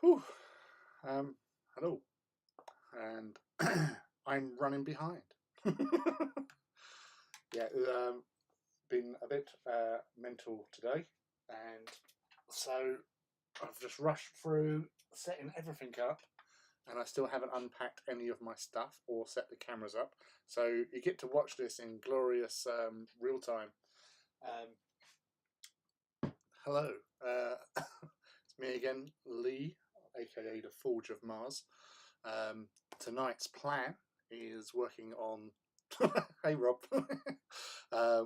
Whew. Hello, and I'm running behind. Yeah, been a bit mental today, and so I've just rushed through setting everything up, and I still haven't unpacked any of my stuff or set the cameras up. So you get to watch this in glorious real time. Hello, it's me again, Lee, aka the Forge of Mars. Tonight's plan is working on. Hey Rob,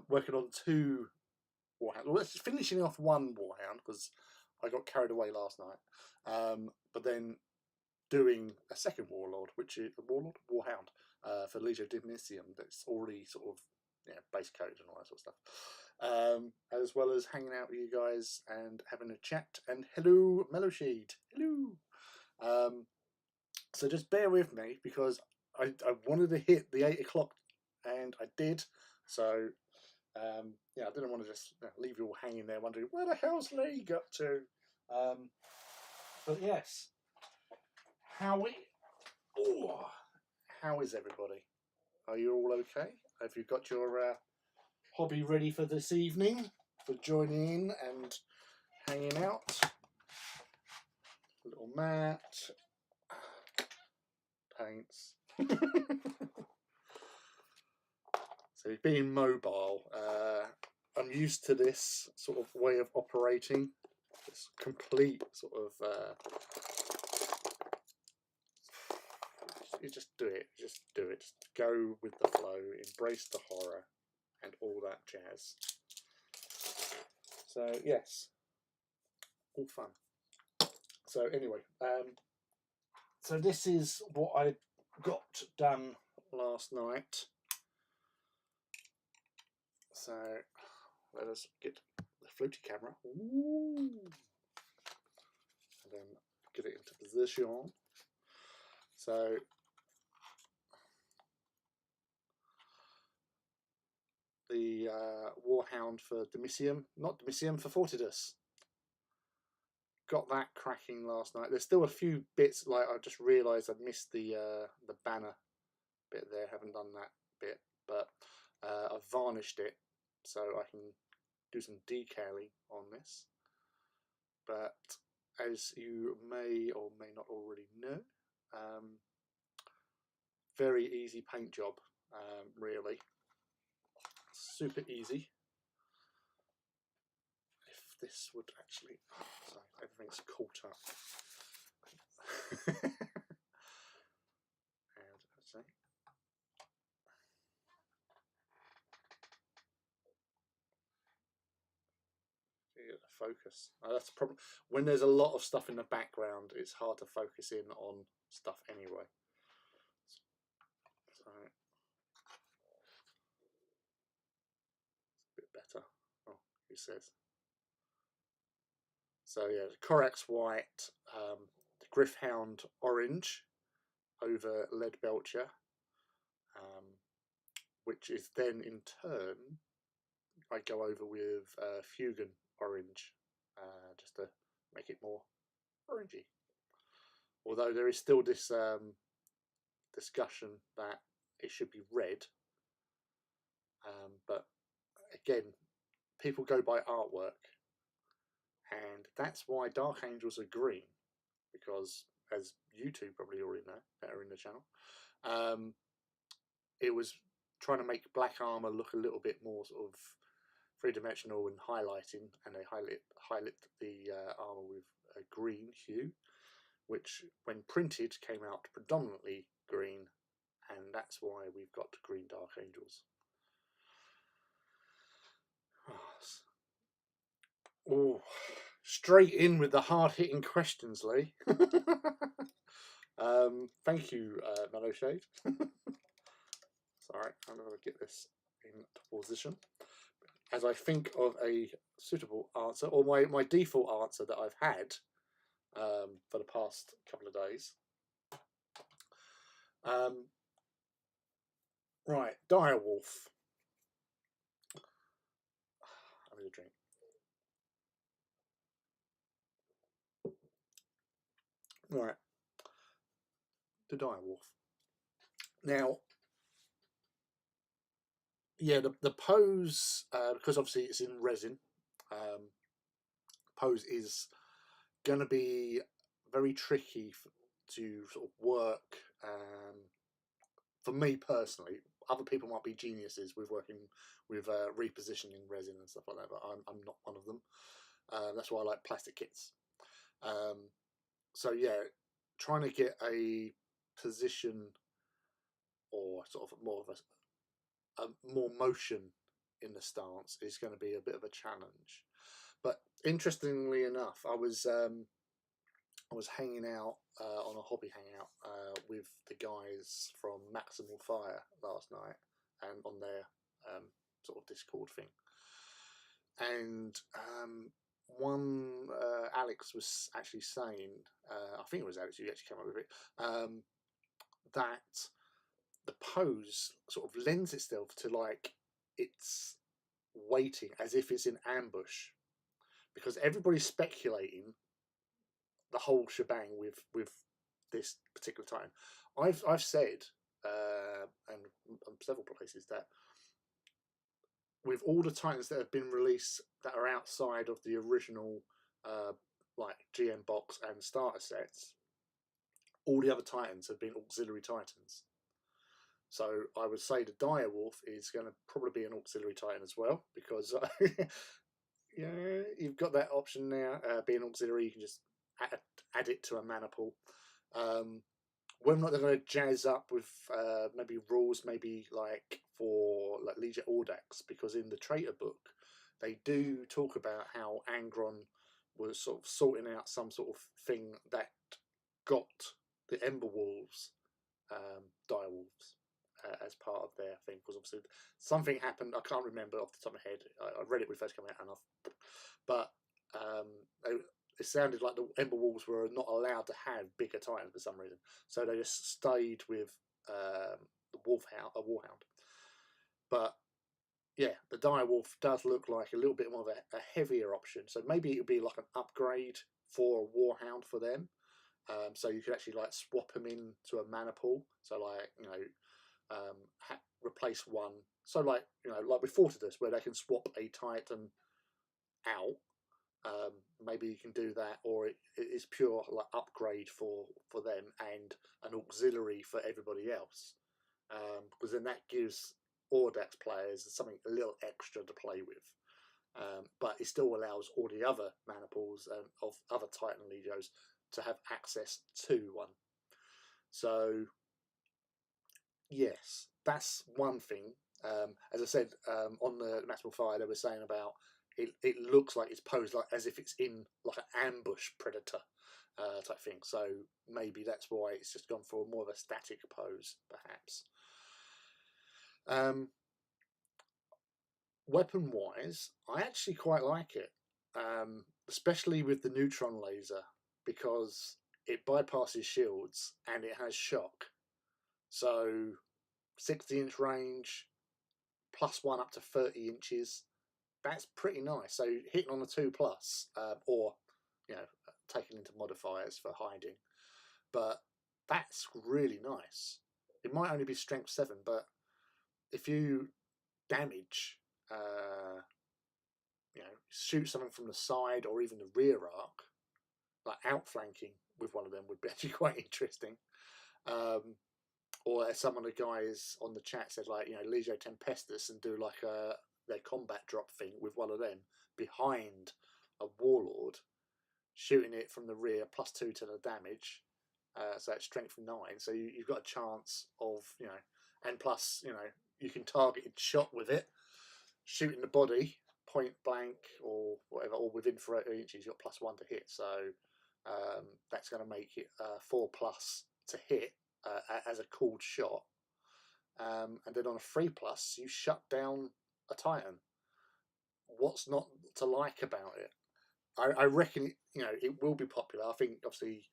working on 2 Warhounds. Well, let's finishing off 1 Warhound because I got carried away last night. But then doing a second Warlord, which is a Warhound for Legio Damicium. That's already sort of base code and all that sort of stuff. As well as hanging out with you guys and having a chat. And hello, Mellowshade. Hello. So just bear with me because I wanted to hit the 8 o'clock and I did. So I didn't want to just leave you all hanging there wondering where the hell's Lee got to. But yes, how is everybody? Are you all okay? Have you got your hobby ready for this evening for joining in and hanging out? A little mat, paints. So being mobile, I'm used to this sort of way of operating. This complete sort of you just do it, just go with the flow, embrace the horror and all that jazz. So yes, all fun. So anyway, so this is what I got done last night. So let us get the floaty camera. Ooh. And then get it into position. So the Warhound for Damicium, not Damicium, for Fortidus. Got that cracking last night. There's still a few bits, like I just realised I missed the banner bit there, haven't done that bit, but I've varnished it so I can do some decaling on this. But as you may or may not already know, very easy paint job, really. Super easy. If this would actually, sorry, everything's caught up. And let's see. Focus. That's the problem. When there's a lot of stuff in the background, it's hard to focus in on stuff anyway. So it's a bit better. Oh, he says. So yeah, Corax white, the Griffhound orange over lead belcher, which is then in turn I go over with Fugan orange, just to make it more orangey. Although there is still this discussion that it should be red, but again, people go by artwork, and that's why Dark Angels are green, because as you two probably already know that are in the channel, it was trying to make black armor look a little bit more sort of three-dimensional and highlighting, and they highlight the armor with a green hue, which when printed came out predominantly green, and that's why we've got green Dark Angels. Oh, straight in with the hard-hitting questions, Lee. Thank you, Mellowshade. Sorry, I'm going to get this into position as I think of a suitable answer, or my default answer that I've had for the past couple of days. Right, Direwolf. I need a drink. Right, the direwolf. Now, yeah, the pose, because obviously it's in resin, pose is going to be very tricky to sort of work. For me personally, other people might be geniuses with working with repositioning resin and stuff like that, but I'm not one of them. That's why I like plastic kits. So yeah, trying to get a position or sort of more of a more motion in the stance is going to be a bit of a challenge. But interestingly enough, I was hanging out on a hobby hangout with the guys from Maximal Fire last night, and on their sort of Discord thing. And one Alex was actually saying, I think it was Alex who actually came up with it, that the pose sort of lends itself to like it's waiting as if it's in ambush, because everybody's speculating the whole shebang with this particular Titan. I've said and on several places that with all the Titans that have been released that are outside of the original like GM box and starter sets, all the other Titans have been auxiliary Titans. So I would say the Direwolf is going to probably be an auxiliary Titan as well, because yeah, you've got that option now. Being auxiliary, you can just add it to a mana pool. Whether or not they're going to jazz up with maybe rules, maybe like for like Legio Audax, because in the Traitor book they do talk about how Angron was sort of sorting out some sort of thing that got the Ember Wolves Direwolves as part of their thing, because obviously something happened. I can't remember off the top of my head. I read it when it first came out, but it sounded like the Ember Wolves were not allowed to have bigger Titans for some reason, so they just stayed with the Warhound. But yeah, the Direwolf does look like a little bit more of a heavier option, so maybe it would be like an upgrade for a Warhound for them. So you could actually like swap them into a mana pool. So like replace one. So like like with Fortidus, where they can swap a Titan out. Maybe you can do that, or it is pure like upgrade for them and an auxiliary for everybody else. Because then that gives Audax players something a little extra to play with. But it still allows all the other mana pools of other Titan Legios to have access to one. So yes, that's one thing. As I said, on the Maximal Fire, they were saying about it looks like it's posed like as if it's in like an ambush predator type thing. So maybe that's why it's just gone for more of a static pose, perhaps. Weapon-wise, I actually quite like it, especially with the neutron laser, because it bypasses shields and it has shock. So 60-inch range, +1 up to 30 inches. That's pretty nice. So hitting on a 2+, or taking into modifiers for hiding, but that's really nice. It might only be strength 7, but if you damage, shoot something from the side or even the rear arc, like outflanking with one of them would be actually quite interesting. Or as some of the guys on the chat said, like Legio Tempestus, and do like their combat drop thing with one of them behind a warlord, shooting it from the rear, +2 to the damage. So it's strength 9. So you've got a chance of and plus you can target shot with it, shooting the body point blank or whatever, or within 30 inches. You've got +1 to hit. So that's going to make it 4+ to hit as a called shot. And then on a 3+, you shut down a Titan. What's not to like about it? I reckon it will be popular. I think obviously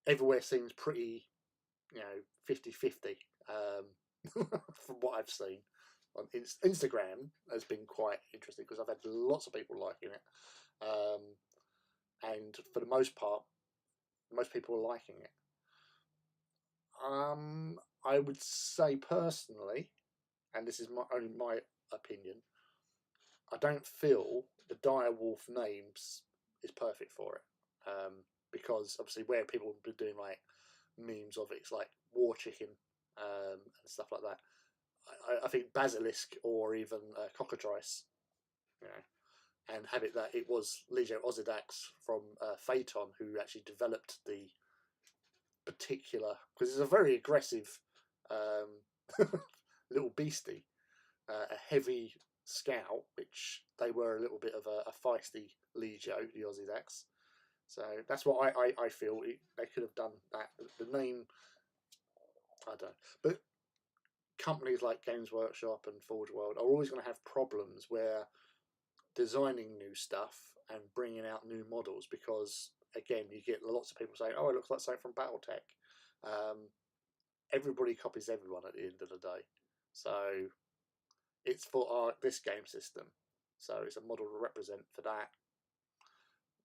everywhere seems pretty 50-50 from what I've seen. On Instagram has been quite interesting because I've had lots of people liking it, and for the most part most people are liking it. I would say personally, and this is only my opinion, I don't feel the direwolf names is perfect for it. Because obviously where people have been doing like memes of it, it's like war chicken and stuff like that. I think basilisk or even cockatrice, you know, and have it that it was Legio Osidax from Phaeton who actually developed the particular, because it's a very aggressive little beastie, a heavy scout, which they were a little bit of a feisty Legio, the Osidax. So that's what I feel they could have done that. The name, I don't know. But companies like Games Workshop and Forge World are always going to have problems where designing new stuff and bringing out new models, because again you get lots of people saying, oh, it looks like something from Battletech. Everybody copies everyone at the end of the day, so it's for this game system, so it's a model to represent for that.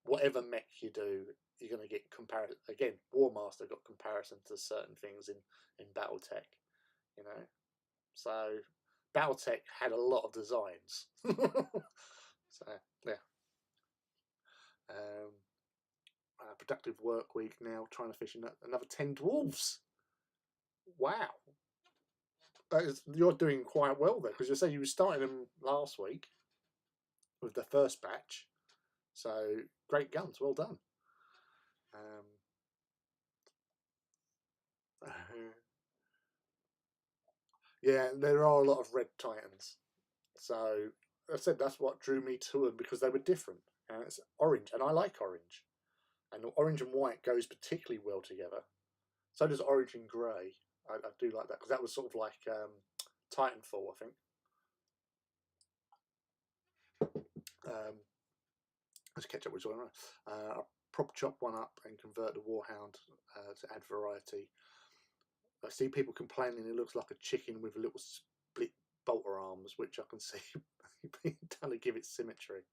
Whatever mech you do, you're going to get comparison. Again, Warmaster got comparison to certain things in Battletech, you know. So Battletech had a lot of designs. So yeah. Productive work week now, trying to fish another 10 dwarves. Wow. You're doing quite well there, because you say you were starting them last week with the first batch. So great guns, well done. Yeah, there are a lot of red titans. So I said that's what drew me to them, because they were different. And it's orange, and I like orange. And orange and white goes particularly well together. So does orange and grey. I do like that, because that was sort of like Titanfall, I think. Let's catch up with one. I prop chop one up and convert the Warhound to add variety. I see people complaining it looks like a chicken with a little split bolter arms, which I can see being done to give it symmetry.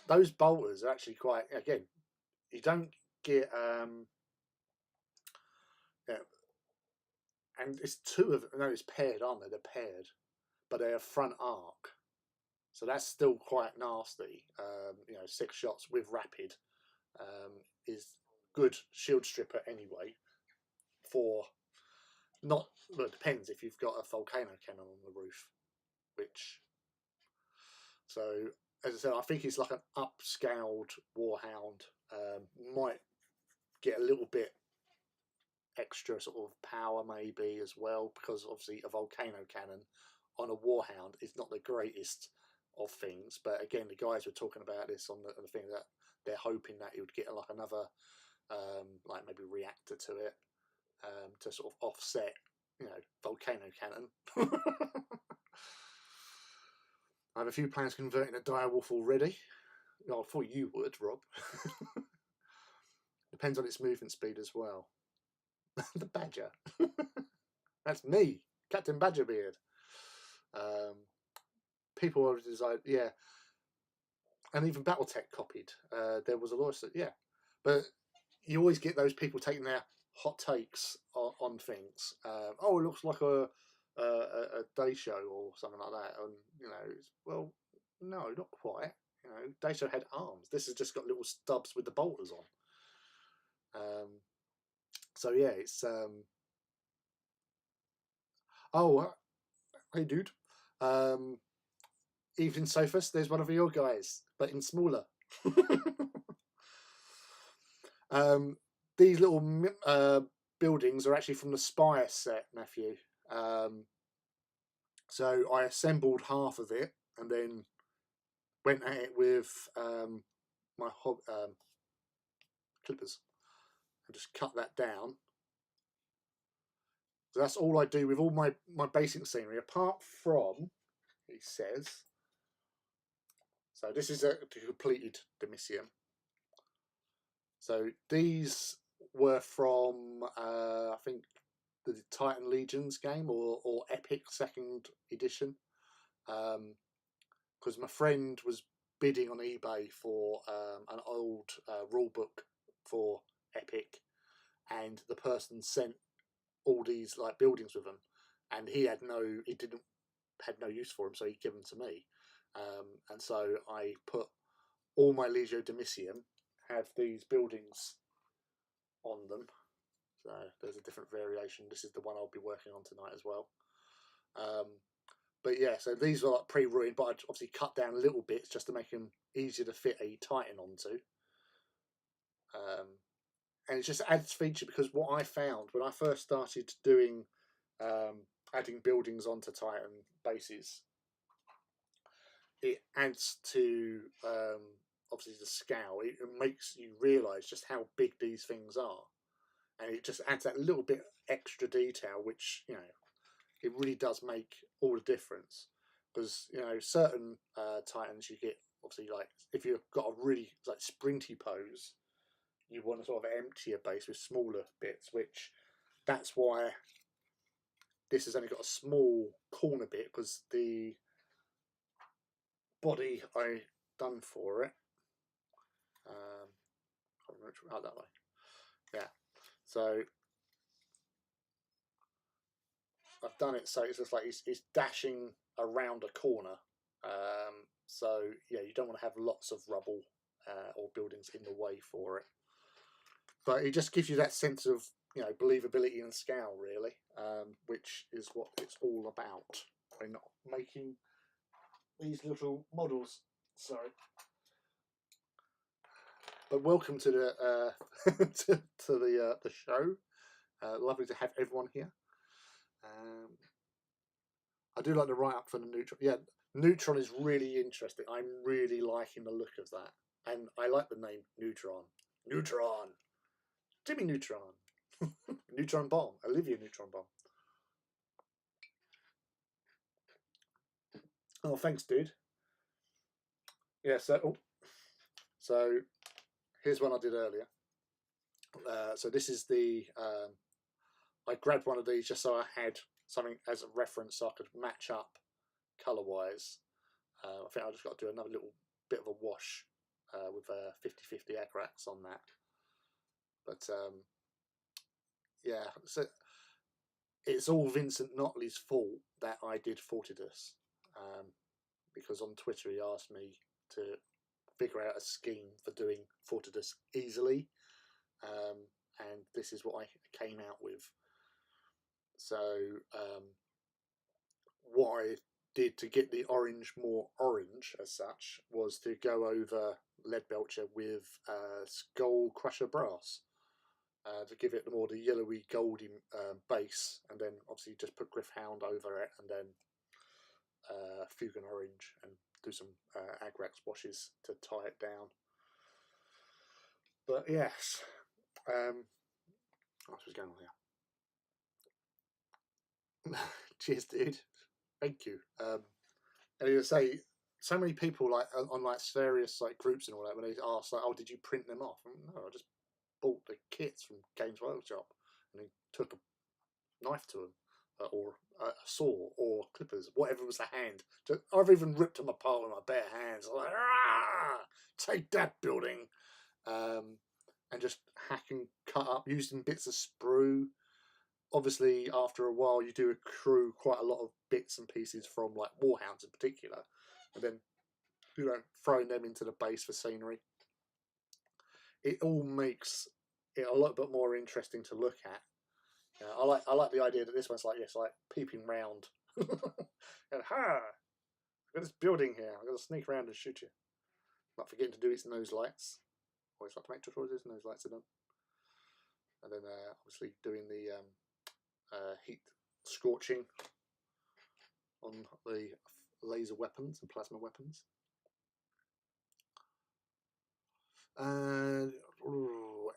Those bolters are actually quite, again, you don't get yeah, and it's two of them. No, it's paired, aren't they? They're paired, but they're front arc, so that's still quite nasty. 6 shots with rapid is good shield stripper anyway. For not, well, it depends if you've got a volcano cannon on the roof, which. So as I said, I think it's like an upscaled Warhound. Might get a little bit extra sort of power maybe as well, because obviously a volcano cannon on a Warhound is not the greatest of things. But again, the guys were talking about this on the thing, that they're hoping that it would get like another like maybe reactor to it, to sort of offset, volcano cannon. I have a few plans converting a direwolf already. I thought you would, Rob. Depends on its movement speed as well. The badger. That's me, Captain Badgerbeard. People already decided, yeah. And even Battletech copied. There was a lawsuit, yeah. But you always get those people taking their hot takes on things. Oh, it looks like a day show or something like that. And, well, no, not quite. Day show had arms. This has just got little stubs with the bolters on. So yeah, it's oh, hey dude, Evening Sophus, there's one of your guys, but in smaller. These little buildings are actually from the Spire set, Matthew. So I assembled half of it and then went at it with my clippers and just cut that down. So that's all I do with all my basic scenery, apart from, he says, so this is a completed Damicium. So these were from, I think, the Titan Legions game, or Epic 2nd edition. Because my friend was bidding on eBay for an old rulebook for Epic, and the person sent all these like buildings with them, and he had no use for them, so he gave them to me, and so I put all my Legio Damicium have these buildings on them. So there's a different variation. This is the one I'll be working on tonight as well. But yeah, so these are like pre-ruined, but I'd obviously cut down little bits just to make them easier to fit a Titan onto. And it just adds feature, because what I found when I first started doing adding buildings onto Titan bases, it adds to obviously the scale. It makes you realise just how big these things are, and it just adds that little bit extra detail, which, you know, it really does make all the difference. Because, you know, certain Titans you get, obviously, like if you've got a really like sprinty pose, you want a sort of emptier base with smaller bits, which that's why this has only got a small corner bit, because the body I done for it, out that way, yeah. So I've done it so it's just like it's dashing around a corner. So yeah, you don't want to have lots of rubble or buildings in the way for it. But it just gives you that sense of, you know, believability and scale, really, which is what it's all about. We're not making these little models. Sorry. But welcome to the to the show. Lovely to have everyone here. I do like the write up for the Neutron. Yeah, Neutron is really interesting. I'm really liking the look of that, and I like the name Neutron. Neutron, Jimmy Neutron, Neutron Bomb, Olivia Neutron Bomb. Oh, thanks, dude. Yeah, so here's one I did earlier. So this is the I grabbed one of these just so I had something as a reference, so I could match up colour wise. I think I just got to do another little bit of a wash with 50/50 Agrax on that. But yeah, so it's all Vincent Notley's fault that I did Fortidus, because on Twitter he asked me to figure out a scheme for doing Fortidus easily, and this is what I came out with. So what I did to get the orange more orange as such was to go over Leadbelcher with Skull Crusher Brass to give it more the yellowy goldy base, and then obviously just put Gryph-hound over it, and then Fugan Orange, and do some Agrax washes to tie it down. But yes, what's going on here? Cheers, dude. Thank you. And you say so many people like on like various like groups and all that, when they ask like, "Oh, did you print them off?" No, I just bought the kits from Games Workshop and then took a knife to them, or a saw, or clippers, whatever was the hand. I've even ripped them apart with my bare hands. I'm like, take that, building, and just hack and cut up using bits of sprue. Obviously, after a while, you do accrue quite a lot of bits and pieces from like Warhounds in particular, and then, you know, throwing them into the base for scenery. It all makes it a lot bit more interesting to look at. I like the idea that this one's like, yes, like peeping round, and I've got this building here. I'm going to sneak around and shoot you. Not forgetting to do its nose lights. Always like to make sure his nose lights are done, and then obviously doing the heat scorching on the laser weapons and plasma weapons.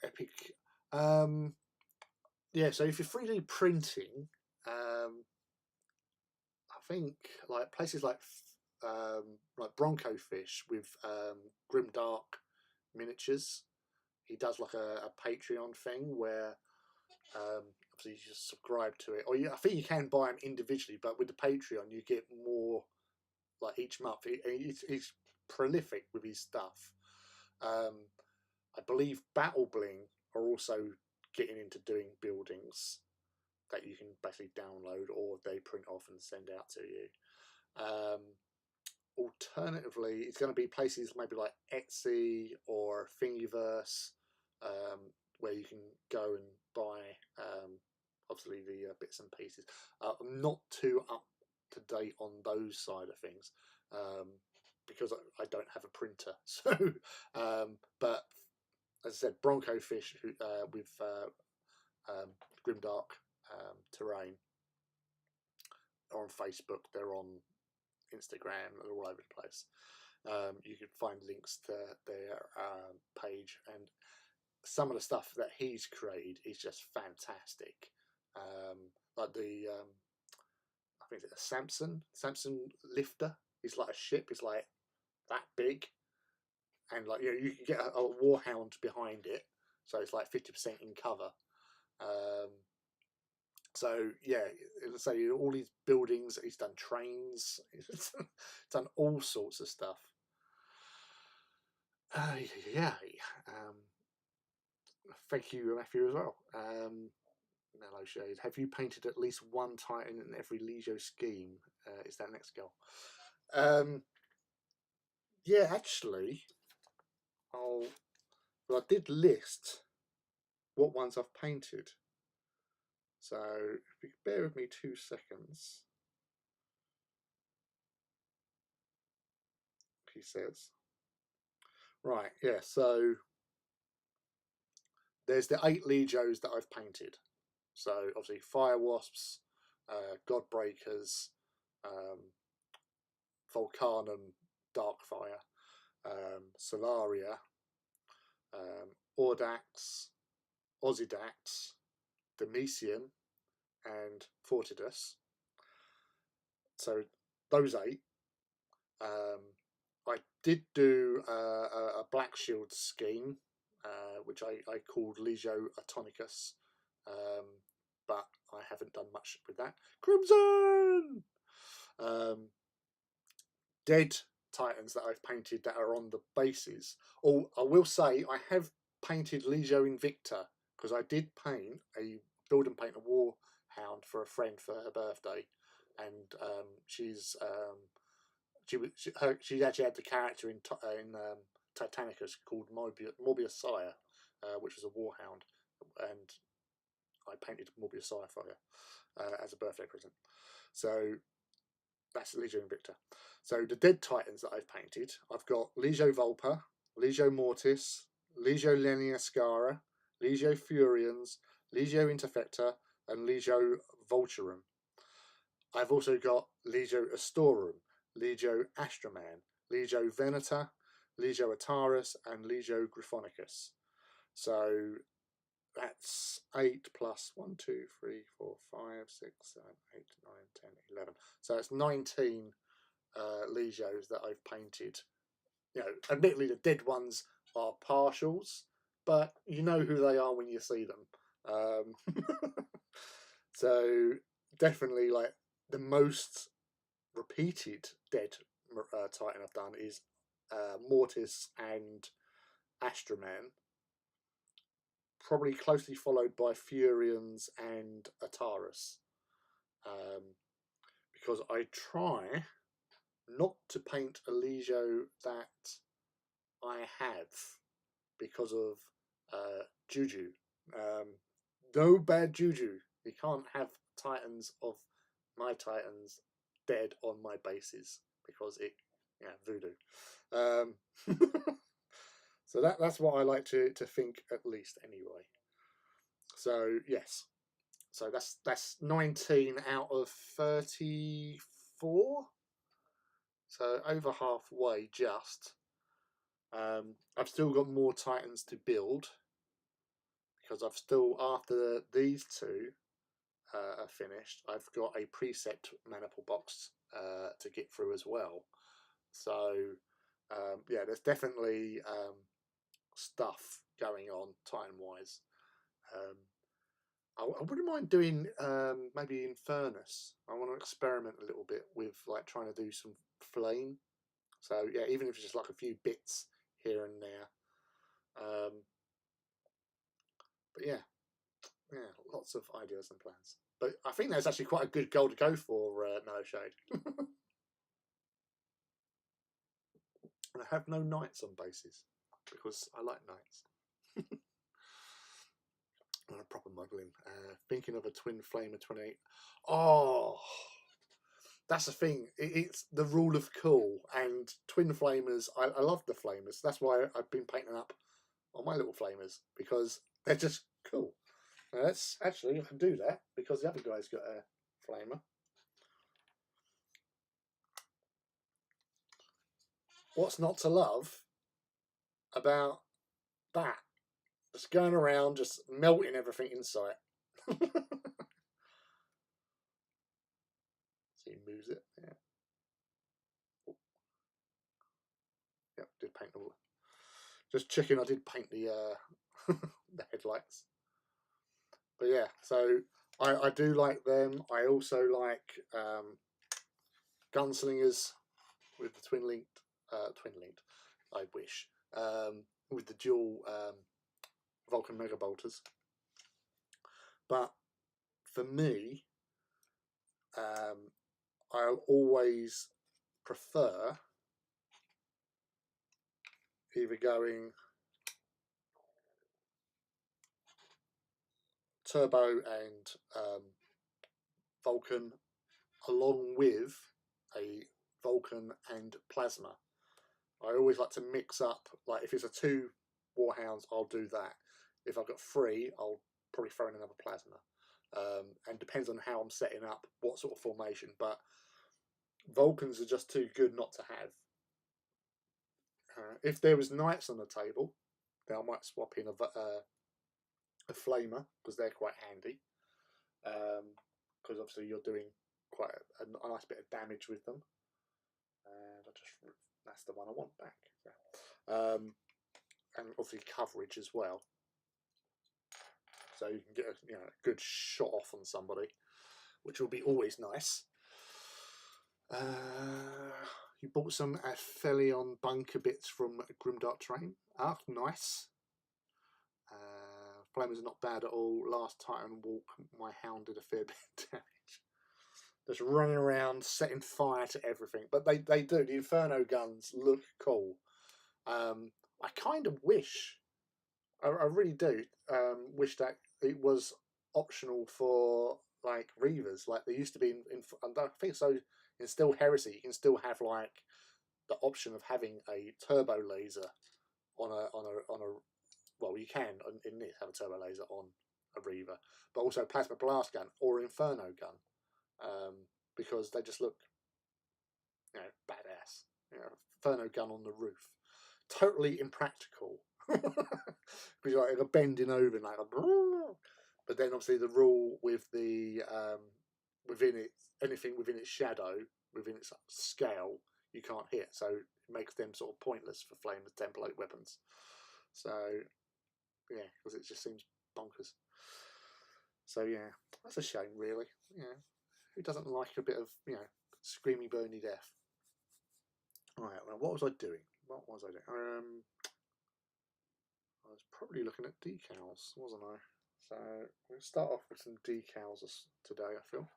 Epic. Yeah, so if you're 3D printing, I think like places like Bronco Fish with Grimdark Miniatures, he does like a Patreon thing where obviously you just subscribe to it, or I think you can buy them individually, but with the Patreon you get more like each month. He's prolific with his stuff. I believe Battle Bling are also getting into doing buildings that you can basically download or they print off and send out to you. Alternatively, it's going to be places maybe like Etsy or Thingiverse, where you can go and buy obviously the bits and pieces. I'm not too up to date on those side of things because I don't have a printer. So, but as I said, Bronco Fish with Grimdark Terrain are on Facebook. They're on Instagram. They're all over the place. You can find links to their page, and some of the stuff that he's created is just fantastic. Like the I think it's a Samson lifter. It's like a ship. It's like that big, and like you can get a Warhound behind it, so it's like 50% in cover. So yeah, so all these buildings. He's done trains. He's done all sorts of stuff. Yeah. Thank you, Matthew, as well. Mellow Shade. Have you painted at least one Titan in every Legio scheme? Is that next goal? Yeah, actually, I did list what ones I've painted. So if you could bear with me 2 seconds, he says. Right, yeah. So there's the 8 Legios that I've painted. So obviously Fire Wasps, Godbreakers, Volcanum, Darkfire, Solaria, Audax, Ozydax, Damicium, and Fortidus. So those 8. I did do a Black Shield scheme, which I called Legio Atonicus, but I haven't done much with that. Crimson! Dead Titans that I've painted that are on the bases. Oh, I will say I have painted Legio Invicta, because I did build and paint a Warhound for a friend for her birthday, and she actually had the character in Titanicus called Morbius Sire, which was a Warhound, and I painted Morbius Sire for her as a birthday present. So that's Legio Invicta. So the dead Titans that I've painted, I've got Legio Vulpa, Legio Mortis, Legio Leniascara, Legio Furians, Legio Interfecta, and Legio Vulturum. I've also got Legio Astorum, Legio Astroman, Legio Veneta, Legio Atarus, and Legio Gryphonicus. So that's 8 plus 1, 2, 3, 4, 5, 6, 7, 8, 9, 10, 11. So that's 19 Legios that I've painted. You know, admittedly the dead ones are partials, but you know who they are when you see them. So definitely, like, the most repeated dead Titan I've done is Mortis and Astroman, probably closely followed by Furians and Atarus, because I try not to paint a Legio that I have because of juju. No bad juju. You can't have Titans of my Titans dead on my bases because it, voodoo. So that's what I like to think, at least, anyway. So yes, so that's 19 out of 34. So over halfway, just. I've still got more Titans to build, because I've still, after these 2 are finished, I've got a preset maniple box to get through as well. So yeah, there's definitely stuff going on Titan-wise. I wouldn't mind doing maybe Infernus. I want to experiment a little bit with, like, trying to do some flame. So yeah, even if it's just like a few bits here and there. But yeah, lots of ideas and plans. But I think that's actually quite a good goal to go for, No Shade. And I have no knights on bases because I like knights. On a proper muggling. Thinking of a twin flamer 28. Oh, that's the thing. It's the rule of cool, and twin flamers. I love the flamers. That's why I've been painting up on my little flamers, because they're just cool. Now that's actually, I can do that because the other guy's got a flamer. What's not to love about that? Just going around, just melting everything in sight. So he moves it. Yeah. Yep, did paint all. Just checking, I did paint the the headlights. But yeah, so I do like them. I also like gunslingers with the twin linked. I wish, with the dual Vulcan mega bolters. But for me, I'll always prefer either going turbo and Vulcan along with a Vulcan and plasma. I always like to mix up, like if it's a 2 Warhounds, I'll do that. If I've got 3, I'll probably throw in another plasma. And depends on how I'm setting up, what sort of formation. But Vulcans are just too good not to have. If there was knights on the table, then I might swap in a flamer, because they're quite handy. Because obviously you're doing quite a nice bit of damage with them. And that's the one I want back. So, and obviously coverage as well, so you can get a good shot off on somebody, which will be always nice. You bought some Aphelion bunker bits from Grimdark Train. Ah, nice. Flamers are not bad at all. Last Titan walk, my hound did a fair bit of damage. Just running around, setting fire to everything. But they do. The Inferno guns look cool. I kind of wish, I really do, wish that it was optional for like Reavers, like they used to be in I think so. In Still Heresy, you can still have like the option of having a turbo laser on a well, you can in this have a turbo laser on a Reaver, but also plasma blast gun or Inferno gun, because they just look, badass. Inferno gun on the roof, totally impractical. Because like a bending over and like but then obviously the rule with the within it, anything within its shadow, within its scale, you can't hit, so it makes them sort of pointless for flamers template weapons. So yeah, because it just seems bonkers. So yeah, that's a shame, really. Who doesn't like a bit of screamy burny death? All right, well, what was I doing? I was probably looking at decals, wasn't I? So we'll start off with some decals today, I feel,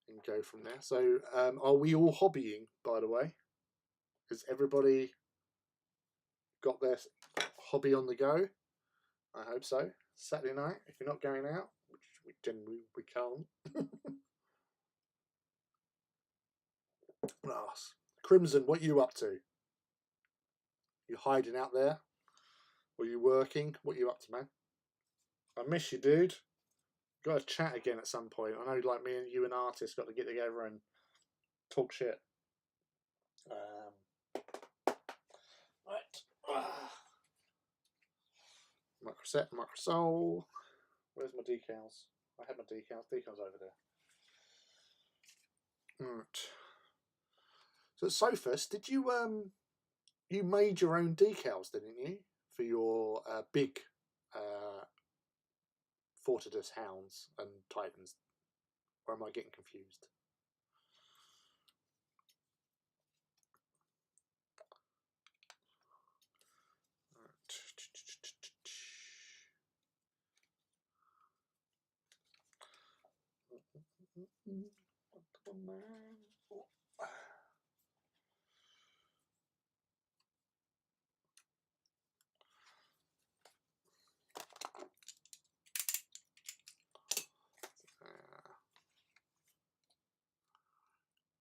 and go from there. So are we all hobbying, by the way? Has everybody got their hobby on the go? I hope so. Saturday night, if you're not going out, which we generally can't. Crimson, what are you up to? You hiding out there? Or you working? What are you up to, man? I miss you, dude. Got to chat again at some point. I know, like me and you and Artist got to get together and talk shit. Right. Microset, Microsol. Where's my decals? I had my decals. Decals over there. Right. So Sophus, did you you made your own decals, didn't you, for your big Fortidus Hounds and Titans? Or am I getting confused?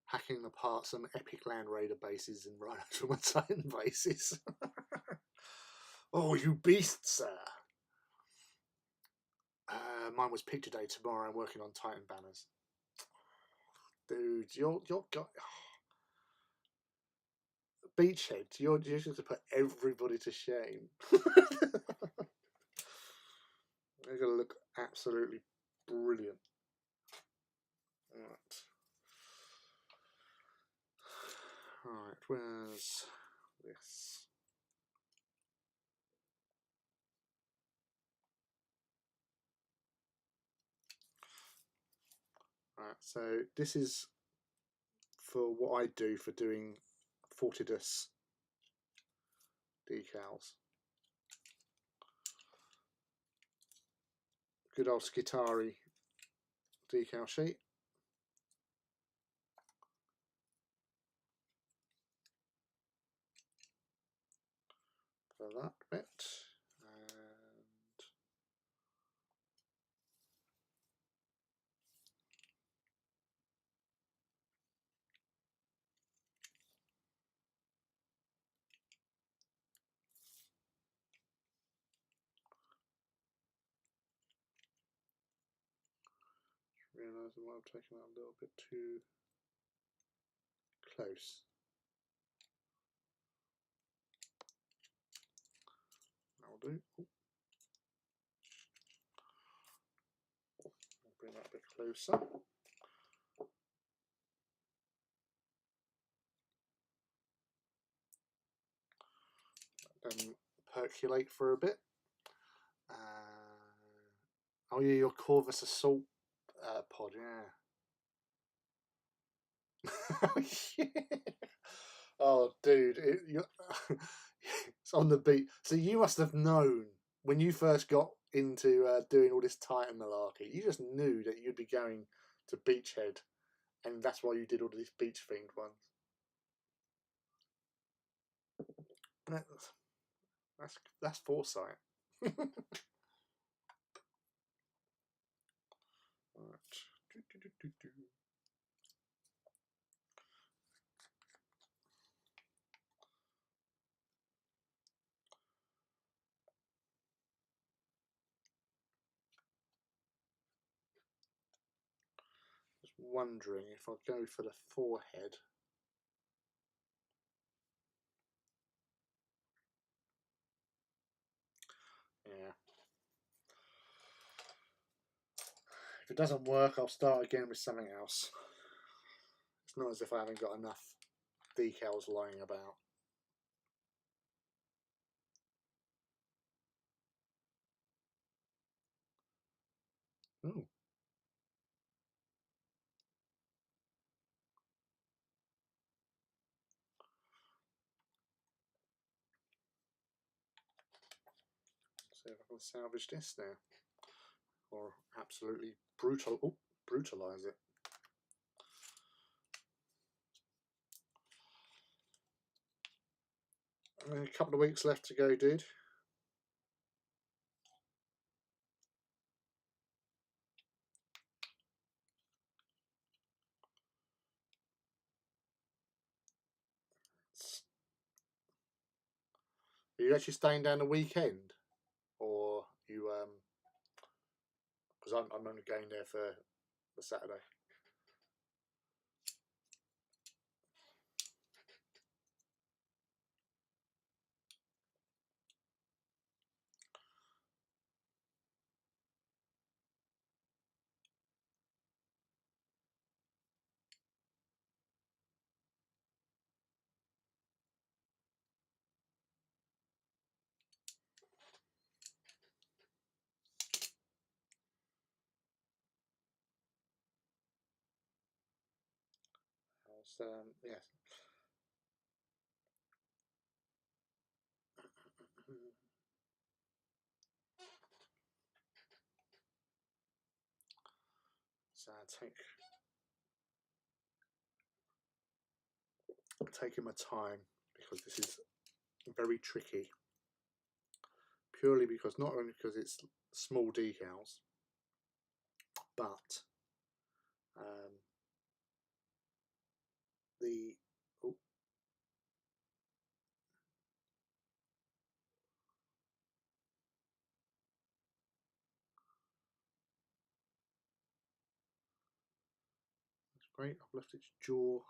Hacking apart some epic Land Raider bases and Rhino Titan bases. Oh, you beast, sir! Mine was picture day tomorrow. I'm working on Titan banners. Dude, you're got Beachhead. You're just to put everybody to shame. They're gonna look absolutely brilliant. Right, where's this? Right, so this is for what I do for doing Fortidus decals. Good old Skitari decal sheet. For that bit. Realising what I've taken that a little bit too close. That'll do. I'll bring that a bit closer. Then percolate for a bit. Oh yeah, your Corvus Assault pod, yeah. Oh, dude, it's on the beat. So you must have known when you first got into doing all this Titan malarkey. You just knew that you'd be going to Beachhead, and that's why you did all these beach themed ones. That's foresight. Right. Just wondering if I'll go for the forehead. Yeah. If it doesn't work, I'll start again with something else. It's not as if I haven't got enough decals lying about. Ooh. See if I can salvage this now. Or absolutely brutalize it. A couple of weeks left to go, dude. Are you actually staying down the weekend? Or you, because I'm only going there for the Saturday. Yes. So I take taking my time because this is very tricky. Purely because, not only because it's small decals, but the that's great. I've left its jaw.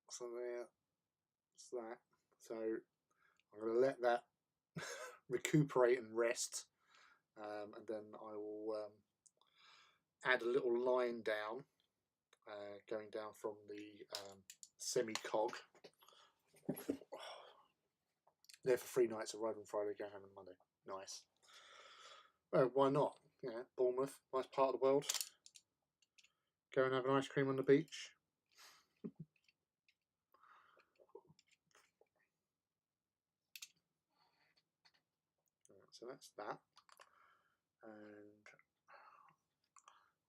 So there's that. So I'm going to let that recuperate and rest, and then I will add a little line down, going down from the semi-cog. There for 3 nights, arriving Friday, go home on Monday. Nice. Well, why not? Yeah, Bournemouth, nice part of the world. Go and have an ice cream on the beach. Right, so that's that. And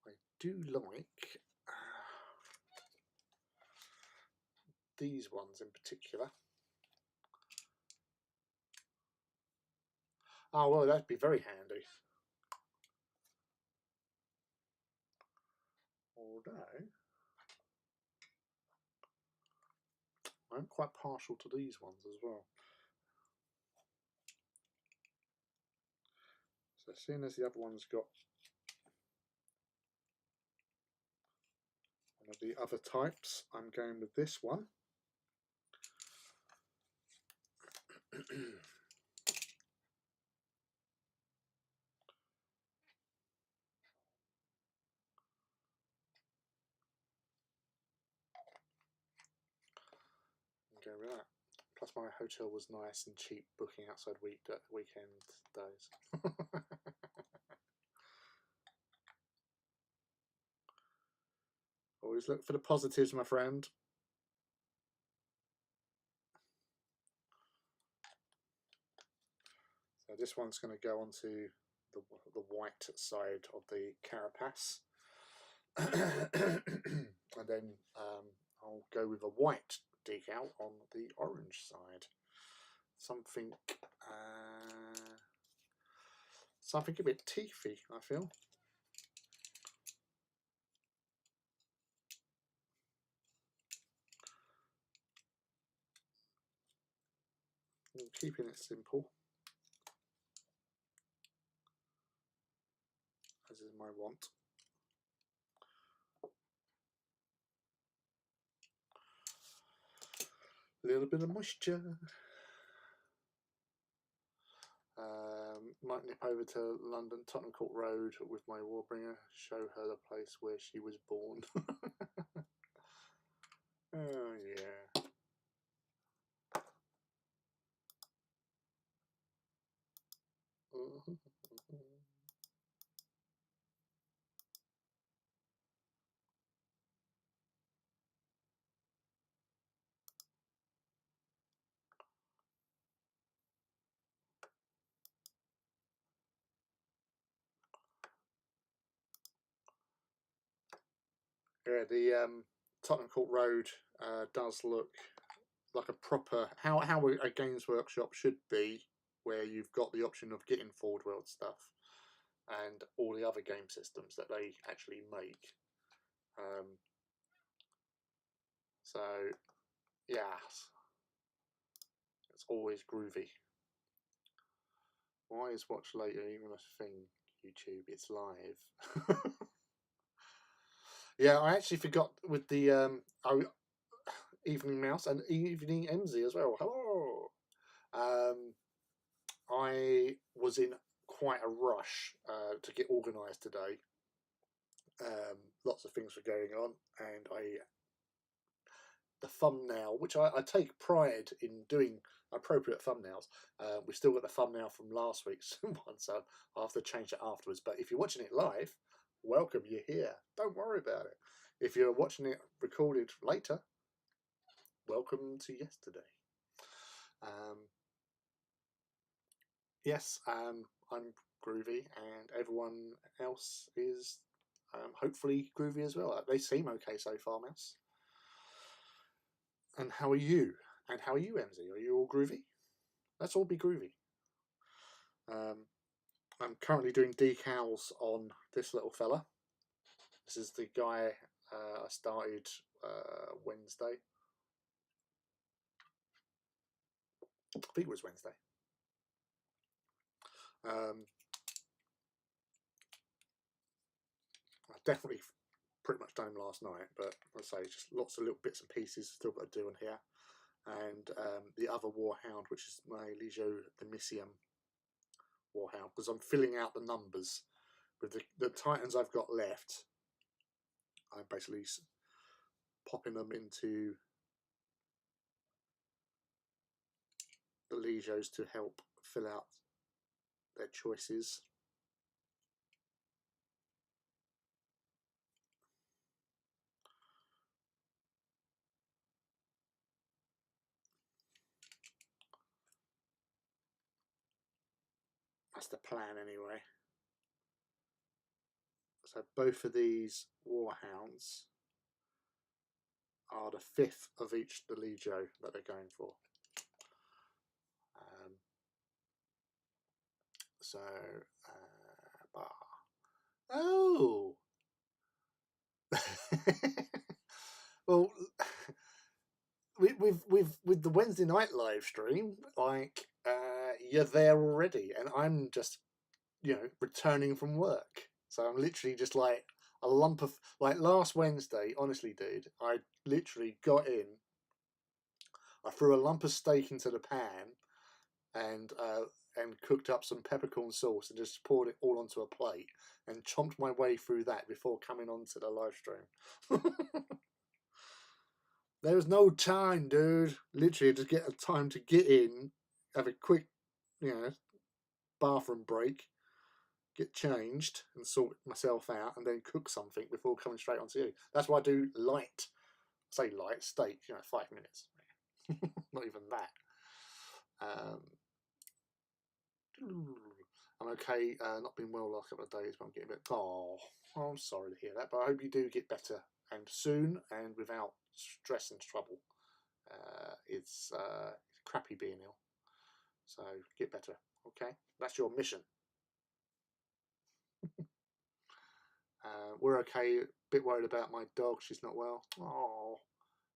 I do like these ones in particular. Oh, well, that'd be very handy. Although, I'm quite partial to these ones as well. So seeing as the other one's got one of the other types, I'm going with this one. Go with that. Plus my hotel was nice and cheap booking outside weekend days. Always look for the positives, my friend. So this one's going to go onto the white side of the carapace. And then I'll go with a white decal on the orange side. Something a bit teethy, I feel. And keeping it simple, as is my want. A little bit of moisture. Might nip over to London, Tottenham Court Road with my Warbringer, show her the place where she was born. Oh yeah. Yeah, Tottenham Court Road does look like a proper how a Games Workshop should be, where you've got the option of getting Forward World stuff and all the other game systems that they actually make. So yeah, it's always groovy. Why is watch later even a thing? YouTube, it's live. Yeah, I actually forgot with the Evening Mouse and Evening MZ as well. Hello. I was in quite a rush to get organised today. Lots of things were going on, and the thumbnail, which I take pride in doing appropriate thumbnails. We still got the thumbnail from last week's one, so I'll have to change it afterwards. But if you're watching it live, welcome, you're here. Don't worry about it. If you're watching it recorded later, welcome to yesterday. Yes, I'm groovy, and everyone else is hopefully groovy as well. They seem okay so far, Mouse. And how are you? And how are you, MZ? Are you all groovy? Let's all be groovy. I'm currently doing decals on this little fella. This is the guy I started Wednesday. I think it was Wednesday. I definitely pretty much done him last night, but as I say, just lots of little bits and pieces still got to do on here. And the other Warhound, which is my Legio Damicium Warhound, because I'm filling out the numbers with the Titans I've got left. I'm basically popping them into the Legios to help fill out their choices. That's the plan anyway. So both of these Warhounds are the 5th of each the Legio that they're going for. So, oh, well, with the Wednesday night live stream, like you're there already, and I'm just returning from work, so I'm literally just like a lump of like last Wednesday. Honestly, dude, I literally got in. I threw a lump of steak into the pan, and cooked up some peppercorn sauce and just poured it all onto a plate and chomped my way through that before coming onto the live stream. There was no time, dude. Literally, just get a time to get in, have a quick, bathroom break, get changed and sort myself out, and then cook something before coming straight onto you. That's why I do light. Say light steak, 5 minutes. Not even that. I'm okay. Not been well the last couple of days, but I'm getting a bit. Oh, I'm sorry to hear that, but I hope you do get better and soon and without stress and trouble. It's crappy being ill, so get better. Okay, that's your mission. We're okay. A bit worried about my dog. She's not well. Oh,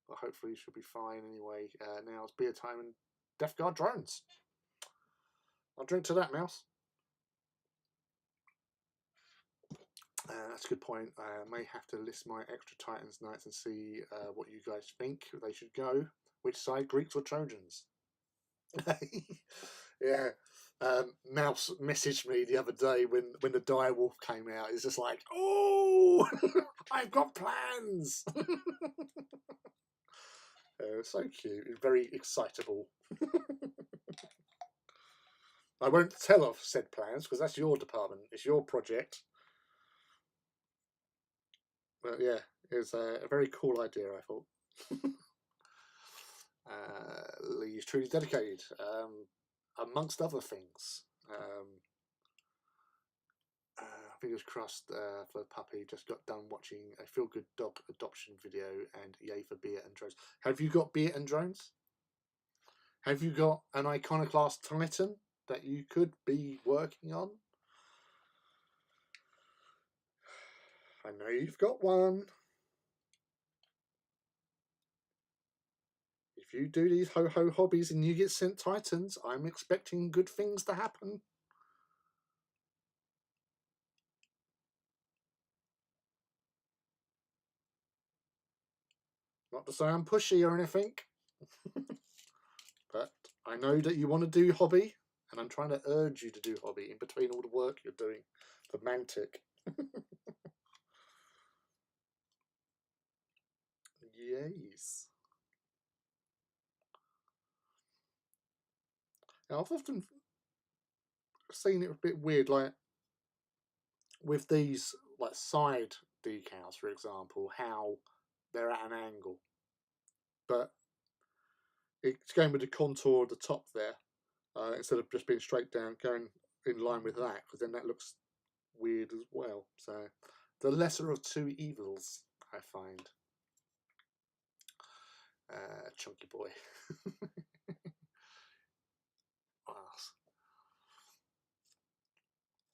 but hopefully she'll be fine anyway. Now it's beer time and Death Guard drones. I'll drink to that, Mouse. That's a good point. I may have to list my extra Titans nights and see what you guys think they should go. Which side, Greeks or Trojans? Yeah. Mouse messaged me the other day when the direwolf came out. It's just like, oh, I've got plans. So cute. Very excitable. I won't tell of said plans because that's your department. It's your project. But yeah, it was a very cool idea, I thought. He's truly dedicated, amongst other things. fingers crossed for the puppy. Just got done watching a feel-good dog adoption video, and yay for beer and drones. Have you got beer and drones? Have you got an iconoclast titan that you could be working on? I know you've got one. If you do these ho-ho hobbies and you get sent titans, I'm expecting good things to happen. Not to say I'm pushy or anything, but I know that you want to do hobby, and I'm trying to urge you to do hobby in between all the work you're doing for Mantic. Yes. Now, I've often seen it a bit weird, like with these like side decals, for example, how they're at an angle, but it's going with the contour of the top there instead of just being straight down, going in line with that, because then that looks weird as well. So the lesser of two evils, I find. Chunky boy.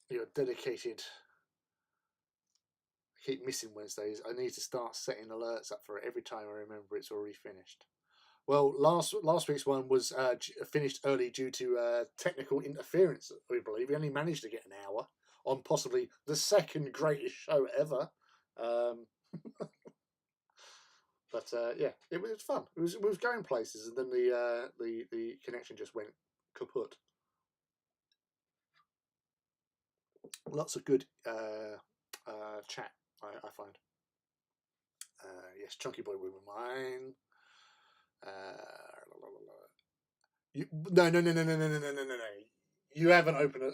You're dedicated. I keep missing Wednesdays. I need to start setting alerts up for it every time I remember it's already finished. Well, last week's one was finished early due to technical interference. We believe we only managed to get an hour on possibly the second greatest show ever. But yeah, it was fun. It was going places, and then the connection just went kaput. Lots of good chat, I find. Yes, Chunky Boy will be mine. No. You haven't opened a.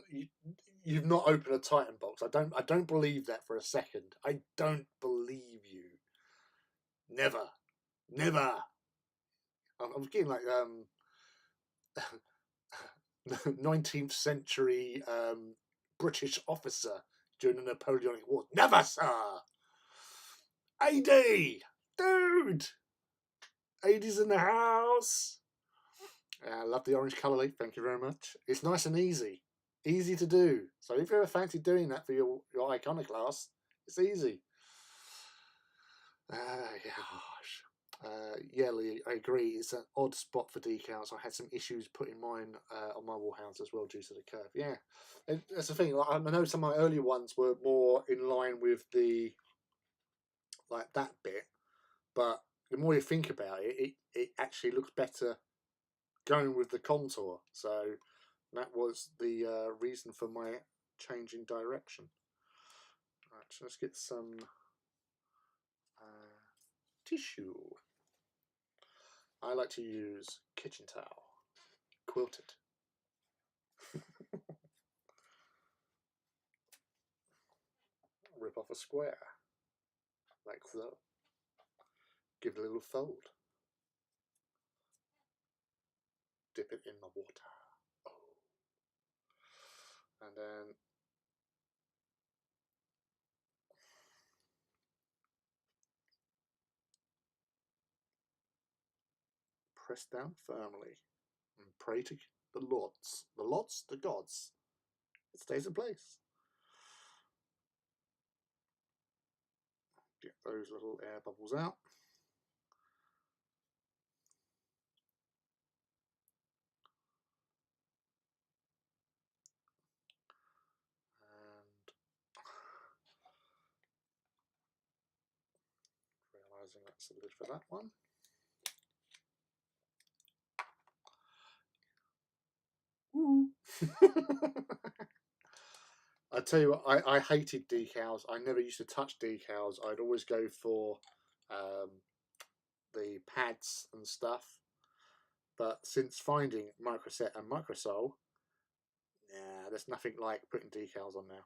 You've not opened a Titan box. I don't believe that for a second. I don't believe you. Never. I'm getting like 19th century British officer during the Napoleonic Wars. Never, sir. AD, dude. AD's in the house. I love the orange colour leaf. Thank you very much. It's nice and easy to do. So if you ever fancy doing that for your iconoclast, it's easy. Gosh. Yeah, Lee, I agree. It's an odd spot for decals. I had some issues putting mine on my Warhounds as well due to the curve. Yeah, that's the thing. Like, I know some of my earlier ones were more in line with the like that bit, but the more you think about it, it actually looks better going with the contour. So that was the reason for my change in direction. Right, so let's get some tissue. I like to use kitchen towel, quilted. Rip off a square, like so. Give it a little fold. Dip it in the water. Oh. And then press down firmly and pray to the lords. The gods. It stays in place. Get those little air bubbles out. And realizing that's the lid for that one. I tell you what, I hated decals. I never used to touch decals. I'd always go for the pads and stuff. But since finding Microset and Microsol, yeah, there's nothing like putting decals on now.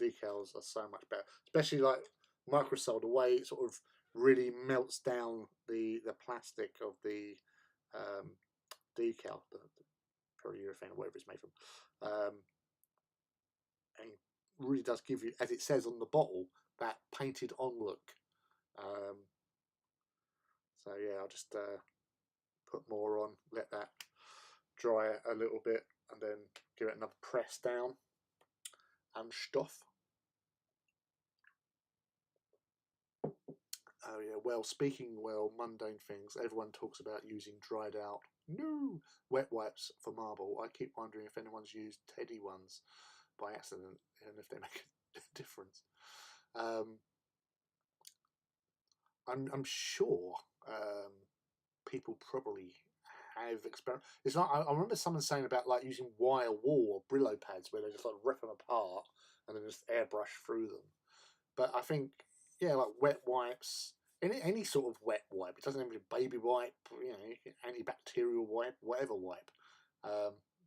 Decals are so much better, especially like Microsol. The way it sort of really melts down the plastic of the decal, the polyurethane or whatever it's made from, and really does give you, as it says on the bottle, that painted on look. So yeah, I'll just put more on, let that dry a little bit, and then give it another press down and stuff. Oh yeah, well, speaking mundane things, everyone talks about using dried out wet wipes for marble. I keep wondering if anyone's used Teddy ones by accident and if they make a difference. I'm sure people probably have experienced. It's like I remember someone saying about like using wire wool or Brillo pads where they just like rip them apart and then just airbrush through them. But I think like wet wipes, any sort of wet wipe. It doesn't have to be baby wipe, antibacterial wipe, whatever wipe.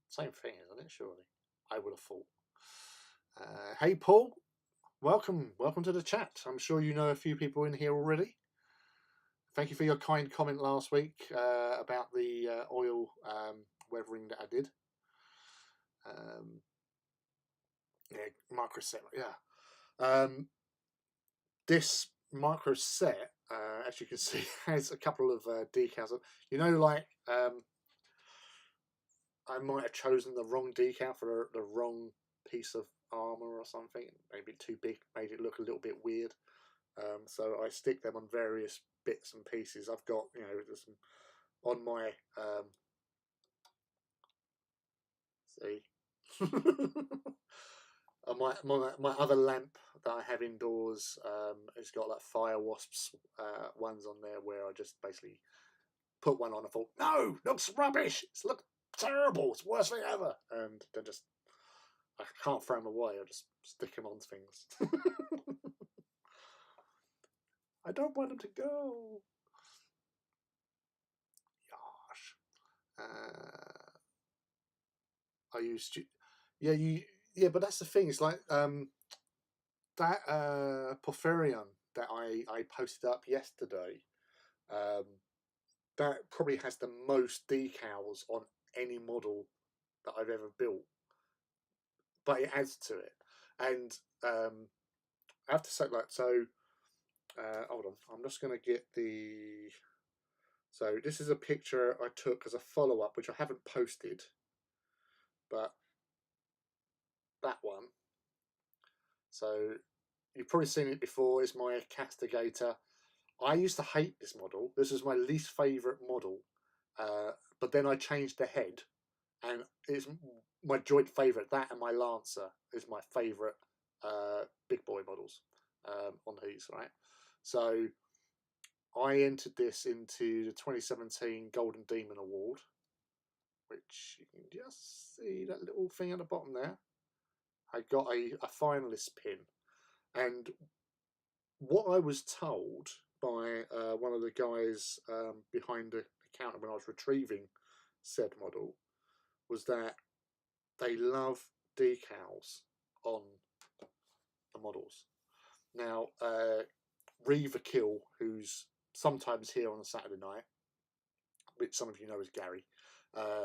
Same thing, isn't it? Surely, I would have thought. Hey, Paul, welcome to the chat. I'm sure you know a few people in here already. Thank you for your kind comment last week about the oil weathering that I did. Micro set, yeah. This micro set, as you can see, has a couple of decals. Like I might have chosen the wrong decal for the wrong piece of armor or something. Maybe too big, made it look a little bit weird. So I stick them on various bits and pieces. I've got, there's some on my see. my other lamp that I have indoors has got like fire wasps ones on there where I just basically put one on. I thought, no, looks rubbish. It's look terrible. It's the worst thing ever. And then I can't throw them away. I just stick them on things. I don't want them to go. Gosh. I used to, but that's the thing. It's like that Porphyrion that I posted up yesterday. That probably has the most decals on any model that I've ever built, but it adds to it. And I have to say, hold on, I'm just going to get the. So this is a picture I took as a follow-up, which I haven't posted, but that one. So you've probably seen it before. It's my Castigator. I used to hate this model. This is my least favourite model. But then I changed the head, and it's my joint favourite. That and my Lancer is my favourite big boy models on these, right? So I entered this into the 2017 Golden Demon Award, which you can just see that little thing at the bottom there. I got a finalist pin, and what I was told by one of the guys behind the counter when I was retrieving said model was that they love decals on the models. Now, Reaver Kill, who's sometimes here on a Saturday night, which some of you know as Gary,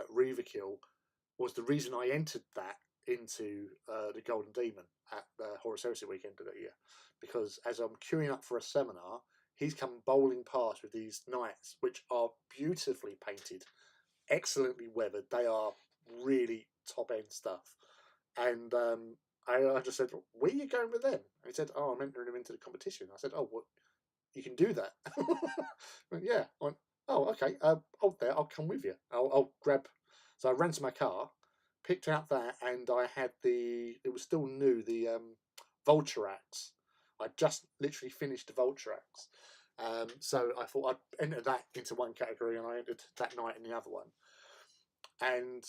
Reaver Kill was the reason I entered that into the Golden Demon at the Horus Heresy weekend of that year, because as I'm queuing up for a seminar, he's come bowling past with these knights, which are beautifully painted, excellently weathered. They are really top end stuff. And I just said, where are you going with them? And he said, oh, I'm entering them into the competition. I said, oh, what? You can do that? Went, yeah. I went, oh, okay. Hold there. I'll come with you. I'll grab. So I ran to my car, picked out that, and I had it was still new, the Vulturax. I just literally finished the Vulturax. So I thought I'd enter that into one category, and I entered that night in the other one. And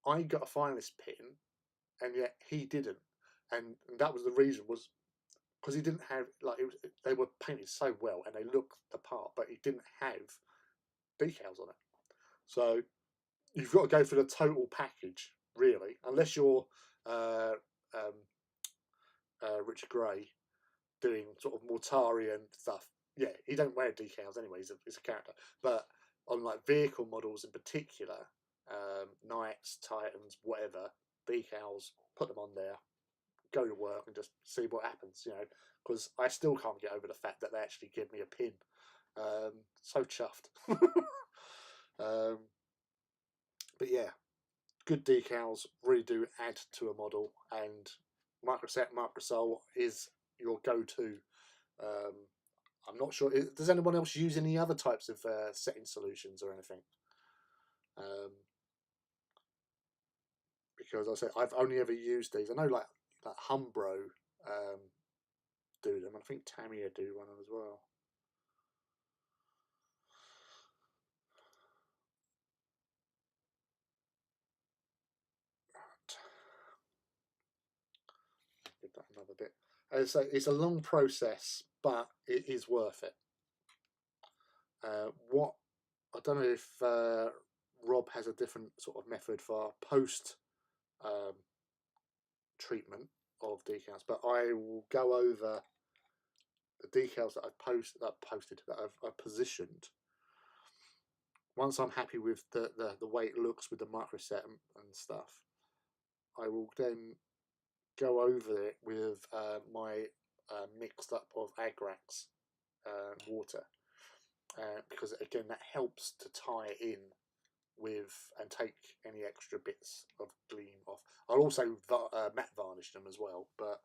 I got a finalist pin, and yet he didn't. And that was the reason, was because he didn't have, they were painted so well and they looked the part, but he didn't have decals on it. So you've got to go for the total package, really, unless you're Richard Gray doing sort of Mortarian stuff. Yeah, he don't wear decals anyway. He's a character, but on like vehicle models in particular, Knights, Titans, whatever, decals, put them on there. go to work and just see what happens, you know, because I still can't get over the fact that they actually give me a pin. So chuffed. But yeah, good decals really do add to a model, and Microset Microsol is your go-to. I'm not sure, does anyone else use any other types of setting solutions or anything? Because I said I've only ever used these. I know like Humbro do them. I think Tamiya do one as well. Give that another bit. So it's a long process, but it is worth it. What I don't know if Rob has a different sort of method for post treatment of decals, but I will go over the decals that I've positioned. Once I'm happy with the way it looks with the microset and stuff, I will then go over it with my mixed up of Agrax water, because again that helps to tie in with and take any extra bits of gleam off. I'll also matte varnish them as well, but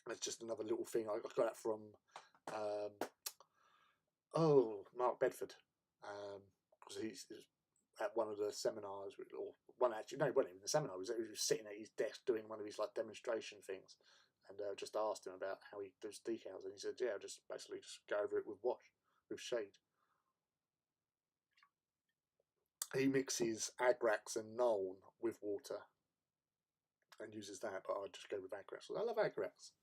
that's just another little thing. I got that from Mark Bedford, because he's at one of the seminars, or one actually, no, it wasn't even the seminar. He was sitting at his desk doing one of his like demonstration things, and just asked him about how he does decals, and he said, "Yeah, just basically just go over it with wash, with shade." He mixes Agrax and Nuln with water and uses that, but I just go with Agrax. I love Agrax.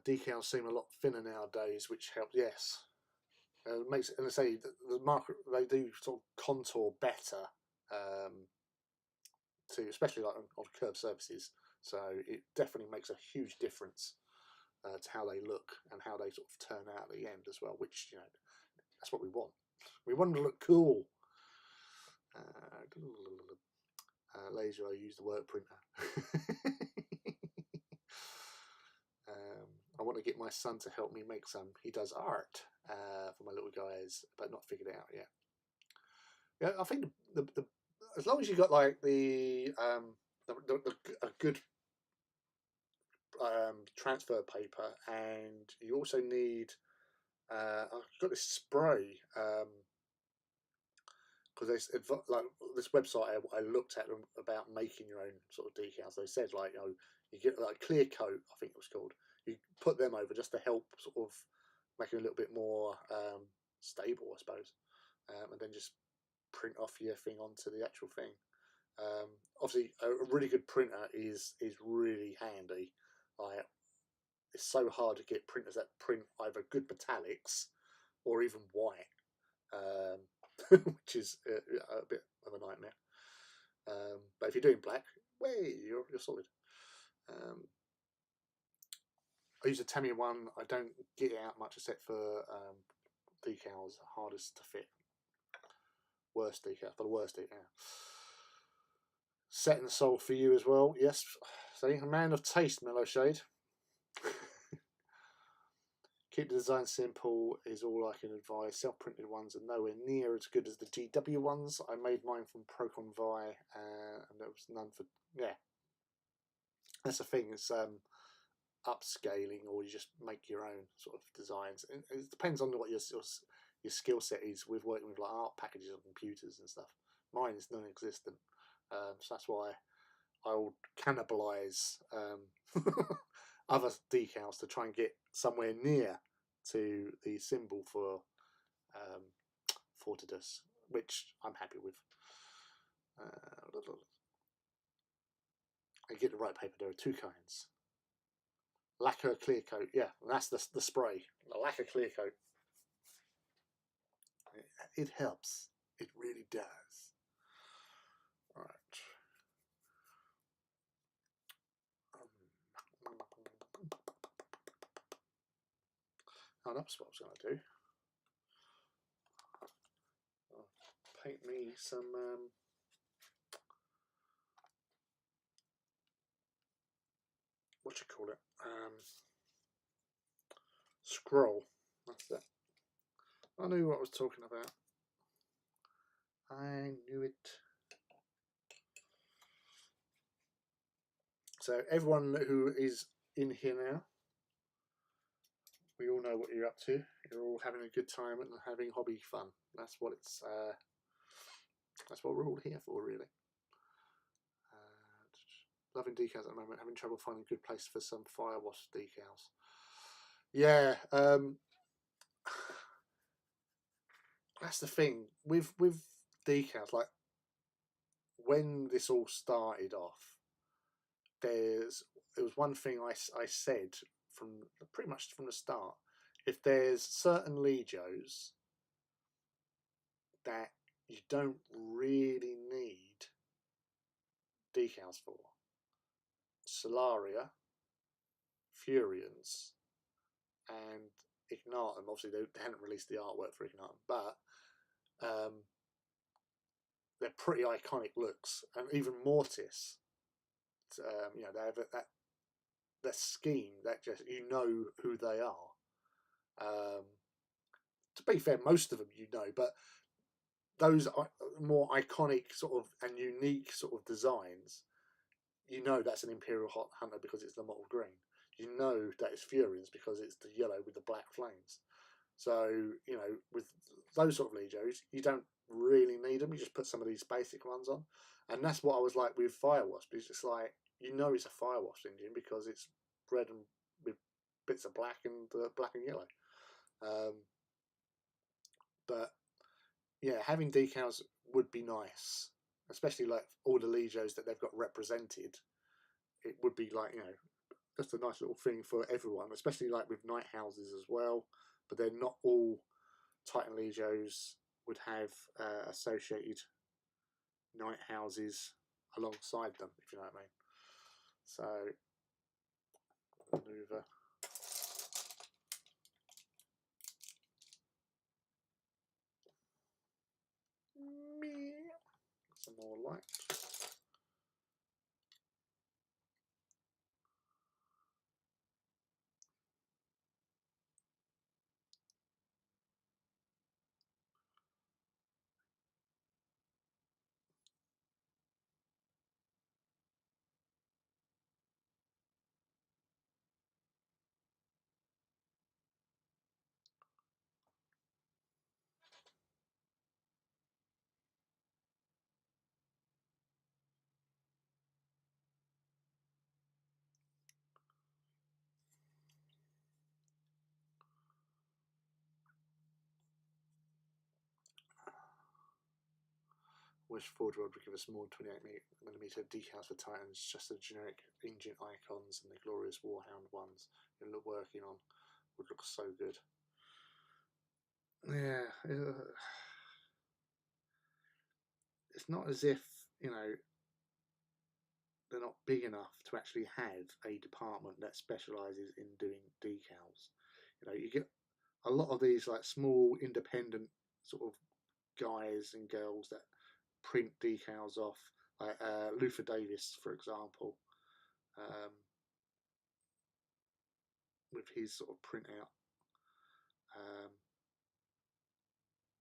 Decals seem a lot thinner nowadays, which helps. Yes, makes it, and I say the market, they do sort of contour better, to especially like on curved surfaces. So it definitely makes a huge difference to how they look and how they sort of turn out at the end as well. Which, you know, that's what we want. We want them to look cool. Laser, I use the work printer. I want to get my son to help me make some. He does art for my little guys, but not figured it out yet. Yeah, I think the as long as you got like a good transfer paper, and you also need I've got this spray, because like this website I looked at them about making your own sort of decals. They said like, you know, you get like clear coat, I think it was called. You put them over just to help sort of make it a little bit more stable, I suppose, and then just print off your thing onto the actual thing. Obviously, a really good printer is really handy. Like, it's so hard to get printers that print either good metallics or even white, which is a bit of a nightmare. But if you're doing black, you're sorted. I use a Tamiya one. I don't get it out much except for decals, hardest to fit. Worst decal, for the worst decal. Set and soul for you as well. Yes, see, a man of taste, Mellow Shade. Keep the design simple is all I can advise. Self-printed ones are nowhere near as good as the GW ones. I made mine from Procon Vi, and there was none for, yeah. That's the thing, it's upscaling, or you just make your own sort of designs. It depends on what your skill set is with working with like art packages on computers and stuff. Mine is non-existent, so that's why I will cannibalise other decals to try and get somewhere near to the symbol for Fortidus, which I'm happy with. I get the right paper. There are two kinds. Lacquer clear coat, yeah, and that's the spray. The lacquer clear coat. It helps. It really does. All right. Oh, that's what I was going to do. paint me some what you call it? Scroll. That's it. I knew what I was talking about. I knew it. So everyone who is in here now, we all know what you're up to. You're all having a good time and having hobby fun. That's what it's. That's what we're all here for, really. Loving decals at the moment. Having trouble finding a good place for some fire wasp decals. Yeah, that's the thing with decals. Like when this all started off, there was one thing I said from pretty much from the start. If there's certain Legios that you don't really need decals for, Solaria, Furians, and Ignatum. Obviously, they hadn't released the artwork for Ignatum, but they're pretty iconic looks, and even Mortis. You know, they have that scheme that just who they are. To be fair, most of them you know, but those more iconic sort of and unique sort of designs, you know that's an Imperial Hot Hunter because it's the mottled green. You know that it's Furians because it's the yellow with the black flames. So, you know, with those sort of Legios, you don't really need them. You just put some of these basic ones on. And that's what I was like with Fire Wasp. It's just like, you know it's a Fire Wasp engine because it's red and with bits of black and black and yellow. But, yeah, having decals would be nice. Especially like all the Legios that they've got represented. It would be like, you know, just a nice little thing for everyone, especially like with night houses as well. But they're not all Titan Legios would have associated night houses alongside them, if you know what I mean. So, maneuver. Some more light. Wish Ford Road would give us more 28mm decals for Titans, just the generic engine icons and the glorious Warhound ones you're working on would look so good. Yeah, it's not as if, you know, they're not big enough to actually have a department that specialises in doing decals. You know, you get a lot of these like small independent sort of guys and girls that print decals off, like Luther Davis, for example, with his sort of printout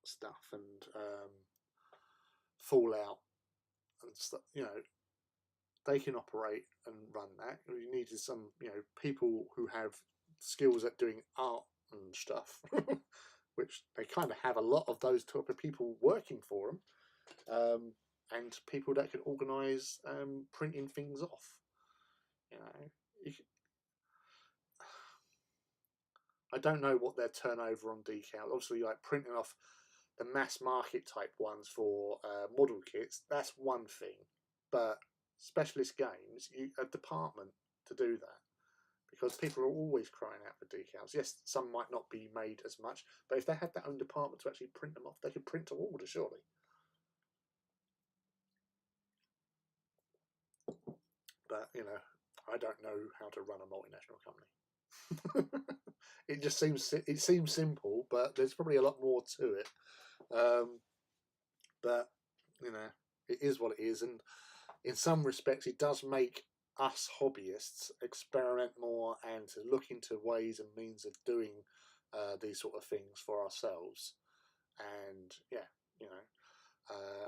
stuff and Fallout and stuff. You know, they can operate and run that. You needed some, you know, people who have skills at doing art and stuff, which they kind of have a lot of those type of people working for them, and people that can organise printing things off. You know, I don't know what their turnover on decal. Obviously, like printing off the mass market type ones for model kits, that's one thing. But specialist games, a department to do that, because people are always crying out for decals. Yes, some might not be made as much, but if they had their own department to actually print them off, they could print to order, surely. But, you know, I don't know how to run a multinational company. It just seems simple, but there's probably a lot more to it. But you know, it is what it is, and in some respects, it does make us hobbyists experiment more and to look into ways and means of doing these sort of things for ourselves. And yeah, you know,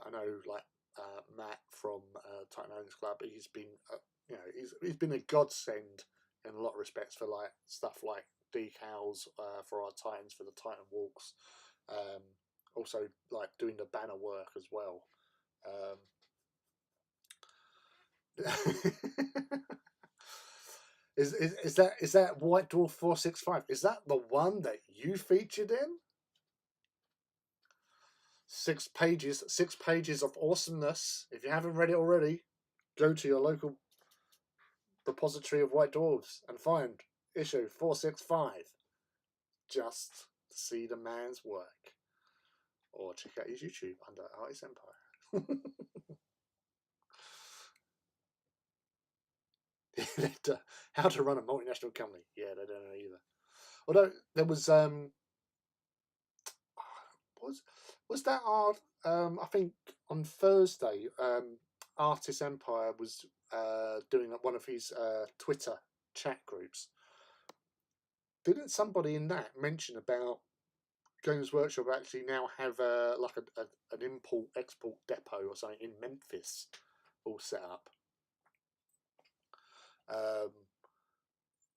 I know like Matt from Titan Owners Club, he's been you know he's been a godsend in a lot of respects for like stuff like decals for our Titans for the Titan walks. Um, Also, like doing the banner work as well. Is that White Dwarf 465? Is that the one that you featured in? 6 pages of awesomeness. If you haven't read it already, go to your local repository of White Dwarves and find issue 465 just to see the man's work. Or check out his YouTube under Artist Empire. How to run a multinational company. Yeah, they don't know either. Although there was was that art? I think on Thursday, Artist Empire was doing one of his Twitter chat groups. Didn't somebody in that mention about Games Workshop actually now have like an import export depot or something in Memphis all set up?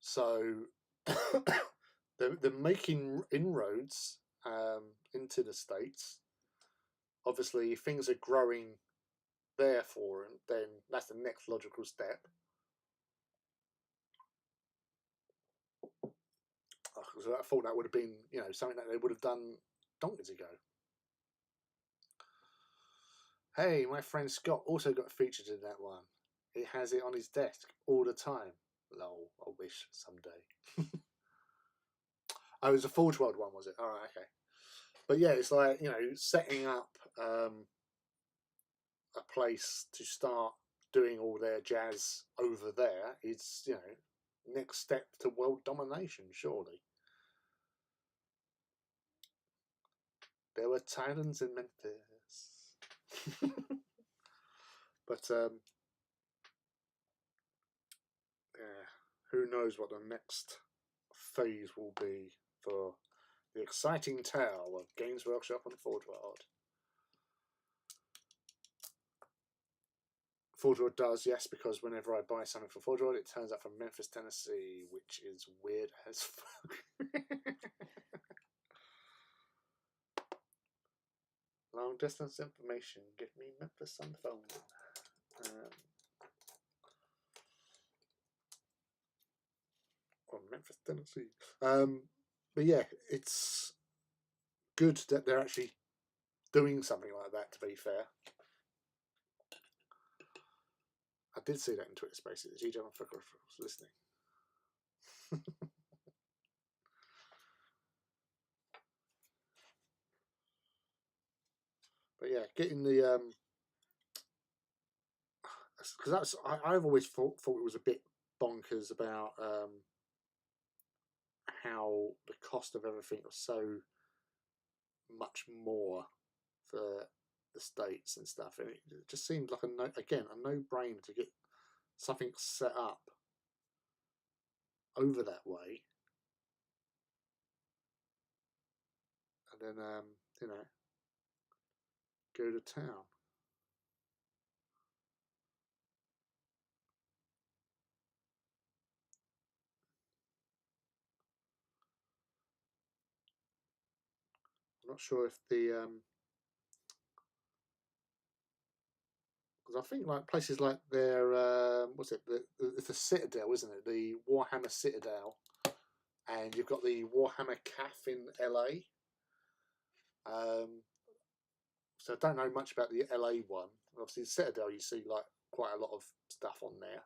So they're making inroads into the States. Obviously, if things are growing there for them, then that's the next logical step. I thought that would have been, you know, something that they would have done donkeys ago. Hey, my friend Scott also got featured in that one. He has it on his desk all the time. Lol, I wish someday. Oh, it was a Forge World one, was it? All right, okay. But yeah, it's like, you know, setting up a place to start doing all their jazz over there is, you know, next step to world domination, surely. There were Titans in Memphis. But yeah, who knows what the next phase will be for the exciting tale of Games Workshop and Forge World. Forge World does, yes, because whenever I buy something for Forge World, it turns up from Memphis, Tennessee, which is weird as fuck. Long distance information, give me Memphis on the phone. Or Memphis, Tennessee. But yeah, it's good that they're actually doing something like that, to be fair. I did see that in Twitter Spaces. You don't fuck was listening. But yeah, getting the because that's I've always thought it was a bit bonkers about how the cost of everything was so much more for the States and stuff, and it just seemed like a no-brainer to get something set up over that way, and then you know, go to town. I'm not sure if the because I think like places like their what's it? It's the Citadel, isn't it? The Warhammer Citadel, and you've got the Warhammer Cafe in LA. So I don't know much about the LA one. Obviously, the Citadel, you see like quite a lot of stuff on there.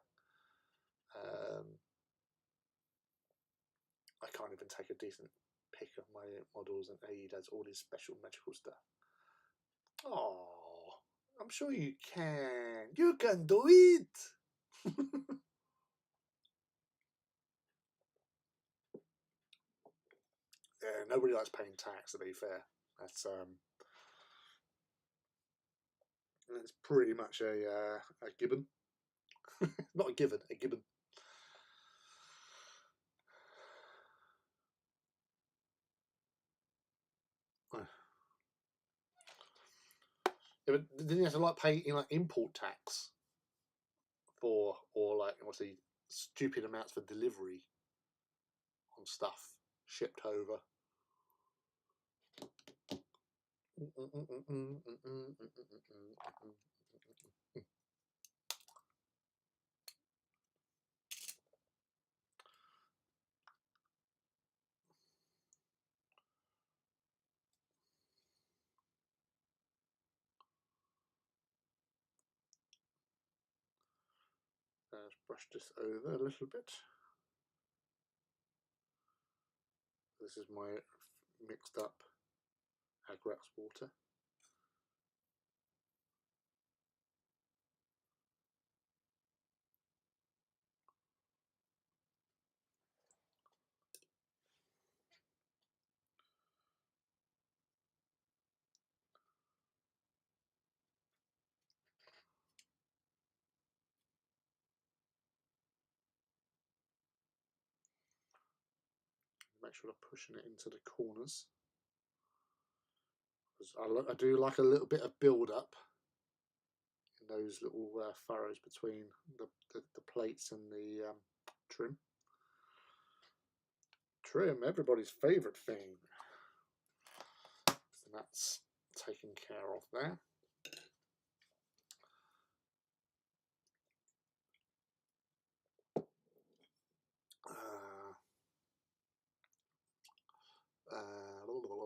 I can't even take a decent pick of my models, and he does all his special magical stuff. Oh, I'm sure you can. You can do it. Yeah, nobody likes paying tax. To be fair, that's And it's pretty much a gibbon. Not a gibbon, a gibbon. Yeah, but then you have to like pay like import tax for, or like obviously stupid amounts for delivery on stuff shipped over. Let's brush this over a little bit. This is my mixed up Agrax water. Make sure I'm pushing it into the corners. Because I do like a little bit of build up in those little furrows between the plates and the trim. Trim, everybody's favourite thing. So that's taken care of there.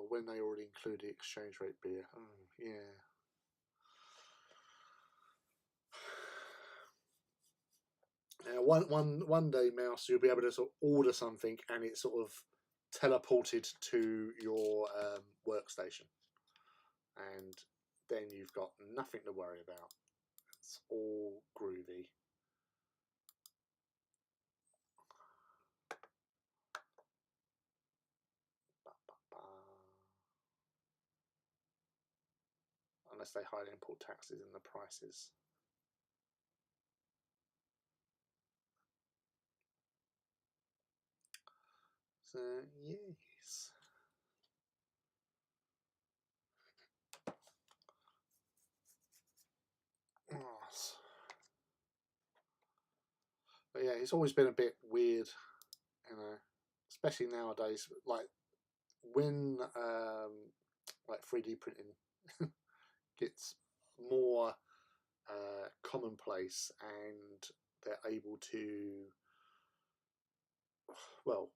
When they already include the exchange rate beer. Oh, yeah. One day, Mouse, you'll be able to sort of order something and it's sort of teleported to your workstation, and then you've got nothing to worry about. It's all groovy. Unless they hide import taxes in the prices. So, yes. But yeah, it's always been a bit weird, you know, especially nowadays. Like when like 3D printing gets more commonplace, and they're able to, well,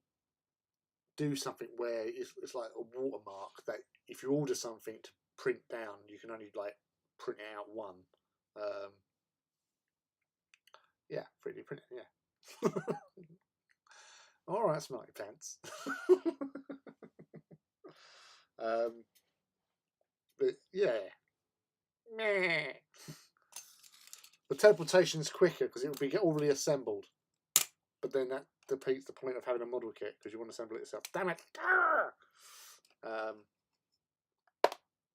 do something where it's like a watermark that if you order something to print down, you can only like print out one. Yeah, 3D printing, yeah. All right, smarty pants. But yeah, meh. The teleportation's quicker because it will be already assembled. But then that defeats the point of having a model kit because you want to assemble it yourself. Damn it!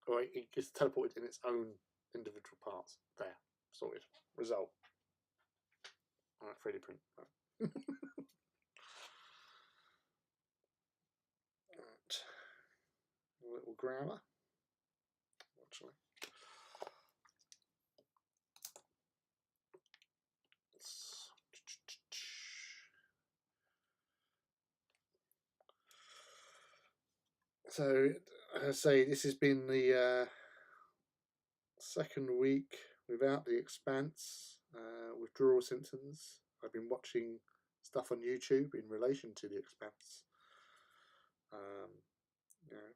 Or it gets teleported in its own individual parts. There, sorted. Result. Alright, 3D print. Right. A little grammar. Actually. So, as I say, this has been the second week without the Expanse, withdrawal symptoms. I've been watching stuff on YouTube in relation to the Expanse. You know,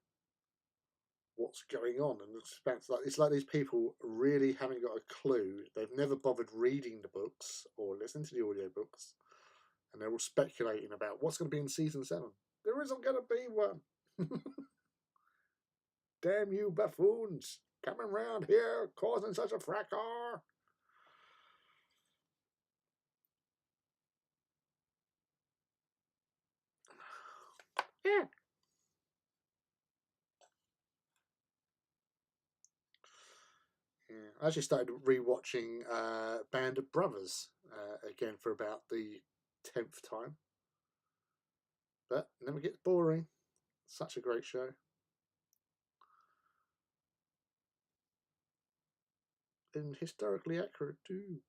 what's going on in the Expanse? Like, it's like these people really haven't got a clue. They've never bothered reading the books or listening to the audiobooks, and they're all speculating about what's going to be in season 7. There isn't going to be one. Damn you buffoons, coming round here causing such a fracas. Yeah. Yeah. I actually started rewatching Band of Brothers again for about the 10th time, but it never gets boring. Such a great show. And historically accurate too.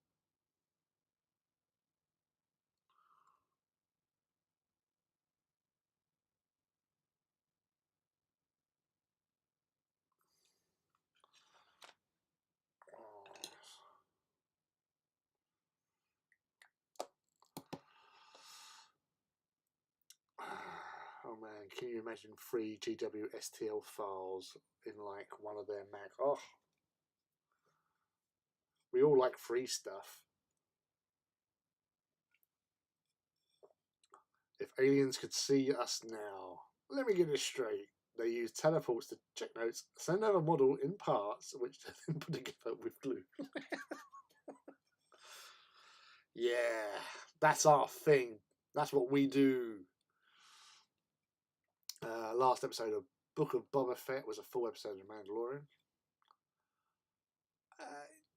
Oh man, can you imagine 3 GWSTL files in like one of their Mac? Oh, we all like free stuff. If aliens could see us now, let me get this straight. They use teleports to check notes, send over a model in parts, which they then put together with glue. Yeah, that's our thing. That's what we do. Last episode of Book of Boba Fett was a full episode of Mandalorian.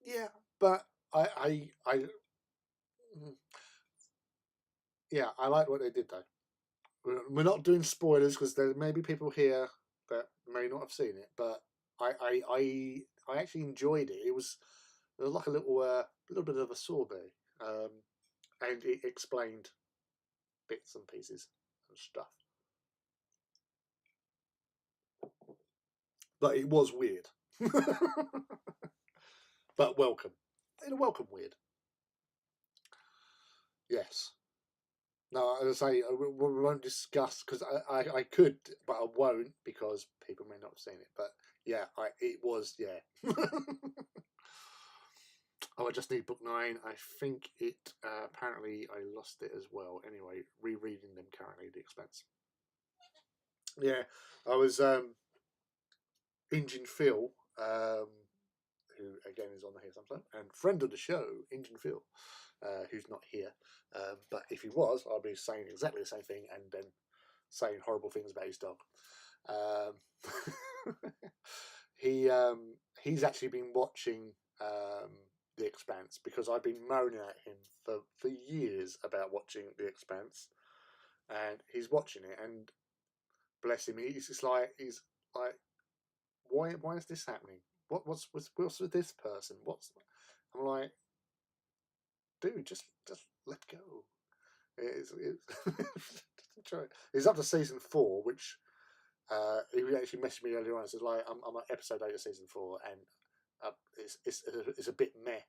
Yeah, but I yeah, I like what they did though. We're not doing spoilers because there may be people here that may not have seen it, but I actually enjoyed it. It was like a little bit of a sorbet, and it explained bits and pieces and stuff. But it was weird, but welcome in a welcome weird. Yes. No, as I say, we won't discuss because I could, but I won't because people may not have seen it. But yeah, it was Oh, I just need book 9. I think it apparently I lost it as well. Anyway, rereading them currently, The Expanse. Yeah, I was Engine Phil, who again is on here sometimes, and friend of the show, Engine Phil, who's not here. But if he was, I'd be saying exactly the same thing and then saying horrible things about his dog. He's actually been watching The Expanse because I've been moaning at him for years about watching The Expanse, and he's watching it, and bless him, he's like why is this happening? What's with this person? I'm like, dude, just let go. It's up to season 4, which he actually messaged me earlier on and said like I'm at episode 8 of season 4, and it's a bit meh.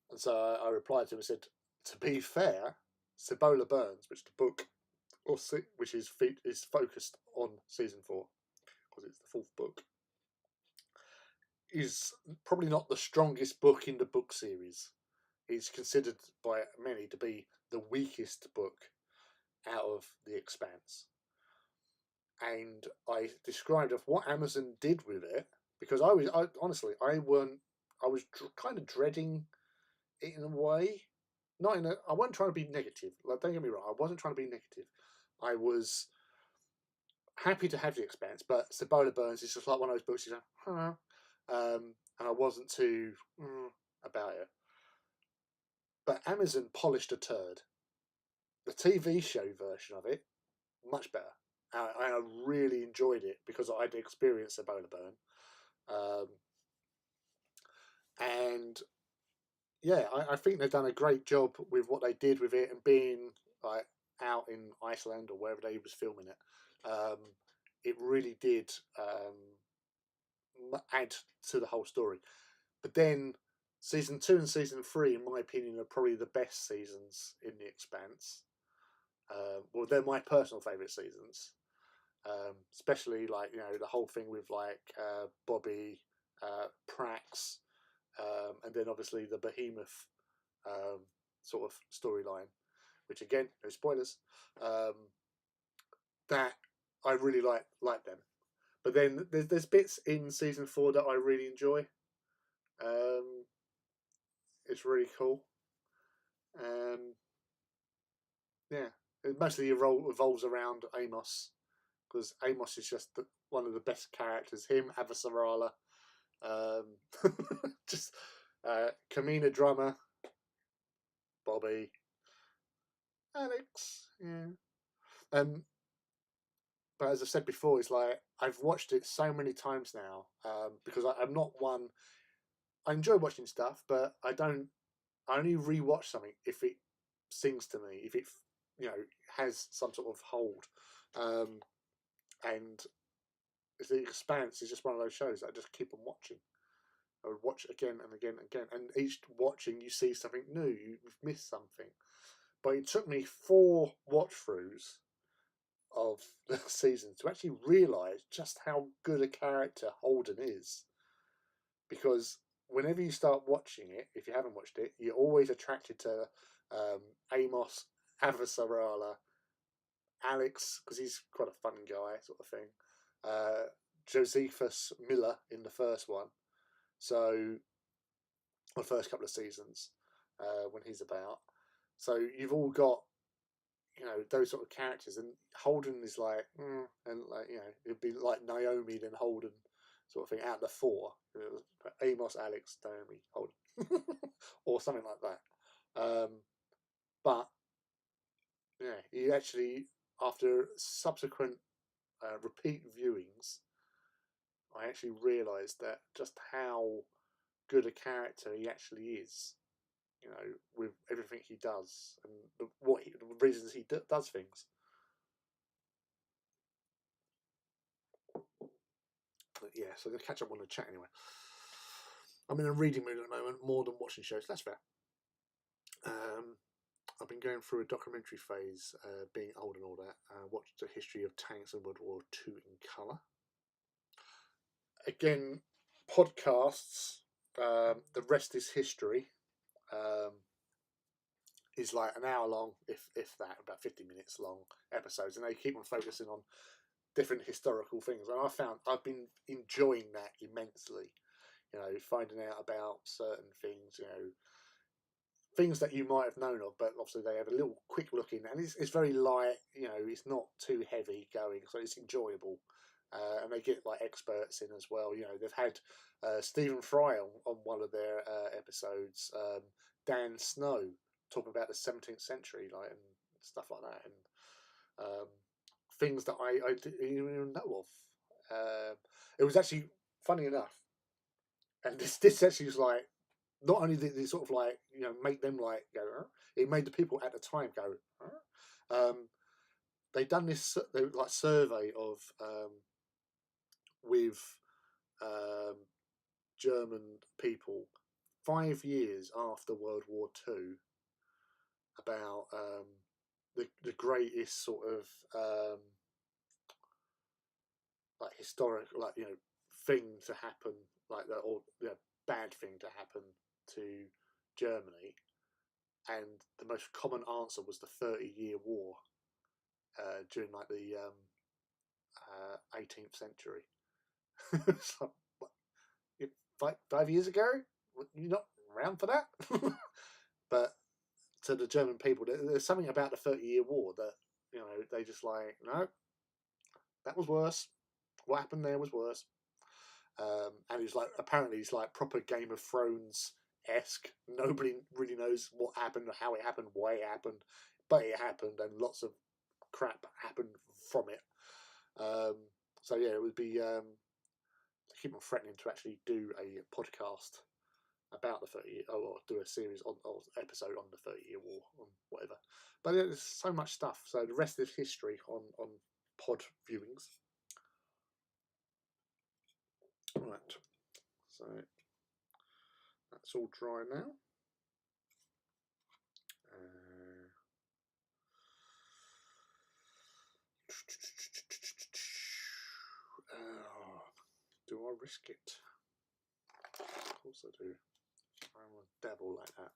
And so I replied to him and said, to be fair, Cibola Burns, which the book, which is focused on season 4 because it's the 4th book, is probably not the strongest book in the book series. It's considered by many to be the weakest book out of The Expanse. And I described of what Amazon did with it because I was kind of dreading it in a way. I wasn't trying to be negative. Like, don't get me wrong, I wasn't trying to be negative. I was happy to have The Expanse, but Cibola Burns is just like one of those books. You know, and I wasn't too about it. But Amazon polished a turd. The TV show version of it, much better. I really enjoyed it because I'd experienced Cibola Burn. And yeah, I think they've done a great job with what they did with it and being like out in Iceland or wherever they was filming it. It really did add to the whole story. But then season 2 and season 3, in my opinion, are probably the best seasons in The Expanse. Well, they're my personal favourite seasons, especially like the whole thing with like Bobby, Prax, and then obviously the Behemoth sort of storyline, which again, no spoilers. That I really like them. But then there's bits in season 4 that I really enjoy. It's really cool. Yeah, it mostly revolves around Amos because Amos is just one of the best characters. Him, Avasarala, Just Kamina drummer, Bobby, Alex, yeah. But as I said before, it's like I've watched it so many times now because I'm not one. I enjoy watching stuff, but I don't. I only rewatch something if it sings to me, if it has some sort of hold, um, and The Expanse is just one of those shows that I just keep on watching. I would watch again and again and again, and each watching you see something new. You've missed something, but it took me 4 watch throughs of the season to actually realise just how good a character Holden is. Because whenever you start watching it, if you haven't watched it, you're always attracted to Amos, Avasarala, Alex, because he's quite a fun guy, sort of thing. Josephus Miller in the first one. So, the first couple of seasons when he's about. So you've all got those sort of characters, and Holden is like, and like it'd be like Naomi then Holden sort of thing out of the 4. Amos, Alex, Naomi, Holden, or something like that. But yeah, he actually after subsequent repeat viewings, I actually realised that just how good a character he actually is. With everything he does and the reasons he does things. But yeah, so I'm going to catch up on the chat anyway. I'm in a reading mood at the moment more than watching shows. That's fair. I've been going through a documentary phase, being old and all that. Watched the history of tanks in World War II in colour. Again, podcasts. The rest is history. Is like an hour long, if that, about 50 minutes long episodes, and they keep on focusing on different historical things. And I've been enjoying that immensely. Finding out about certain things, things that you might have known of, but obviously they have a little quick look in, and it's very light. It's not too heavy going, so it's enjoyable. And they get like experts in as well. They've had Stephen Fry on one of their episodes, Dan Snow talking about the 17th century, like and stuff like that, and things that I didn't even know of. It was actually funny enough, and this actually was like not only did it sort of like make them like go, it made the people at the time go. They done this like survey of with German people 5 years after World War II about the greatest sort of like historic, like thing to happen, like that, or bad thing to happen to Germany, and the most common answer was the 30-year war during like the 18th century. So, what, 5 years ago, you're not around for that. But to the German people, there's something about the 30-year war that they just like, no, that was worse. What happened there was worse. And it's like apparently it's like proper Game of Thrones esque. Nobody really knows what happened, or how it happened, why it happened, but it happened, and lots of crap happened from it. So yeah, it would be. I keep on threatening to actually do a podcast about the 30 year, or do a series on or episode on the 30-year war, or whatever. But there's so much stuff. So the rest is history on pod viewings. Right. So that's all dry now. Do I risk it? Of course I do. I'm a devil like that.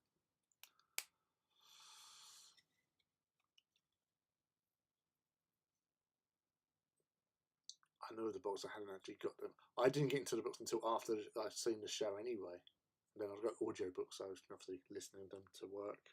I know the books. I hadn't actually got them. I didn't get into the books until after I'd seen the show anyway. And then I've got audio books, so I was obviously listening to them to work.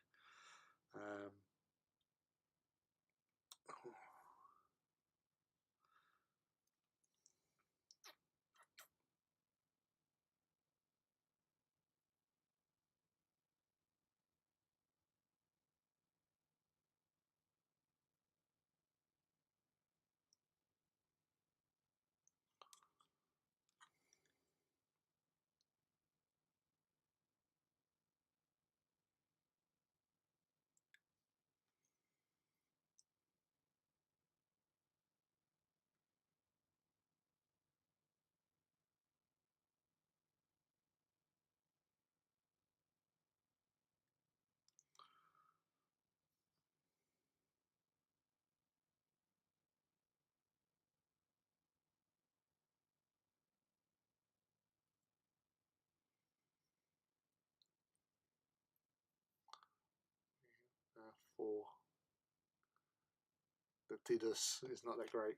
Fortidus is not that great.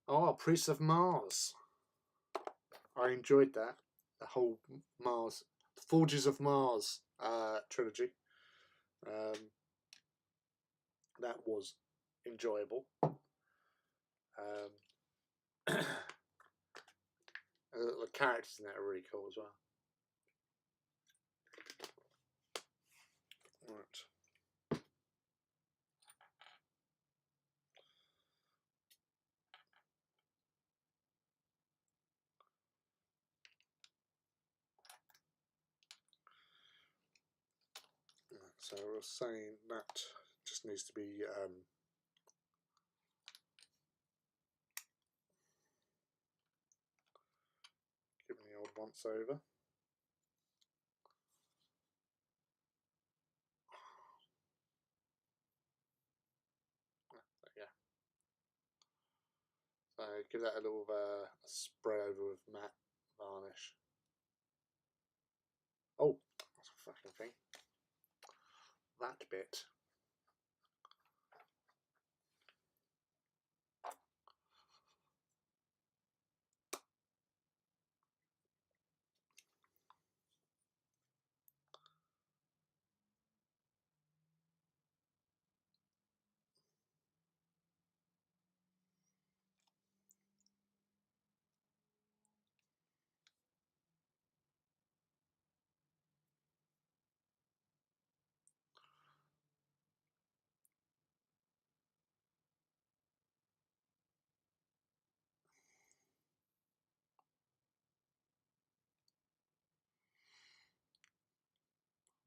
Oh, Priest of Mars. I enjoyed that. The whole Mars, Forges of Mars trilogy. That was enjoyable. The characters in that are really cool as well. Right. So I was saying that just needs to be given the old once over. Yeah. So give that a little a spray over with matte varnish. Oh, that's a fucking thing. That bit.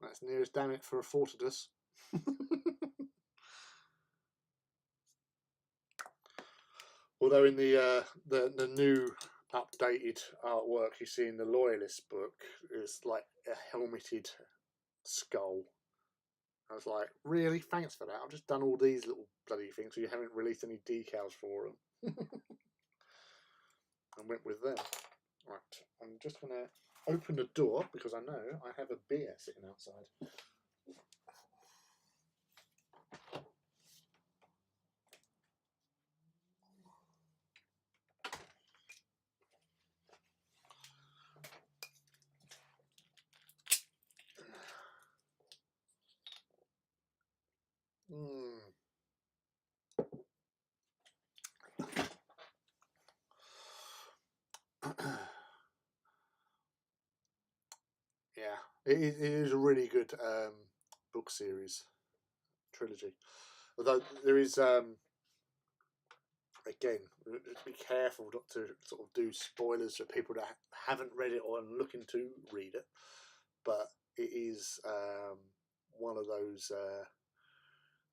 That's near as damn it for a Fortidus. Although in the new updated artwork you see in the Loyalist book, it's like a helmeted skull. I was like, really? Thanks for that. I've just done all these little bloody things, so you haven't released any decals for them. And went with them. Right, I'm just going to open the door because I know I have a beer sitting outside. Yeah, it is a really good book series trilogy. Although there is again, be careful not to sort of do spoilers for people that haven't read it or are looking to read it. But it is one of those.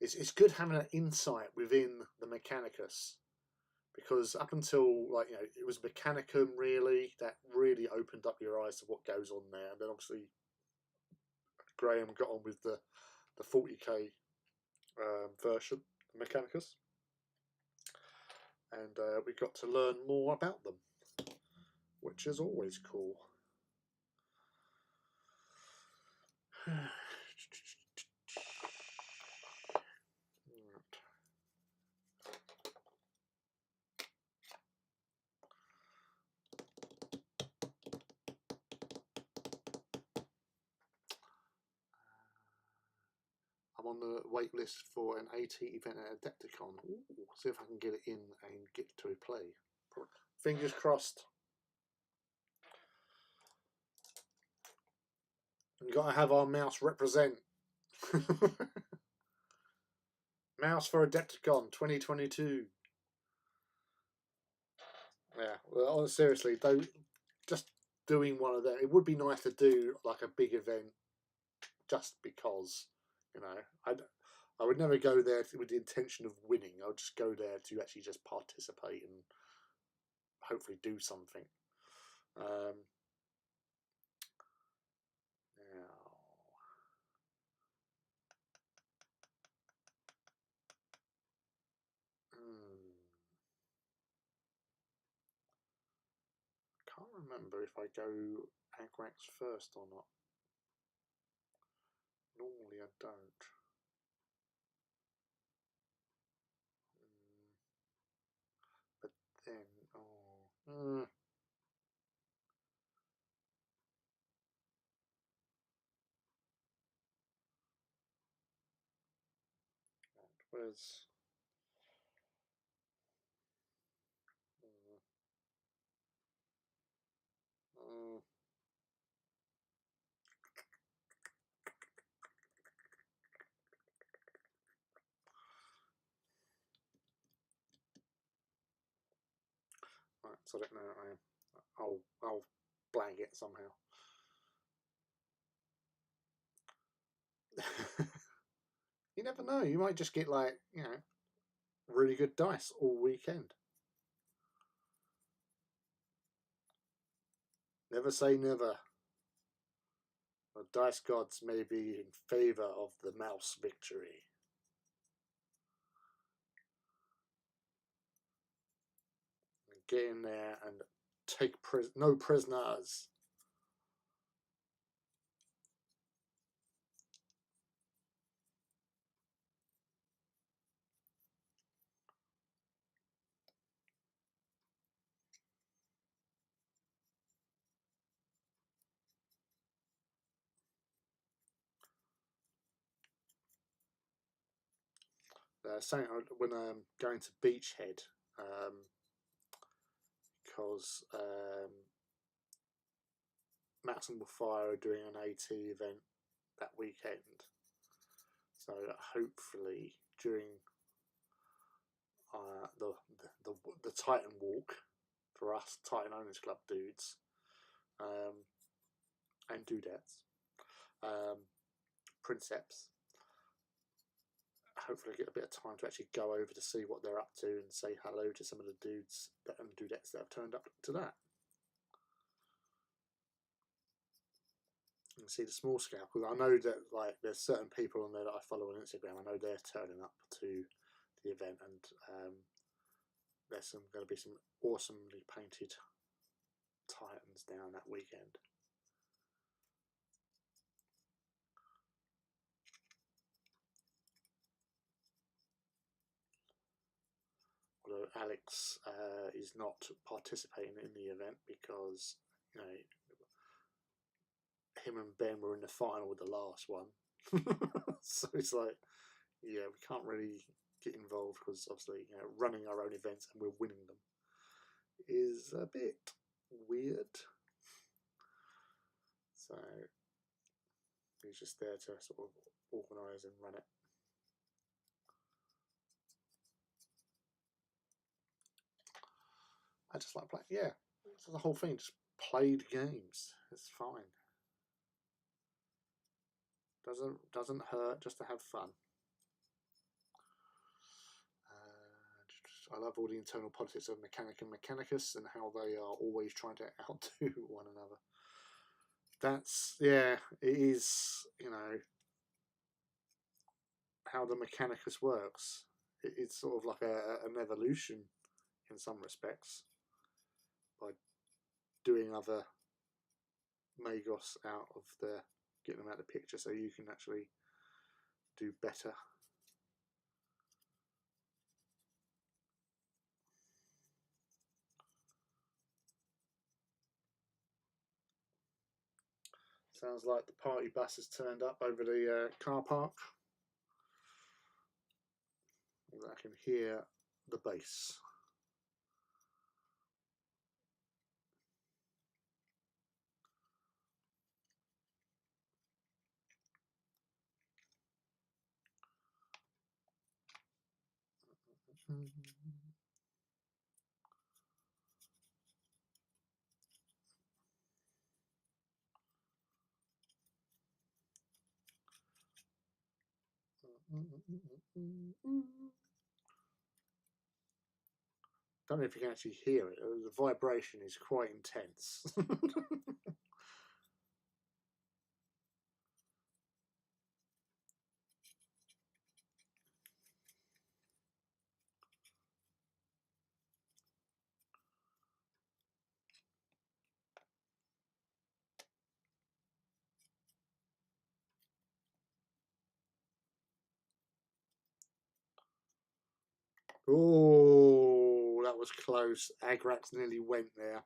It's good having an insight within the Mechanicus, because up until it was Mechanicum really that really opened up your eyes to what goes on there, and then obviously Graham got on with the 40k version of Mechanicus, and we got to learn more about them, which is always cool. I'm on the wait list for an AT event at Adepticon. Ooh, see if I can get it in and get to a play. Fingers crossed. We've got to have our mouse represent. Mouse for Adepticon 2022. Yeah, well, seriously, though, just doing one of them, it would be nice to do like a big event just because, I would never go there with the intention of winning. I would just go there to actually just participate and hopefully do something. Can't remember if I go Agrax first or not. Normally I don't. But then, oh. Where's... right, so I don't know. I'll blag it somehow. You never know. You might just get like, you know, really good dice all weekend. Never say never. The dice gods may be in favour of the mouse victory. Get in there and take no prisoners. Saying when I'm going to Beachhead, because Maximum Fire are doing an AT event that weekend, so hopefully during the Titan Walk for us Titan Owners Club dudes and dudettes, Princeps. Hopefully get a bit of time to actually go over to see what they're up to and say hello to some of the dudes and dudettes that have turned up to that. And see the small scale, because I know that like there's certain people on there that I follow on Instagram. I know they're turning up to the event, and there's going to be some awesomely painted Titans down that weekend. Although Alex is not participating in the event because, you know, him and Ben were in the final with the last one. So it's like, yeah, we can't really get involved because obviously, you know, running our own events and we're winning them is a bit weird. So he's just there to sort of organise and run it. I just like playing. Yeah, so the whole thing, just played games. It's fine. Doesn't hurt just to have fun. I love all the internal politics of Mechanica and Mechanicus and how they are always trying to outdo one another. That's, yeah, it is, you know, how the Mechanicus works. It's sort of like an evolution in some respects by doing other Magos out of the, getting them out of the picture so you can actually do better. Sounds like the party bus has turned up over the car park. I can hear the bass. Don't know if you can actually hear it. The vibration is quite intense. Oh, that was close. Agrax nearly went there.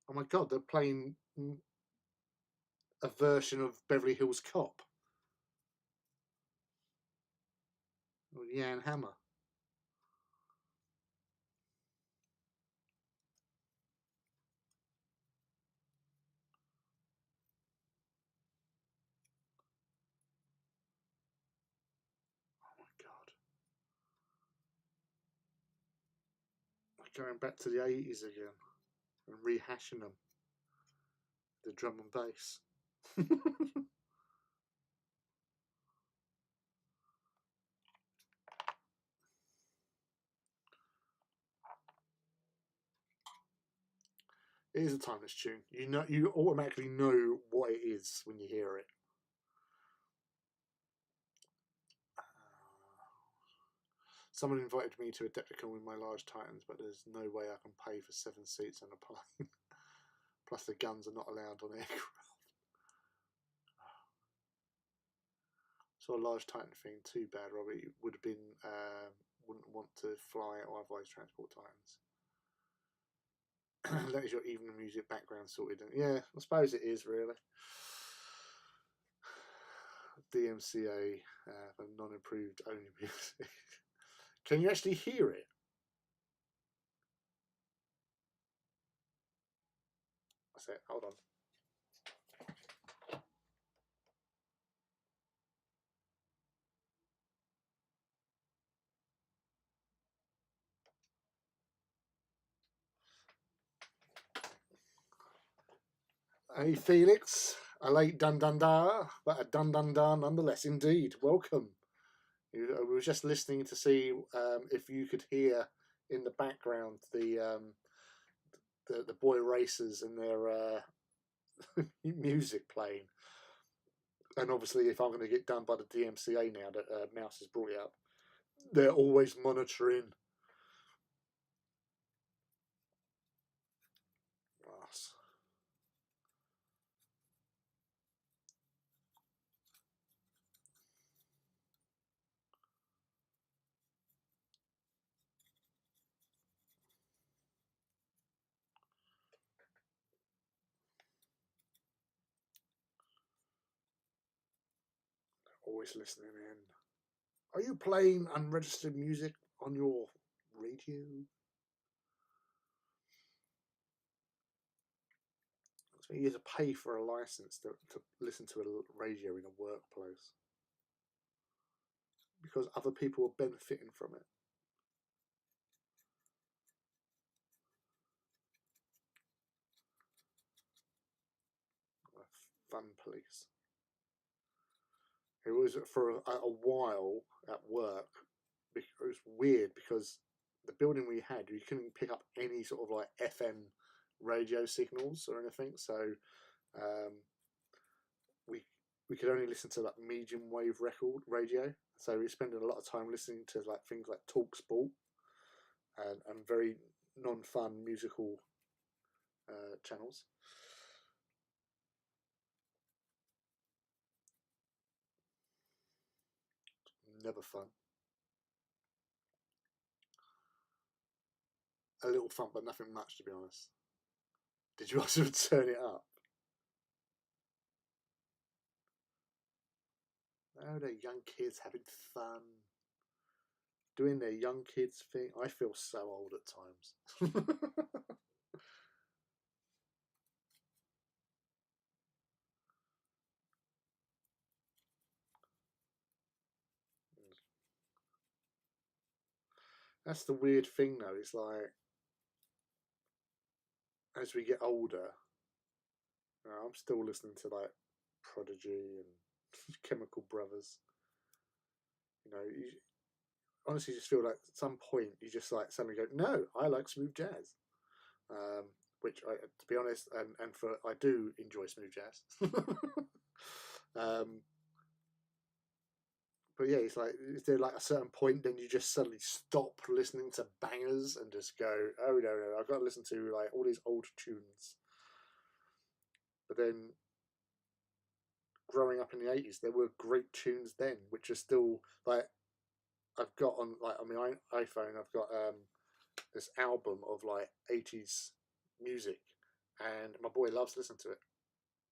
Oh my god, they're playing a version of Beverly Hills Cop. Jan Hammer. Oh my god. We're going back to the 80s again and rehashing them. The drum and bass. It is a timeless tune. You automatically know what it is when you hear it. Someone invited me to a Adepticon with my large Titans, but there's no way I can pay for 7 seats on a plane. Plus the guns are not allowed on aircraft. So a large Titan thing, too bad, Robbie. It would have been, wouldn't want to fly or otherwise transport Titans. That is your evening music background sorted. Yeah, I suppose it is, really. DMCA for non-approved only music. Can you actually hear it? That's it. Hold on. Hey, Felix. A late dun-dun-da, but a dun-dun-da nonetheless. Indeed. Welcome. We were just listening to see if you could hear in the background the boy racers and their music playing. And obviously, if I'm going to get done by the DMCA now that Mouse has brought it up, they're always monitoring. Us. Always listening in. Are you playing unregistered music on your radio? So you have to pay for a license to listen to a radio in a workplace because other people are benefiting from it. Fun police. It was for a while at work. It was weird because the building we had, you couldn't pick up any sort of like FM radio signals or anything. So we could only listen to like medium wave record radio. So we were spending a lot of time listening to like things like Talk Sport and very non-fun musical channels. Never fun. A little fun, but nothing much, to be honest. Did you also turn it up? Oh, they're young kids having fun, doing their young kids thing. I feel so old at times. That's the weird thing, though. It's like as we get older, I'm still listening to like Prodigy and Chemical Brothers. You honestly just feel like at some point you just like suddenly go, no, I like smooth jazz. Which, to be honest, and for I do enjoy smooth jazz. But yeah, it's like, is there like a certain point then you just suddenly stop listening to bangers and just go, oh no, I've got to listen to like all these old tunes. But then growing up in the 80s, there were great tunes then, which are still like I've got on my iPhone. I've got this album of like 80s music, and my boy loves listening to it.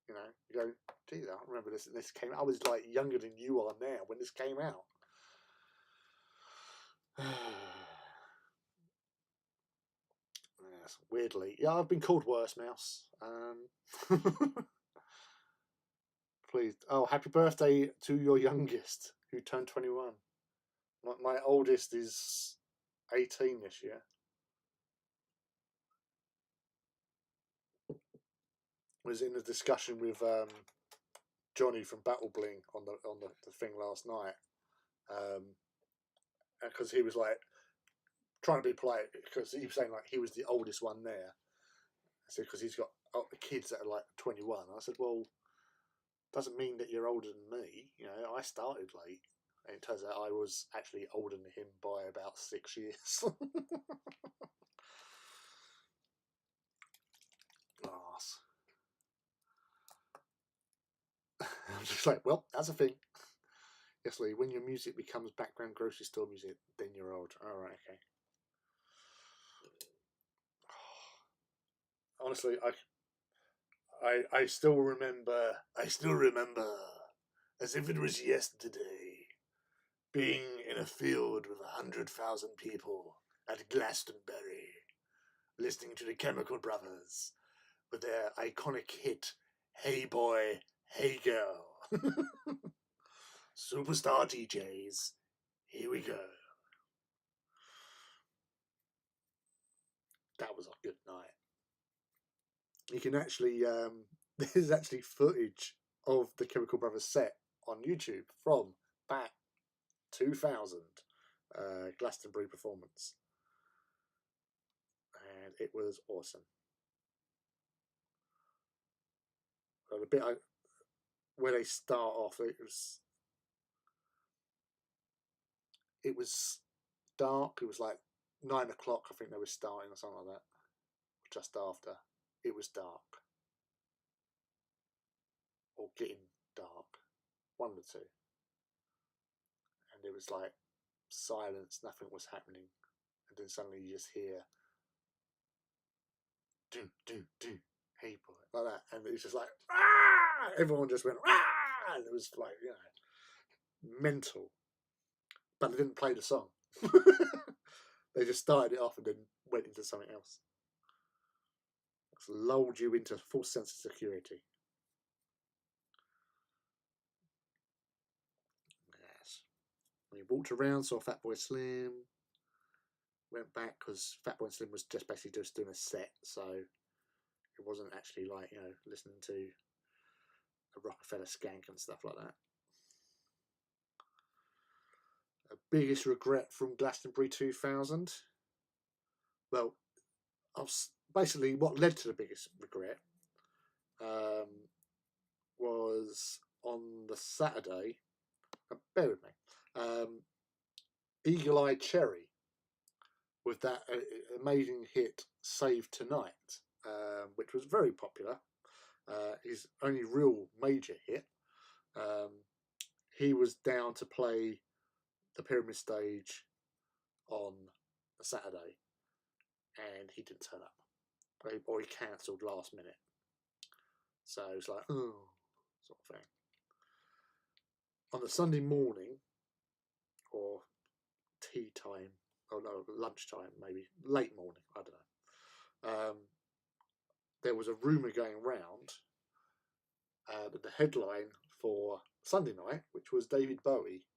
You know, you go, gee, I remember this. And this came. I was like younger than you are now when this came out. Yes, weirdly, yeah, I've been called worse, Mouse. Please, oh, happy birthday to your youngest who turned 21. My oldest is 18 this year. Was in a discussion with Johnny from Battle Bling on the thing last night, because he was like trying to be polite because he was saying like he was the oldest one there. I said because he's got kids that are like 21. I said, well, doesn't mean that you're older than me. You know, I started late. And it turns out I was actually older than him by about 6 years. Glass. I'm just like, well, that's a thing. Yes, Lee, when your music becomes background grocery store music, then you're old. All right, okay. Honestly, I still remember. I still remember, as if it was yesterday, being in a field with 100,000 people at Glastonbury, listening to the Chemical Brothers with their iconic hit, Hey Boy, Hey Girl. Superstar DJs, here we go. That was a good night. You can actually, there's actually footage of the Chemical Brothers set on YouTube from that 2000 Glastonbury performance. And it was awesome. The bit where they start off, it was dark. It was like 9 o'clock, I think they were starting or something like that. Just after. It was dark. Or getting dark. One of the two. And it was like silence, nothing was happening. And then suddenly you just hear do, do, do, hey boy, like that. And it was just like, ah! Everyone just went, ah! And it was like, you know, mental. But they didn't play the song. They just started it off and then went into something else. It's lulled you into a false sense of security. Yes. We walked around, saw Fatboy Slim. Went back because Fatboy Slim was just basically just doing a set, so it wasn't actually like, you know, listening to a Rockefeller skank and stuff like that. A biggest regret from Glastonbury 2000. Well, basically what led to the biggest regret was on the Saturday. Bear with me. Eagle Eye Cherry with that amazing hit Save Tonight, which was very popular. His only real major hit. He was down to play the Pyramid Stage on a Saturday, and he didn't turn up, or he cancelled last minute. So it was like, oh, sort of thing. On the Sunday morning, or tea time, or no, lunchtime, maybe late morning, I don't know. There was a rumour going round that the headline for Sunday night, which was David Bowie,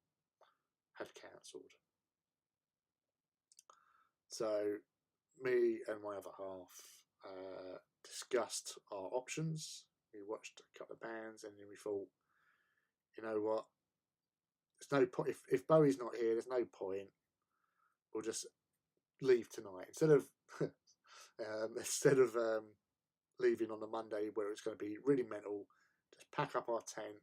had cancelled. So me and my other half discussed our options. We watched a couple of bands, and then we thought, you know what? There's no point if Bowie's not here. There's no point. We'll just leave tonight instead of leaving on the Monday where it's going to be really mental. Just pack up our tent,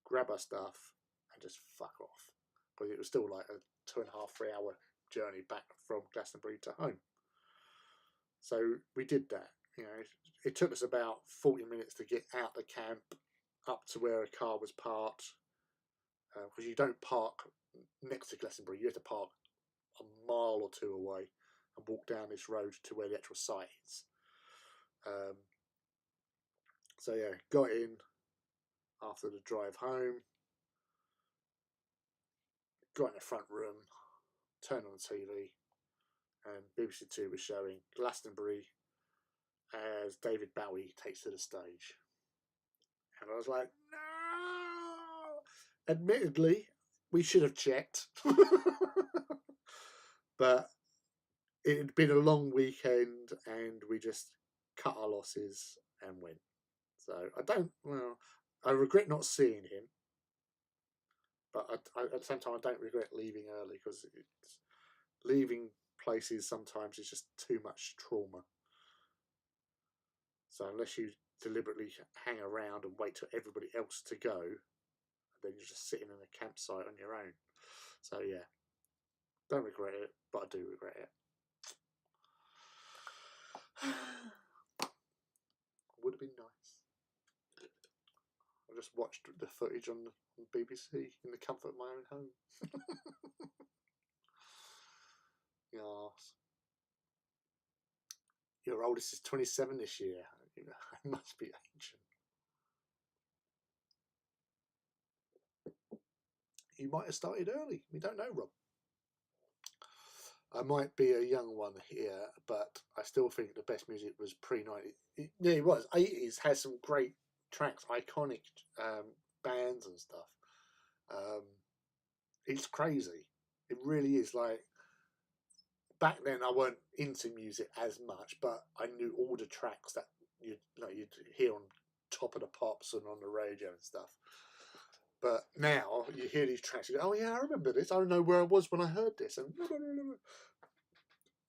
grab our stuff, and just fuck off. Because it was still like a 2.5, 3 hour journey back from Glastonbury to home. So we did that. You know, it took us about 40 minutes to get out the camp up to where a car was parked, because you don't park next to Glastonbury. You have to park a mile or two away and walk down this road to where the actual site is. So yeah, got in after the drive home, got in the front room, turned on the TV, and BBC Two was showing Glastonbury as David Bowie takes to the stage. And I was like, no! Admittedly, we should have checked. But it had been a long weekend and we just cut our losses and went. So I regret not seeing him. But at the same time, I don't regret leaving early, because leaving places sometimes is just too much trauma. So unless you deliberately hang around and wait for everybody else to go, then you're just sitting in a campsite on your own. So yeah, don't regret it, but I do regret it. Would have been nice. I just watched the footage on BBC in the comfort of my own home. Yes. Your oldest is 27 this year. I must be ancient. You might have started early. We don't know, Rob. I might be a young one here, but I still think the best music was pre-90. Yeah, it was. 80s has some great tracks, iconic bands and stuff. It's crazy. It really is. Like, back then, I weren't into music as much, but I knew all the tracks that you'd hear on Top of the Pops and on the radio and stuff. But now you hear these tracks, you go, "Oh yeah, I remember this. I don't know where I was when I heard this," and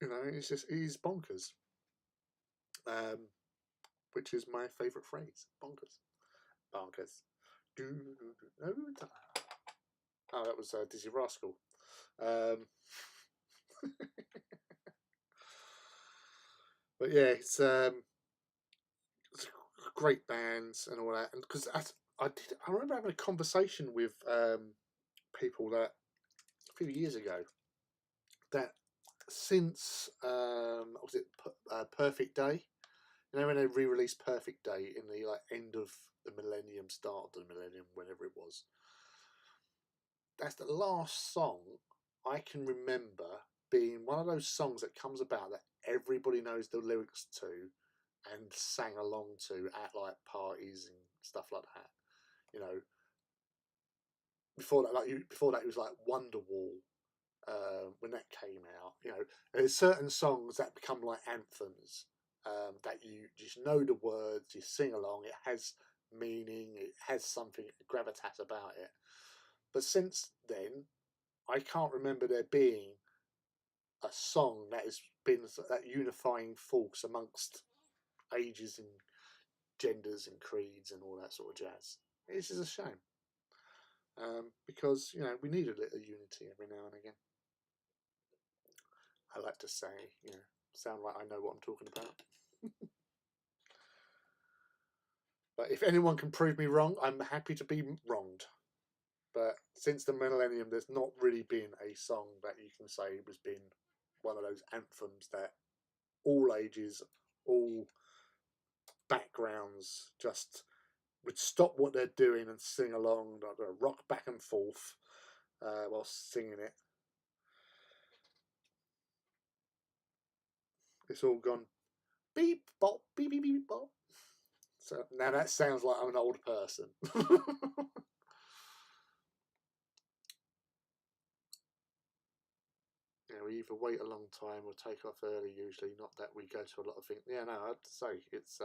it's bonkers. Which is my favourite phrase, bonkers, bonkers. Oh, that was Dizzy Rascal. But yeah, it's great bands and all that, and because I remember having a conversation with people that a few years ago, that since was it Perfect Day? You know, when they re-released Perfect Day in the end of the millennium, start of the millennium, whenever it was. That's the last song I can remember being one of those songs that comes about that everybody knows the lyrics to and sang along to at parties and stuff like that. You know, before that it was like Wonderwall. When that came out, there's certain songs that become like anthems, that you just know the words, you sing along, it has meaning, it has something, gravitas about it. But since then, I can't remember there being a song that has been that unifying force amongst ages and genders and creeds and all that sort of jazz. This is a shame, because we need a little unity every now and again. I like to say, sound like I know what I'm talking about. But if anyone can prove me wrong, I'm happy to be wronged. But since the millennium, there's not really been a song that you can say was been one of those anthems that all ages, all backgrounds just would stop what they're doing and sing along, rock back and forth while singing it. It's all gone beep bop, beep beep beep bop. So now that sounds like I'm an old person. We either wait a long time or take off early usually, not that we go to a lot of things. Yeah, no, I have to say, it's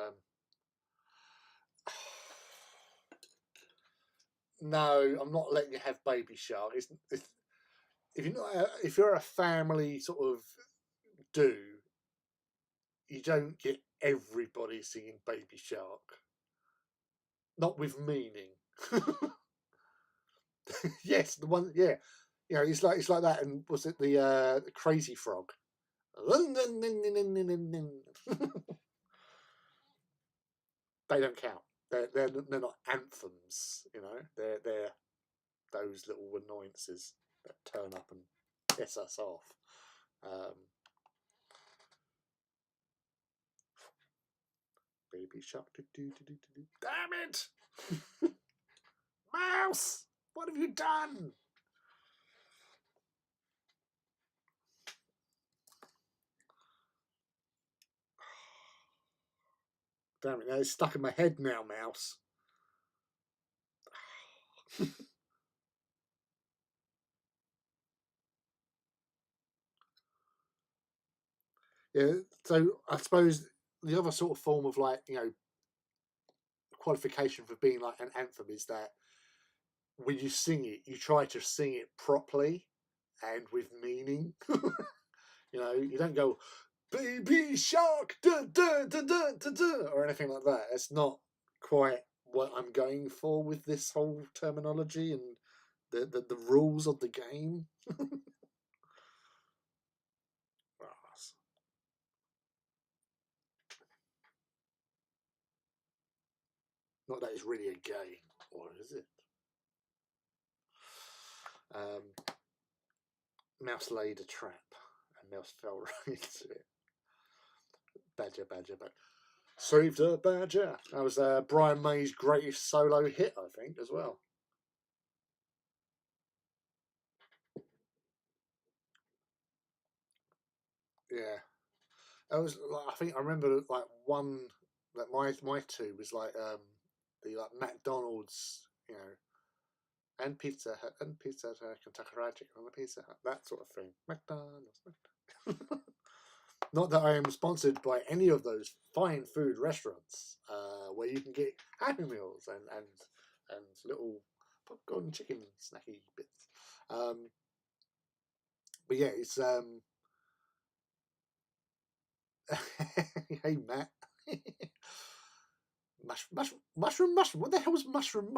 no, I'm not letting you have Baby Shark. It's if you're a family sort of do, you don't get everybody singing Baby Shark. Not with meaning. Yes, the one, yeah. It's like that, and was it the Crazy Frog? They don't count. they're not anthems, you know. They're those little annoyances that turn up and piss us off. Baby shark, damn it, mouse! What have you done? Damn it! Now it's stuck in my head now, mouse. Yeah. So I suppose the other sort of form of, like, you know, qualification for being like an anthem is that when you sing it, you try to sing it properly and with meaning. You know, you don't go "baby shark" da, da, da, da, da, da, or anything like that. It's not quite what I'm going for with this whole terminology and the rules of the game. Not that it's really a game, or is it? Mouse laid a trap, and Mouse fell right into it. Badger, badger, badger. Saved a badger. That was Brian May's greatest solo hit, I think, as well. Yeah, that was. I think I remember like one that my two was like the like McDonald's, you know, and Pizza Hut and Pizza Hut, Kentucky Fried Chicken on the Pizza Hut, that sort of thing. McDonald's. Not that I am sponsored by any of those fine food restaurants where you can get Happy Meals and little popcorn chicken snacky bits. But yeah, it's hey Matt. Mushroom. What the hell is mushroom?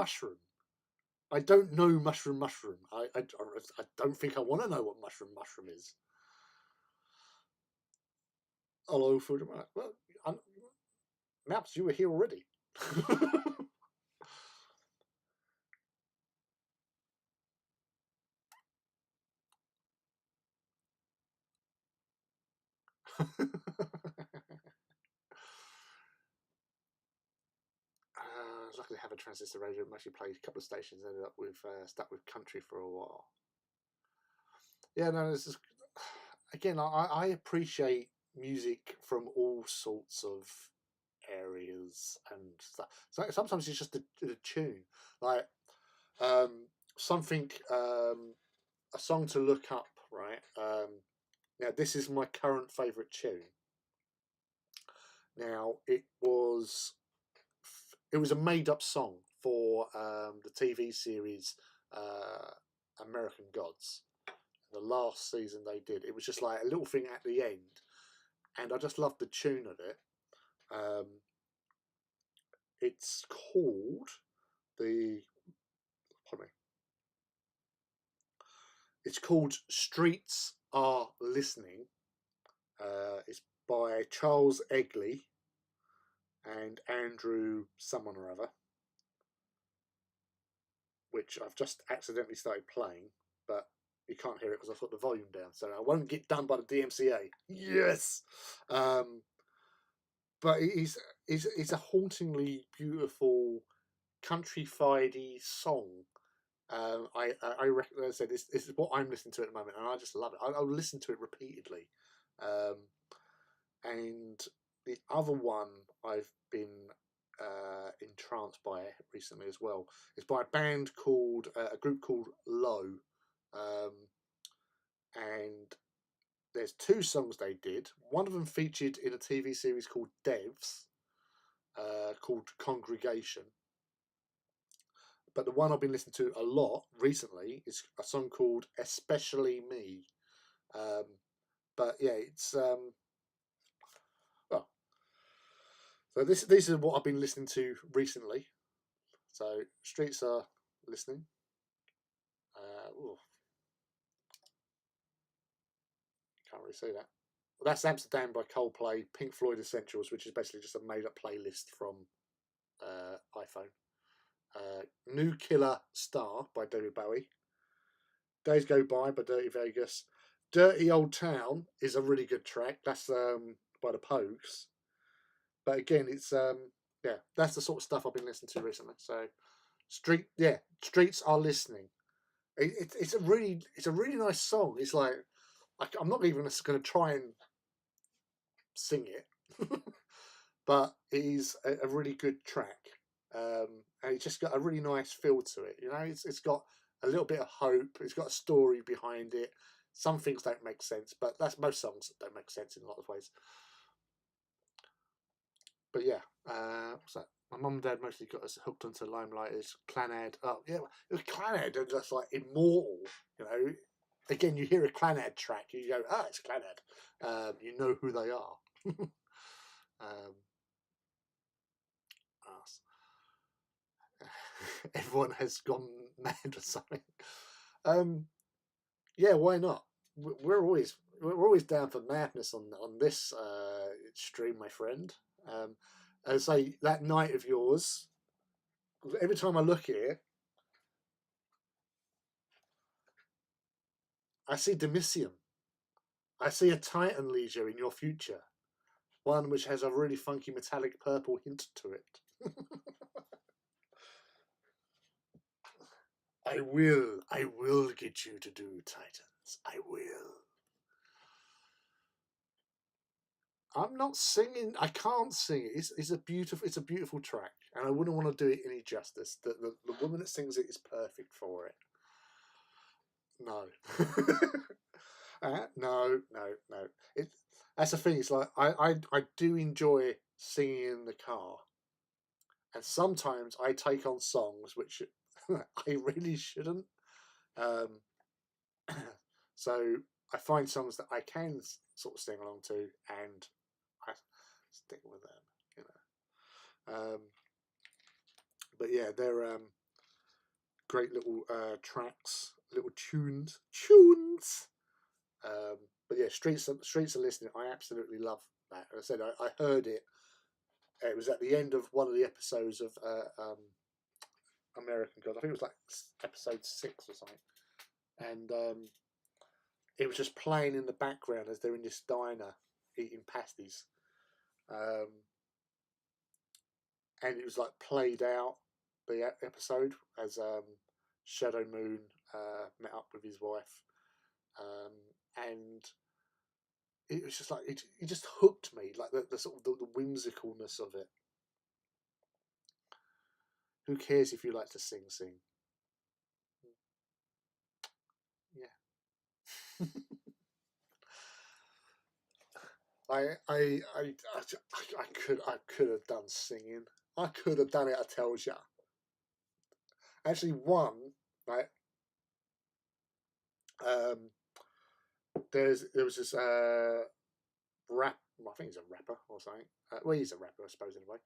I don't know mushroom. I don't think I want to know what mushroom is. Hello, food. Well, Maps, you were here already. I was lucky to have a transistor radio. I actually played a couple of stations. Ended up with stuck with country for a while. Yeah, no, this is again. I appreciate music from all sorts of areas and stuff. So sometimes it's just a tune, like something, a song to look up. Right. Now this is my current favourite tune. Now it was a made up song for the TV series American Gods. The last season they did, it was just like a little thing at the end, and I just loved the tune of it. It's called the. Pardon me. It's called "Streets Are Listening." It's by Charles Egley and Andrew someone or other, which I've just accidentally started playing, but you can't hear it because I've got the volume down, so I won't get done by the DMCA. Yes, but it's a hauntingly beautiful countrified-y song. I I said this is what I'm listening to at the moment, and I just love it. I'll listen to it repeatedly. And the other one I've been entranced by recently as well is by a group called Low, and there's two songs they did. One of them featured in a TV series called Devs, called Congregation. But the one I've been listening to a lot recently is a song called Especially Me. But yeah, it's well. So these are what I've been listening to recently. So Streets Are Listening. Can't really see that. Well, that's Amsterdam by Coldplay, Pink Floyd Essentials, which is basically just a made up playlist from iPhone. New Killer Star by David Bowie. Days Go By Dirty Vegas. Dirty Old Town is a really good track. That's by the Pogues. But again, it's yeah, that's the sort of stuff I've been listening to recently. So Streets Are Listening. It's a really nice song. It's like I'm not even going to try and sing it, but it is a really good track, and it's just got a really nice feel to it. You know, it's got a little bit of hope. It's got a story behind it. Some things don't make sense, but that's most songs that don't make sense in a lot of ways. But yeah, what's that? My mum and dad mostly got us hooked onto Limelight. Is Clanad? Oh yeah, it was Clanad, and just like immortal. You know, again, you hear a Clanad track, you go, ah, it's Clanad. You know who they are. Everyone has gone mad or something. Yeah, why not? We're always down for madness on this stream, my friend. I say that night of yours. Every time I look at it, I see Damicium. I see a Titan Legio in your future, one which has a really funky metallic purple hint to it. I will get you to do Titans. I will. I'm not singing. I can't sing it. It's a beautiful track, and I wouldn't want to do it any justice. The woman that sings it is perfect for it. No, no. That's the thing. It's like I do enjoy singing in the car, and sometimes I take on songs which I really shouldn't. Um, so I find songs that I can sort of sing along to, and I stick with them. You know. But yeah, they're great little tracks, little tunes. But yeah, Streets Are Listening. I absolutely love that. As I said, I heard it. It was at the end of one of the episodes of American Gods. I think it was like episode 6 or something, and it was just playing in the background as they're in this diner eating pasties, and it was like played out the episode as Shadow Moon met up with his wife, and it was just like it just hooked me, like the sort of the whimsicalness of it. Who cares if you like to sing? Yeah. I could have done singing. I could have done it. I tells you. Actually, one right. There was this rap. Well, I think he's a rapper or something. Well, he's a rapper, I suppose. Anyway,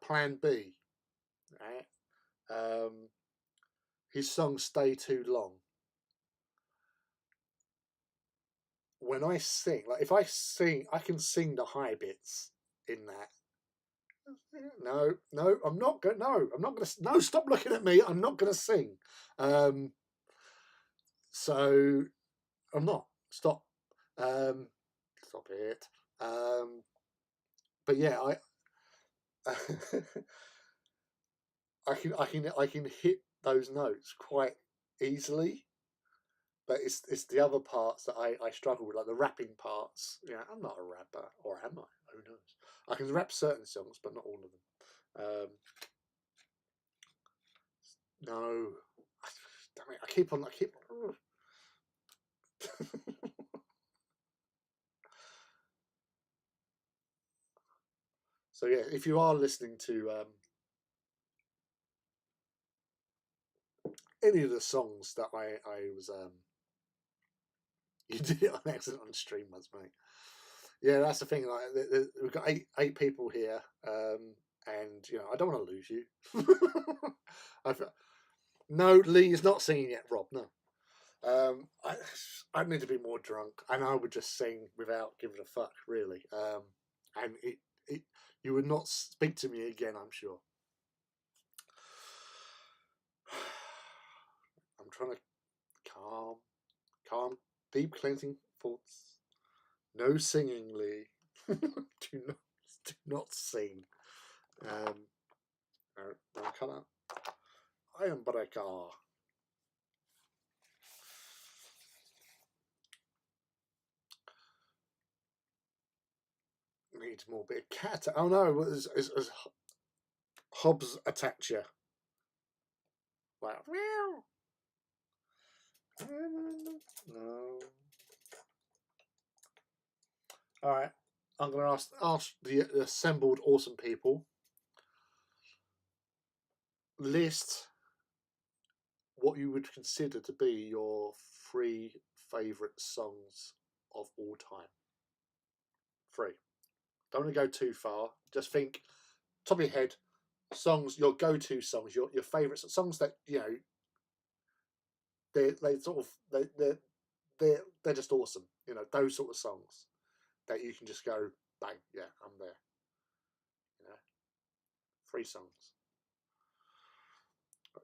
Plan B. Right. His song "Stay Too Long." When I sing, like if I sing, I can sing the high bits in that. No, I'm not going. No, I'm not going to. No, stop looking at me. I'm not going to sing. So I'm not. Stop. Um, Stop it. But yeah, I can hit those notes quite easily. But it's the other parts that I struggle with, like the rapping parts. Yeah, I'm not a rapper, or am I? Who knows? I can rap certain songs, but not all of them. No, damn it! I keep on. So yeah, if you are listening to any of the songs that I was you did it on accident on stream once, mate. Yeah, that's the thing. Like we've got eight people here, and you know I don't want to lose you. No, Lee is not singing yet, Rob. No. I need to be more drunk, and I would just sing without giving a fuck, really. And you would not speak to me again, I'm sure. trying to calm, deep cleansing thoughts. No singing, Lee. do not sing. No colour. Unbroken. Needs more bit of cat. Oh no, as Hobbs attacked you. Wow. No. All right. I'm going to ask the assembled awesome people. List what you would consider to be your 3 favourite songs of all time. 3. Don't want to go too far. Just think, top of your head, songs, your go-to songs, your favourite songs that they sort of they're just awesome. Those sort of songs that you can just go bang, yeah, I'm there. 3 songs.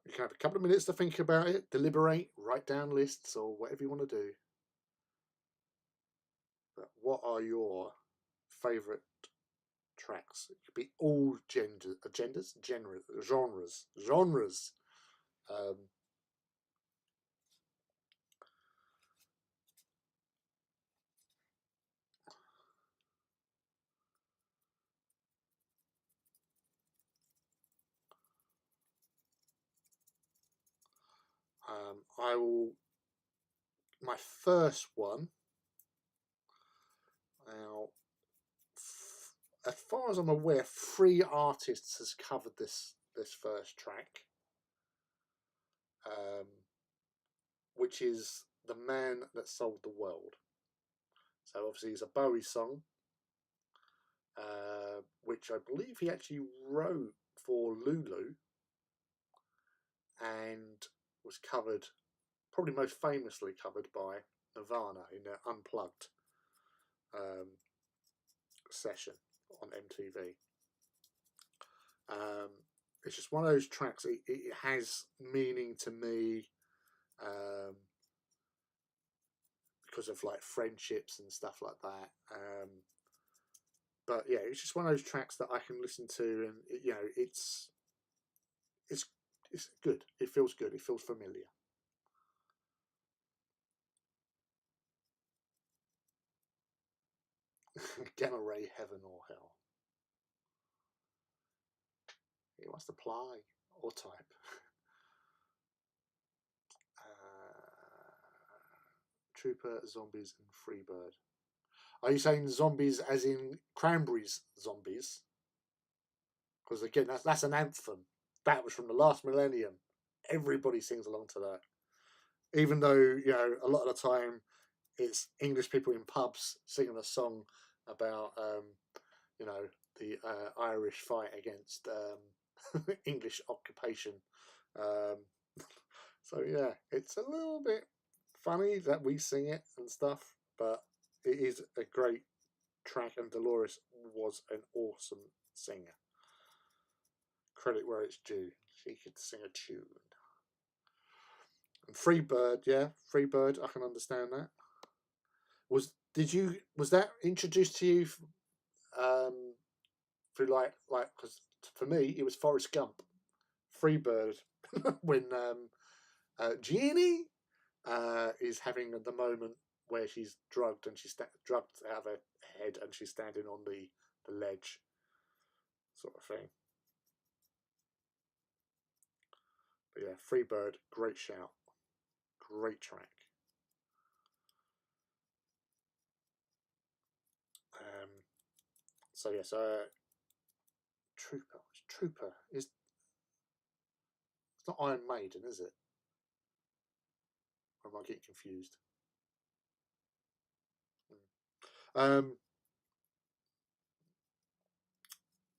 You can have a couple of minutes to think about it, deliberate, write down lists or whatever you want to do. But what are your favourite tracks? It could be all genres. I will. My first one. Now, as far as I'm aware, 3 artists has covered this first track, which is "The Man That Sold the World." So obviously, it's a Bowie song, which I believe he actually wrote for Lulu, and was covered, probably most famously covered by Nirvana in their Unplugged session on MTV. It's just one of those tracks. It has meaning to me because of like friendships and stuff like that. But yeah, it's just one of those tracks that I can listen to, and it's good. It feels good. It feels familiar. Gamma ray, heaven or hell. He wants to apply or type. Trooper, zombies, and Freebird. Are you saying zombies as in Cranberries zombies? Because again, that's an anthem. That was from the last millennium. Everybody sings along to that. Even though, a lot of the time it's English people in pubs singing a song about, the Irish fight against English occupation. So yeah, it's a little bit funny that we sing it and stuff, but it is a great track, and Dolores was an awesome singer. Credit where it's due. She could sing a tune. And Freebird, yeah, Freebird, I can understand that. Was that introduced to you through like because for me it was Forrest Gump, Freebird, when Jeannie is having the moment where she's drugged and she's drugged out of her head and she's standing on the ledge, sort of thing. But yeah, Freebird, great shout, great track. So yes, Trooper is, it's not Iron Maiden, is it? Or am I getting confused?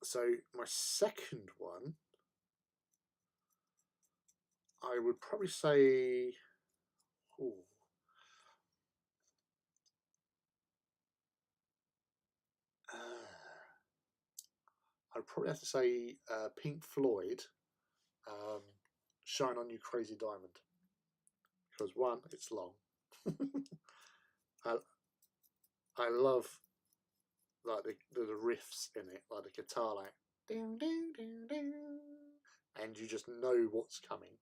So my second one, I would probably say, I'd probably have to say Pink Floyd, "Shine On You Crazy Diamond." because one, it's long. I love like the riffs in it, like the guitar, like ding ding ding ding, and you just know what's coming.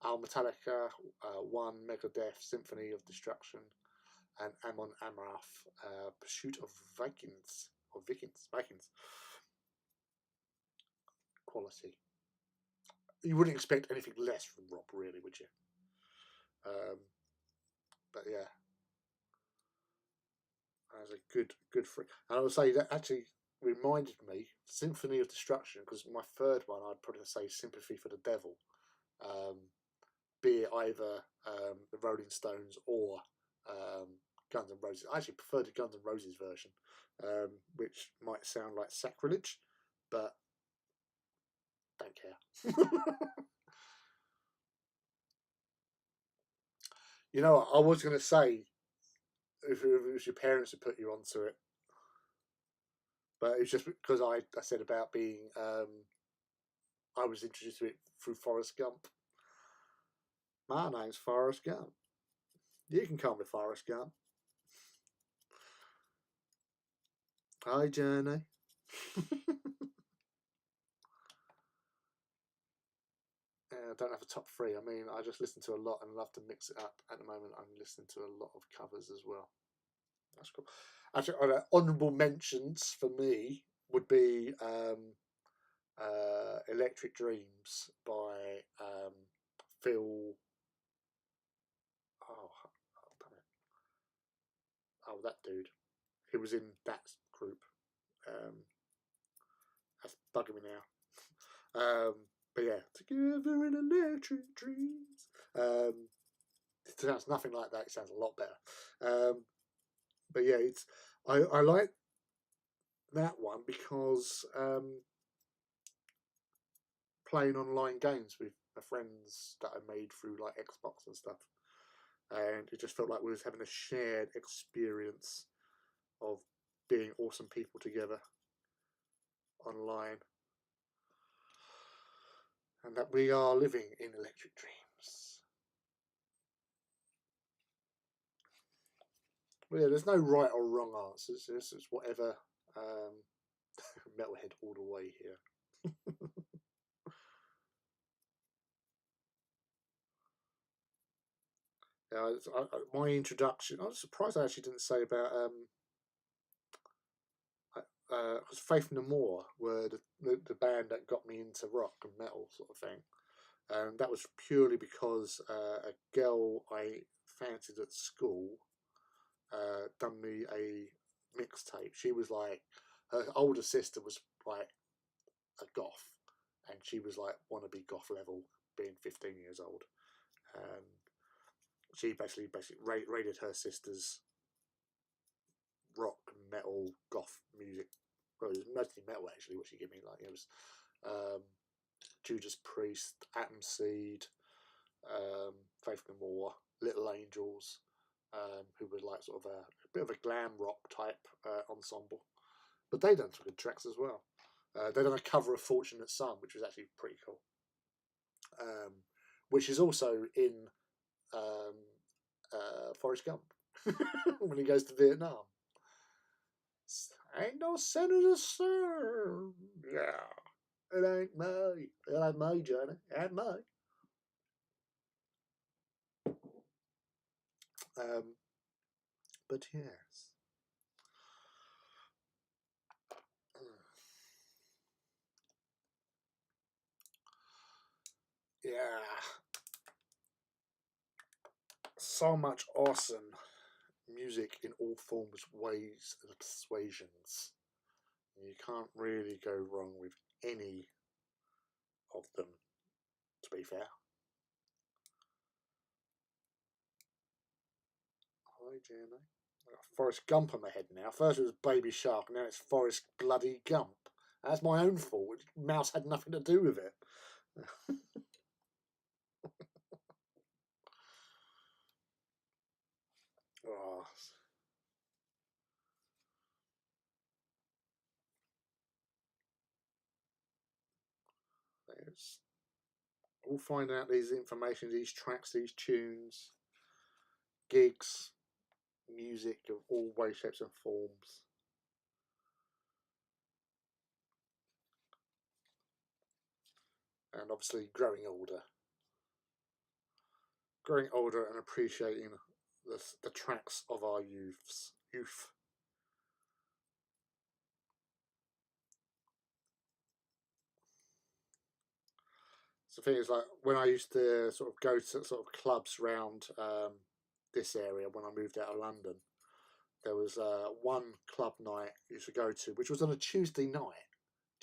Metallica, One, Megadeth, Symphony of Destruction, and Amon Amarth, Pursuit of Vikings, or Vikings. Quality. You wouldn't expect anything less from Rob, really, would you? But yeah, that was a good freak. And I would say that actually reminded me Symphony of Destruction, because my third one I'd probably say Sympathy for the Devil, be it either the Rolling Stones or Guns N' Roses. I actually prefer the Guns N' Roses version, which might sound like sacrilege, but don't care. You know what, I was going to say, if it was your parents who put you onto it, but it's just because I said about being, I was introduced to it through Forrest Gump. My name's Forrest Gump. You can call me Forrest Gump. Hi, Journey. I don't have a top three. I mean, I just listen to a lot and love to mix it up. At the moment, I'm listening to a lot of covers as well. That's cool. Actually, honourable mentions for me would be Electric Dreams by Phil. Damn it. Oh, that dude. He was in that group. That's bugging me now. But yeah, Together in Electric Dreams. It sounds nothing like that. It sounds a lot better. But yeah, it's I like that one because playing online games with my friends that I made through like Xbox and stuff, and it just felt like we was having a shared experience of being awesome people together online, and that we are living in electric dreams. Well, yeah, there's no right or wrong answers. It's whatever. Metalhead all the way here. My introduction. I was surprised I actually didn't say about because Faith No More were the band that got me into rock and metal sort of thing, and that was purely because a girl I fancied at school done me a mixtape. She was like, her older sister was like a goth, and she was like wannabe goth level, being 15 years old. She basically raided her sister's rock, metal, goth music. Well, it was mostly metal actually. What she gave me, like it was Judas Priest, Atom Seed, Faith No More, Little Angels, who were like sort of a bit of a glam rock type ensemble. But they done some good tracks as well. They done a cover of Fortunate Son, which was actually pretty cool. Which is also in Forrest Gump when he goes to Vietnam. Ain't no senator, sir. Yeah, it ain't me. It ain't me, Johnny. It ain't me. But yes. Yeah. So much awesome music in all forms, ways, and persuasions. You can't really go wrong with any of them, to be fair. Hi, Jenny. I've got Forrest Gump on my head now. First it was Baby Shark, now it's Forrest Bloody Gump. That's my own fault. Mouse had nothing to do with it. Oh, there's all finding out these information, these tracks, these tunes, gigs, music of all ways, shapes, and forms. And obviously growing older and appreciating the tracks of our youth. So the thing is, like, when I used to sort of go to sort of clubs around this area when I moved out of London, there was one club night I used to go to, which was on a Tuesday night,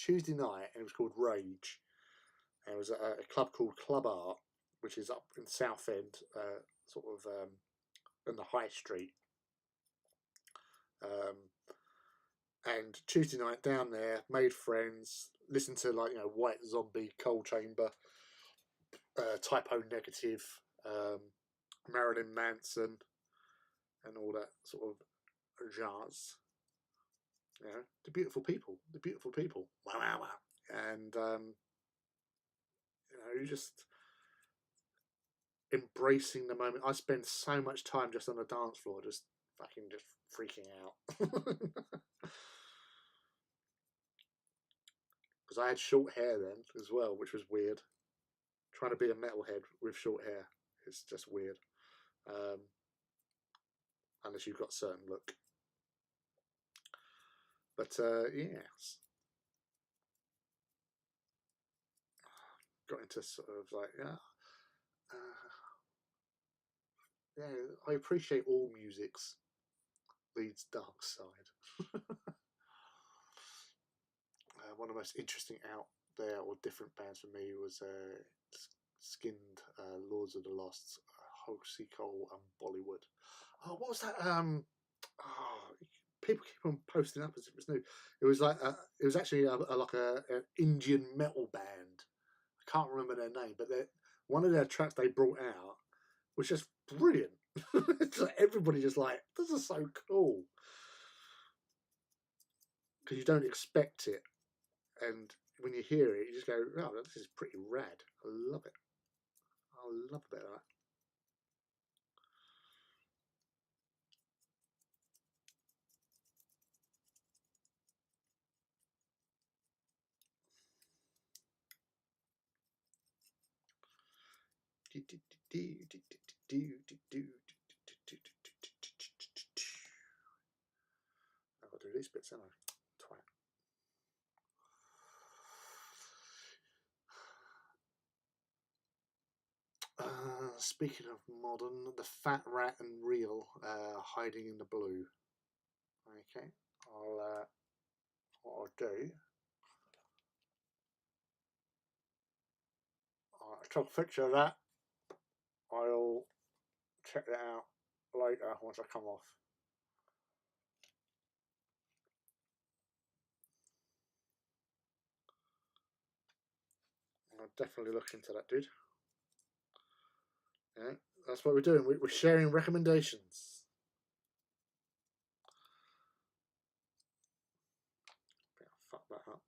and it was called Rage. And it was a club called Club Art, which is up in Southend, sort of in the High Street. And Tuesday night down there, made friends, listened to, like, White Zombie, Coal Chamber, Typo Negative, Marilyn Manson, and all that sort of jazz. The beautiful people. Wow. And you just embracing the moment. I spend so much time just on the dance floor, just freaking out. Because I had short hair then as well, which was weird. Trying to be a metalhead with short hair is just weird. Unless you've got a certain look. But yes. Got into sort of like, I appreciate all music's leads dark side. One of the most interesting out there or different bands for me was Skinned, Lords of the Lost, Horsey Cole, and Bollywood. Oh, what was that? People keep on posting up as if it's new. It was like it was actually like an Indian metal band. I can't remember their name, but one of their tracks they brought out was just brilliant. It's like everybody just like, this is so cool, because you don't expect it, and when you hear it, you just go, "Oh, this is pretty rad. I love it. I love a bit of that." I've got to do these bits, haven't I? Twat. Speaking of modern, the Fat Rat and Reel, Hiding in the Blue. Okay, what I'll do, I'll take a picture of that. I'll check that out later once I come off. I'll definitely look into that, dude. Yeah, that's what we're doing. We're sharing recommendations. Yeah, fuck that up.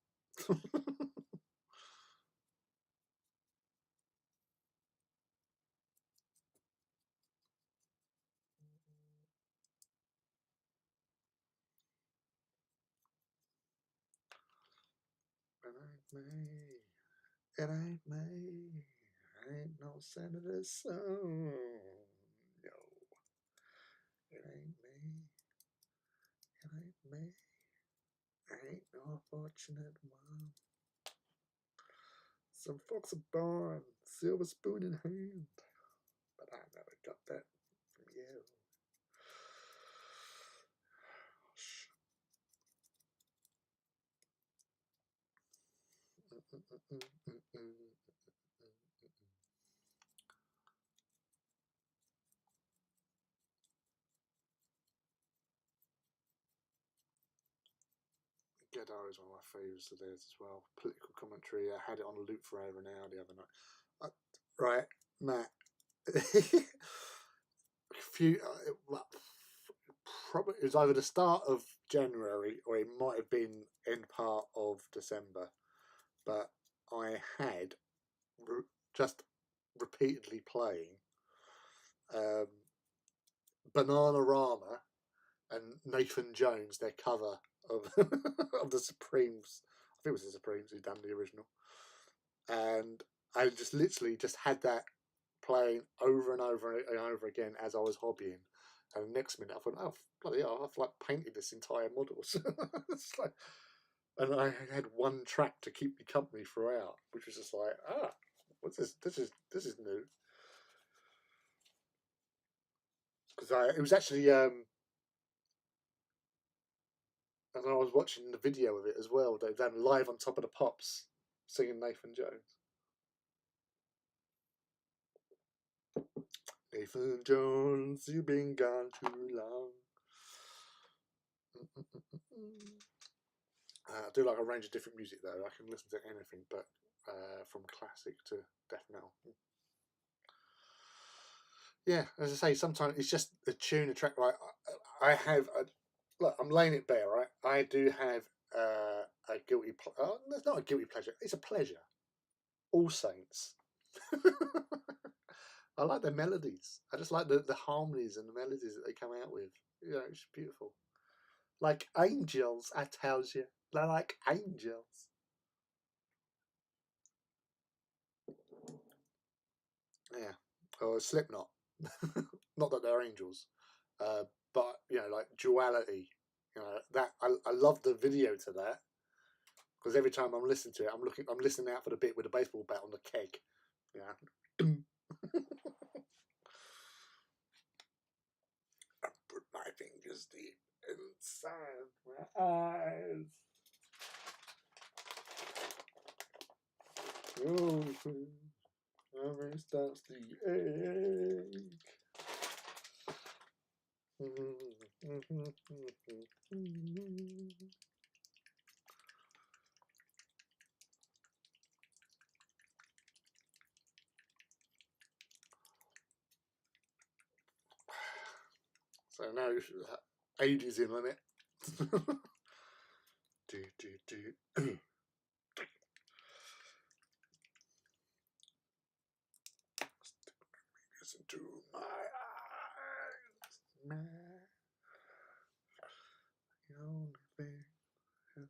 It ain't me. It ain't me. I ain't no senator's son. No. It ain't me. It ain't me. I ain't no fortunate one. Some folks are born silver spoon in hand, but I never got that from you. Gedar is one of my favourites of theirs as well. Political commentary. I had it on loop for over an hour the other night. Right, Matt. Probably it was either the start of January or it might have been end part of December. But I had just repeatedly playing Bananarama and Nathan Jones, their cover of of the Supremes. I think it was the Supremes who done the original, and I just literally just had that playing over and over and over again as I was hobbying. And the next minute I thought, oh bloody hell, I've like painted this entire model. It's like, and I had one track to keep me company throughout, which was just like, what's this? This is new. Because it was actually and I was watching the video of it as well. They done live on Top of the Pops singing Nathan Jones. Nathan Jones, you've been gone too long. I do like a range of different music though. I can listen to anything, but from classic to death metal. Yeah, as I say, sometimes it's just a tune, a track. Like I have, look, I'm laying it bare, right? I do have a guilty. It's not a guilty pleasure. It's a pleasure. All Saints. I like their melodies. I just like the harmonies and the melodies that they come out with. You know, it's beautiful. Like angels, I tell you. They're like angels. Yeah. Or Slipknot. Not that they're angels. But, you know, like Duality. You know, that I love the video to that. Because every time I'm listening to it, I'm listening out for the bit with the baseball bat on the keg. Yeah. I put my fingers deep inside my eyes. Always starts the ache. So now ages in on it. Listen to my eyes, man. The only thing has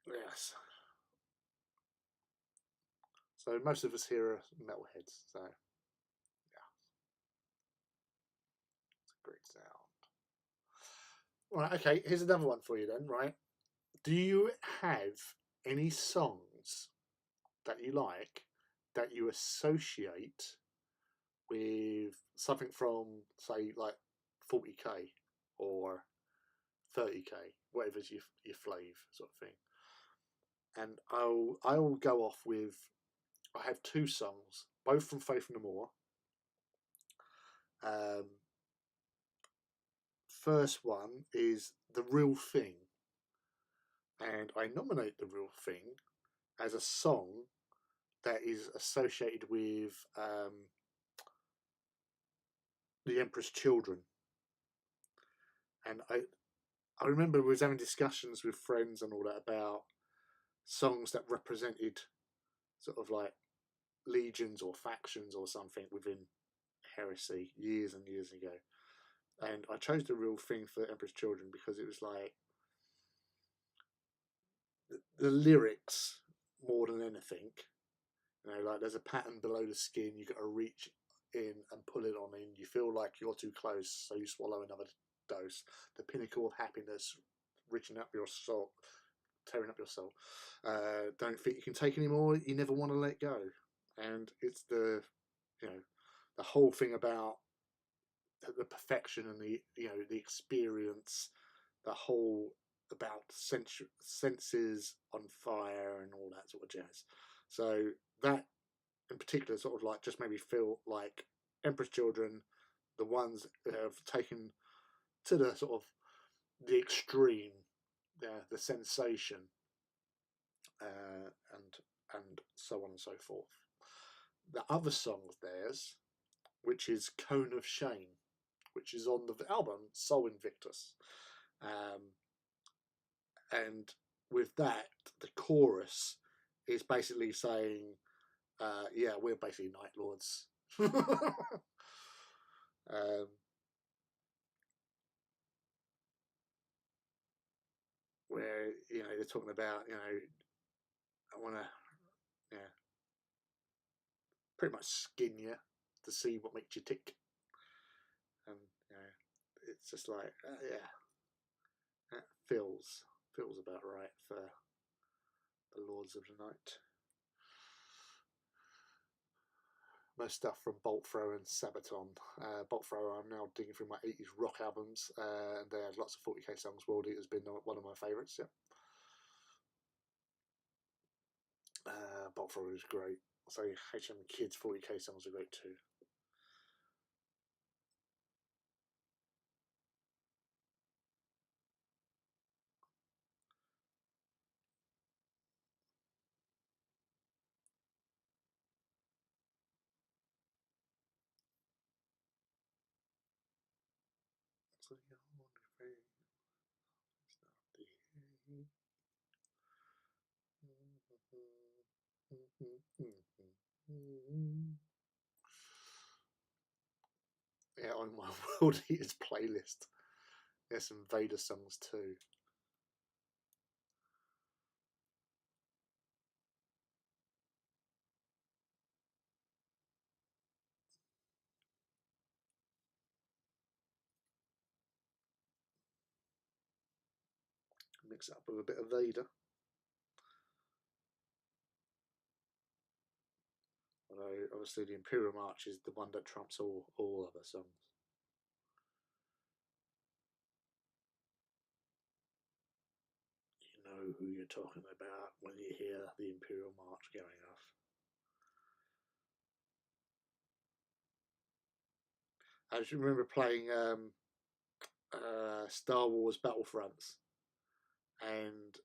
Yes. So most of us here are metalheads, so yeah, it's a great sound. Right, okay, here's another one for you then, right? Do you have any songs that you like that you associate with something from, say, like 40k or 30k, whatever's your flave sort of thing? And I'll go off with, I have two songs, both from Faith No More. First one is The Real Thing, and I nominate The Real Thing as a song that is associated with the Emperor's Children. And I remember we was having discussions with friends and all that about songs that represented sort of like legions or factions or something within heresy years and years ago. And I chose The Real Thing for Emperor's Children because it was like the lyrics more than anything. You know, like there's a pattern below the skin, you got to reach in and pull it on in. You feel like you're too close, so you swallow another dose. The pinnacle of happiness, reaching up your soul, tearing up your soul. Don't think you can take any more. You never want to let go. And it's the, you know, the whole thing about the perfection and the, you know, the experience, the whole about senses on fire and all that sort of jazz. So that in particular sort of like just made me feel like Emperor's Children, the ones that have taken to the sort of the extreme, the sensation, and so on and so forth. the other song of theirs, which is Cone of Shame, which is on the album Soul Invictus. And with that, the chorus is basically saying, yeah, we're basically Night Lords. Where, you know, they're talking about, you know, I want to, yeah, pretty much skin you to see what makes you tick. And, you know, it's just like, yeah, that feels about right for the Lords of the Night. Most stuff from Bolt Thrower and Sabaton. Bolt Thrower, I'm now digging through my 80s rock albums, and they have lots of 40k songs. World Eater's been one of my favourites, yeah. Bolt Thrower is great. So HM Kids 40k songs are great too. Yeah, on my World Eaters playlist, there's some Vader songs too. Mix it up with a bit of Vader. Although obviously the Imperial March is the one that trumps all other songs. You know who you're talking about when you hear the Imperial March going off. I just remember playing Star Wars Battlefronts, and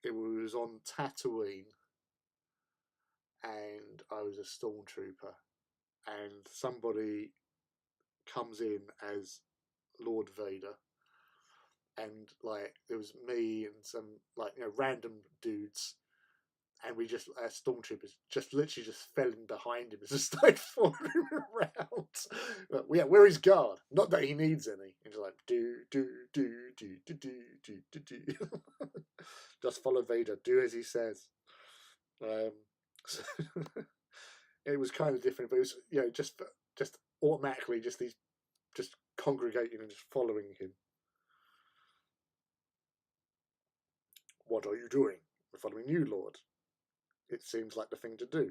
it was on Tatooine, and I was a stormtrooper, and somebody comes in as Lord Vader, and like it was me and some like, you know, random dudes, and we just stormtroopers just literally just fell in behind him as he started following around. But, yeah, we're his guard. Not that he needs any. He's like do. Just follow Vader. Do as he says. So it was kind of different, but it was, you know, just automatically just these just congregating and just following him. What are you doing? We're following you, Lord. It seems like the thing to do.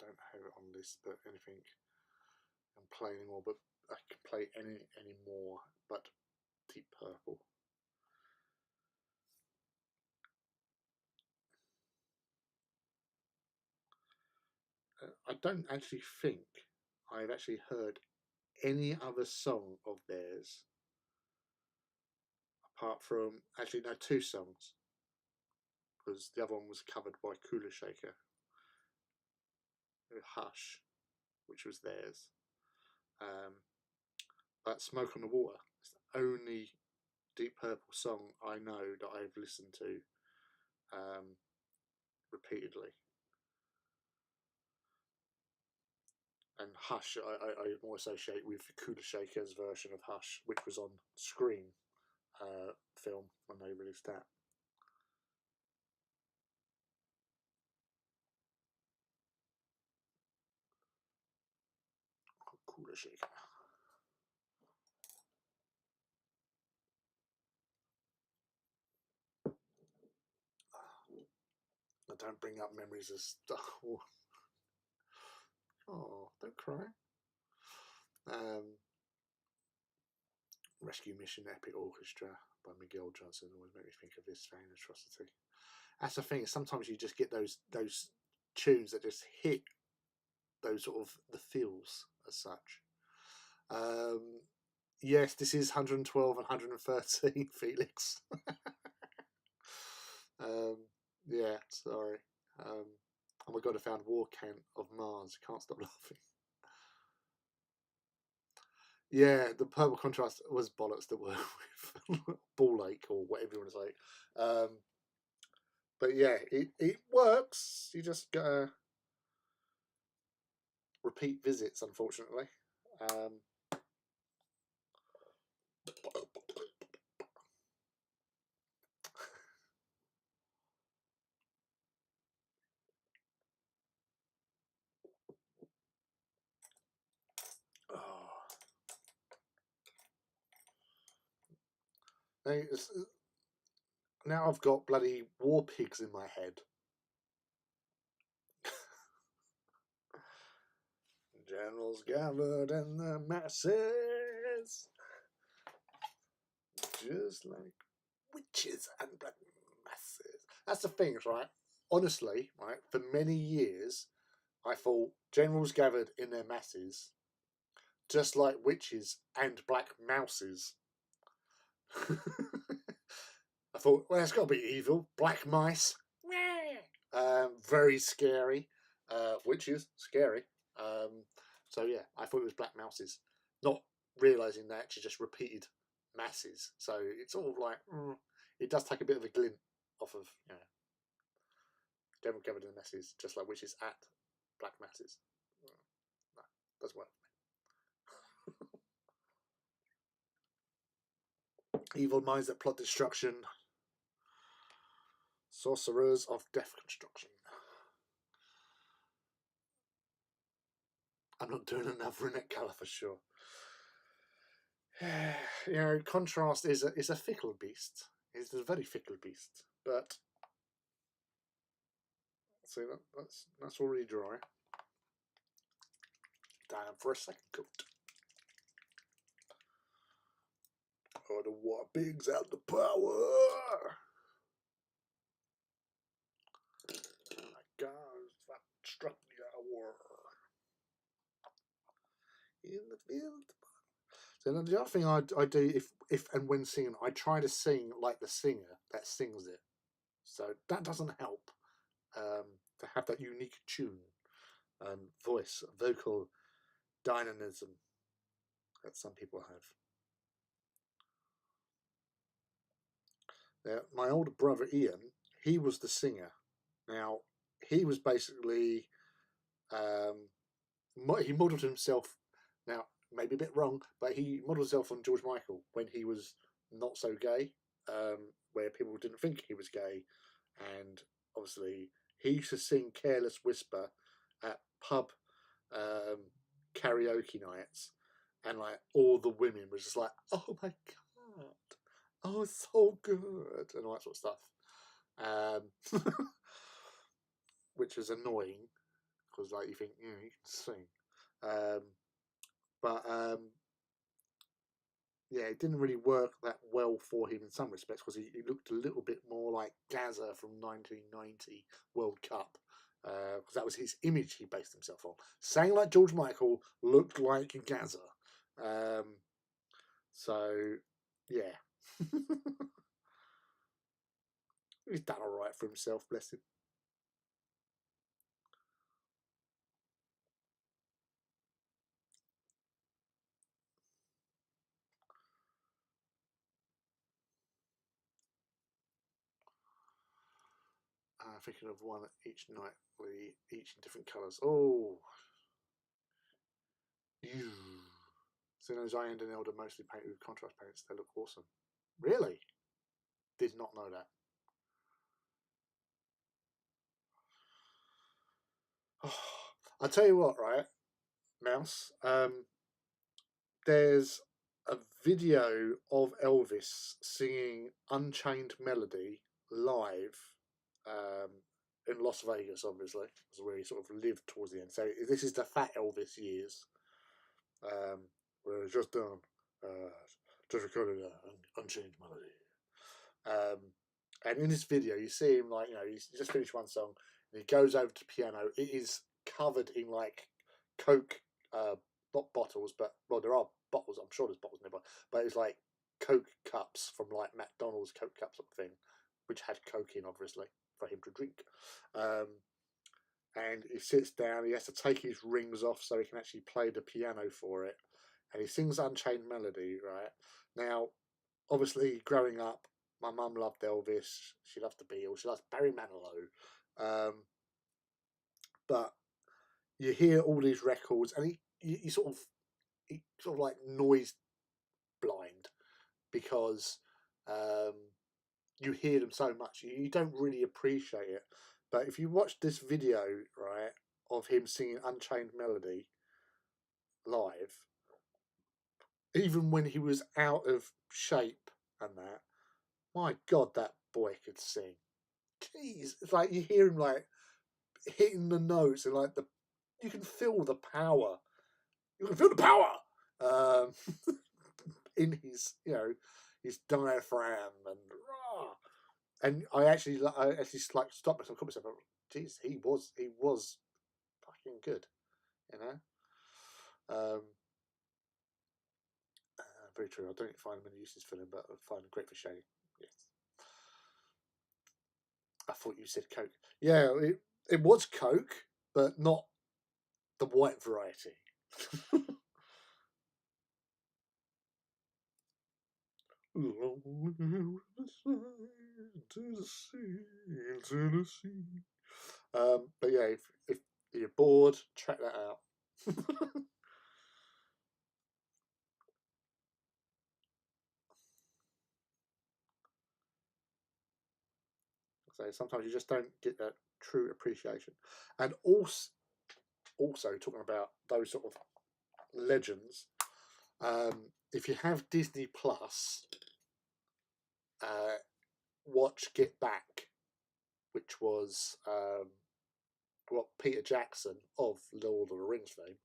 I don't have it on this, but anything I'm playing anymore, but I can play any more but Deep Purple. I don't actually think I've actually heard any other song of theirs apart from, actually no, two songs, because the other one was covered by Cooler Shaker. Hush, which was theirs. But Smoke on the Water is the only Deep Purple song I know that I've listened to repeatedly. And Hush, I more associate with Kula Shaker's version of Hush, which was on Screen film when they released that. Kula Shaker. I don't bring up memories of stuff. Oh, don't cry. Rescue Mission Epic Orchestra by Miguel Johnson always make me think of this vain atrocity. That's the thing. Sometimes you just get those tunes that just hit those sort of the feels as such. Yes, this is 112 and 113, Felix. Yeah, sorry. Oh my god, I found War Count of Mars. Can't stop laughing. Yeah, the purple contrast was bollocks to work with. Ball ache or whatever you want to say. But yeah, it works. You just gotta repeat visits, unfortunately. Oh. Now I've got bloody war pigs in my head. Generals gathered in the masses, just like witches and blood masses. That's the thing, right? Honestly, right, for many years, I thought generals gathered in their masses, just like witches and black mouses. I thought, well, it's got to be evil. Black mice, very scary. Witches, scary. So yeah, I thought it was black mouses, not realizing that she just repeated masses. So it's sort of like it does take a bit of a glint off of general gathered in the masses, just like witches at black masses. No, doesn't work. Evil minds that plot destruction. Sorcerers of death construction. I'm not doing enough brunette colour for sure. Contrast is a fickle beast. It's a very fickle beast. But see that's already dry. Time for a second coat. Oh, the water pigs out the power. My God, that struck the hour in the field. So the other thing I do if and when singing, I try to sing like the singer that sings it. So that doesn't help to have that unique tune and voice, vocal dynamism that some people have. Now, my older brother Ian, he was the singer. Now, he was basically he modelled himself. Now, maybe a bit wrong, but he modelled himself on George Michael when he was not so gay, where people didn't think he was gay, and obviously he used to sing "Careless Whisper" at pub karaoke nights, and like all the women was just like, "Oh my god, oh it's so good," and all that sort of stuff, which was annoying because like you think you can sing, but yeah, it didn't really work that well for him in some respects because he looked a little bit more like Gaza from 1990 World Cup. Because that was his image he based himself on. Sang like George Michael, looked like Gaza. So, yeah. He's done all right for himself, bless him. Thinking of one each night, with each in different colours. Oh, Xeno's Iron and Elder mostly painted with contrast paints. They look awesome. Really? Did not know that. Oh, I'll tell you what, right, Mouse. There's a video of Elvis singing Unchained Melody live in Las Vegas, obviously. That's where he sort of lived towards the end. So this is the Fat Elvis years. Where it's just done, just recorded Unchained Melody. And in this video, you see him like, he's just finished one song, and he goes over to the piano. It is covered in like Coke, not bottles, but well, there are bottles. I'm sure there's bottles nearby, but it's like Coke cups from like McDonald's Coke cups sort of thing, which had Coke in, obviously, for him to drink. And he sits down. He has to take his rings off so he can actually play the piano for it, and he sings Unchained Melody. Right now, obviously, growing up, my mum loved Elvis. She loved the Beatles. She loves Barry Manilow. But you hear all these records, and he sort of like noise blind, because you hear them so much, you don't really appreciate it. But if you watch this video, right, of him singing Unchained Melody live, even when he was out of shape and that, my God, that boy could sing. Jeez, it's like you hear him like hitting the notes, and like you can feel the power. You can feel the power in his, his diaphragm and I actually like stopped myself, caught myself. Jeez, he was fucking good, you know. Very true. I don't find many uses for him, but I find him great for shading. Yes. I thought you said Coke. Yeah, it was Coke, but not the white variety. But yeah, if you're bored, check that out. So sometimes you just don't get that true appreciation. And also talking about those sort of legends, if you have Disney Plus, watch Get Back, which was what Peter Jackson of Lord of the Rings fame,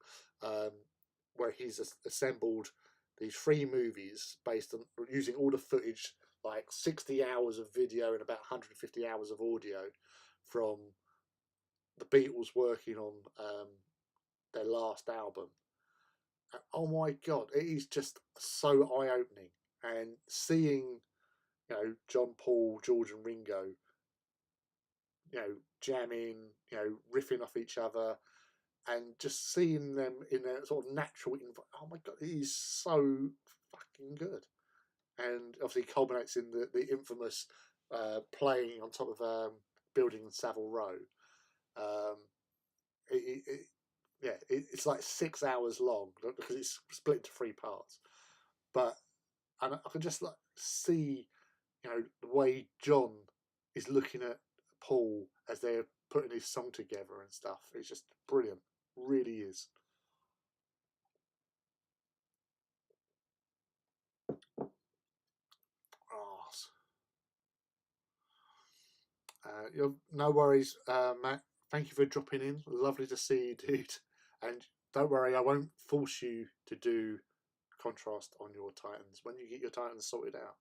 where he's assembled these 3 movies based on using all the footage, like 60 hours of video and about 150 hours of audio from the Beatles working on their last album. And, oh my God, it is just so eye-opening. And seeing, John, Paul, George and Ringo, jamming, riffing off each other, and just seeing them in a sort of natural environment. Oh my God, it is so fucking good. And obviously culminates in the infamous playing on top of building in Savile Row. It's like 6 hours long because it's split into 3 parts. But I can just like see, the way John is looking at Paul as they're putting his song together and stuff. It's just brilliant, really is. No worries, Matt. Thank you for dropping in. Lovely to see you, dude. And don't worry, I won't force you to do contrast on your Titans when you get your Titans sorted out.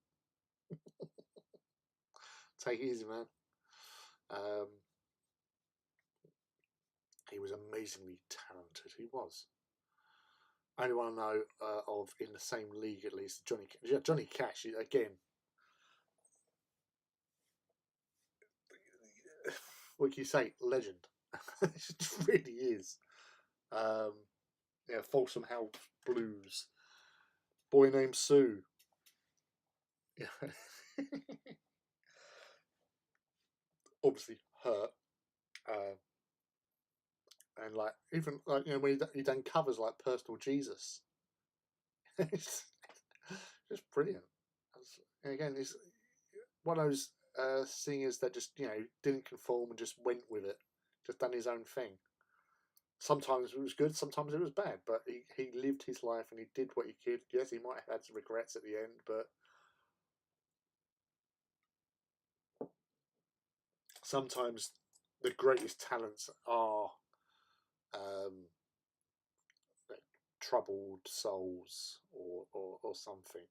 Take it easy, man. He was amazingly talented. He was. Only one I know of in the same league, at least, Johnny Cash. Again, what can you say? Legend. It really is. Folsom House Blues. Boy Named Sue. Yeah. Obviously Hurt. and like even like when he done covers like Personal Jesus, it's just brilliant. And again, it's one of those singers that just didn't conform and just went with it, just done his own thing. Sometimes it was good, sometimes it was bad, but he lived his life and he did what he could. Yes, he might have had some regrets at the end, but sometimes the greatest talents are um, like troubled souls or something.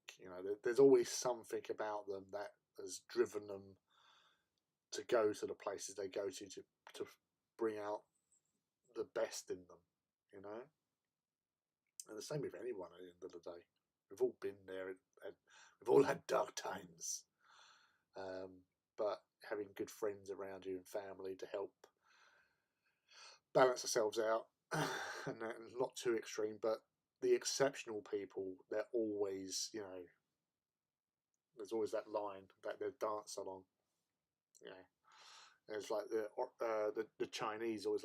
There's always something about them that has driven them to go to the places they go to bring out the best in them, And the same with anyone at the end of the day. We've all been there, and we've all had dark times. But having good friends around you and family to help balance ourselves out, and not too extreme, but the exceptional people, they're always, there's always that line that they dance along. It's like the Chinese always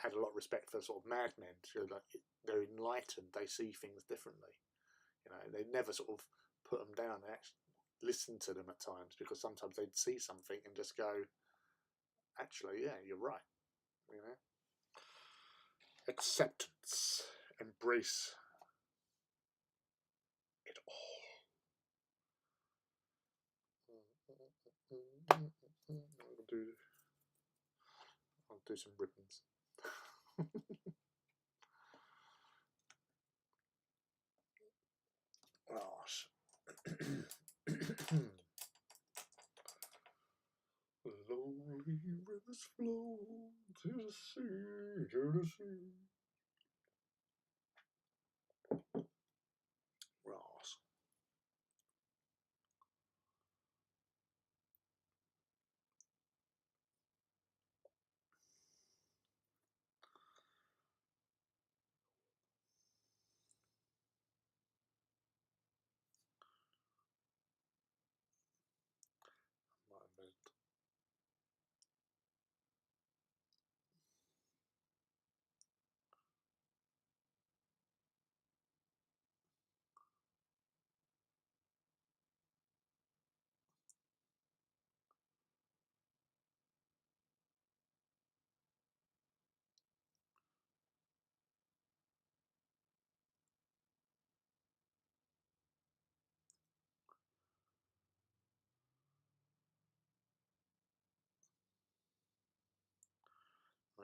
had a lot of respect for sort of madmen. They're enlightened. They see things differently. They never sort of put them down. They actually listen to them at times, because sometimes they'd see something and just go, actually, yeah, you're right. Acceptance, embrace it all. I'll do some ribbons. Gosh. Lonely rivers flow to the sea, to the sea. Ross.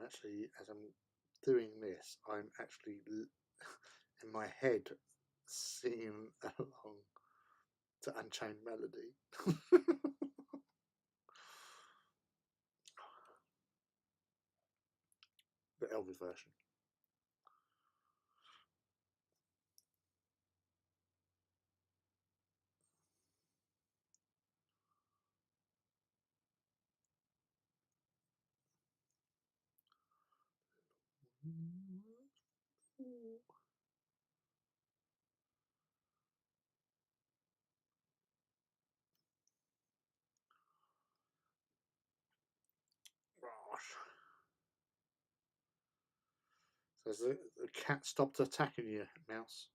Actually, as I'm doing this, I'm actually in my head singing along to Unchained Melody. The Elvis version. Gosh. So the cat stopped attacking you, mouse.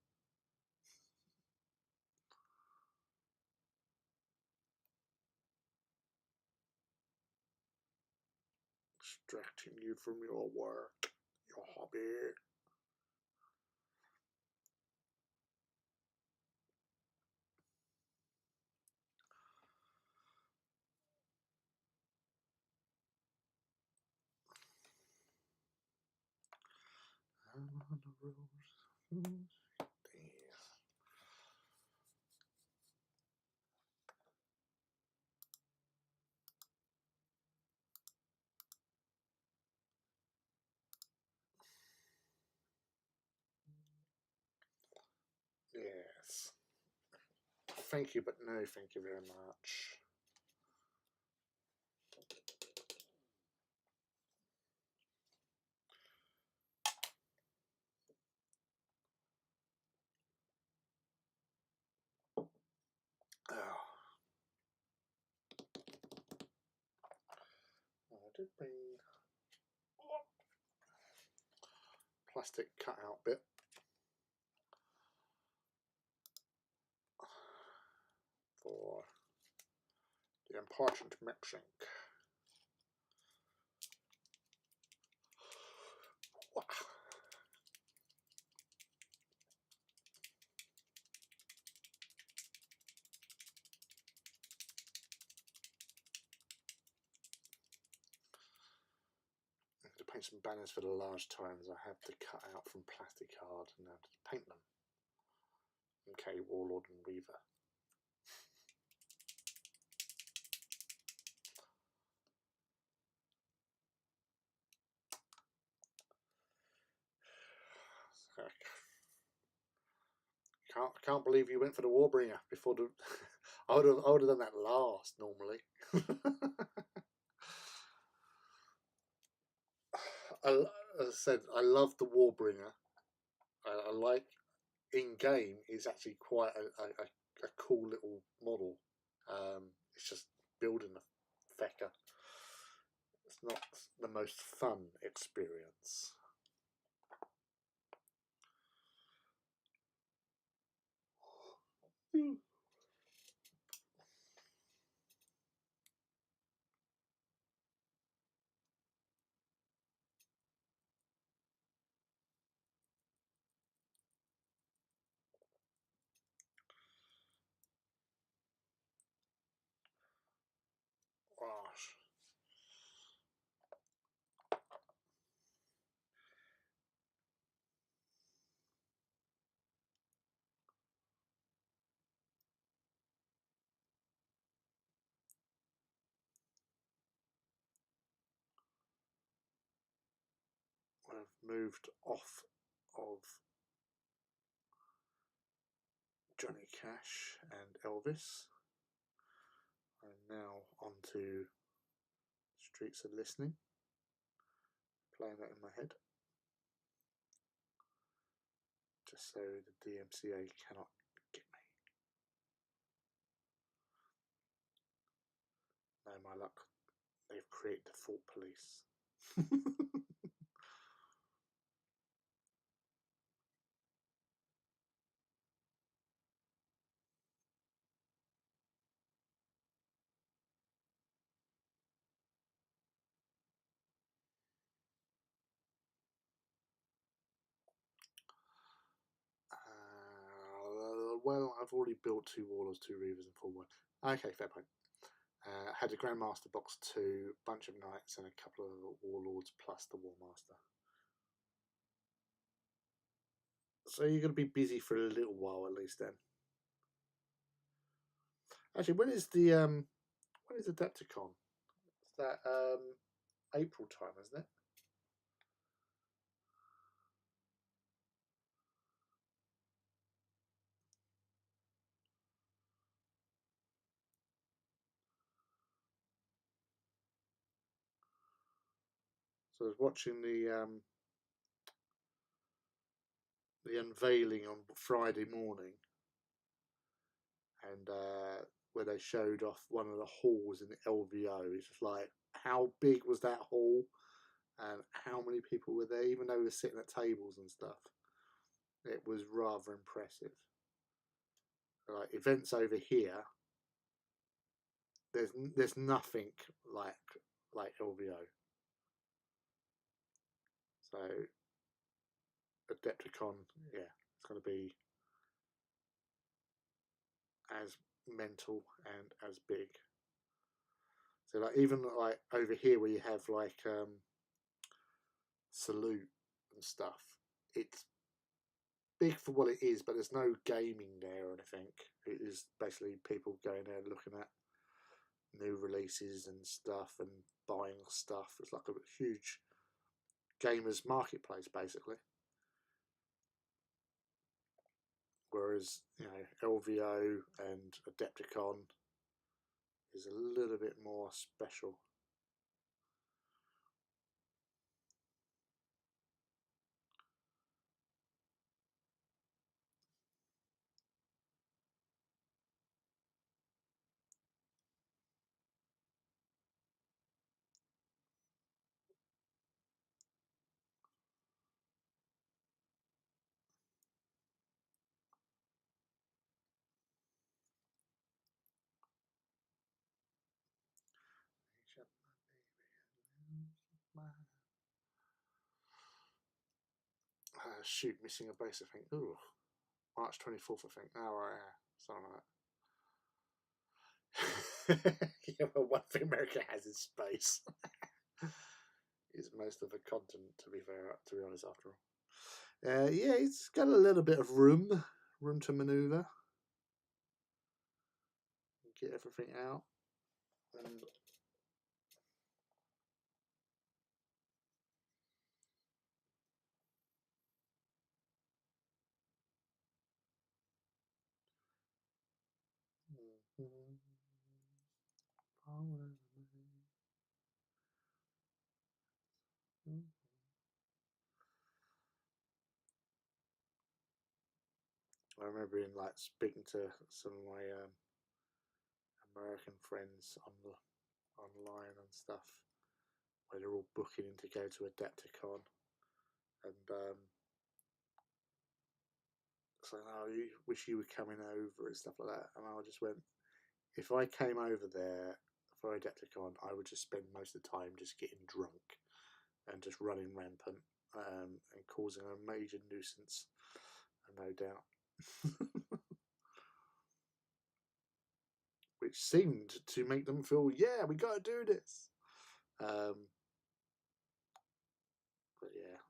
Distracting you from your work, your hobby. I'm on the road. Yes. Thank you, but no thank you very much. Oh. I did bring plastic cutout bit. For the important mixing. Wow. To paint some banners for the large times, I have to cut out from plastic card and now to paint them. Okay, Warlord and Reaver. Can't believe you went for the Warbringer before the. I would have done that last normally. As I said, I love the Warbringer. I like in game is actually quite a cool little model. It's just building a fecker. It's not the most fun experience. Gosh. I've moved off of Johnny Cash and Elvis. I'm now onto Streets of Listening, playing that in my head, just so the DMCA cannot get me. No, my luck, they've created the Thought Police. Well, I've already built 2 Warlords, 2 Reavers and 4 1. Okay, fair point. Had a Grandmaster box 2, bunch of Knights and a couple of Warlords plus the Warmaster. So you're going to be busy for a little while at least then. Actually, when is Adepticon? It's that April time, isn't it? So I was watching the unveiling on Friday morning, and where they showed off one of the halls in the LVO. It's just like, how big was that hall, and how many people were there? Even though we were sitting at tables and stuff, it was rather impressive. Like events over here, there's nothing like LVO. So Adepticon, yeah, it's going to be as mental and as big. So like even like over here where you have like Salute and stuff, it's big for what it is, but there's no gaming there or anything. It is basically people going there looking at new releases and stuff and buying stuff. It's like a huge gamers marketplace basically. Whereas, you know, LVO and Adepticon is a little bit more special. Shoot, missing a base, I think. Ooh, March 24th, I think. Oh, yeah, something like that. Yeah, well, one thing America has is space. Is most of the continent, to be fair, to be honest, after all. Yeah, it's got a little bit of room to manoeuvre, get everything out, and I remember speaking to some of my American friends online and stuff, where they're all booking in to go to Adepticon, and saying, "Oh, you wish you were coming over" and stuff like that. And I just went, if I came over there for Adepticon, I would just spend most of the time just getting drunk and just running rampant and causing a major nuisance, no doubt. Which seemed to make them feel, yeah, we got to do this. But yeah,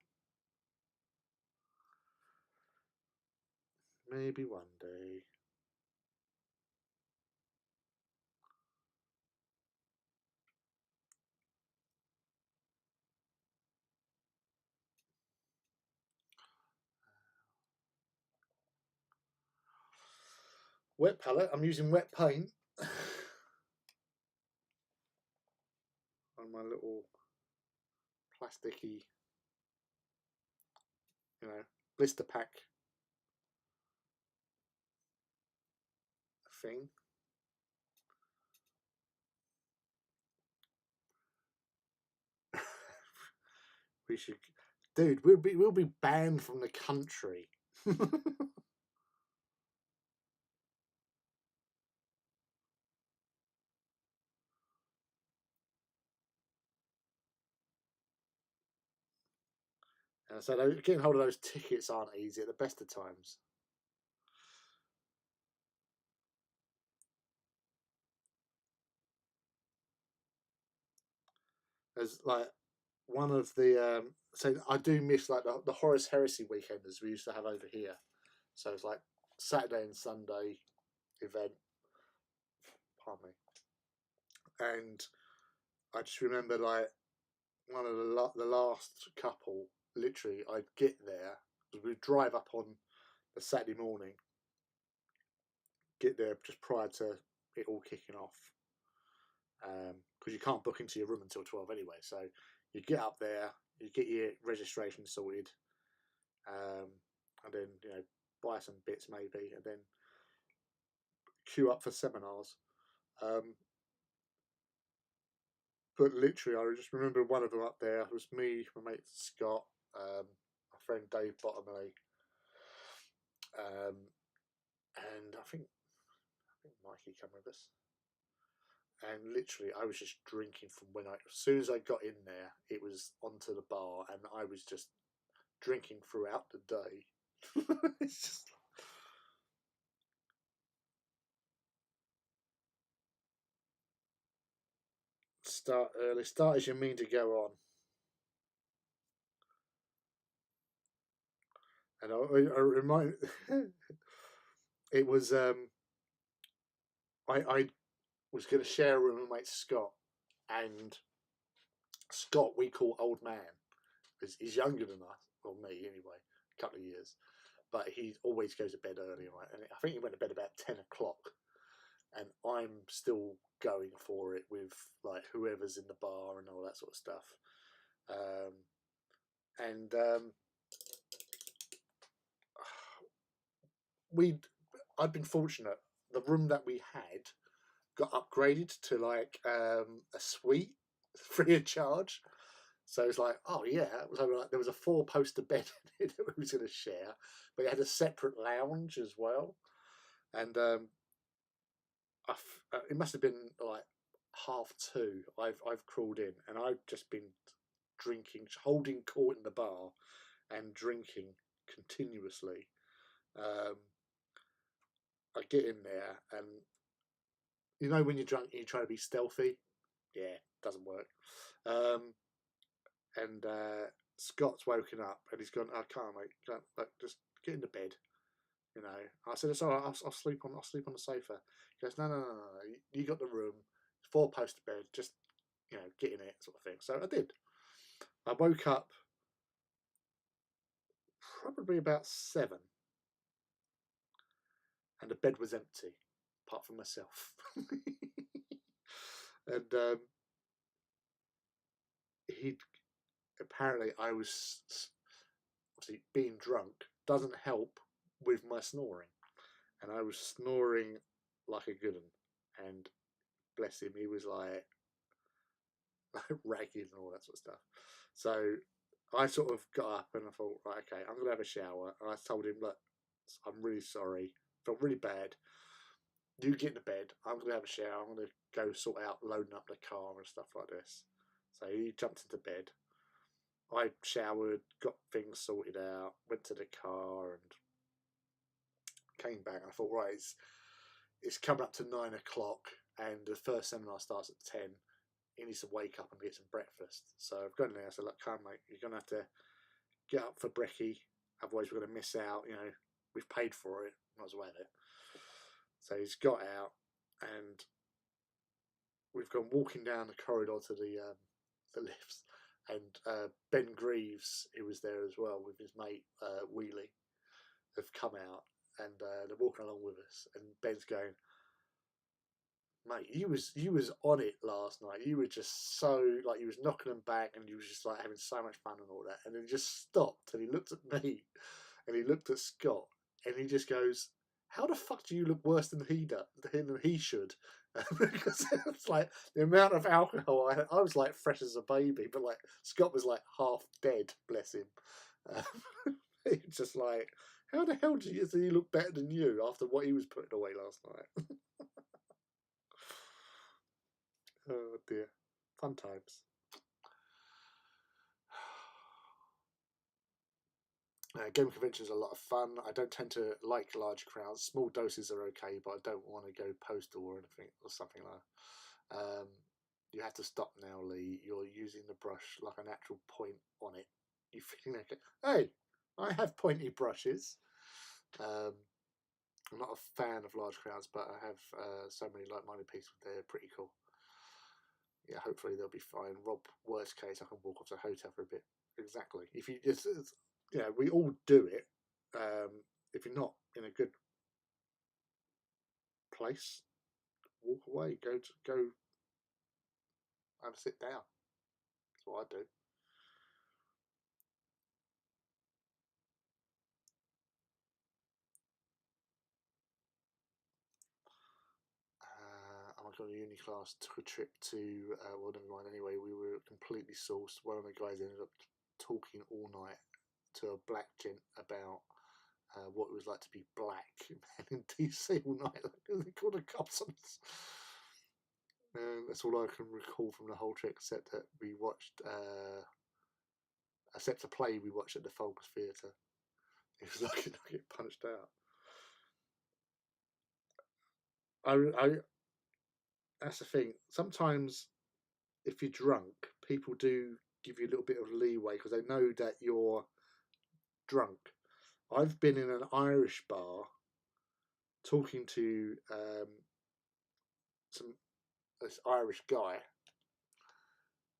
maybe one day. Wet palette. I'm using wet paint on my little plasticky, blister pack thing. We should, dude. We'll be banned from the country. And so getting hold of those tickets aren't easy at the best of times. As like one of the so I do miss like the Horus Heresy weekenders we used to have over here. So it's like Saturday and Sunday event. Pardon me. And I just remember like one of the last couple. Literally, I'd get there. We'd drive up on the Saturday morning. Get there just prior to it all kicking off. Because you can't book into your room until 12 anyway. So you get up there, you get your registration sorted, and then buy some bits maybe, and then queue up for seminars. But literally, I just remember one of them up there. It was me, my mate Scott, my friend Dave Bottomley, and I think Mikey came with us. And literally, I was just drinking from as soon as I got in there, it was onto the bar, and I was just drinking throughout the day. It's just start early. Start as you mean to go on. And I remind it was I was going to share a room with mate Scott, and Scott we call old man because he's younger than us, or me anyway, a couple of years, but he always goes to bed early, right? And I think he went to bed about 10 o'clock, and I'm still going for it with like whoever's in the bar and all that sort of stuff. And I'd been fortunate. The room that we had got upgraded to like a suite free of charge. So it's like, oh yeah, so like, there was a 4-poster bed in it that we was going to share, but it had a separate lounge as well. And it must have been like 2:30. I've crawled in, and I've just been drinking, holding court in the bar and drinking continuously. I get in there, and you know when you're drunk, you try to be stealthy. Yeah, doesn't work. And Scott's woken up, and he's gone. I can't, mate. Can't, like, just get into bed. You know. I said, it's all right. I'll sleep on. I'll sleep on the sofa. He goes, no. You got the room. 4-poster bed. Just get in it, sort of thing. So I did. I woke up probably about 7, and the bed was empty, apart from myself. And he apparently, I was obviously being drunk doesn't help with my snoring, and I was snoring like a good one. And bless him, he was like ragged and all that sort of stuff. So I sort of got up and I thought, right, okay, I'm gonna have a shower. And I told him, look, I'm really sorry, felt really bad. You get into bed. I'm gonna have a shower. I'm gonna go sort out loading up the car and stuff like this. So he jumped into bed. I showered, got things sorted out, went to the car, and came back. And I thought, right, it's coming up to 9 o'clock, and the first seminar starts at 10. He needs to wake up and get some breakfast. So I've gone in there. I said, look, come, mate, you're gonna have to get up for brekkie, otherwise we're gonna miss out. We've paid for it. Might as well have it. So he's got out, and we've gone walking down the corridor to the lifts, and Ben Greaves, who was there as well with his mate Wheelie, have come out, and they're walking along with us. And Ben's going, mate, you was on it last night. You were just so, like, you was knocking them back, and you was just like having so much fun and all that. And then he just stopped, and he looked at me, and he looked at Scott, and he just goes, how the fuck do you look worse than he should? Because it's like the amount of alcohol I was like fresh as a baby, but like Scott was like half dead, bless him. It's just like, how the hell do you look better than you after what he was putting away last night? Oh dear, fun times. Game conventions are a lot of fun. I don't tend to like large crowds. Small doses are okay, but I don't want to go postal or anything or something like that. You have to stop now, Lee. You're using the brush like an actual point on it. You feeling like, hey, I have pointy brushes. I'm not a fan of large crowds, but I have so many like-minded people. They're pretty cool. Yeah, hopefully they'll be fine. Rob, worst case, I can walk off to the hotel for a bit. Exactly. If you just, we all do it. If you're not in a good place, walk away. Go and sit down. That's what I do. I got a uni class, took a trip to, well, never mind, anyway, we were completely sourced. One of the guys ended up talking all night to a black gent about what it was like to be black in DC all night. They called the cops on us. That's all I can recall from the whole trip, except that we watched, except a play we watched at the Folks Theatre. It was like to get punched out. That's the thing. Sometimes, if you're drunk, people do give you a little bit of leeway because they know that you're drunk. I've been in an Irish bar talking to this Irish guy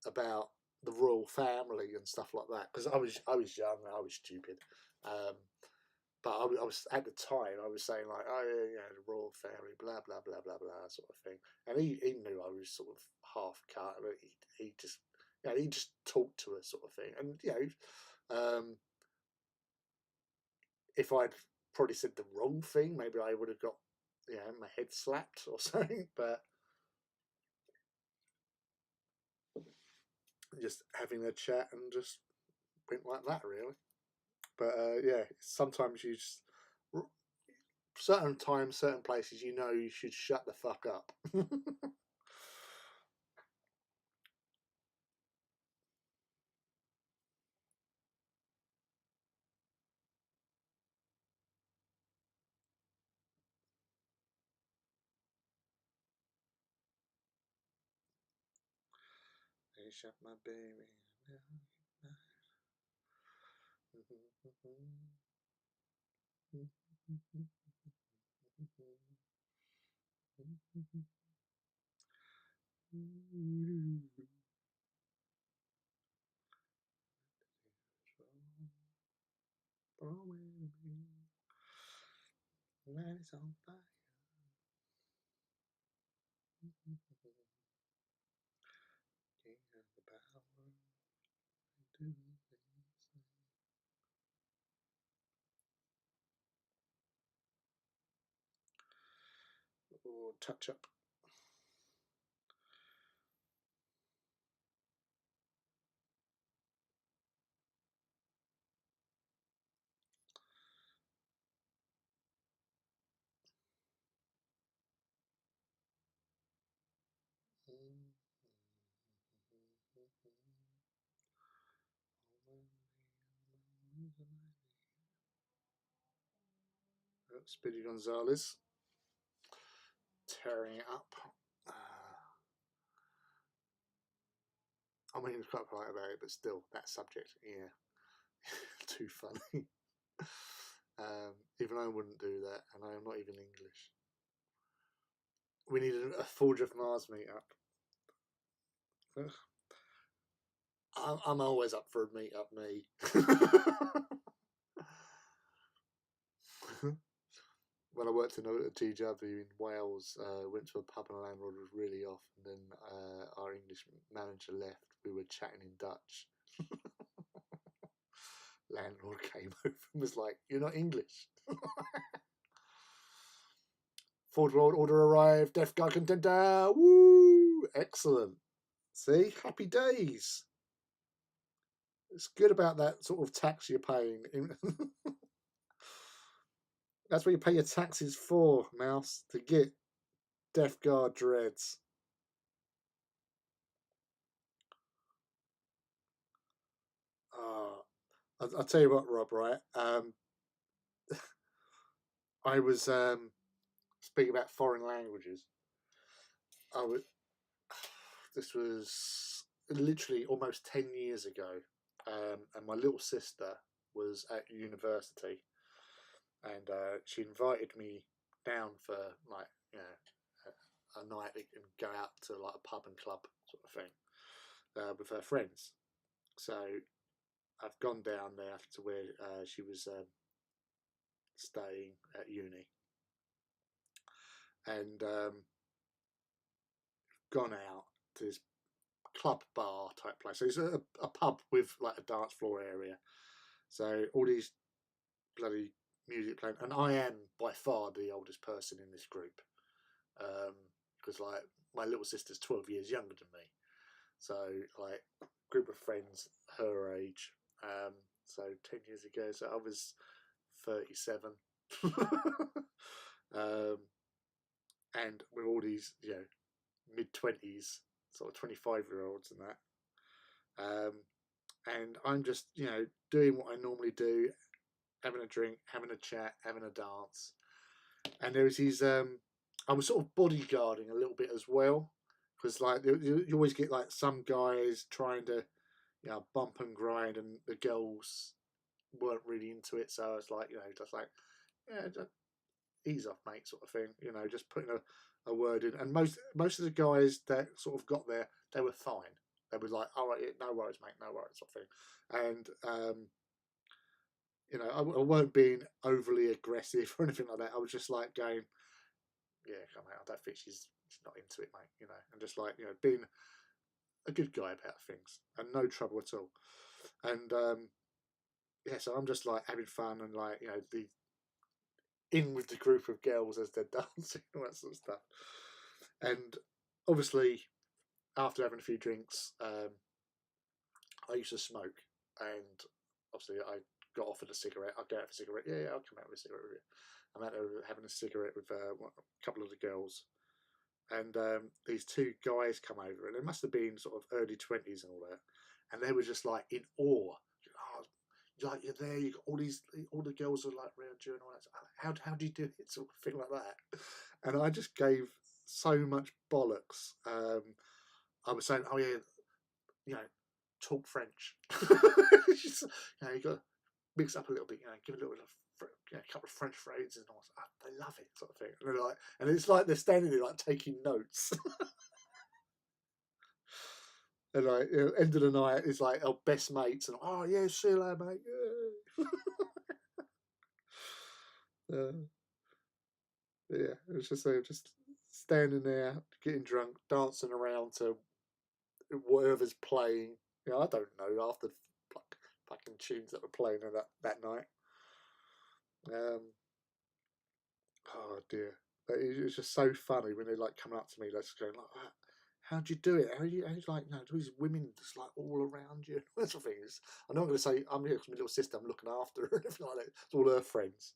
about the royal family and stuff like that, because I was young, I was stupid, but I was at the time I was saying like, oh yeah, the royal family, blah blah blah blah blah, sort of thing, and he knew I was sort of half cut, but he just he just talked to us, sort of thing, and if I'd probably said the wrong thing, maybe I would have got my head slapped or something, but just having a chat and just went like that, really. But sometimes you just, certain times, certain places, you should shut the fuck up. shut my baby. Man is on fire. Or touch up. Speedy Gonzalez tearing it up. I mean, he was quite polite about it, but still, that subject, yeah, too funny. Even I wouldn't do that, and I am not even English. We need a Forge of Mars meetup. I'm always up for a meetup, me. When I worked in a GW in Wales, went to a pub and the landlord was really off, and then our English manager left. We were chatting in Dutch. Landlord came over and was like, "You're not English." Forge World Order arrived. Death Guard contender. Woo! Excellent. See, happy days. It's good about that sort of tax you're paying. That's what you pay your taxes for, Mouse, to get Death Guard dreads. I'll tell you what, Rob, right? I was speaking about foreign languages. This was literally almost 10 years ago, and my little sister was at university, and she invited me down for like a night and go out to like a pub and club sort of thing with her friends. So I've gone down there to where she was staying at uni, and gone out to this club bar type place. So it's a pub with like a dance floor area. So all these bloody music playing, and I am by far the oldest person in this group, because like my little sister's 12 years younger than me. So like group of friends her age. So 10 years ago, so I was 37. And with all these, mid-20s, sort of 25-year-olds and that. And I'm just, doing what I normally do, having a drink, having a chat, having a dance. And there was these, I was sort of bodyguarding a little bit as well, because like you always get like some guys trying to, bump and grind, and the girls weren't really into it. So I was like, just like, yeah, just ease off, mate, sort of thing. Just putting a word in. And most of the guys that sort of got there, they were fine. They were like, all right, no worries, mate, no worries, sort of thing. And I weren't being overly aggressive or anything like that. I was just like going, yeah, come on, I don't think she's not into it, mate. And just like being a good guy about things and no trouble at all. And yeah, so I'm just like having fun and like the in with the group of girls as they're dancing, all that sort of stuff. And obviously, after having a few drinks, I used to smoke, and obviously I got offered a cigarette. I'd go out for a cigarette. Yeah, I'll come out with a cigarette with you. I'm out there having a cigarette with a couple of the girls, and these two guys come over, and they must have been sort of early 20s and all that, and they were just like in awe. Like you're there, you got all the girls are like around you and all that. How do you do it? Sort of thing like that. And I just gave so much bollocks. I was saying, oh yeah, talk French. Just, you got to mix up a little bit, give a little bit of a couple of French phrases, and I was like, they love it, sort of thing. And they're like, and it's like they're standing there like taking notes. And like, end of the night, it's like our best mates, and oh yeah, see you later, mate. Yeah. Yeah, it was just standing there, getting drunk, dancing around to whatever's playing. I don't know, after fucking tunes that were playing that night. Oh dear, it was just so funny when they like coming up to me, like going like, "How'd you do it? How you like, these women just like all around you?" That sort of thing. I'm not going to say I'm here because my little sister, I'm looking after her, and everything like that. It's all her friends.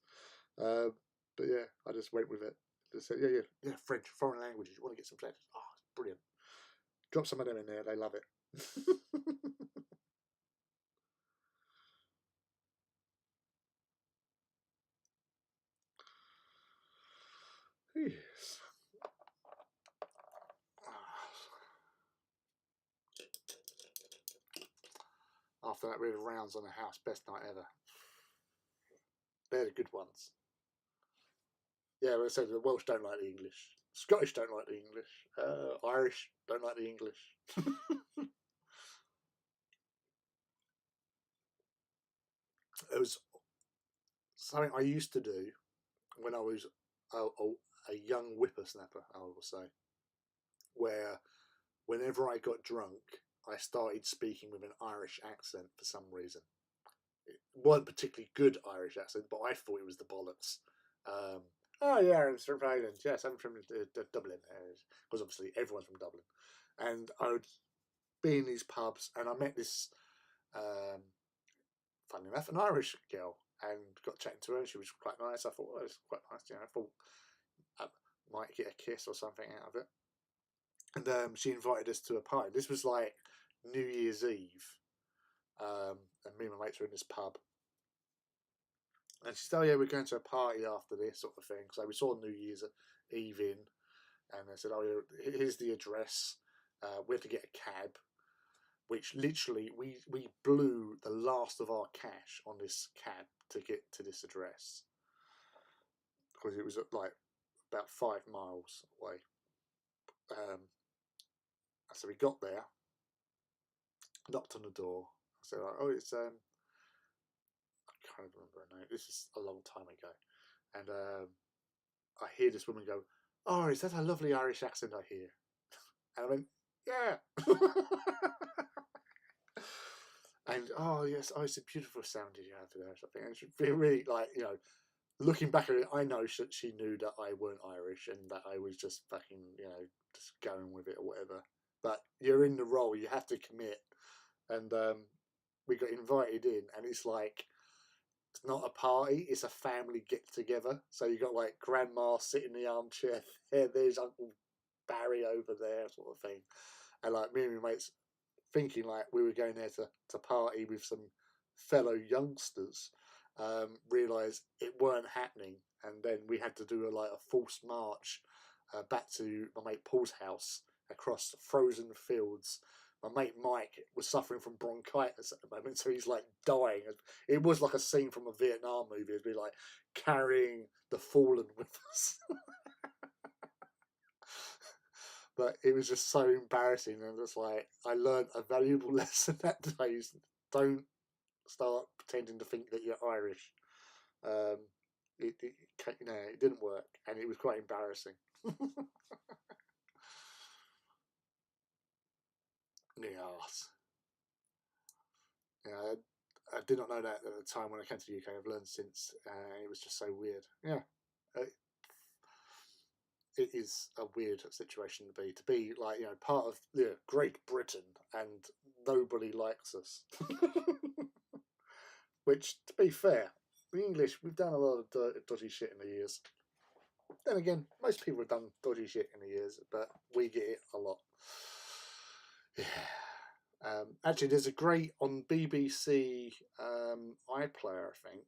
But yeah, I just went with it. Just said, yeah, French, foreign languages. You want to get some French? Oh, it's brilliant. Drop some of them in there. They love it. Yes. After that, we had rounds on the house. Best night ever. They're the good ones. Yeah, well, I said the Welsh don't like the English. Scottish don't like the English. Irish don't like the English. It was something I used to do when I was a young whippersnapper, I will say, where whenever I got drunk, I started speaking with an Irish accent for some reason. It wasn't particularly good Irish accent, but I thought it was the bollocks. Oh yeah, I'm from Ireland. Yes, I'm from Dublin, because obviously everyone's from Dublin. And I would be in these pubs, and I met this, funny enough, an Irish girl, and got chatting to her. And she was quite nice. I thought, well, it's quite nice. I thought I might get a kiss or something out of it. And she invited us to a party. This was like New Year's Eve, and me and my mates were in this pub. And she said, "Oh yeah, we're going to a party after this," sort of thing. So we saw New Year's Eve in, and they said, "Oh yeah, here's the address. We have to get a cab." Which literally we blew the last of our cash on this cab to get to this address, because it was like about 5 miles away. So we got there, knocked on the door. I said, "Oh, it's I can't remember her name. This is a long time ago." And I hear this woman go, "Oh, is that a lovely Irish accent I hear?" And I went, "Yeah." And oh yes, oh, it's a beautiful sound you have there. Something. And she really like, looking back at it, I know she knew that I weren't Irish and that I was just fucking, just going with it or whatever. But you're in the role, you have to commit. And we got invited in, and it's like, it's not a party, it's a family get together. So you got like grandma sitting in the armchair there, there's Uncle Barry over there, sort of thing. And like me and my mates thinking like we were going there to party with some fellow youngsters, realised it weren't happening, and then we had to do a forced march back to my mate Paul's house across frozen fields. My mate Mike was suffering from bronchitis at the moment, so he's like dying. It was like a scene from a Vietnam movie. It'd be like carrying the fallen with us. But it was just so embarrassing, and it's like I learned a valuable lesson that day: is don't start pretending to think that you're Irish. Um, it didn't work, and it was quite embarrassing. Yes. Yeah, I did not know that at the time when I came to the UK. I've learned since. It was just so weird. Yeah, it is a weird situation to be like, part of Great Britain, and nobody likes us. Which, to be fair, the English, we've done a lot of dodgy shit in the years. Then again, most people have done dodgy shit in the years, but we get it a lot. Yeah. Actually, there's a great on BBC iPlayer, I think.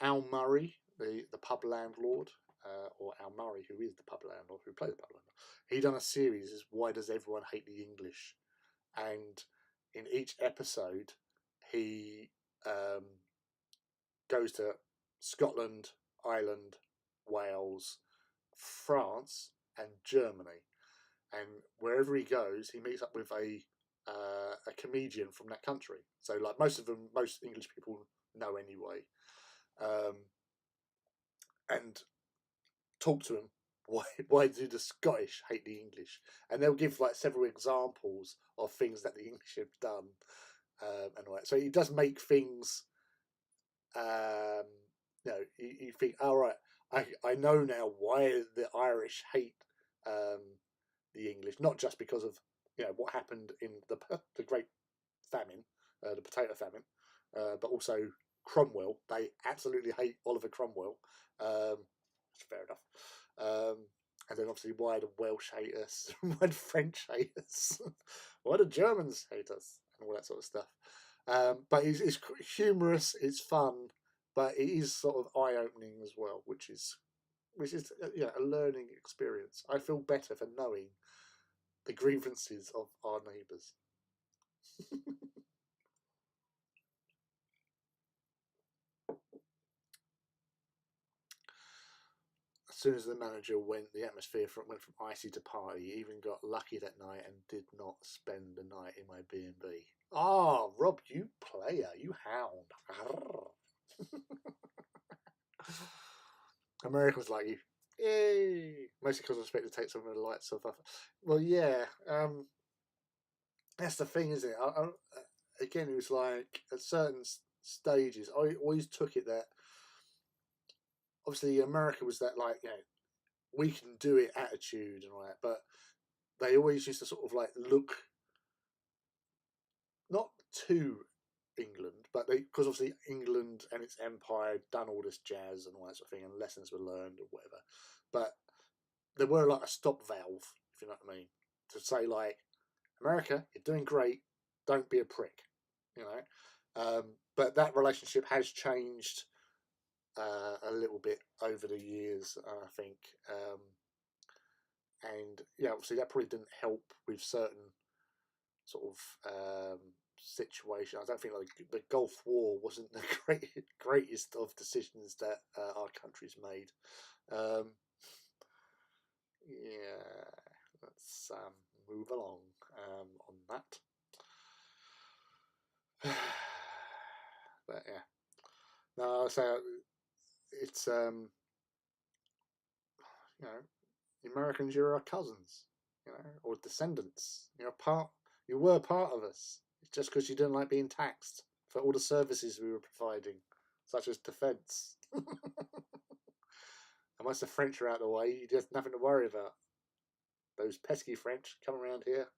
Al Murray, the pub landlord, or Al Murray, who is the pub landlord, who plays the pub landlord, he done a series. Is Why Does Everyone Hate the English? and in each episode, he goes to Scotland, Ireland, Wales, France, and Germany, and wherever he goes, he meets up with a comedian from that country. So, like most English people know anyway, and talk to him. Why do the Scottish hate the English? And they'll give like several examples of things that the English have done, and all that. So he does make things. You think, all right, I know now why the Irish hate the English, not just because of what happened in the Great Famine, the potato famine, but also Cromwell. They absolutely hate Oliver Cromwell. That's fair enough. And then obviously why the Welsh hate us, why the French hate us, why the Germans hate us, and all that sort of stuff. But it's humorous, it's fun, but it is sort of eye-opening as well, which is a learning experience. I feel better for knowing the grievances of our neighbours. As soon as the manager went, the atmosphere went from icy to party. He even got lucky that night and did not spend the night in my B&B. Ah, Rob, you player, you hound. Americans like you. Yay! Mostly because I expect to take some of the lights off. Well, yeah. That's the thing, isn't it? Again, it was like at certain stages, I always took it that obviously America was that like we can do it attitude and all that, but they always used to sort of like look not to England, but because obviously England and its empire had done all this jazz and all that sort of thing, and lessons were learned or whatever. But there were like a stop valve, if you know what I mean, to say like, America, you're doing great, don't be a prick, you know. But that relationship has changed a little bit over the years, I think. And yeah, obviously that probably didn't help with certain sort of situation. I don't think like the Gulf War wasn't the greatest of decisions that our country's made. Yeah, let's move along on that. But yeah, no, so it's you know, the Americans, you're our cousins, or descendants. You were part of us. It's just because you didn't like being taxed for all the services we were providing, such as defence. And once the French are out of the way, you just nothing to worry about. Those pesky French come around here.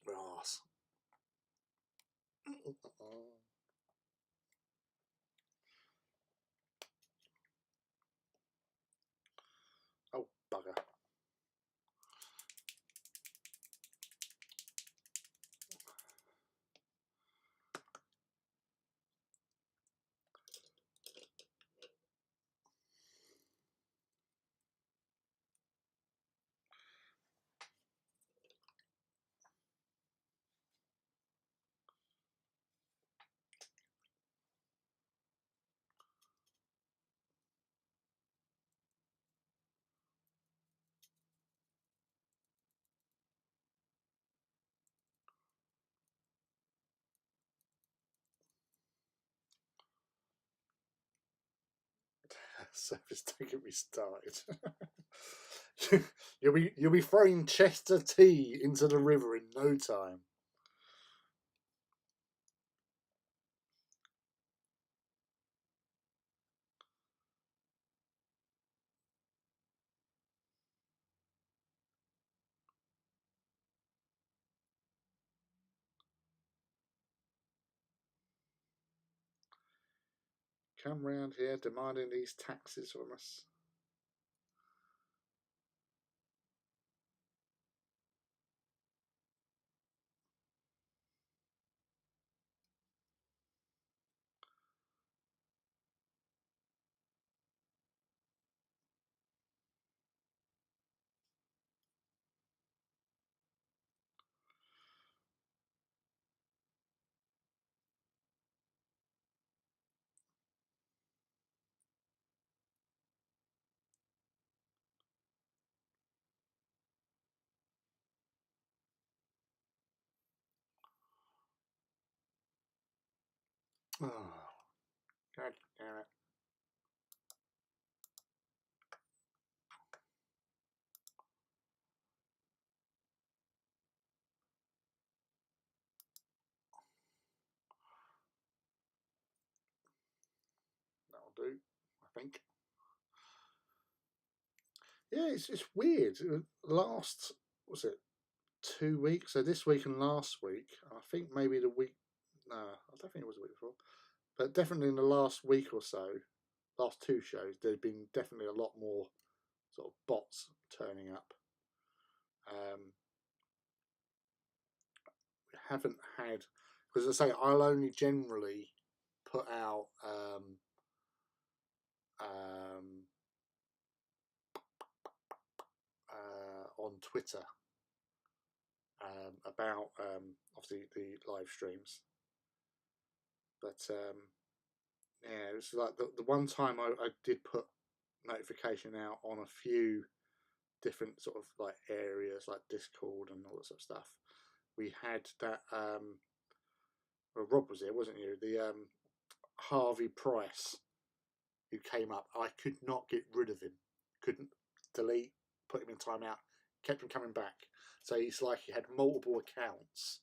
Grass. Oh, bugger. Service taking me started. You'll be throwing Chester tea into the river in no time. Come round here demanding these taxes from us. Oh, God damn it. That'll do, I think. Yeah, it's weird. Last, was it 2 weeks? So this week and last week, I think maybe the week, no, I don't think it was the week before, but definitely in the last week or so, last two shows, there'd been definitely a lot more sort of bots turning up. We haven't had, because I say I'll only generally put out on Twitter about obviously the live streams, but yeah, it was like the one time I did put notification out on a few different sort of like areas like Discord and all that sort of stuff. We had that well, Rob was here, wasn't you? The Harvey Price who came up. I could not get rid of him. Couldn't delete, put him in timeout, kept him coming back. So he's like he had multiple accounts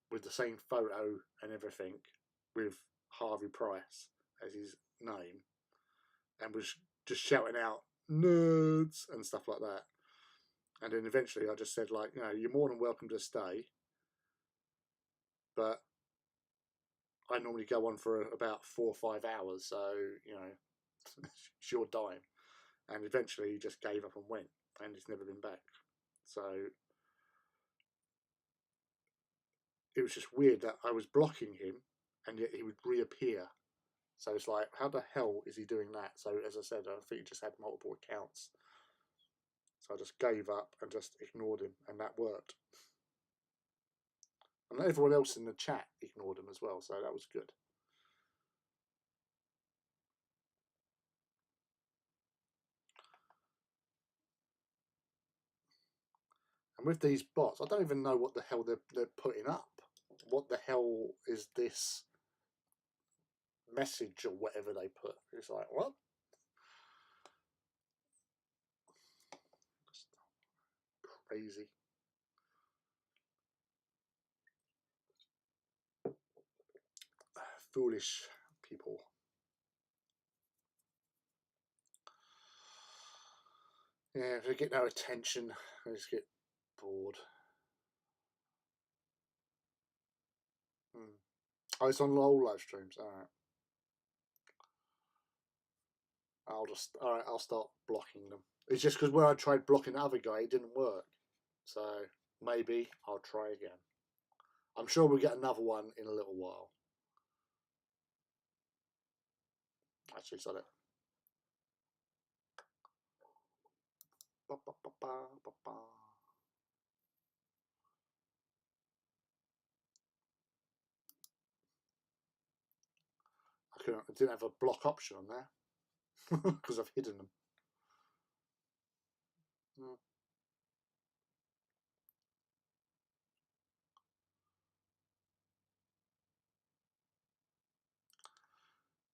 with the same photo and everything with Harvey Price as his name, and was just shouting out nerds and stuff like that. And then eventually I just said, like, you know, you're more than welcome to stay, but I normally go on for about 4 or 5 hours, so, you know, it's your dime. And eventually he just gave up and went, and he's never been back. So it was just weird that I was blocking him, and yet he would reappear. So it's like, how the hell is he doing that? So as I said, I think he just had multiple accounts. So I just gave up and just ignored him, and that worked. And everyone else in the chat ignored him as well, so that was good. And with these bots, I don't even know what the hell they're putting up. What the hell is this message or whatever they put? It's like, what? Just crazy. Foolish people. Yeah, if they get no attention, they just get bored. Oh, it's on all live streams. All right. I'll start blocking them. It's just because when I tried blocking the other guy, it didn't work. So maybe I'll try again. I'm sure we'll get another one in a little while. Actually, said it. Ba, ba, ba, ba, ba, ba. I didn't have a block option on there because I've hidden them.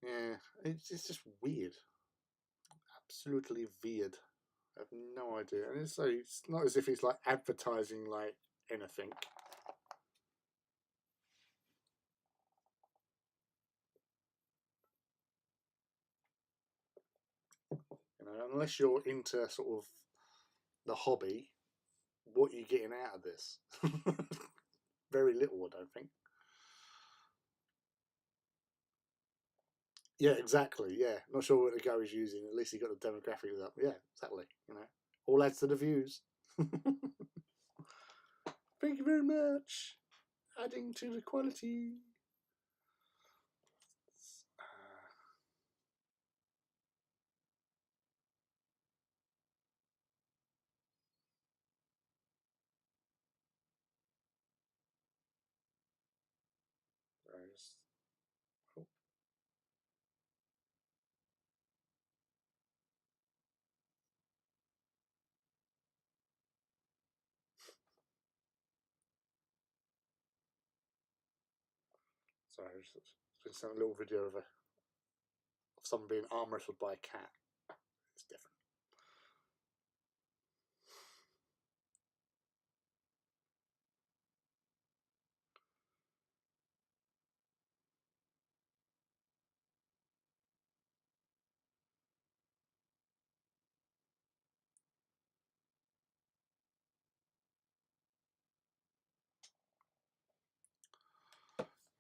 Yeah, it's just weird. Absolutely weird. I have no idea. And it's not as if it's like advertising like anything. You know, unless you're into sort of the hobby, what are you getting out of this? Very little, I don't think. Yeah, exactly. Yeah, not sure what the guy is using. At least he got the demographics up. Yeah, exactly. You know, all adds to the views. Thank you very much. Adding to the quality. Oh. Sorry, Just a little video of someone being arm wrestled by a cat. It's different.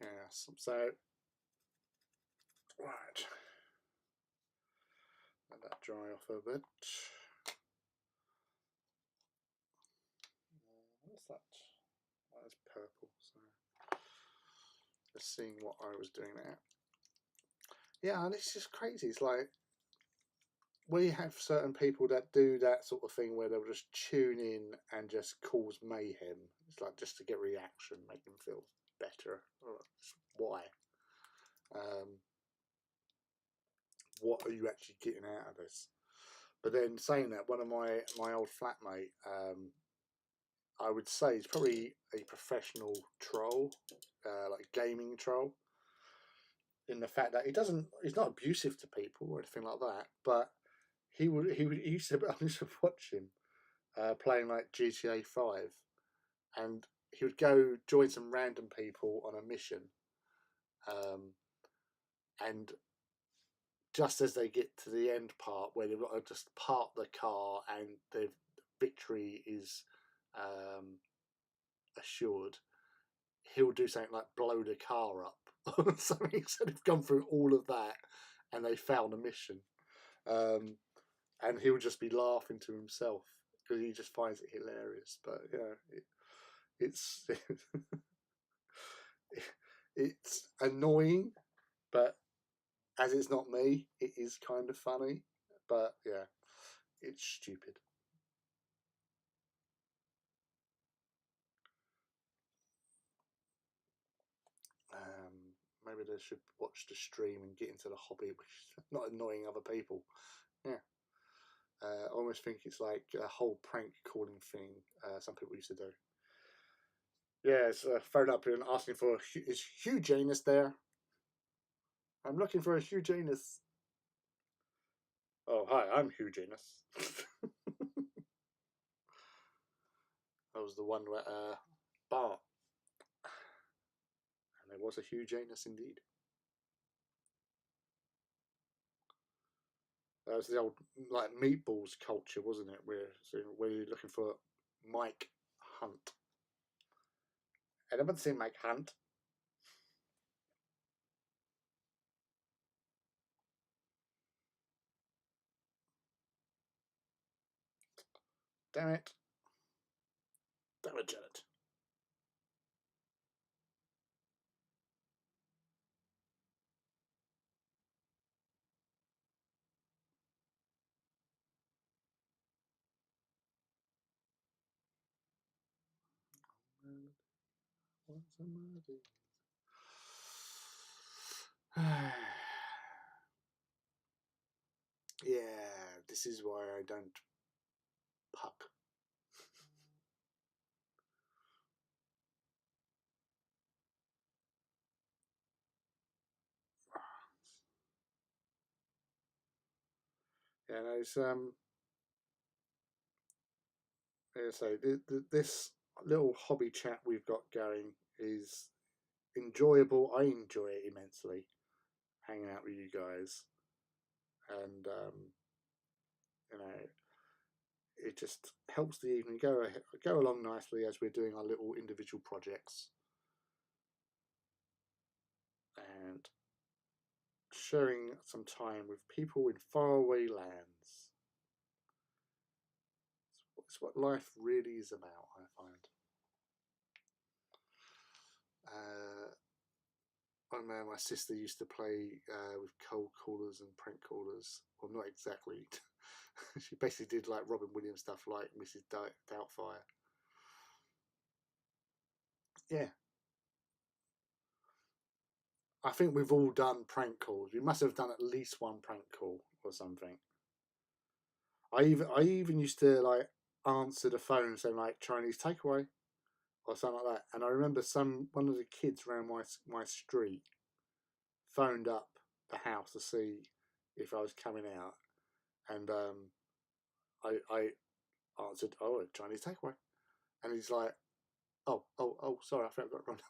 Yes, so right, let that dry off a bit. What's that? That is purple. So just seeing what I was doing there. Yeah, and it's just crazy. It's like we have certain people that do that sort of thing where they'll just tune in and just cause mayhem. It's like just to get reaction, make them feel better. Why? What are you actually getting out of this? But then saying that, one of my old flatmate, I would say he's probably a professional troll, like gaming troll, in the fact that he's not abusive to people or anything like that, but he used to, I used to watch him playing like GTA 5, and he would go join some random people on a mission, and just as they get to the end part where they've got to just park the car and the victory is assured, he'll do something like blow the car up or something. So they've gone through all of that and they found a mission, and he'll just be laughing to himself because he just finds it hilarious. But yeah, it's it's annoying, but as it's not me, it is kind of funny. But yeah, it's stupid. Maybe they should watch the stream and get into the hobby, which is not annoying other people. Yeah. I almost think it's like a whole prank calling thing some people used to do. Yeah, it's phone up and asking for is Hugh Janus there? I'm looking for a Hugh Janus. Oh, hi, I'm Hugh Janus. That was the one where Bart. And there was a Hugh Janus indeed. That was the old like meatballs culture, wasn't it? Where you're looking for Mike Hunt. Anyone seen Mike Hunt? Damn it. Damn it, Janet. Yeah, this is why I don't puck. Yeah, no, it's so this little hobby chat we've got going is enjoyable. I enjoy it immensely, hanging out with you guys, and you know, it just helps the evening go along nicely as we're doing our little individual projects and sharing some time with people in faraway lands. It's what life really is about, I find. I remember my sister used to play with cold callers and prank callers. Well, not exactly. She basically did like Robin Williams stuff, like Mrs. Doubtfire. Yeah, I think we've all done prank calls. We must have done at least one prank call or something. I even used to like answer the phone saying like Chinese takeaway or something like that. And I remember one of the kids around my street phoned up the house to see if I was coming out, and I answered, "Oh, Chinese takeaway," and he's like, "Oh, sorry, I think I got the wrong number."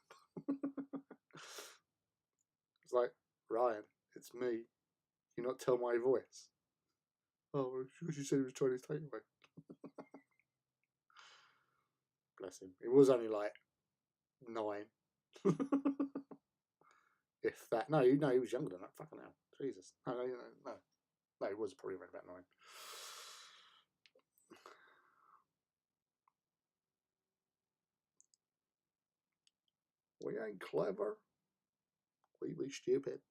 It's like, Ryan, it's me. You not tell my voice. Oh, you said it was Chinese takeaway. Bless him. It was only like 9. If that. No, he was younger than that. Fucking hell. Jesus. No, he was probably around about 9. We ain't clever. We stupid.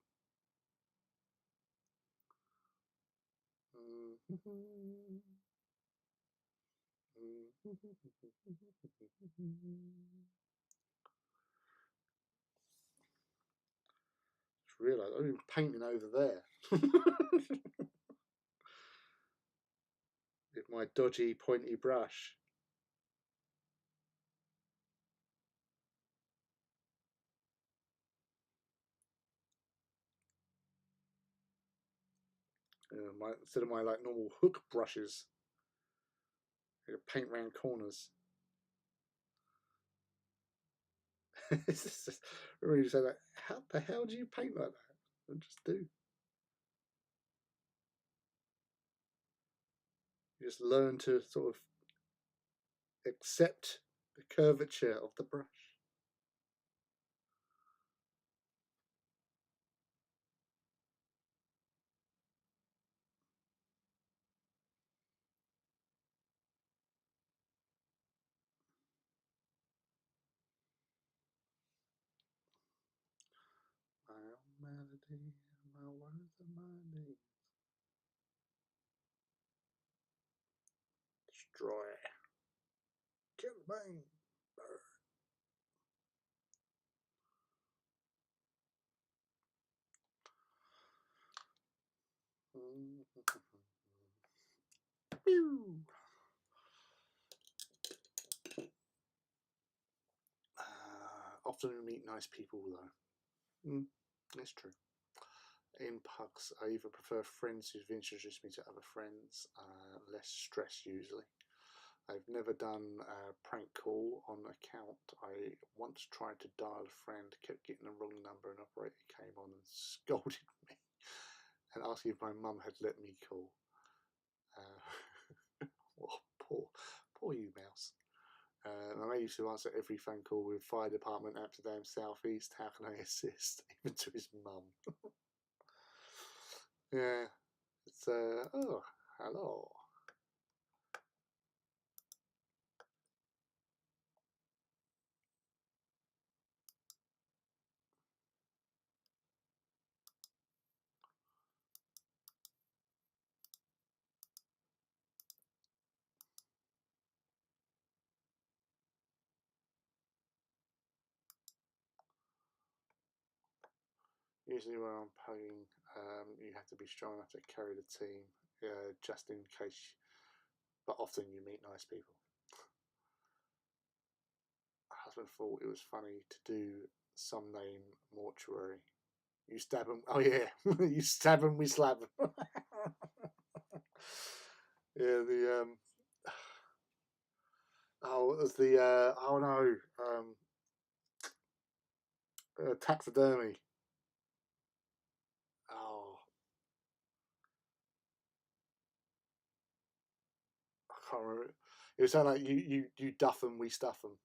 Just realised I've been painting over there. With my dodgy pointy brush. Instead of my like normal hook brushes, I paint round corners. It's just really say like, how the hell do you paint like that? I just do. You just learn to sort of accept the curvature of the brush. My own melody, my words and my name. Destroy. Kill the bane. Burn. Often we meet nice people though. That's true. In pugs, I either prefer friends who've introduced me to other friends, less stress usually. I've never done a prank call on account. I once tried to dial a friend, kept getting the wrong number, and operator came on and scolded me and asked if my mum had let me call. Oh, poor you, mouse. I used to answer every phone call with fire department, Amsterdam Southeast. How can I assist? Even to his mum. Yeah, it's oh, hello. Usually when I'm pugging, you have to be strong enough to carry the team, just in case. But often you meet nice people. My husband thought it was funny to do some name mortuary. You stab them. Oh yeah, you stab them, we slap them. Yeah, the oh, it was the oh no, taxidermy. Oh, I can't remember. It was something like you duff them, we stuff them.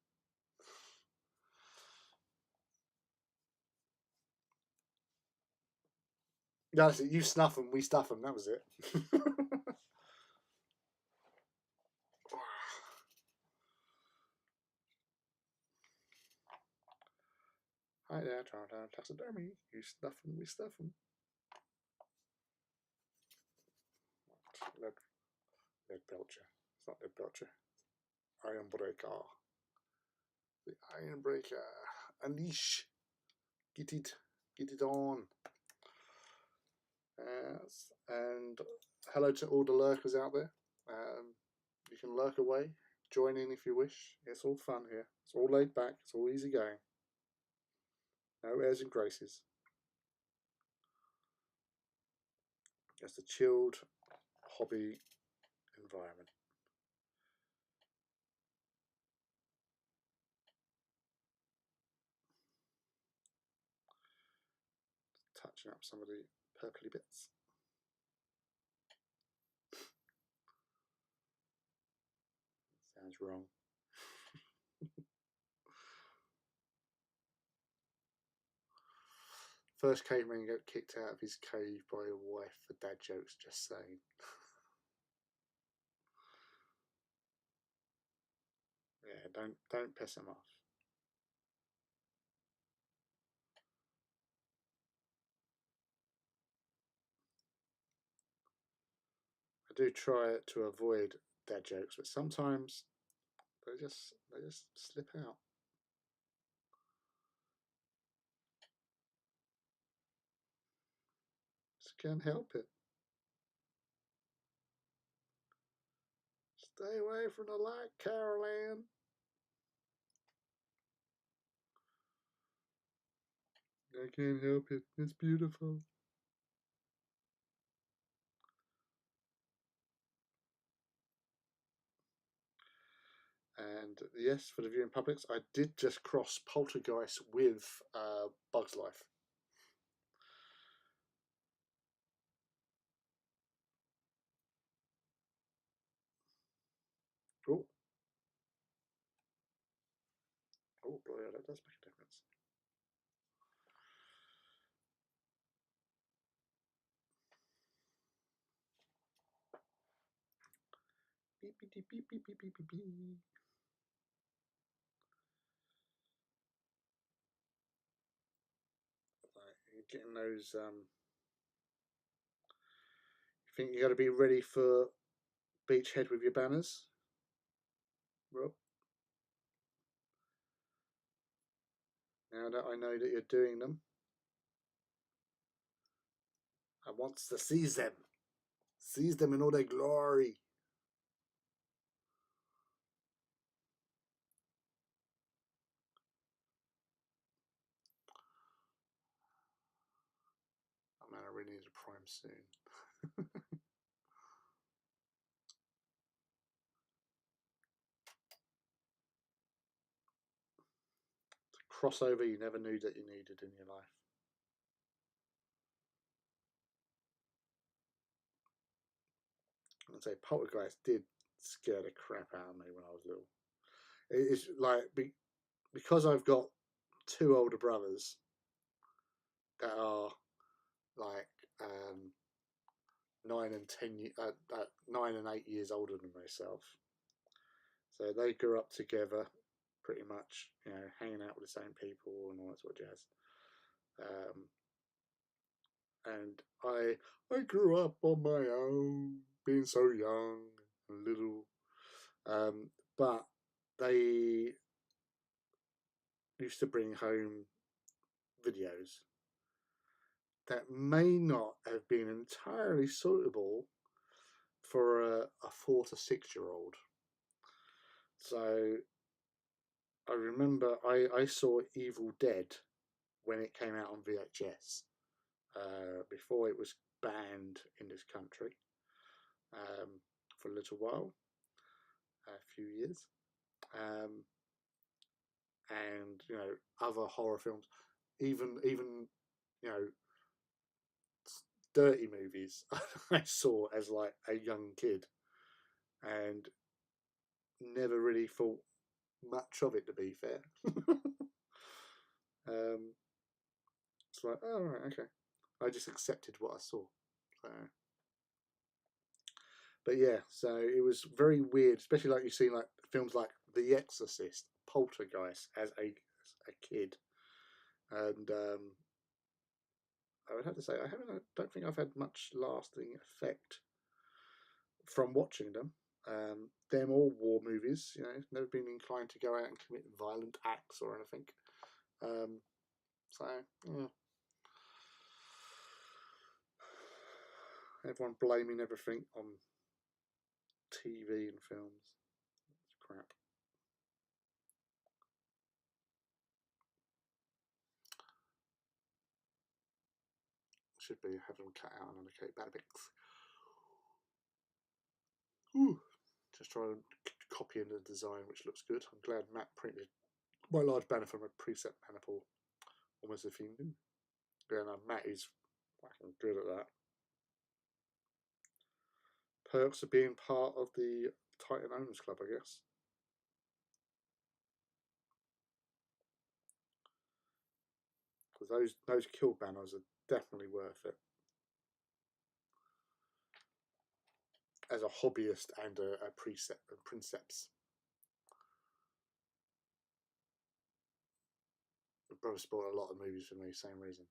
No, that's it. You snuff them, we stuff them. That was it. Hi there, taxidermy. You snuff them, we stuff them. Lead Belcher. It's not Lead Belcher. Iron Breaker. The Iron Breaker. Unleash. Get it. Get it on. And hello to all the lurkers out there. You can lurk away. Join in if you wish. It's all fun here. It's all laid back. It's all easy going. No airs and graces. Just a chilled hobby environment. Touching up some of the purpley bits. Sounds wrong. First caveman got kicked out of his cave by a wife for dad jokes, just saying. Yeah, don't piss him off. I do try to avoid dad jokes, but sometimes they just slip out. Just can't help it. Stay away from the light, Carol Ann. I can't help it. It's beautiful. And yes, for the viewing publics, I did just cross Poltergeist with Bug's Life. Oh, oh boy, that does make a difference. Beep beep beep beep beep beep beep beep. You're getting those. You think you got to be ready for Beachhead with your banners, Rob? Now that I know that you're doing them, I want to seize them in all their glory. Oh man, I really need a prime soon. Crossover you never knew that you needed in your life. I'd say Poltergeist did scare the crap out of me when I was little. It's like because I've got two older brothers that are like 9 and 8 years older than myself. So they grew up together, pretty much, hanging out with the same people and all that sort of jazz. And I grew up on my own, being so young and little. But they used to bring home videos that may not have been entirely suitable for a 4 to 6 year old. So I remember I saw Evil Dead when it came out on VHS before it was banned in this country for a little while, a few years. And other horror films, even dirty movies I saw as like a young kid and never really thought much of it, to be fair. It's like, oh right, okay, I just accepted what I saw. So, but yeah, so it was very weird, especially like you see like films like The Exorcist, Poltergeist as a kid, and I would have to say I don't think I've had much lasting effect from watching them. They're all war movies, never been inclined to go out and commit violent acts or anything. So, yeah. Everyone blaming everything on TV and films. It's crap. should be. Have them cut out and allocate bad bits. Ooh. Just trying to copy in the design, which looks good. I'm glad Matt printed my large banner from a preset maniple, almost if he knew. Yeah, no, Matt is fucking good at that. Perks of being part of the Titan Owners Club, I guess. Because those kill banners are definitely worth it. As a hobbyist and a princeps. My brother spoiled a lot of movies for me, same reason.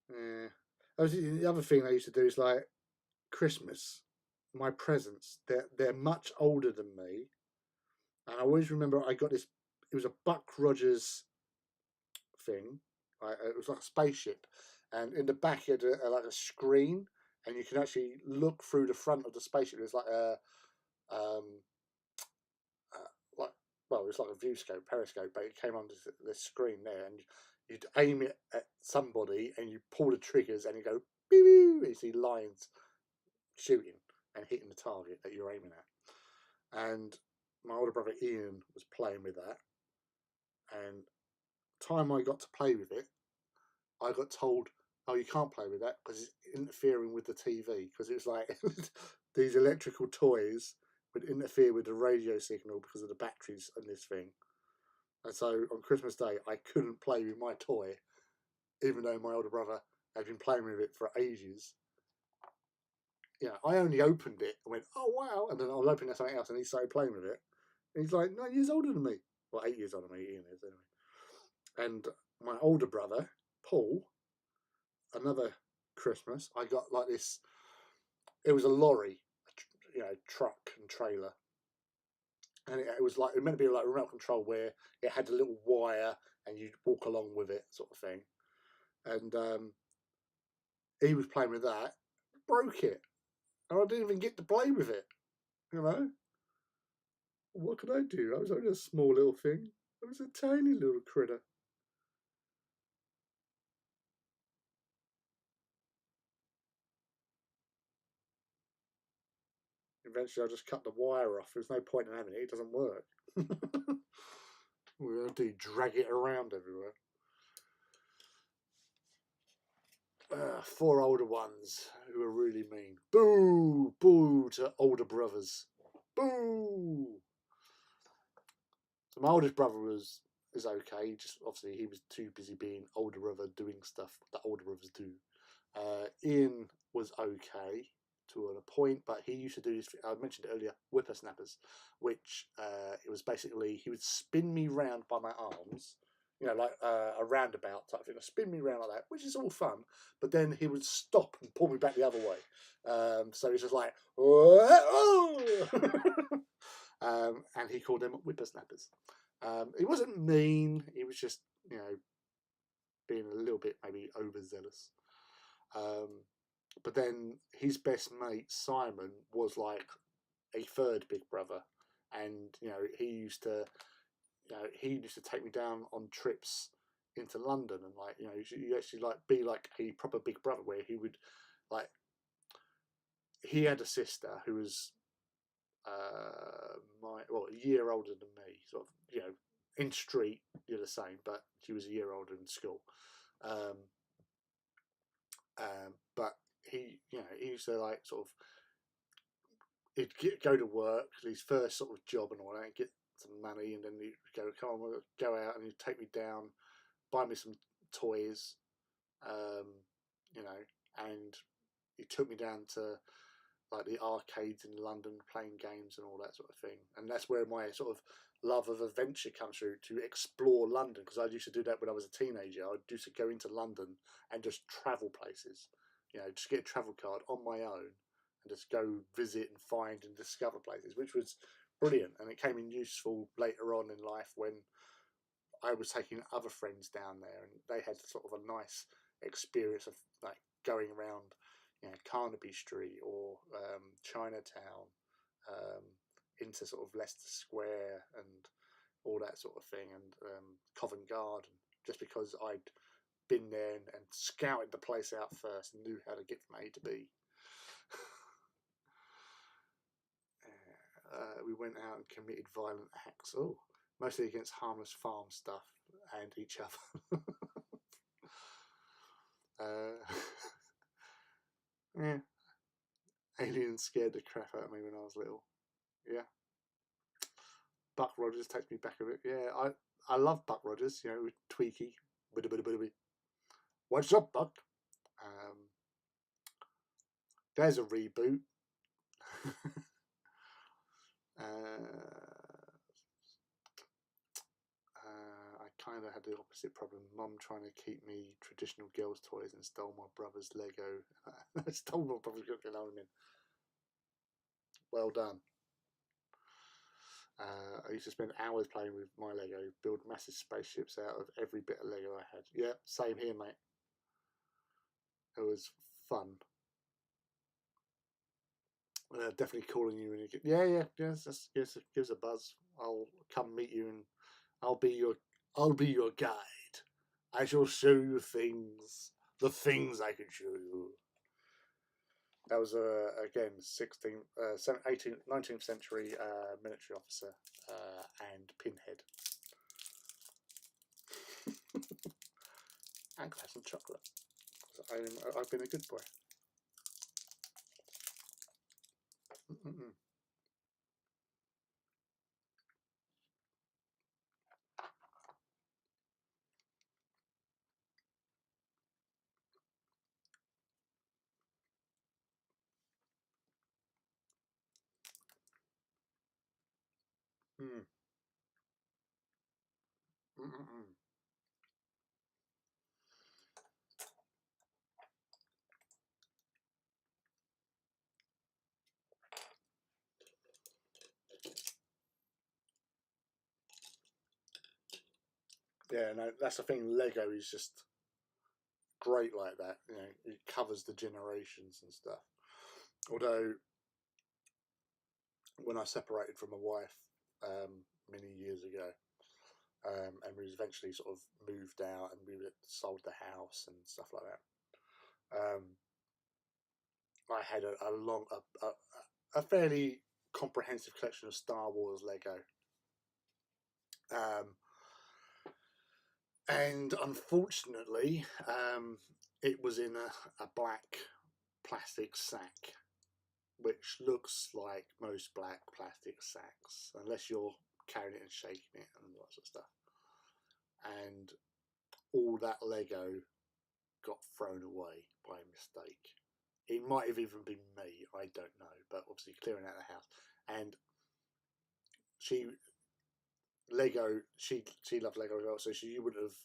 Yeah. The other thing I used to do is like Christmas, my presents, they're much older than me. And I always remember I got this, it was a Buck Rogers thing. It was like a spaceship. And in the back, it had like a screen, and you can actually look through the front of the spaceship. It's like like well, it's like a view scope, periscope, but it came on this screen there, and you'd aim it at somebody, and you pull the triggers, and you go, beep, and you see lines shooting and hitting the target that you're aiming at. And my older brother Ian was playing with that, and time I got to play with it, I got told, "Oh, you can't play with that because it's interfering with the TV." Because it was like these electrical toys would interfere with the radio signal because of the batteries on this thing. And so on Christmas Day, I couldn't play with my toy, even though my older brother had been playing with it for ages. You know, I only opened it and went, "Oh wow!" And then I was opening something else, and he started playing with it. And he's like 9 years older than me. Well, 8 years older than me, Ian is anyway. And my older brother, Paul, another Christmas, I got like this. It was a lorry, you know, truck and trailer, and it was like it meant to be like a remote control where it had a little wire and you'd walk along with it, sort of thing. And he was playing with that, broke it, and I didn't even get to play with it. You know, what could I do? I was only a small little thing. I was a tiny little critter. Eventually, I just cut the wire off. There's no point in having it; it doesn't work. We have to drag it around everywhere. Four older ones who are really mean. Boo! Boo to older brothers. Boo! So my oldest brother is okay. Just obviously he was too busy being older brother doing stuff that older brothers do. Ian was okay to a point, but he used to do this. I mentioned it earlier, whippersnappers, which it was basically he would spin me round by my arms, you know, like a roundabout type thing, spin me round like that, which is all fun. But then he would stop and pull me back the other way. So he's just like, and he called them whippersnappers. He wasn't mean. He was just, you know, being a little bit maybe overzealous. But then his best mate Simon was like a third big brother, and you know he used to take me down on trips into London, and like you know you actually like be like a proper big brother where he would like he had a sister who was a year older than me, sort of you know in street you're the same, but she was a year older in school. Um, but he used to like sort of he'd go to work, his first sort of job and all that, and get some money, and then he'd go, come on, we'll go out, and he'd take me down, buy me some toys, um, you know, and he took me down to like the arcades in London, playing games and all that sort of thing, and that's where my sort of love of adventure comes through to explore London because I used to do that when I was a teenager. I used to go into London and just travel places, you know, just get a travel card on my own and just go visit and find and discover places, which was brilliant. And it came in useful later on in life when I was taking other friends down there and they had sort of a nice experience of like going around, you know, Carnaby Street or Chinatown, um, into sort of Leicester Square and all that sort of thing, and Covent Garden, just because I'd been there and scouted the place out first and knew how to get from A to B. We went out and committed violent acts. Oh, mostly against harmless farm stuff and each other. Yeah. Aliens scared the crap out of me when I was little. Yeah. Buck Rogers takes me back a bit. Yeah, I love Buck Rogers, you know, with Tweaky. What's up, Buck? There's a reboot. I kind of had the opposite problem. Mum trying to keep me traditional girls' toys and stole my brother's Lego. Stole my brother's Lego, you know what I mean? Well done. I used to spend hours playing with my Lego, build massive spaceships out of every bit of Lego I had. Yeah, same here, mate. It was fun. Definitely calling you when you get. Yeah. Just give us a buzz. I'll come meet you, and I'll be your guide. I shall show you the things I can show you. That was again 19th century military officer and pinhead. And have some chocolate. I've been a good boy. Yeah, no, that's the thing. Lego is just great like that. You know, it covers the generations and stuff. Although, when I separated from my wife many years ago, and we eventually sort of moved out and we sold the house and stuff like that, I had a fairly comprehensive collection of Star Wars Lego. And unfortunately, it was in a black plastic sack, which looks like most black plastic sacks, unless you're carrying it and shaking it and all that sort of stuff. And all that Lego got thrown away by mistake. It might have even been me, I don't know, but obviously clearing out the house. And she loved Lego as well, so she wouldn't have,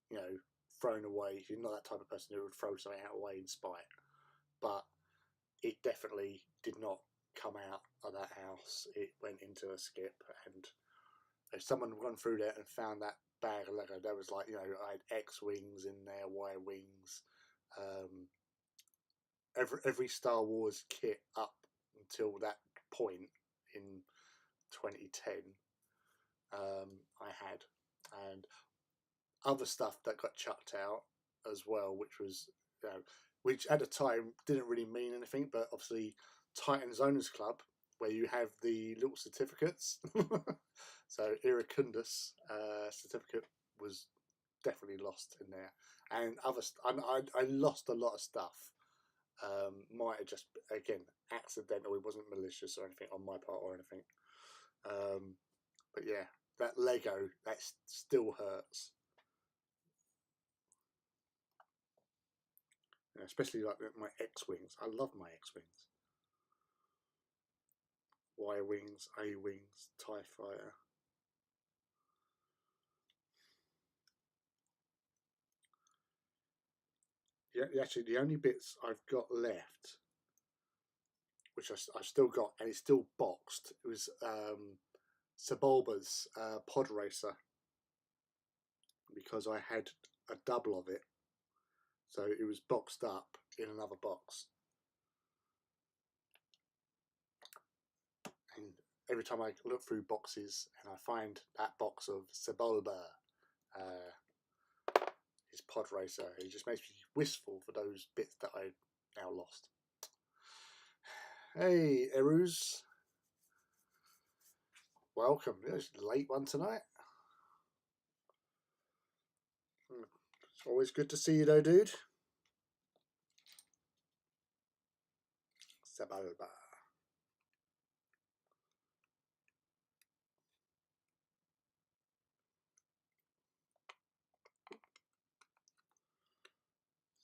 you know, thrown away. She's not that type of person who would throw something out away in spite. But it definitely did not come out of that house. It went into a skip, and if someone had gone through there and found that bag of Lego, there was, like, you know, I had X wings in there, Y wings, every Star Wars kit up until that point in 2010. I had, and other stuff that got chucked out as well, which was, you know, which at the time didn't really mean anything, but obviously Titans Owners Club, where you have the little certificates. So Iracundus certificate was definitely lost in there, and I lost a lot of stuff. Might have just, again, accidental. It wasn't malicious or anything on my part or anything. But yeah, that Lego, that still hurts. You know, especially like my X-Wings. I love my X-Wings. Y-Wings, A-Wings, TIE Fighter. Yeah, actually, the only bits I've got left, which I've still got, and it's still boxed, it was Sebulba's Pod Racer, because I had a double of it, so it was boxed up in another box. And every time I look through boxes and I find that box of Sebulba, is Pod Racer. It just makes me wistful for those bits that I now lost. Hey, Erus. Welcome. It's a late one tonight. It's always good to see you though, dude. Sabalba.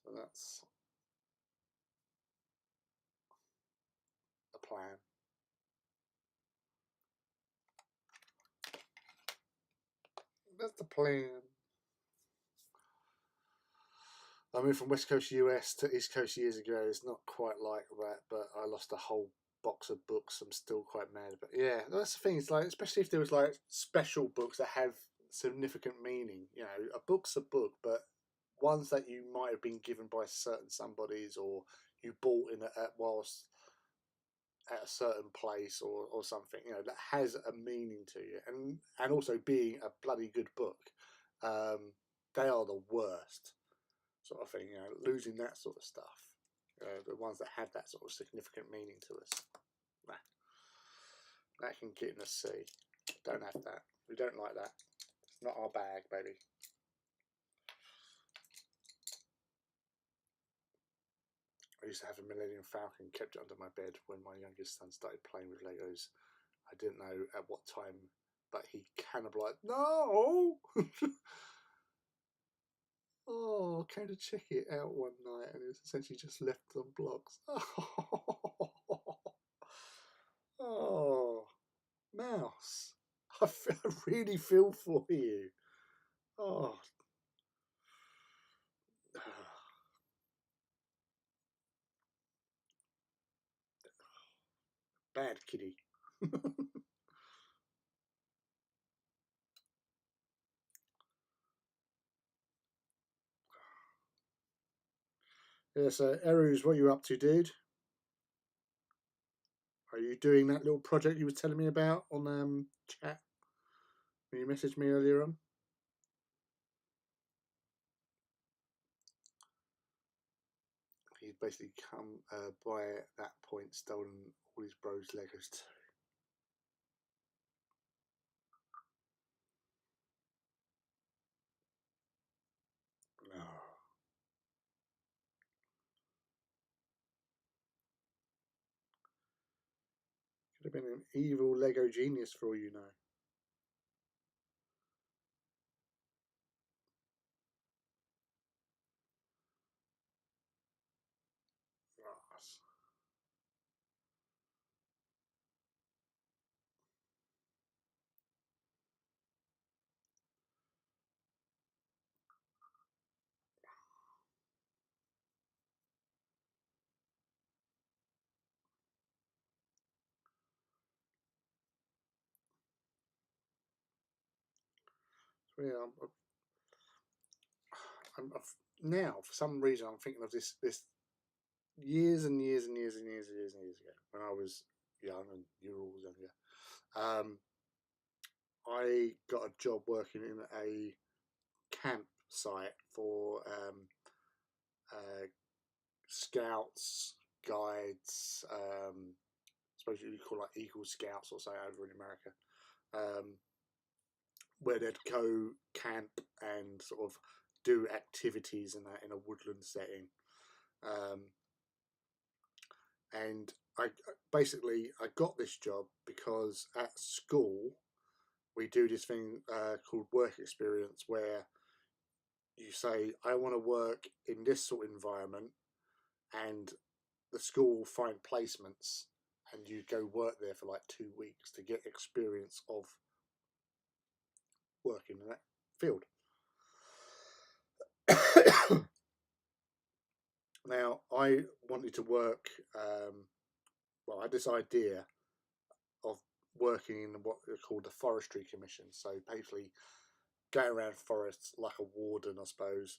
So that's the plan. That's the plan. I moved from West Coast US to East Coast years ago. It's not quite like that, but I lost a whole box of books. I'm still quite mad. But yeah, that's the thing. It's like, especially if there was like special books that have significant meaning. You know, a book's a book, but ones that you might have been given by certain somebodies or you bought in whilst at a certain place or something, you know, that has a meaning to you, and also being a bloody good book, they are the worst sort of thing. You know, losing that sort of stuff, the ones that have that sort of significant meaning to us, that can get in the sea. Don't have that. We don't like that. It's not our bag, baby. I used to have a Millennium Falcon, kept it under my bed when my youngest son started playing with Legos. I didn't know at what time, but he cannibalized. No! Oh, came to check it out one night and it was essentially just left on blocks. Oh, Mouse. I really feel for you. Oh. Bad kitty. Yeah, so Erus, what are you up to, dude? Are you doing that little project you were telling me about on chat when you messaged me earlier on? He's basically come by that point stolen all his bros' Legos too. No. Could have been an evil Lego genius for all you know. Yes. So yeah, now for some reason I'm thinking of this years and years and years and years and years and years ago when I was young and you were all younger. I got a job working in a campsite for scouts, guides. I suppose you could call like Eagle Scouts or so over in America, where they'd go camp and sort of do activities in a woodland setting. And I got this job because at school we do this thing called work experience, where you say, I want to work in this sort of environment, and the school will find placements and you go work there for like 2 weeks to get experience of working in that field. Now, I wanted to work, I had this idea of working in what are called the Forestry Commission. So basically, going around forests like a warden, I suppose,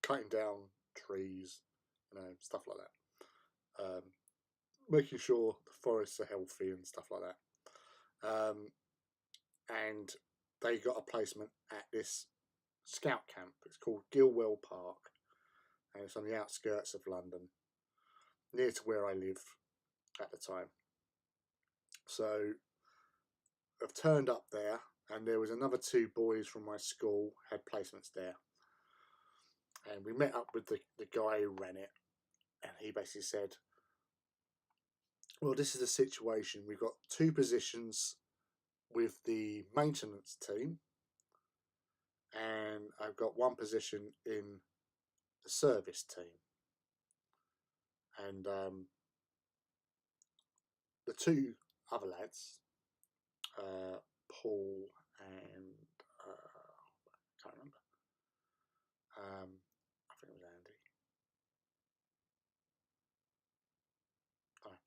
cutting down trees, stuff like that. Making sure the forests are healthy and stuff like that. And they got a placement at this scout camp. It's called Gilwell Park, and it's on the outskirts of London, near to where I live at the time. So I've turned up there, and there was another 2 boys from my school had placements there, and we met up with the guy who ran it, and he basically said, well, this is the situation. We've got 2 positions with the maintenance team, and I've got 1 position in the service team. And the 2 other lads, Paul and I can't remember. I think it was Andy. Oh.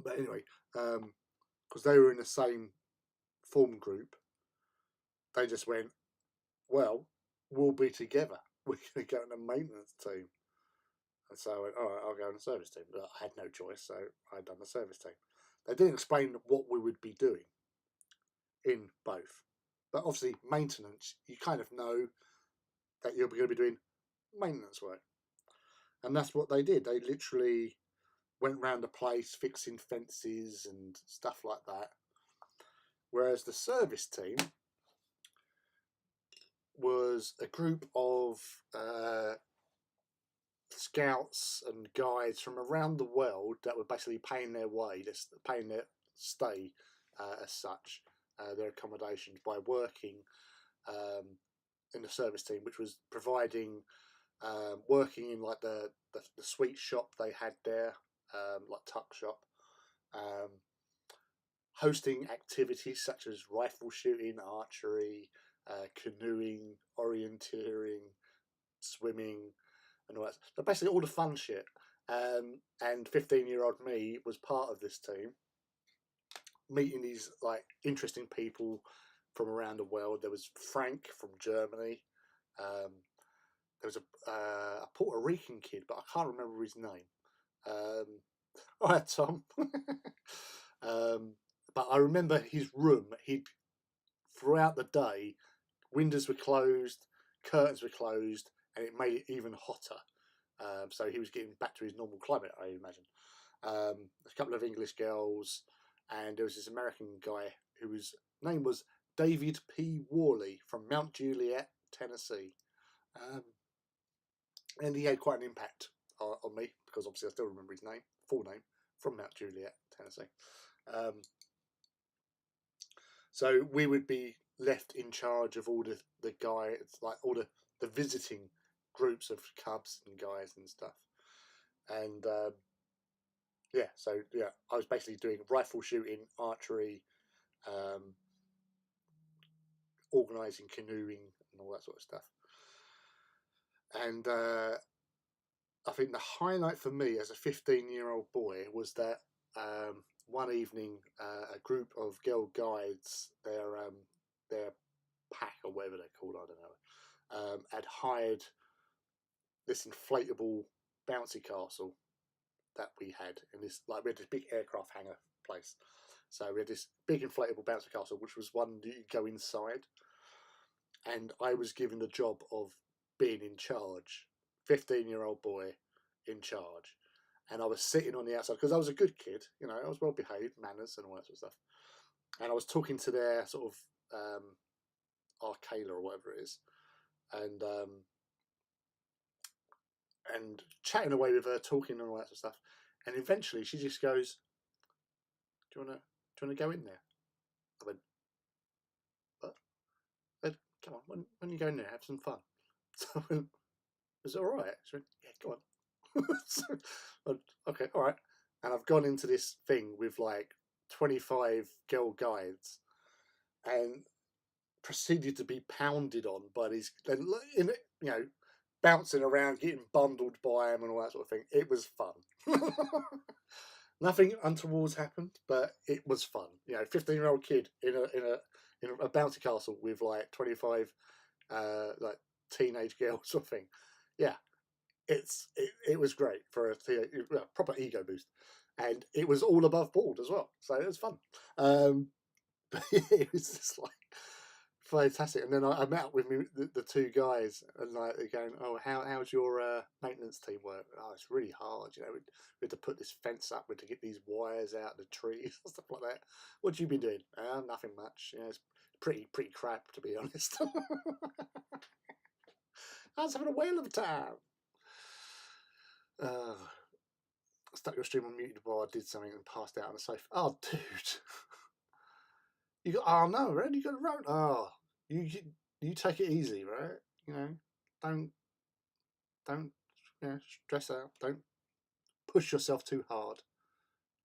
But anyway, because they were in the same form group, they just went, well, we'll be together. We're going to go in the maintenance team. And so I went, all right, I'll go in the service team. But I had no choice, so I'd done the service team. They didn't explain what we would be doing in both. But obviously, maintenance, you kind of know that you're going to be doing maintenance work. And that's what they did. They literally went around the place fixing fences and stuff like that. Whereas the service team was a group of scouts and guides from around the world that were basically paying their way, paying their stay as such, their accommodations by working in the service team, which was providing working in like the sweet shop they had there, like tuck shop, hosting activities such as rifle shooting, archery, canoeing, orienteering, swimming, and all that. But basically all the fun shit. And 15-year-old me was part of this team, meeting these like interesting people from around the world. There was Frank from Germany. There was a Puerto Rican kid, but I can't remember his name. All right, Tom. But I remember his room. Throughout the day, windows were closed, curtains were closed, and it made it even hotter. So he was getting back to his normal climate, I imagine. A couple of English girls, and there was this American guy whose name was David P. Worley from Mount Juliet, Tennessee. And he had quite an impact on me, because obviously I still remember his name, full name, from Mount Juliet, Tennessee. So we would be left in charge of all the guys, like all the visiting groups of cubs and guys and stuff. And I was basically doing rifle shooting, archery, organising canoeing and all that sort of stuff. And I think the highlight for me as a 15-year-old boy was that one evening a group of girl guides, their pack or whatever they're called, I don't know, had hired this inflatable bouncy castle that we had in this, like, we had this big aircraft hangar place. So we had this big inflatable bouncy castle, which was one that you go inside, and I was given the job of being in charge. 15-year-old boy in charge, and I was sitting on the outside because I was a good kid, you know, I was well behaved, manners and all that sort of stuff, and I was talking to their sort of Arcala or whatever it is, and chatting away with her, talking and all that sort of stuff, and eventually she just goes, do you want to go in there? I went, what? I said, come on, when you go in there, have some fun. So I went, is it all right? She went, yeah, go on. So, okay, all right. And I've gone into this thing with like 25 girl guides and proceeded to be pounded on by these, you know, bouncing around, getting bundled by them and all that sort of thing. It was fun. Nothing untoward happened, but it was fun. You know, 15-year-old kid in a bouncy castle with like 25 like teenage girls or something. Yeah. It was great for a proper ego boost, and it was all above board as well, so it was fun. But it was just like fantastic. And then I met up with the two guys, and like they're going, "Oh, how's your maintenance team work?" Oh, it's really hard. You know, we had to put this fence up, we had to get these wires out of the trees and stuff like that. What have you been doing? Nothing much. You know, it's pretty crap, to be honest. I was having a whale of a time. I stuck your stream on muted while I did something and passed out on the sofa. Oh, dude. You got, oh no, right? You got it right. Oh, you take it easy, right? You know, don't stress out. Don't push yourself too hard.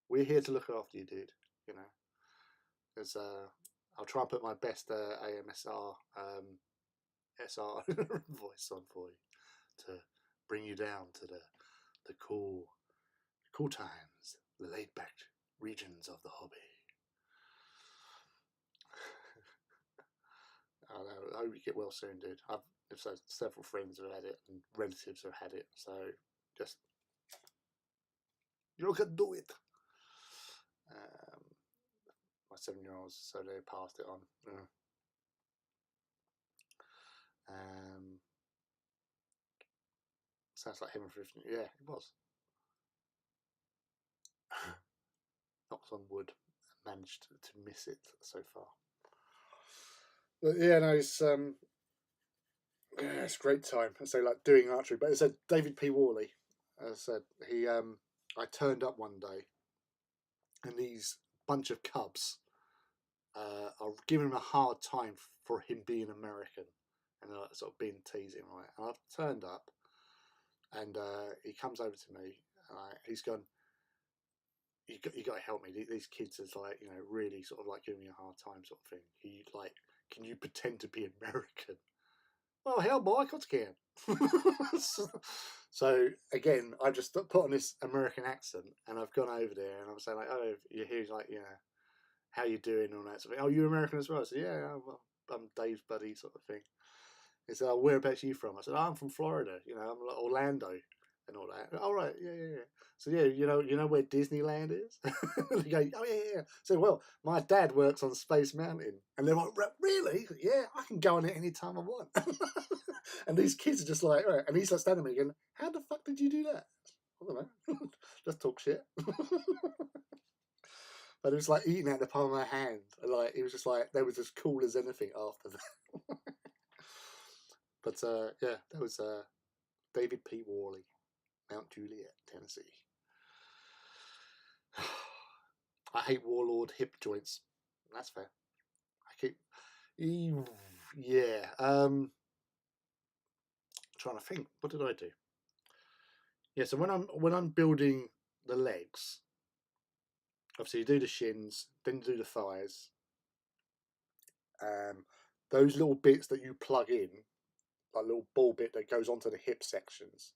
We're here to look after you, dude. You know, there's I'll try and put my best AMSR SR voice on for you to bring you down to the cool times, the laid back regions of the hobby. I hope you get well soon, dude. I've several friends have had it and relatives have had it, so just you can do it. My 7-year-olds, so they passed it on. Sounds like him for 15. Yeah, it was. Knocks on wood, managed to miss it so far. But yeah, no, it's it's a great time. I say like doing archery, but it's David P. Worley. As I said, he I turned up one day, and these bunch of cubs are giving him a hard time for him being American, and they're like, sort of being teasing, right? And I've turned up, and he comes over to me, and he's gone, you got to help me. These kids is like, you know, really sort of like giving me a hard time, sort of thing. He like, can you pretend to be American? Well, hell, boy, of course I can. So again, I just put on this American accent, and I've gone over there, and I'm saying like, oh, you're here, like, you know, how you doing, and all that sort of thing. Oh, you American as well? I said, yeah, well, I'm Dave's buddy, sort of thing. He said, oh, whereabouts are you from? I said, oh, I'm from Florida. You know, I'm like Orlando and all that. All right, yeah. So yeah, you know where Disneyland is? They go, oh yeah. So well, my dad works on Space Mountain, and they're like, really? Yeah, I can go on it anytime I want. And these kids are just like, right. And he's like standing there going, how the fuck did you do that? I don't know. Just talk shit. But it was like eating out the palm of my hand. Like it was just like they was as cool as anything after that. But yeah, that was David P. Worley, Mount Juliet, Tennessee. I hate warlord hip joints. That's fair. I keep, yeah. Trying to think. What did I do? Yeah. So when I'm building the legs, obviously you do the shins, then you do the thighs. Those little bits that you plug in, like little ball bit that goes onto the hip sections,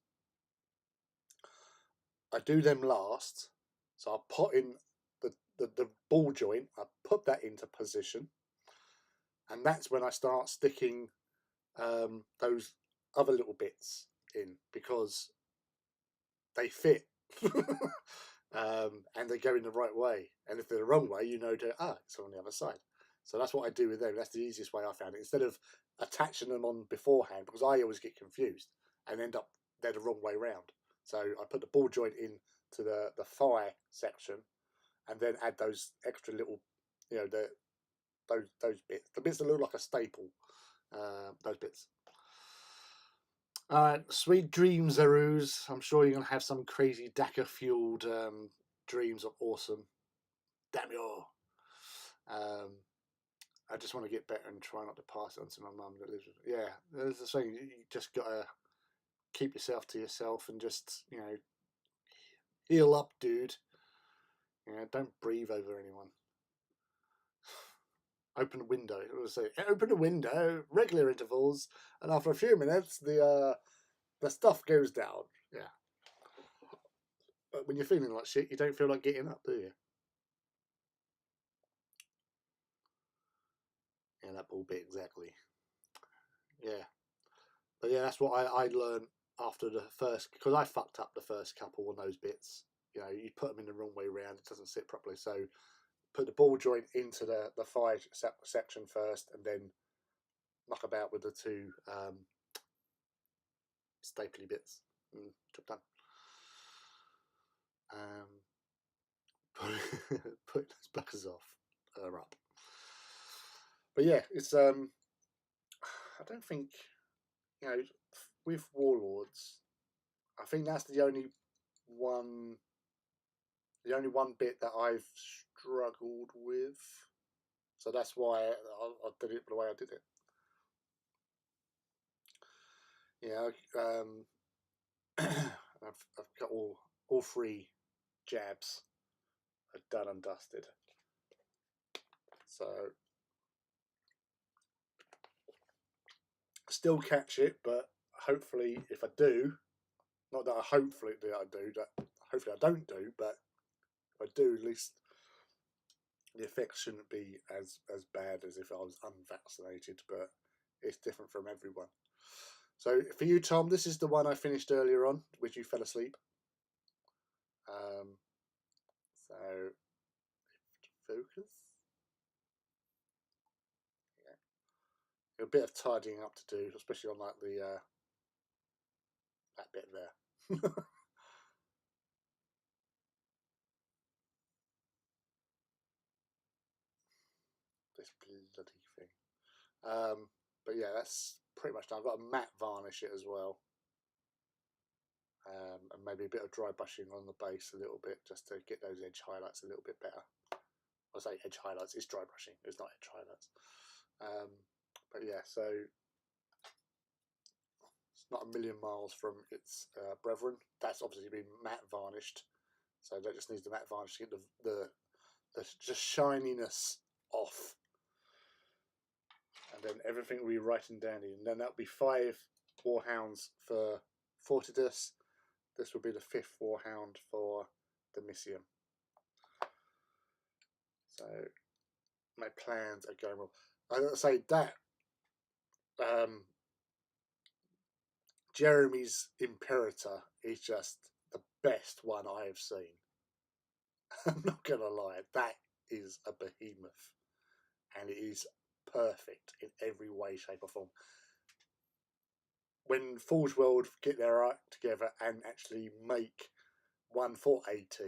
I do them last. So I put in the ball joint, I put that into position, and that's when I start sticking those other little bits in, because they fit. And they go in the right way, and if they're the wrong way, you know it's on the other side. So that's what I do with them. That's the easiest way I found it, instead of attaching them on beforehand, because I always get confused and end up they're the wrong way round. So I put the ball joint in to the thigh section, and then add those extra little, you know, those bits, the bits that look like a staple, those bits. All right, sweet dreams, Aruz. I'm sure you're gonna have some crazy DACA fueled dreams of awesome. Damn you! I just want to get better and try not to pass it on to my mum that lives with. Yeah, there's the thing. You just gotta keep yourself to yourself and just, you know, heal up, dude. You know, don't breathe over anyone. Open a window. Open a window, regular intervals, and after a few minutes, the stuff goes down. Yeah. But when you're feeling like shit, you don't feel like getting up, do you? Yeah, that ball bit exactly. Yeah. But yeah, that's what I learned after the first, because I fucked up the first couple on those bits. You know, you put them in the wrong way round, it doesn't sit properly. So put the ball joint into the thigh section first, and then muck about with the two staply bits. Job done. Put those buckers off, up. But yeah, it's I don't think, you know, with Warlords, I think that's the only one bit that I've struggled with. So that's why I did it the way I did it. Yeah, I've got all three jabs are done and dusted. So still catch it, but hopefully, if I do, not that hopefully I do, that hopefully I don't do, but if I do, at least the effects shouldn't be as bad as if I was unvaccinated. But it's different from everyone. So for you, Tom, this is the one I finished earlier on, which you fell asleep. So focus. Yeah, a bit of tidying up to do, especially on like the that bit there. This bloody thing. But yeah, that's pretty much done. I've got to matte varnish it as well. And maybe a bit of dry brushing on the base a little bit, just to get those edge highlights a little bit better. I say edge highlights, it's dry brushing, it's not edge highlights. But yeah, so it's not a million miles from its brethren. That's obviously been matte varnished, so that just needs the matte varnish to get the just shininess off. And then everything will be right and dandy. And then that'll be 5 Warhounds for Fortidus. This will be the 5th Warhound for Damicium. So my plans are going well. I gotta say that Jeremy's Imperator is just the best one I have seen. I'm not gonna lie, that is a behemoth, and it is perfect in every way, shape, or form. When Forge World get their act together and actually make one for AT,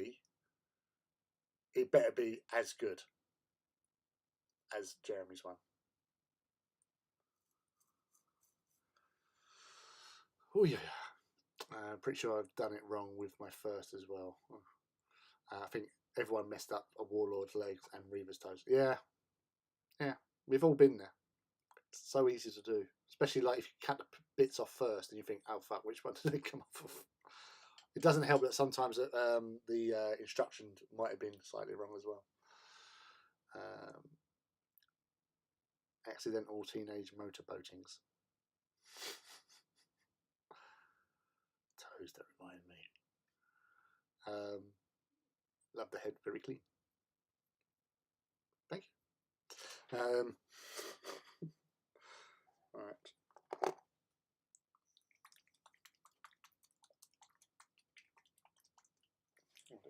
it better be as good as Jeremy's one. Oh yeah, I'm pretty sure I've done it wrong with my first as well. I think everyone messed up a Warlord's legs and Reaver's toes. Yeah, we've all been there. It's so easy to do, especially like if you cut the bits off first and you think, oh fuck, which one did they come off of? It doesn't help that sometimes the instructions might have been slightly wrong as well. Accidental teenage motorboatings. Toes that remind me. Love the head, very clean. Thank you. All right.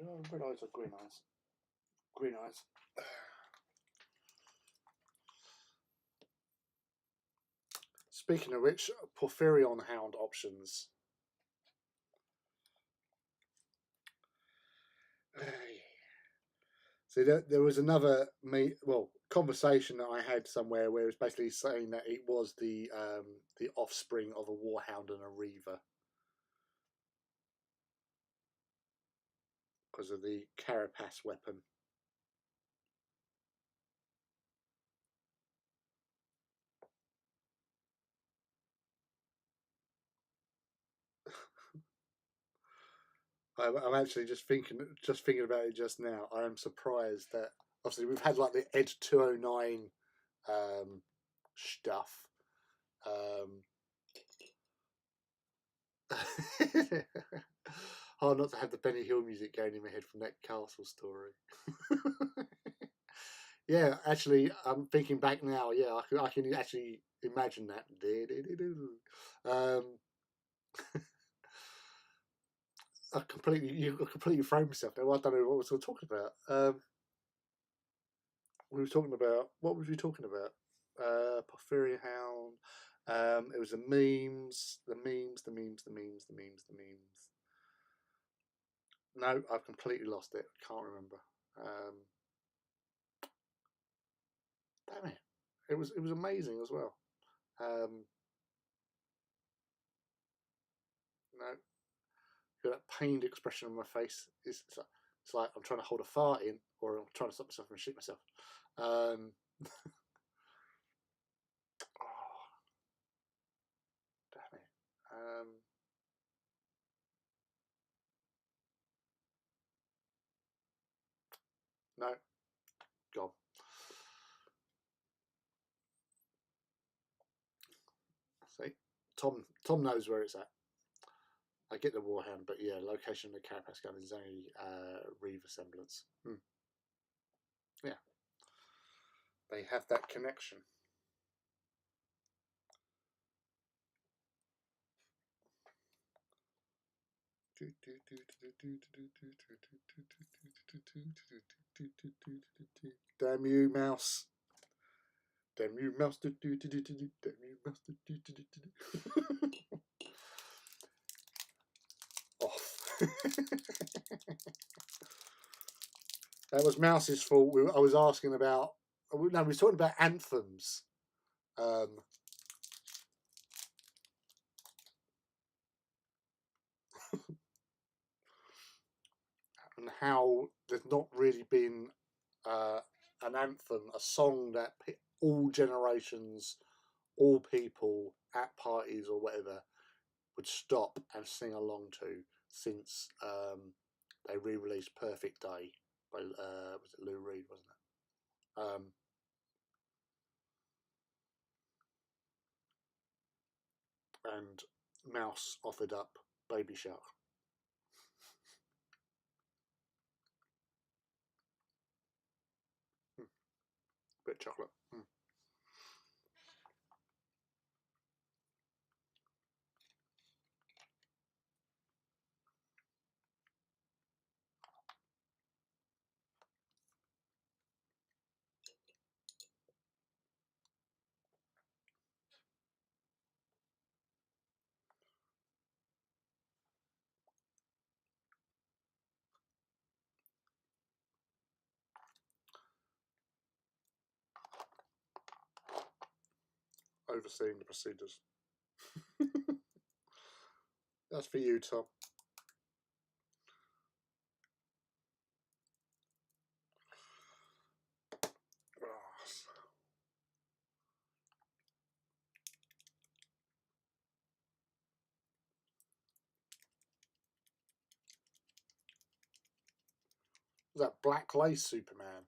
Oh, red eyes are green eyes. Green eyes. Speaking of which, Porphyrion Hound options. So there was another conversation that I had somewhere where it was basically saying that it was the offspring of a Warhound and a Reaver because of the carapace weapon. I'm actually just thinking about it just now. I am surprised that obviously we've had like the Ed 209 stuff. Hard not to have the Benny Hill music going in my head from that castle story. Yeah, actually, I'm thinking back now. Yeah, I can actually imagine that. You completely thrown myself now. I don't know what we were talking about. We were talking about, what was we talking about? Porphyria Hound. It was the memes. No, I've completely lost it. Can't remember. Damn it! It was amazing as well. No, that pained expression on my face. It's like I'm trying to hold a fart in, or I'm trying to stop myself from shit myself. Oh, damn it. No, gone. See, Tom knows where it's at. I get the Warhound, but yeah, location of the Carapace gun is only Reaver semblance. Yeah, they have that connection. Damn you, mouse. Damn you, mouse. Damn you, mouse. Off. That was Mouse's fault. I was asking about. No, we were talking about anthems. And how there's not really been an anthem, a song that all generations, all people at parties or whatever would stop and sing along to since they re-released "Perfect Day" by was it Lou Reed, wasn't it? And Mouse offered up "Baby Shark." Bit of chocolate. Overseeing the procedures. That's for you, Tom. Was that Black Lace Superman?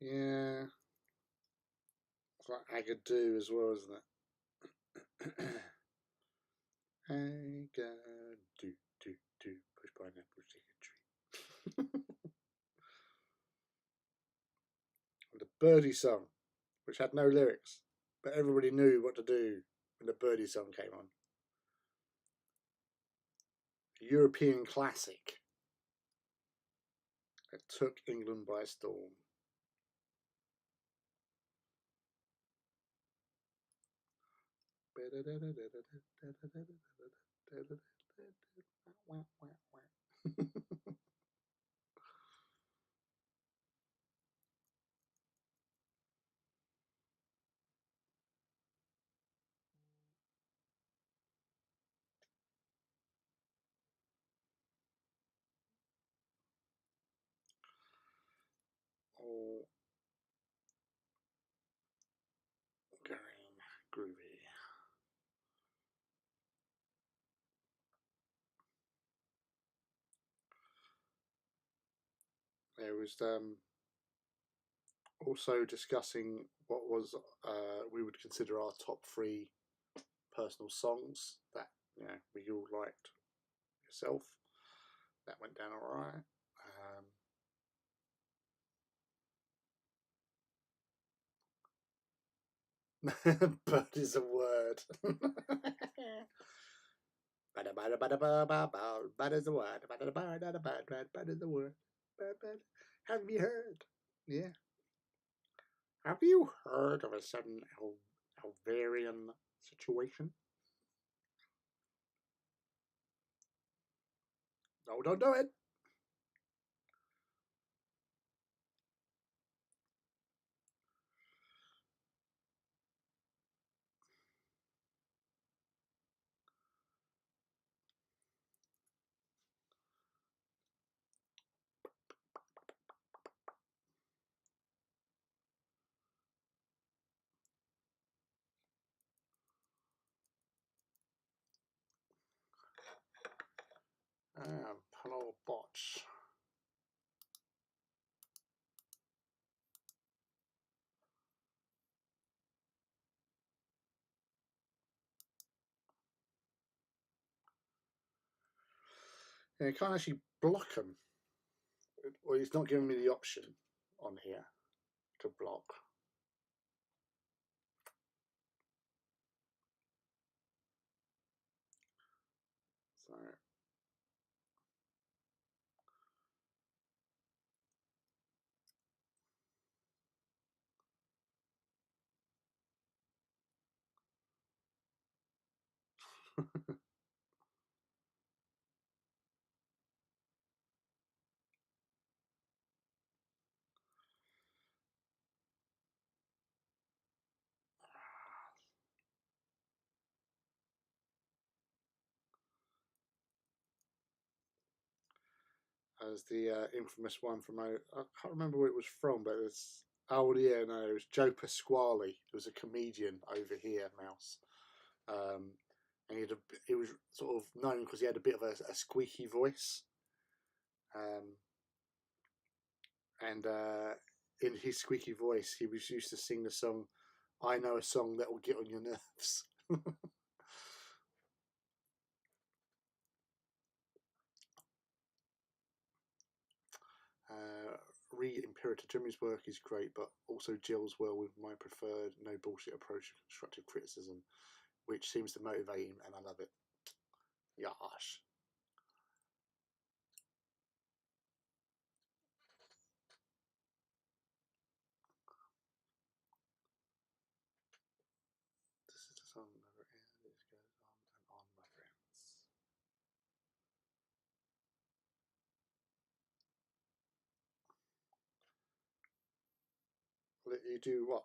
Yeah. It's like Agadoo as well, isn't it? Agadoo, do, do, push pineapple, stick a tree. The Birdie song, which had no lyrics, but everybody knew what to do when the Birdie song came on. A European classic that took England by storm. All going groovy. There was also discussing what was we would consider our top 3 personal songs that we all liked. Yourself, that went down all right. Bird is a word. Bad is a word. Bad is a word. Have you heard? Yeah. Have you heard of a sudden Alvarian situation? No, don't do it. Hello, bots. Yeah, you can't actually block them. Well, it's not giving me the option on here to block. So as the infamous one from I can't remember where it was from, but it's it was Joe Pasquale. It was a comedian over here, Mouse, and he was sort of known because he had a bit of a squeaky voice, and in his squeaky voice, he was used to sing the song "I Know a Song That Will Get on Your Nerves." Imperator Jimmy's work is great, but also gels well with my preferred no bullshit approach to constructive criticism, which seems to motivate him, and I love it. Yash. This is the song never ends. It goes on and on, my friends. Let you do what?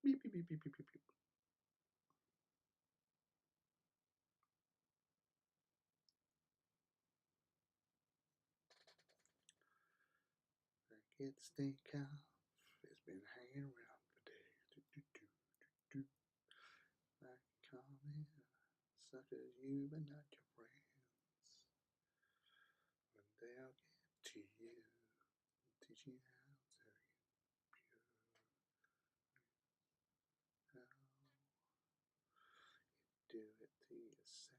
Beep, beep, beep, beep, beep, beep, beep. get the stink off. It's been hanging around for days. Like common such as you, but not your friends. One day I'll get to you, teach you how to do it to yourself.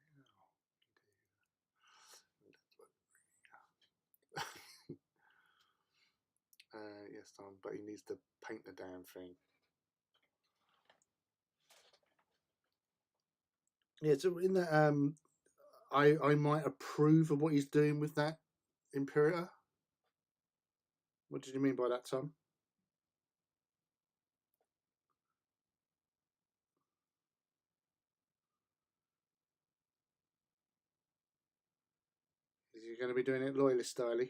Yes, Tom, but he needs to paint the damn thing. Yeah, so in that, I might approve of what he's doing with that Imperator. What did you mean by that, Tom? Is he going to be doing it loyalist styley?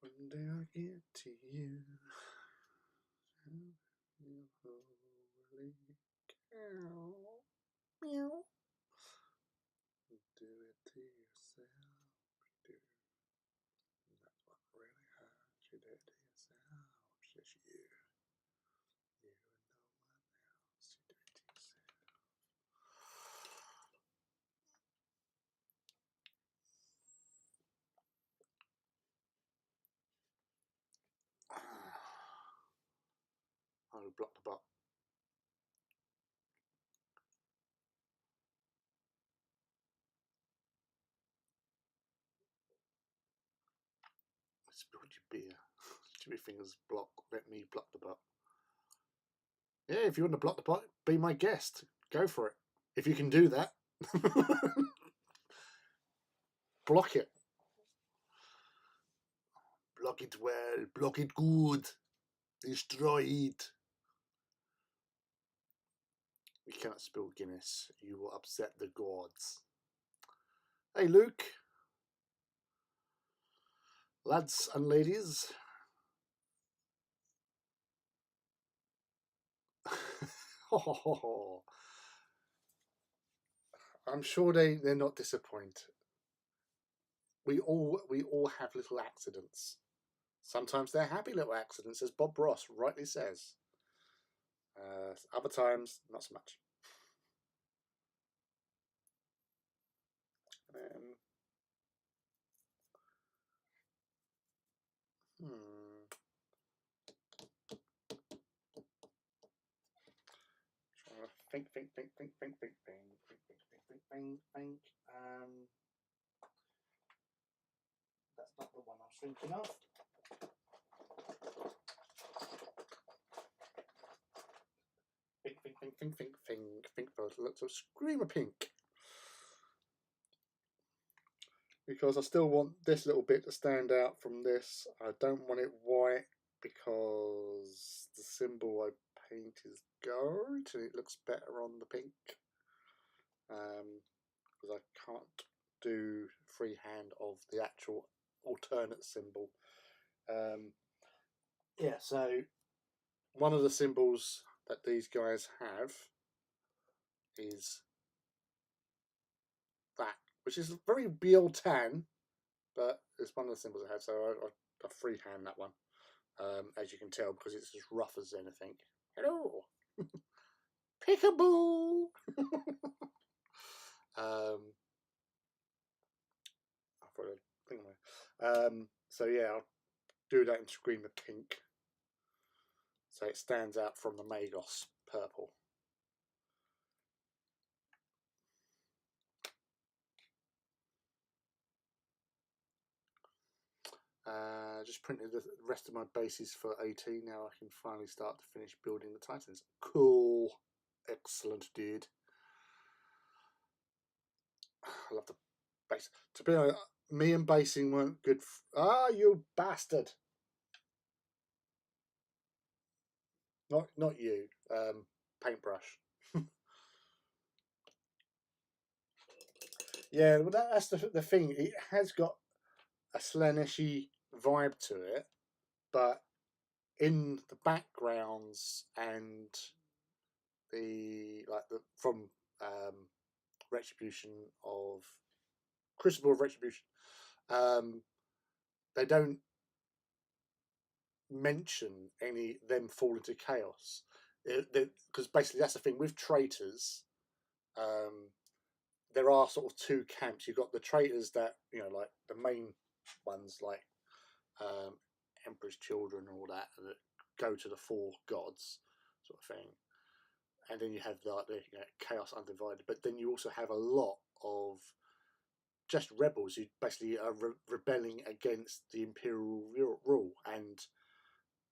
One day I'll get to you. Meow. Do it to yourself. Do. That's what really hurts. You do it to yourself. Just you. You and no one else. You do it to yourself. I'll block the bot. Spilled your beer. Jimmy Fingers block. Let me block the bot. Yeah, if you want to block the bot, be my guest. Go for it. If you can do that. Block it. Block it well. Block it good. Destroy it. You cannot spill Guinness. You will upset the gods. Hey, Luke. Lads and ladies. I'm sure they're not disappointed. We all have little accidents. Sometimes they're happy little accidents, as Bob Ross rightly says. Other times, not so much. Think. That's not the one I was thinking of. Think for lots of Screamer Pink. Because I still want this little bit to stand out from this. I don't want it white because the symbol I paint is gold and it looks better on the pink. Because I can't do freehand of the actual alternate symbol. Yeah, so one of the symbols that these guys have is that, which is very Biel-Tan, but it's one of the symbols I have, so I freehand that one, as you can tell, because it's as rough as anything. Hello! Peekaboo! So yeah, I'll do that in Screamer Pink, so it stands out from the Magos purple. Just printed the rest of my bases for 18. Now I can finally start to finish building the Titans. Cool. Excellent, dude. I love the base. To be honest, me and basing weren't good. You bastard. Not you. Paintbrush. Yeah, well, that's the thing. It has got a Slaneshi vibe to it, but in the backgrounds and the from Retribution of Crucible of Retribution, um, they don't mention any them fall into chaos, because basically that's the thing with traitors. Um, there are sort of two camps. You've got the traitors that, like the main ones, like um, Emperor's Children and all that go to the four gods, sort of thing. And then you have the Chaos Undivided. But then you also have a lot of just rebels who basically are rebelling against the Imperial rule. And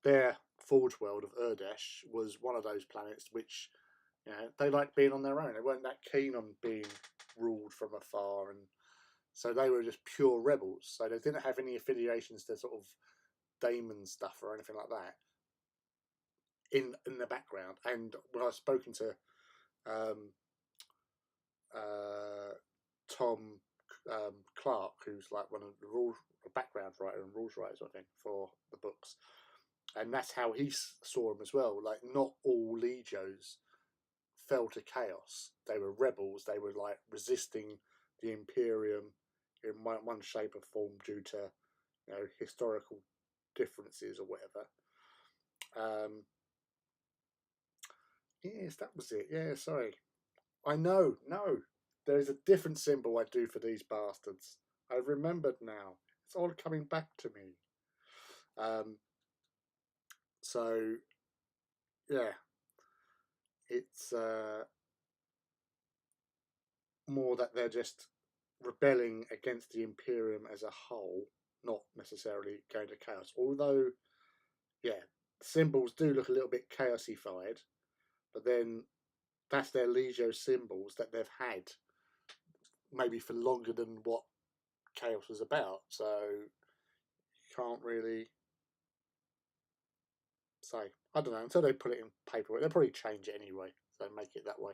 their Forge world of Urdesh was one of those planets which, they liked being on their own. They weren't that keen on being ruled from afar, and so they were just pure rebels. So they didn't have any affiliations to sort of Daemon stuff or anything like that in the background. And when I've spoken to Tom Clark, who's like one of the background writer and rules writer sort of thing for the books, and that's how he saw them as well. Like, not all Legios fell to chaos. They were rebels. They were like resisting the Imperium in one shape or form due to historical differences or whatever. Yes, that was it. Yeah, sorry. I know. No, there is a different symbol I do for these bastards. I've remembered now. It's all coming back to me. So yeah, it's more that they're just rebelling against the Imperium as a whole, not necessarily going to chaos. Although, yeah, symbols do look a little bit chaosified, but then that's their Legio symbols that they've had maybe for longer than what chaos was about. So you can't really say. I don't know, until they put it in paperwork. They'll probably change it anyway, so make it that way.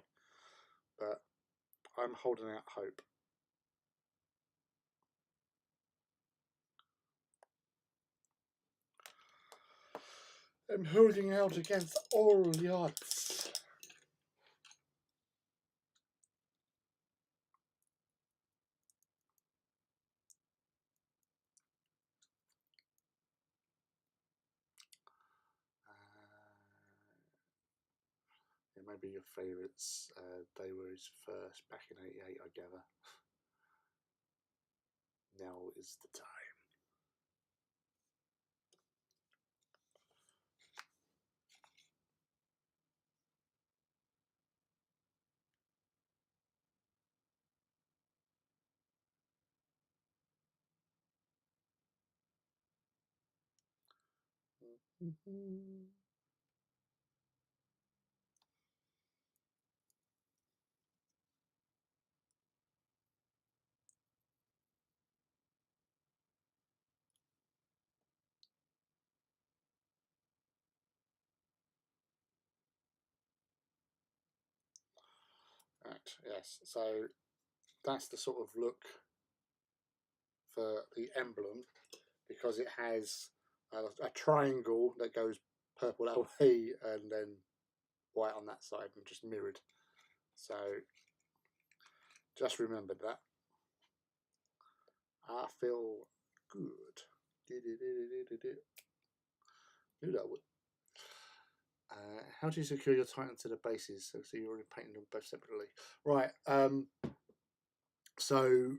But I'm holding out hope. I'm holding out against all the odds. Maybe your favourites. They were his first back in '88, I gather. Now is the time. Right, yes, so that's the sort of look for the emblem, because it has a triangle that goes purple LP and then white on that side and just mirrored. So just remembered that. I feel good. Knew that would. How do you secure your Titan to the bases? So you're already painting them both separately. Right. So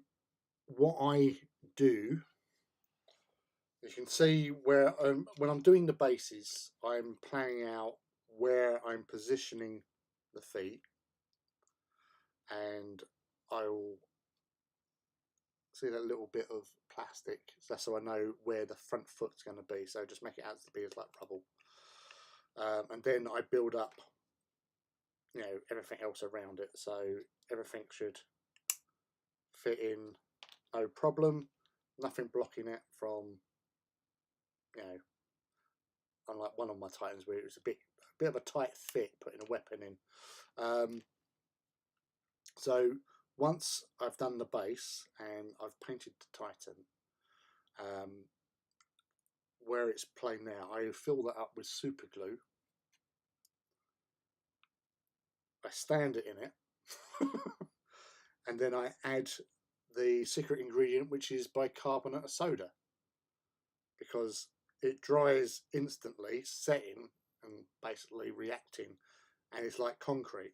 what I do, you can see where when I'm doing the bases, I'm planning out where I'm positioning the feet, and I'll see that little bit of plastic, so I know where the front foot's going to be. So just make it out to be as like rubble, and then I build up, everything else around it. So everything should fit in, no problem. Nothing blocking it from, unlike one of my Titans where it was a bit of a tight fit putting a weapon in. So once I've done the base and I've painted the Titan, where it's plain now, I fill that up with super glue. I stand it in it, and then I add the secret ingredient, which is bicarbonate of soda, because it dries instantly, setting and basically reacting, and it's like concrete.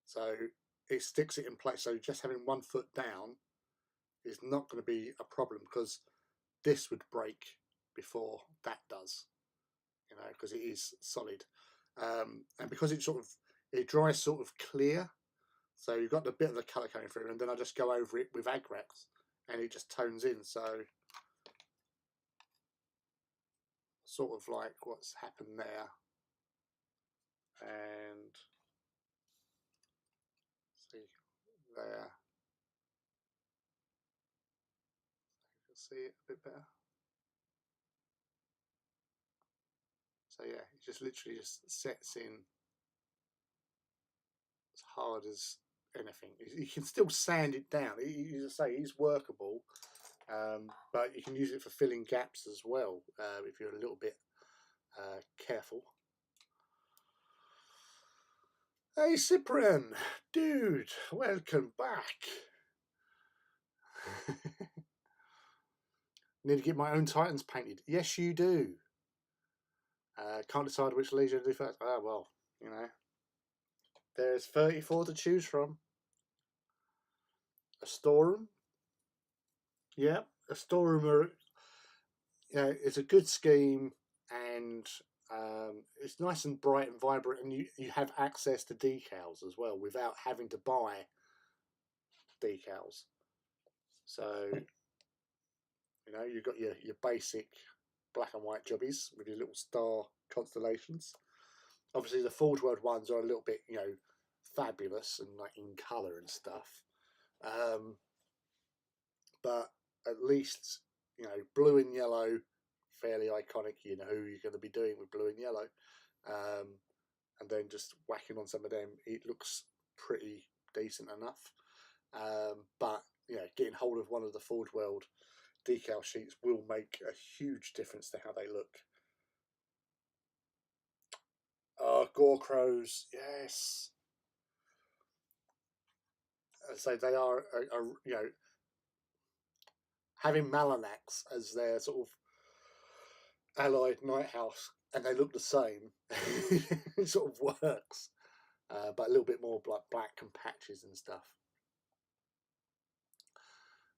So it sticks it in place. So just having 1 foot down is not going to be a problem, because this would break before that does, you know, because it is solid. And because it dries sort of clear, so you've got a bit of the colour coming through, and then I just go over it with Agrax and it just tones in. So sort of like what's happened there. And see there, you can see it a bit better. So yeah, it just literally just sets in as hard as anything. You can still sand it down. You say it's workable, but you can use it for filling gaps as well, if you're a little bit careful. Hey Cyprian, dude, welcome back. Need to get my own Titans painted. Yes, you do. Can't decide which Legio to do first. Oh, well, you know. There's 34 to choose from. A storeroom. Yeah, a storeroom are, you know, it's a good scheme, and it's nice and bright and vibrant, and you have access to decals as well without having to buy decals. So, you know, you've got your basic black and white jobbies with your little star constellations. Obviously, the Forge World ones are a little bit, you know, fabulous and like in colour and stuff. But at least, you know, blue and yellow, fairly iconic. You know who you're going to be doing with blue and yellow, and then just whacking on some of them, it looks pretty decent enough. But you know, getting hold of one of the Forge World decal sheets will make a huge difference to how they look. Oh, Gore Crows, yes. So they are, you know, having Malanax as their sort of allied Night House, and they look the same. It sort of works, but a little bit more black and patches and stuff.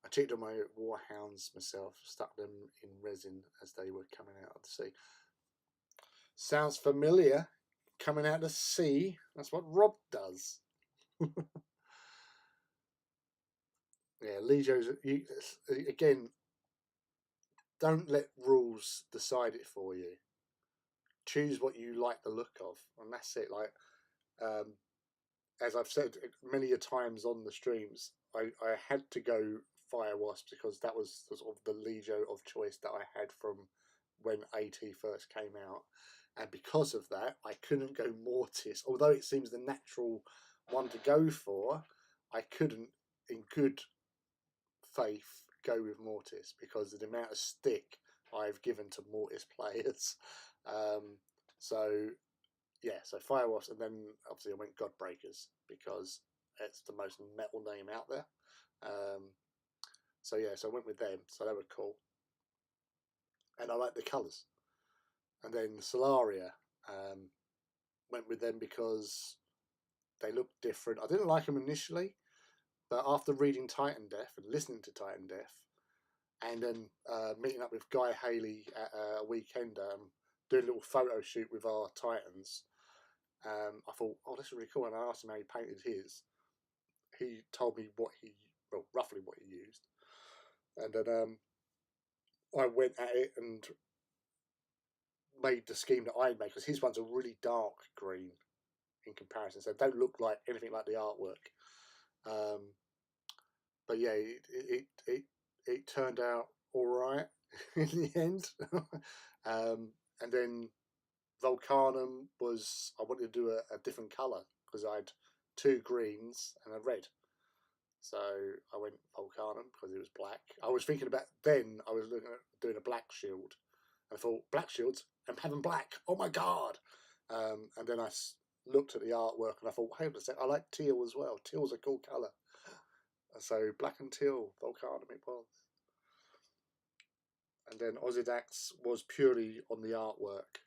I checked on my Warhounds myself, stuck them in resin as they were coming out of the sea. Sounds familiar. Coming out of the sea. That's what Rob does. Yeah, Legios, again, don't let rules decide it for you. Choose what you like the look of, and that's it. Like, as I've said many a times on the streams, I had to go Fire Wasp because that was the sort of the Legio of choice that I had from when AT first came out, and because of that, I couldn't go Mortis. Although it seems the natural one to go for, I couldn't, in good faith, go with Mortis because of the amount of stick I've given to Mortis players. So yeah, so Fire Wasp, and then obviously I went Godbreakers because it's the most metal name out there. So yeah, so I went with them. So they were cool, and I like the colours. And then Solaria, went with them because they looked different. I didn't like them initially, but after reading Titan Death and listening to Titan Death, and then meeting up with Guy Haley at a weekend, doing a little photo shoot with our Titans, I thought, oh, this is really cool. And I asked him how he painted his. He told me roughly what he used. And then I went at it and made the scheme that I made, because his ones are really dark green in comparison, so they don't look like anything like the artwork. But yeah, it turned out all right in the end. And then Volcanum was, I wanted to do a different colour because I had 2 greens and a red. So I went Volcanum because it was black. I was thinking about then. I was looking at doing a black shield. I thought black shields and having black. Oh my god! And then I looked at the artwork and I thought, hey, I like teal as well. Teal's a cool colour. So black and teal, Volcanum it was. And then Ozydax was purely on the artwork.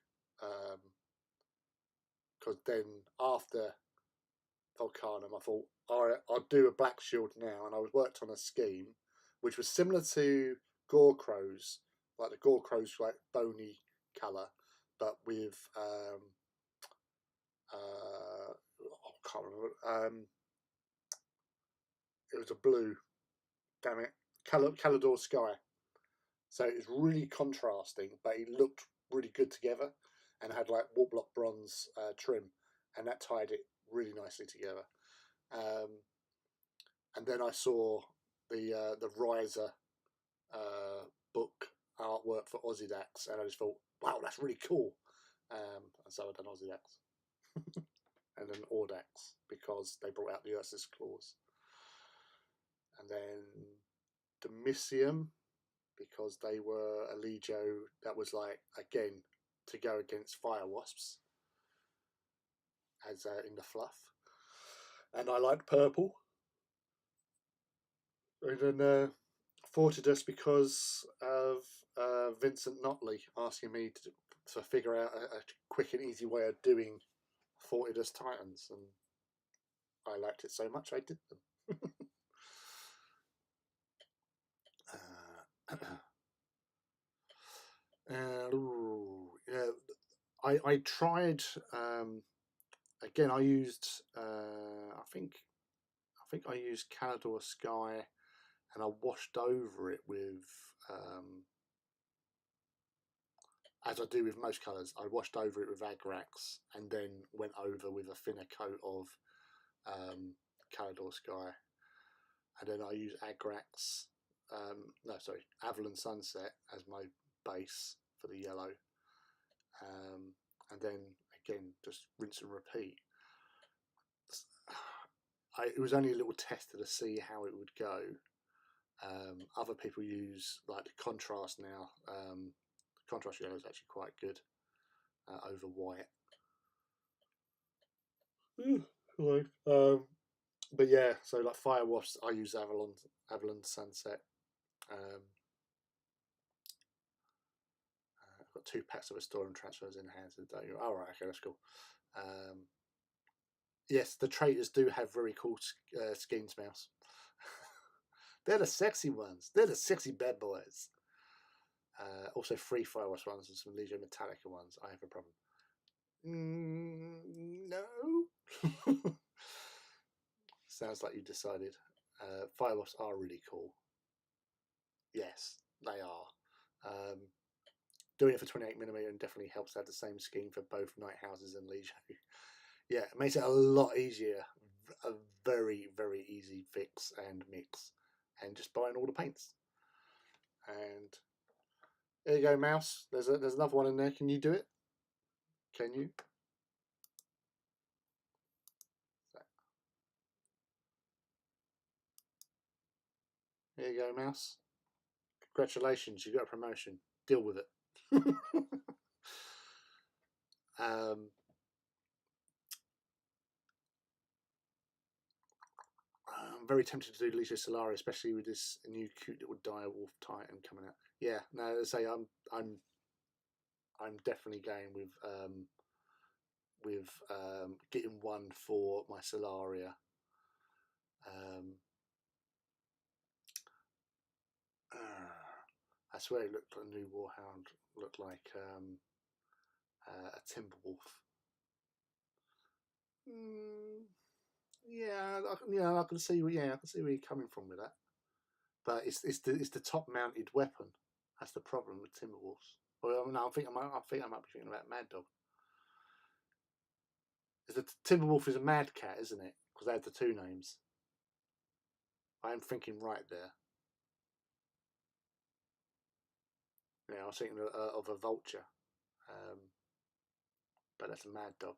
Because then after Volcanum, I thought, all right, I'll do a black shield now. And I worked on a scheme which was similar to Gore Crow's, like the Gore Crow's like bony colour, but with I can't remember. It was a blue. Damn it, Calador Sky. So it was really contrasting, but it looked really good together, and had like Worblock bronze trim, and that tied it really nicely together. And then I saw the Riser book artwork for Ozydax, and I just thought, wow, that's really cool. And so I done Ozydax. And then Audax, because they brought out the Ursus Claws. And then Damicium, because they were a Legio that was like, again, to go against Fire Wasps, as in the fluff. And I liked purple. And then Fortidus, because of Vincent Notley asking me to figure out a quick and easy way of doing Fortidus Titans, and I liked it so much I did them. Yeah, I tried. Again, I used. I think I used Calador Sky, and I washed over it with. As I do with most colours, I washed over it with Agrax, and then went over with a thinner coat of Calador Sky, and then I use Agrax. Avalon Sunset as my base for the yellow, and then again just rinse and repeat. It was only a little tester to see how it would go. Other people use like the contrast now. Contrast yellow is actually quite good over white. But yeah, so like Fire Wasps, I use Avalon Sunset. I've got 2 packs of Restoring Transfers in hand. All right, okay, that's cool. Yes, the traitors do have very cool schemes, Mouse. They're the sexy ones. They're the sexy bad boys. Also, 3 Fire Wasp ones and some Legio Metallica ones. I have a problem. No. Sounds like you decided. Fire Wasps are really cool. Yes, they are. Doing it for 28mm and definitely helps to have the same scheme for both Night Houses and Legio. Yeah, it makes it a lot easier. A very, very easy fix and mix. And just buying all the paints. And there you go, Mouse. There's another one in there. Can you do it? Can you? There you go, Mouse. Congratulations, you got a promotion. Deal with it. I'm very tempted to do Legio Solari, especially with this new cute little Direwolf Titan coming out. Yeah, no, as I say, I'm definitely going with getting one for my Solaria. I swear it looked like a new Warhound, looked like a Timberwolf. Yeah, I can see. Yeah, I can see where you're coming from with that. But it's the top mounted weapon. That's the problem with Timberwolves. Well, no, I think I might be thinking about Mad Dog. The Timberwolf is a Mad Cat, isn't it? Because they have the 2 names. I am thinking right there. Yeah, I was thinking of a Vulture, but that's a Mad Dog.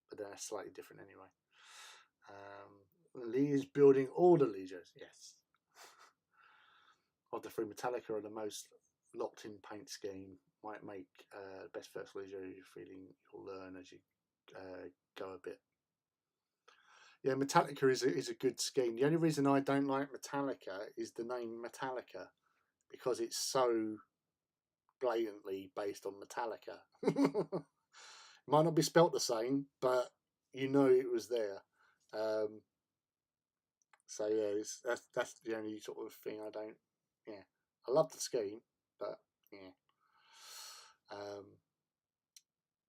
But then that's slightly different anyway. Lee is building all the Legios. Yes. Of the three, Metallica are the most locked-in paint scheme. Might make best first Legio feeling you'll learn as you go a bit. Yeah, Metallica is a good scheme. The only reason I don't like Metallica is the name Metallica, because it's so blatantly based on Metallica. Might not be spelt the same, but you know it was there. So yeah, that's the only sort of thing I don't. Yeah, I love the scheme, but yeah.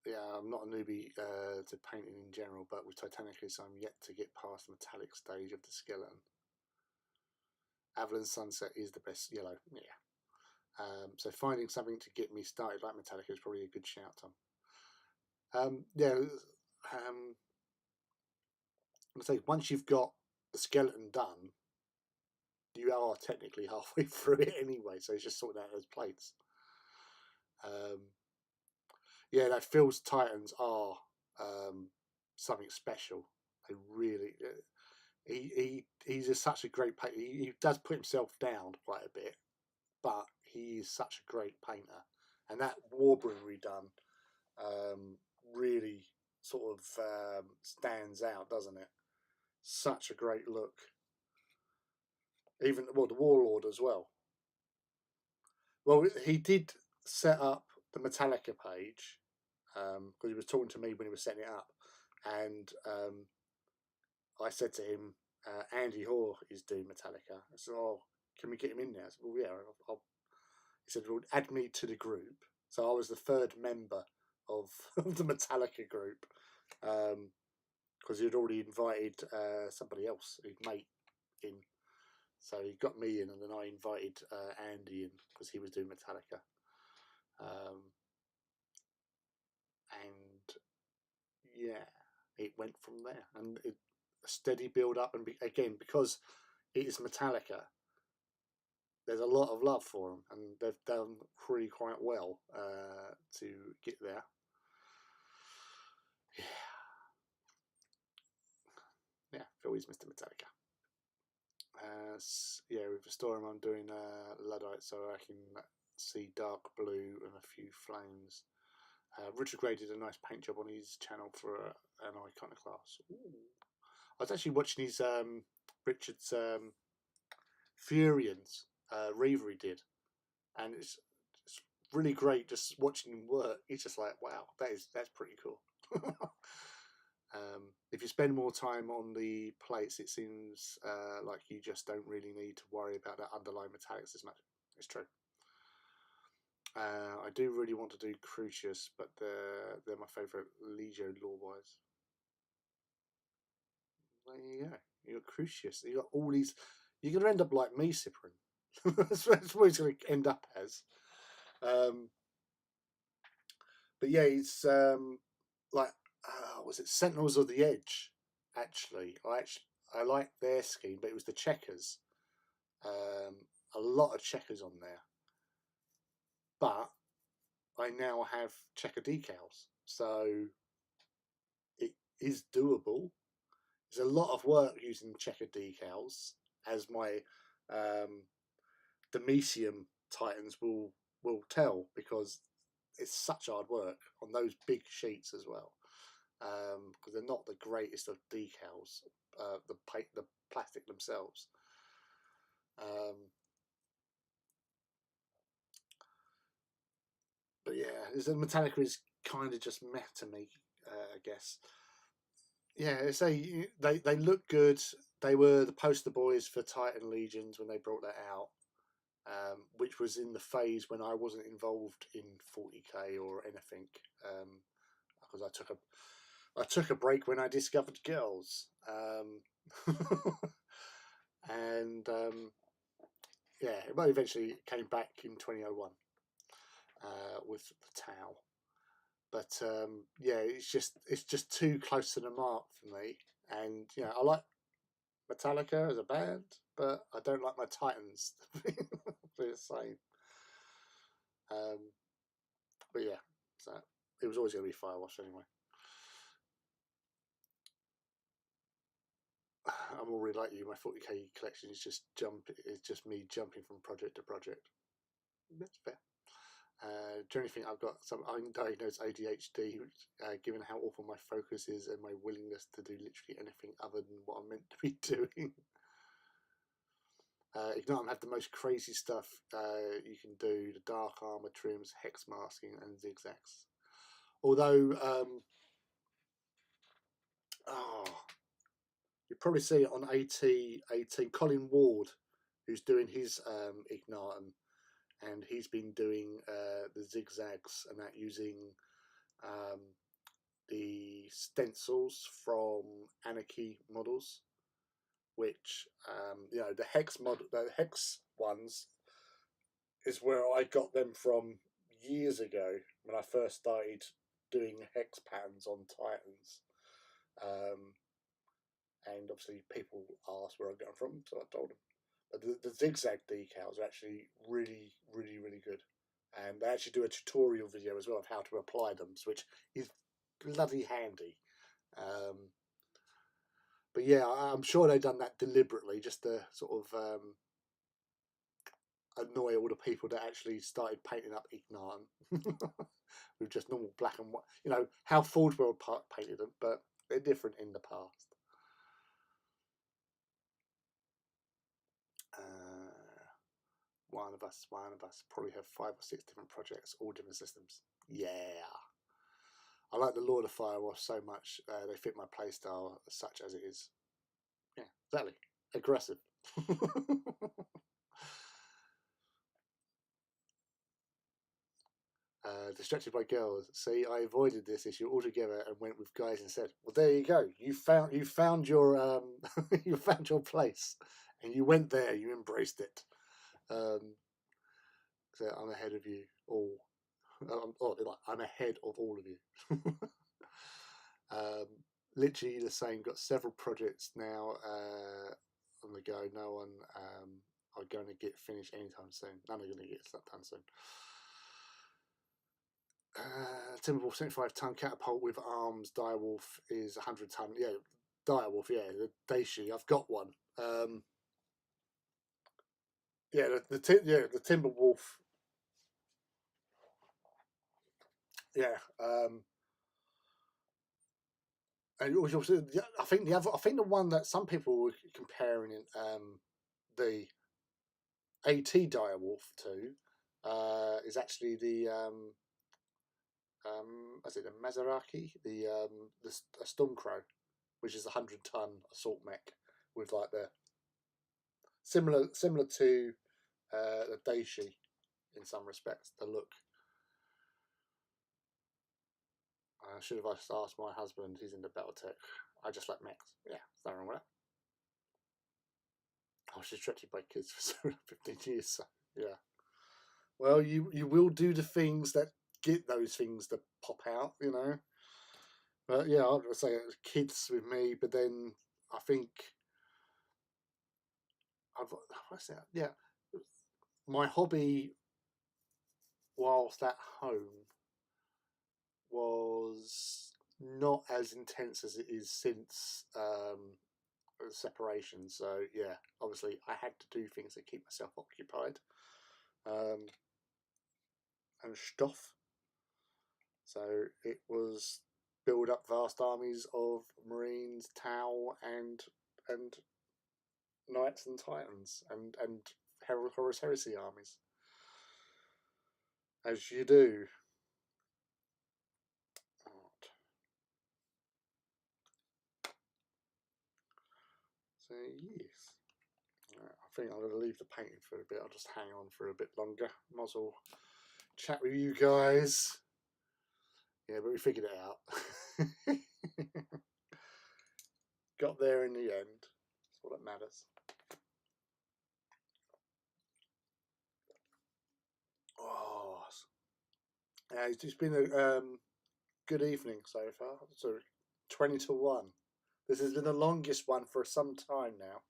Yeah, I'm not a newbie to painting in general, but with Titanicus, I'm yet to get past the metallic stage of the skeleton. Avalon Sunset is the best yellow, yeah. So finding something to get me started like Metallica is probably a good shout, Tom. Yeah, I say once you've got the skeleton done, you are technically halfway through it anyway. So it's just sorting out those plates. Yeah, that Phil's Titans are something special. They really. He's just such a great painter. He does put himself down quite a bit, but he is such a great painter. And that Warbroom redone really sort of stands out, doesn't it? Such a great look. Even the Warlord as well. Well, he did set up the Metallica page because he was talking to me when he was setting it up, and I said to him, Andy Hoare is doing Metallica. I said, "Oh, can we get him in there?" I said, "Well, yeah." He said, "Well, add me to the group." So I was the third member of the Metallica group because he'd already invited somebody else, his mate, in. So he got me in, and then I invited Andy in because he was doing Metallica. And yeah, it went from there, and a steady build up, and again, because it is Metallica, there's a lot of love for them, and they've done pretty quite well to get there. Yeah, Phil is Mr. Metallica. Yeah, with the storm, I'm doing Luddite, so I can see dark blue and a few flames. Richard Gray did a nice paint job on his channel for an iconoclast. Ooh. I was actually watching his Richard's Furians Reaver he did, and it's really great just watching him work. It's just like, wow, that's pretty cool. If you spend more time on the plates, it seems like you just don't really need to worry about that underlying metallics as much. It's true. I do really want to do Crucius, but they're my favourite Legio lore-wise. There you go. You got Crucius. You got all these. You're going to end up like me, Cyprian. That's what he's going to end up as. But yeah, it's like was it Sentinels of the Edge? Actually, I like their scheme, but it was the checkers. A lot of checkers on there, but I now have checker decals, so it is doable. There's a lot of work using checker decals, as my Damicium Titans will tell, because it's such hard work on those big sheets as well, because they're not the greatest of decals, the plastic themselves. But yeah, the Metallica is kind of just meh to me, I guess. Yeah, they look good. They were the poster boys for Titan Legions when they brought that out, which was in the phase when I wasn't involved in 40k or anything, because I took a break when I discovered girls, and yeah, but eventually came back in 2001 with the Tau. But yeah, it's just too close to the mark for me. And you know, I like Metallica as a band, but I don't like my Titans to be the same. But yeah, so it was always going to be Firewash anyway. I'm already like you. My 40k collection is just me jumping from project to project. That's fair. Do you think I've got some undiagnosed ADHD, given how awful my focus is and my willingness to do literally anything other than what I'm meant to be doing? Ignite have the most crazy stuff you can do: the dark armor trims, hex masking, and zigzags. Although, you probably see it on AT18. Colin Ward, who's doing his Ignite, and he's been doing the zigzags and that using the stencils from Anarchy models, which the hex ones is where I got them from years ago when I first started doing hex patterns on Titans. And obviously people asked where I got them from, so I told them. But the zigzag decals are actually really, really, really good. And they actually do a tutorial video as well of how to apply them, which is bloody handy. But yeah, I'm sure they've done that deliberately just to sort of annoy all the people that actually started painting up Ignite with just normal black and white. You know how Forge World painted them, but they're different in the past. One of us probably have 5 or 6 different projects, all different systems. Yeah. I like the Lord of Firewatch so much. They fit my playstyle such as it is. Yeah, exactly. Aggressive. Distracted by girls. See, I avoided this issue altogether and went with guys instead. Well, there you go. You found your you found your place, and you went there. You embraced it. So I'm ahead of you all. I'm ahead of all of you. Literally the same. Got several projects now on the go. No one are going to get finished anytime soon. None are going to get done soon. Timberwolf 75-ton catapult with arms. Direwolf is 100-ton. Yeah, Direwolf. Yeah, the Daisy. I've got one. Yeah, the Timberwolf. Yeah. And also, I think the one that some people were comparing the AT Direwolf to is actually the is it the Maserati, the Stormcrow, which is a 100-ton assault mech with like the similar to the Daisy in some respects, the look. I should have asked my husband. He's into BattleTech. I just like mechs. Yeah, nothing wrong with that. I was distracted by kids for 15 years. So yeah. Well, you will do the things that get those things to pop out, you know. But yeah, I would say it was kids with me. But then I think yeah, my hobby whilst at home was not as intense as it is since separation. So yeah, obviously I had to do things to keep myself occupied and stuff. So it was build up vast armies of Marines, Tau, and Knights and Titans, and Horus Heresy armies, as you do. So yes, I think I'm going to leave the painting for a bit. I'll just hang on for a bit longer. Might as well chat with you guys. Yeah, but we figured it out. Got there in the end. That's all that matters. Oh, yeah, it's just been a good evening so far. So 20 to 1. This has been the longest one for some time now.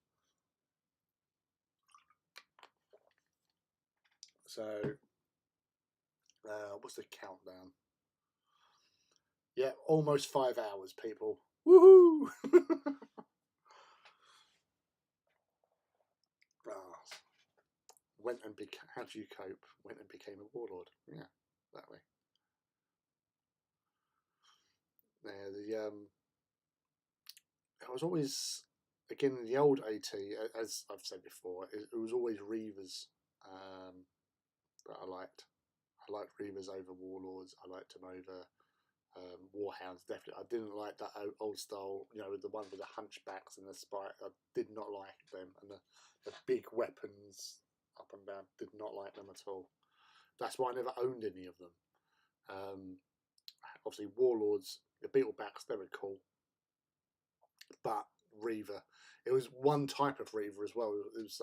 So, what's the countdown? Yeah, almost 5 hours, people. Woohoo! went and how do you cope? Went and became a warlord. Yeah, that way. Yeah, I was always, again, in the old AT, as I've said before, it was always Reavers that I liked. I liked Reavers over Warlords. I liked them over Warhounds, definitely. I didn't like that old style, the one with the hunchbacks and the spike. I did not like them. And the big weapons up and down, did not like them at all. That's why I never owned any of them. Obviously, Warlords, the Beetlebacks, they were cool. But Reaver, it was one type of Reaver as well. It was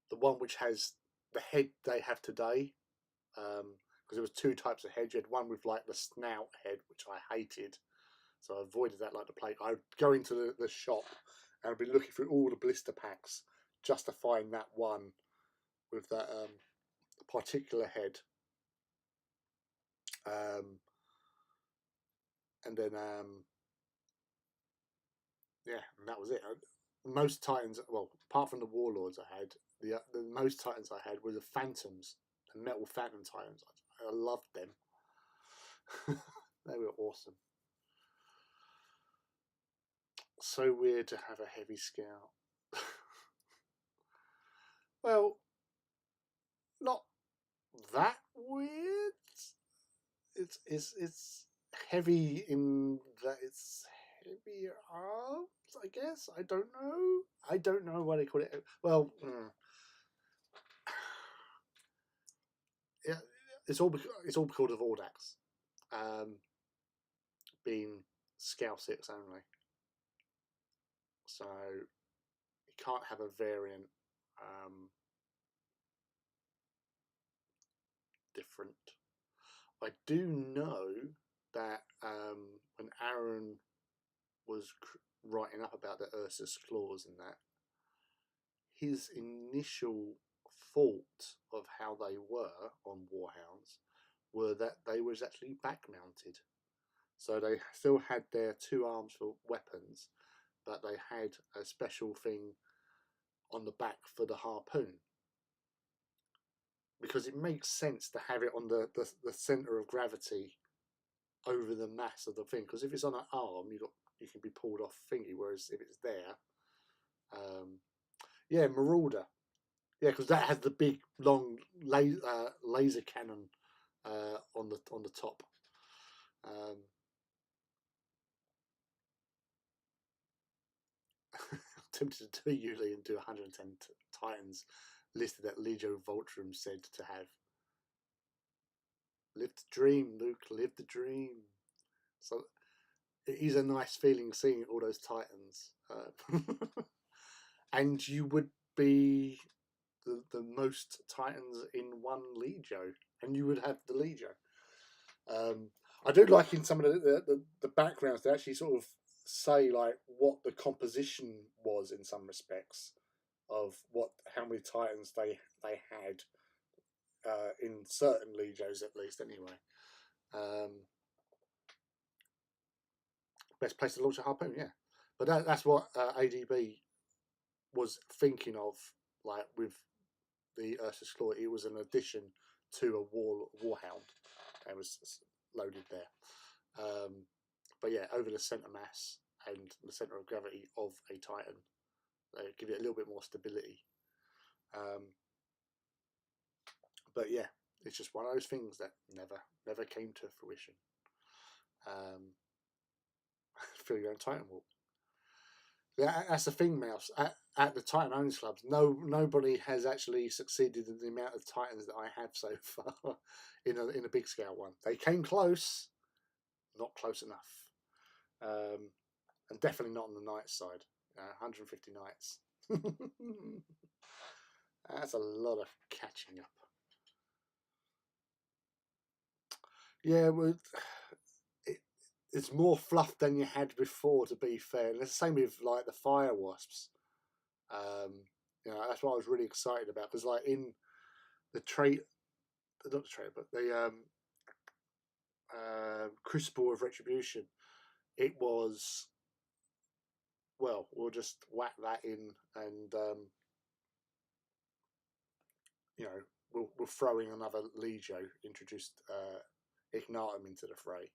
the one which has the head they have today. Because there was two types of head. You had one with like the snout head, which I hated, so I avoided that like the plague. I'd go into the shop and I'd be looking through all the blister packs just to find that one with that particular head. And then yeah, and that was it. Most Titans, well, apart from the Warlords I had, the most Titans I had were the Phantoms, the Metal Phantom Titans. I loved them. They were awesome. So weird to have a heavy scout. Well, not that weird. It's heavy in that it's heavier arms, I guess. I don't know why they call it. Well, yeah, it's all because of Audax being Scout 6 only. So you can't have a variant different. I do know that when Aaron was writing up about the Ursus claws and that, his initial thought of how they were on Warhounds were that they was actually back mounted. So they still had their two arms for weapons, but they had a special thing on the back for the harpoon. Because it makes sense to have it on the centre of gravity over the mass of the thing. Because if it's on an arm, you can be pulled off thingy. Whereas if it's there, yeah, Marauder, yeah, because that has the big long laser cannon on the top. Tempted to do usually and do 110 Titans listed that Legio Fortidus said to have. Live the dream, Luke. Live the dream. So it is a nice feeling seeing all those Titans, and you would be the most Titans in one Legio, and you would have the Legio. I do like in some of the backgrounds they actually sort of say like what the composition was in some respects of how many Titans they had in certain Legios at least anyway. Best place to launch a harpoon, yeah. But that's what ADB was thinking of, like with the Ursus Claw. It was an addition to a Warhound. It was loaded there. But yeah, over the centre mass and the centre of gravity of a Titan, they give it a little bit more stability. But yeah, it's just one of those things that never came to fruition. Feel your own Titan walk. That's the thing, Mouse. At the Titan Owners Clubs, nobody has actually succeeded in the amount of Titans that I have so far in a big scale one. They came close, not close enough, and definitely not on the Knights side. 150 Knights. That's a lot of catching up. Yeah, well, it's more fluff than you had before, to be fair. And it's the same with like the Fire Wasps. That's what I was really excited about, because like in the trait, not the trait, but the Crucible of Retribution, it was, well, we'll just whack that in and you know, we'll throw in another Legio, introduced Ignatum into the fray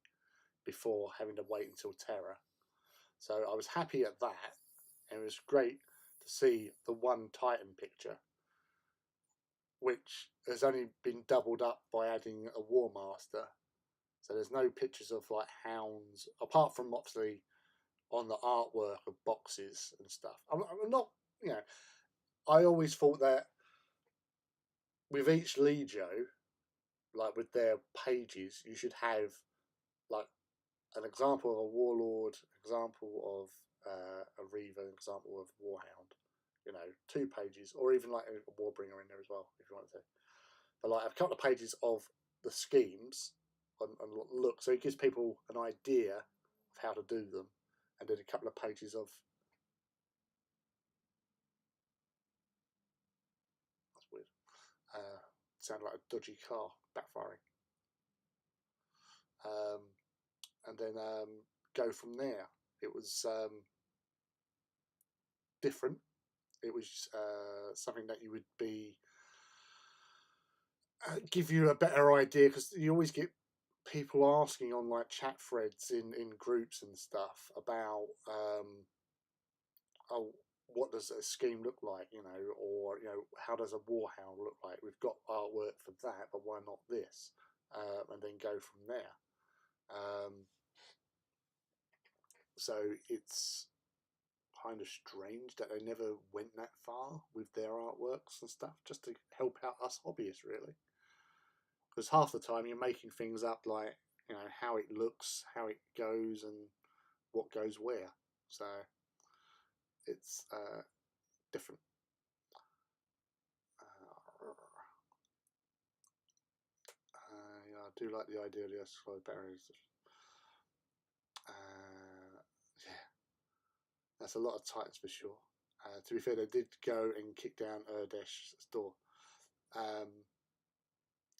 before having to wait until Terra. So I was happy at that, and it was great to see the one Titan picture, which has only been doubled up by adding a War Master. So there's no pictures of like hounds, apart from obviously on the artwork of boxes and stuff. I'm not, you know, I always thought that with each Legio, like with their pages, you should have like an example of a Warlord, example of a Reaver, an example of Warhound. You know, 2 pages, or even like a Warbringer in there as well, if you want to. But like a couple of pages of the schemes and look, so it gives people an idea of how to do them, and then a couple of pages of. That's weird. Sounded like a dodgy car backfiring. And then go from there. It was different. It was something that you would be give you a better idea, because you always get people asking on like chat threads in groups and stuff about oh, what does a scheme look like, you know, or you know, how does a Warhound look like? We've got artwork for that, but why not this? And then go from there. So it's kind of strange that they never went that far with their artworks and stuff, just to help out us hobbyists, really. Because half the time you're making things up, like, you know, how it looks, how it goes, and what goes where. So it's different. Yeah, I do like the idea of the Escalade barriers. Yeah, that's a lot of Titans for sure. To be fair, they did go and kick down Erdesh's door.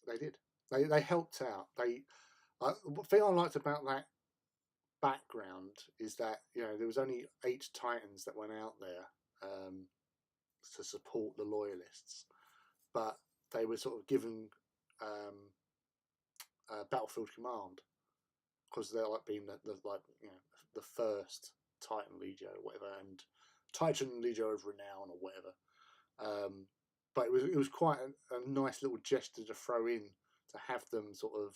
They did. They helped out. The thing I liked about that background is that, you know, there was only 8 Titans that went out there to support the loyalists, but they were sort of given battlefield command, because they're like being the like, you know, the first Titan Legio or whatever, and Titan Legio of renown or whatever. But it was quite a nice little gesture to throw in, to have them sort of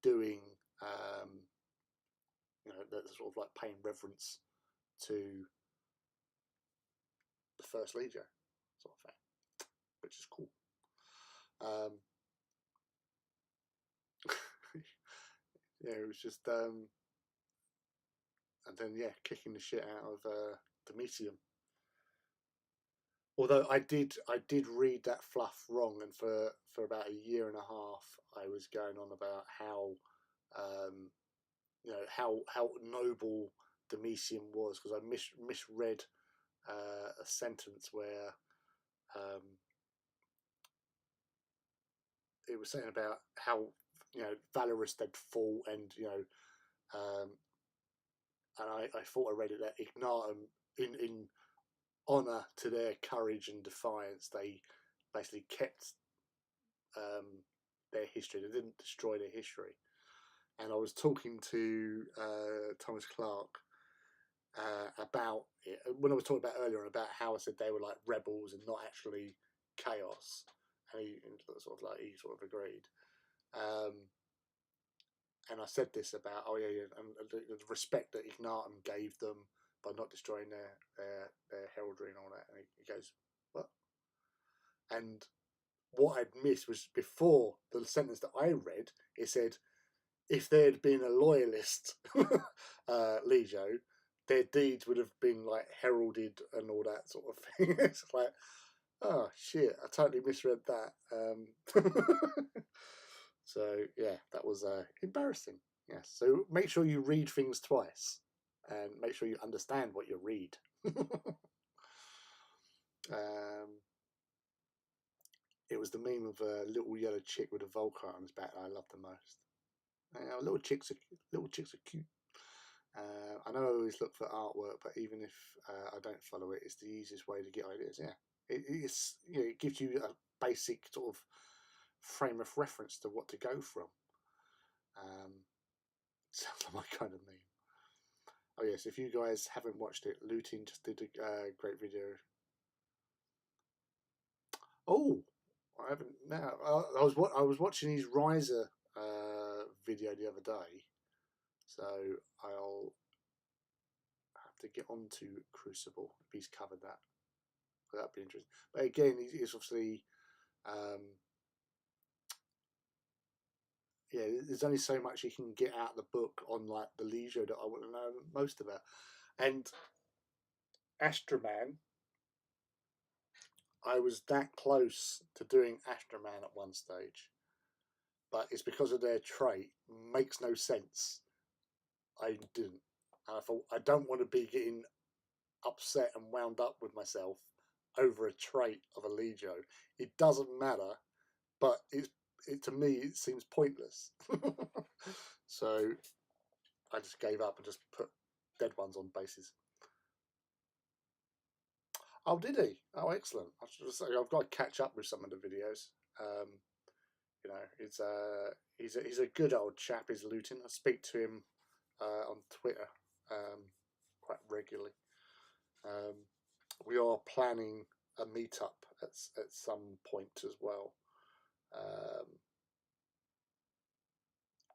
doing, you know, that sort of like paying reverence to the first Legio sort of thing, which is cool. Yeah, it was just, and then yeah, kicking the shit out of Damicium. Although I did read that fluff wrong, and for about a year and a half, I was going on about how, you know, how noble Damicium was, because I misread a sentence where it was saying about how, you know, valorous they'd fought, and you know, and I thought I read it that Ignatum, in honour to their courage and defiance, they basically kept their history. They didn't destroy their history. And I was talking to Thomas Clark about it when I was talking about earlier, about how I said they were like rebels and not actually chaos, and he sort of agreed. And I said this about, oh yeah, and the respect that Ignatum gave them by not destroying their heraldry and all that. And he goes, what? And what I'd missed was, before the sentence that I read, it said, if there had been a loyalist Legio, their deeds would have been like heralded and all that sort of thing. It's like, oh shit, I totally misread that. So yeah, that was embarrassing. Yes, so make sure you read things twice, and make sure you understand what you read. It was the meme of a little yellow chick with a Volcar on his back that I loved the most. Little chicks are cute. I know I always look for artwork, but even if I don't follow it, it's the easiest way to get ideas. Yeah, it gives you basic sort of frame of reference to what to go from. Sounds like my kind of meme. Oh yes, if you guys haven't watched it, Lutin just did a great video. Oh, I haven't now. I was watching his Riser video the other day, so I'll have to get on to Crucible if he's covered that. That'd be interesting. But again, he's obviously yeah. There's only so much you can get out of the book on like the Legio that I want to know most about, and Astroman. I was that close to doing Astroman at one stage, but it's because of their trait. Makes no sense. I didn't. And I thought, I don't want to be getting upset and wound up with myself over a trait of a Legio. It doesn't matter, but to me, it seems pointless. So I just gave up and just put dead ones on bases. Oh, did he? Oh, excellent. I've got to catch up with some of the videos. You know, he's a good old chap. He's Lutin. I speak to him on Twitter quite regularly. We are planning a meetup at some point as well.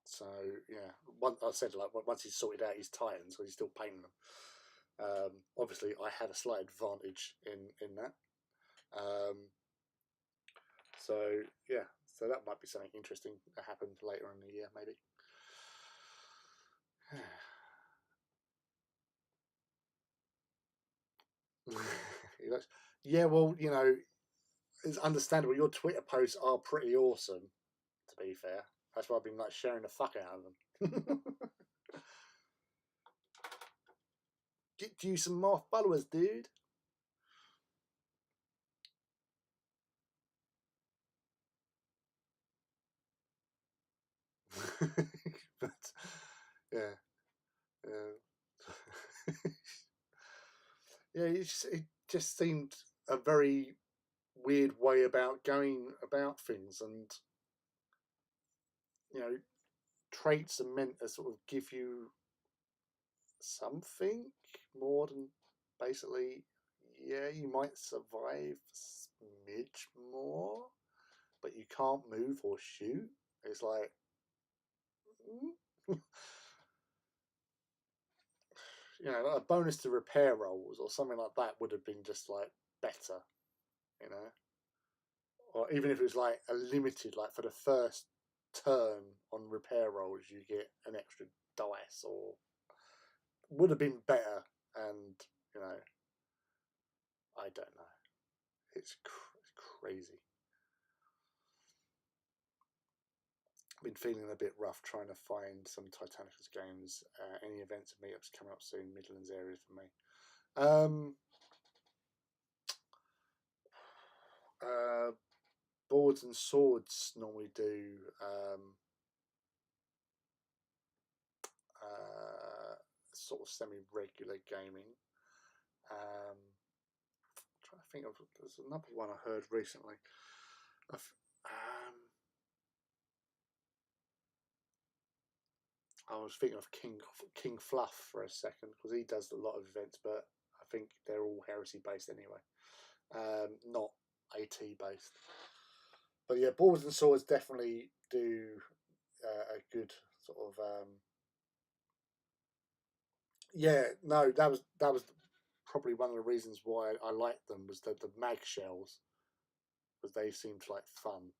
So yeah, I said like once he's sorted out his Titans, because he's still painting them. Obviously, I have a slight advantage in that. So yeah, so that might be something interesting that happens later in the year, maybe. Yeah, well, you know, it's understandable. Your Twitter posts are pretty awesome, to be fair. That's why I've been like sharing the fuck out of them. Get you some more followers, dude. But yeah, yeah, it just seemed a very weird way about going about things, and you know, traits are meant to sort of give you something more than basically, yeah, you might survive a smidge more, but you can't move or shoot. It's like, you know, a bonus to repair rolls or something like that would have been just like better, you know, or even if it was like a limited, like for the first turn on repair rolls, you get an extra dice, or would have been better. And you know, I don't know. It's crazy. I've been feeling a bit rough trying to find some Titanicus games. Any events and meetups coming up soon, Midlands area for me. Boards and Swords normally do sort of semi-regular gaming. I'm trying to think of, there's another one I heard recently. I was thinking of King Fluff for a second, because he does a lot of events, but I think they're all heresy based anyway, not AT based. But yeah, Boards and Swords definitely do a good sort of yeah. No, that was probably one of the reasons why I liked them, was that the mag shells, because they seemed like fun.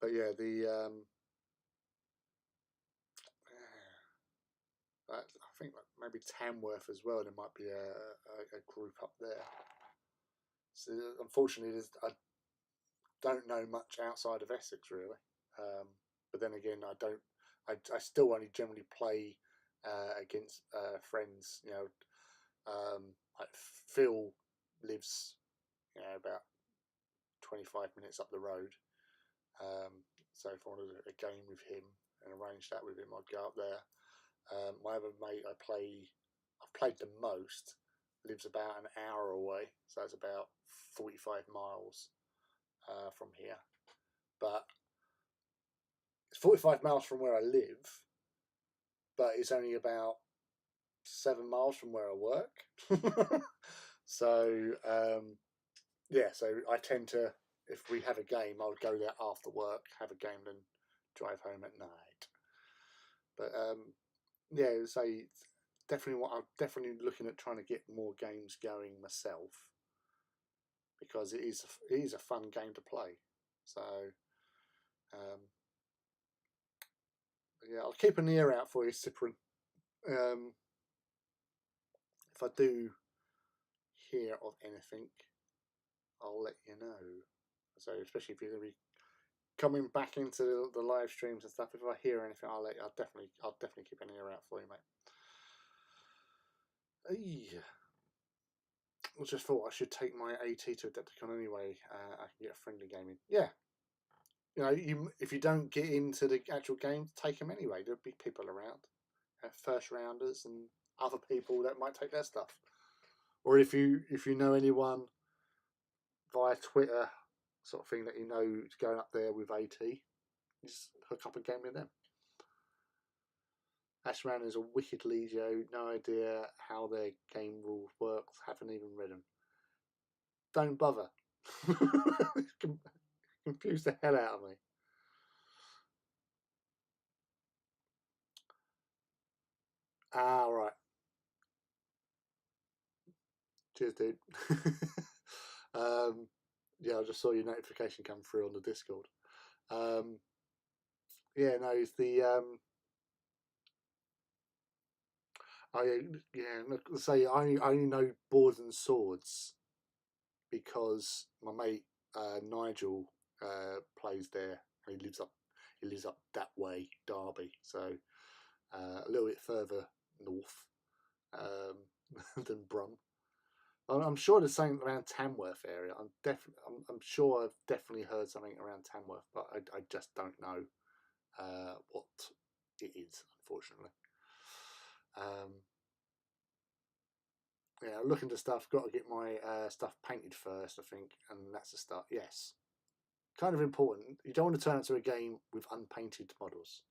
But yeah, I think maybe Tamworth as well. There might be a group up there. So unfortunately, I don't know much outside of Essex really. But then again, I still only generally play against friends. You know, like Phil lives, you know, about 25 minutes up the road. So if I wanted a game with him and arrange that with him, I'd go up there. My other mate, I've played the most, lives about an hour away, so it's about 45 miles from here. But it's 45 miles from where I live, but it's only about 7 miles from where I work. So yeah, so I tend to, if we have a game, I'll go there after work, have a game, then drive home at night. But yeah, so definitely I'm definitely looking at trying to get more games going myself, because it is a fun game to play. So yeah, I'll keep an ear out for you, Cyprian. If I do hear of anything, I'll let you know. So especially if you're going to be coming back into the live streams and stuff, if I hear anything, I'll definitely keep an ear out for you, mate. I just thought I should take my AT to Adepticon anyway. I can get a friendly game in. Yeah, you know, if you don't get into the actual game, take them anyway. There'll be people around, first rounders and other people that might take their stuff. Or if you know anyone via Twitter, sort of thing, that you know is going up there with AT, just hook up a game with them. Ashman is a wicked Legio. No idea how their game rules work. Haven't even read them. Don't bother. Confuse the hell out of me. Ah, right. Cheers, dude. Yeah, I just saw your notification come through on the Discord. Yeah, no, it's the look, say I only know boards and swords because my mate Nigel plays there. He lives up that way, Derby, so a little bit further north than Brum. I'm sure there's something around Tamworth area. I'm sure I've definitely heard something around Tamworth, but I just don't know what it is, unfortunately. Yeah, looking to stuff. Got to get my stuff painted first, I think, and that's the start. Yes, kind of important. You don't want to turn into a game with unpainted models.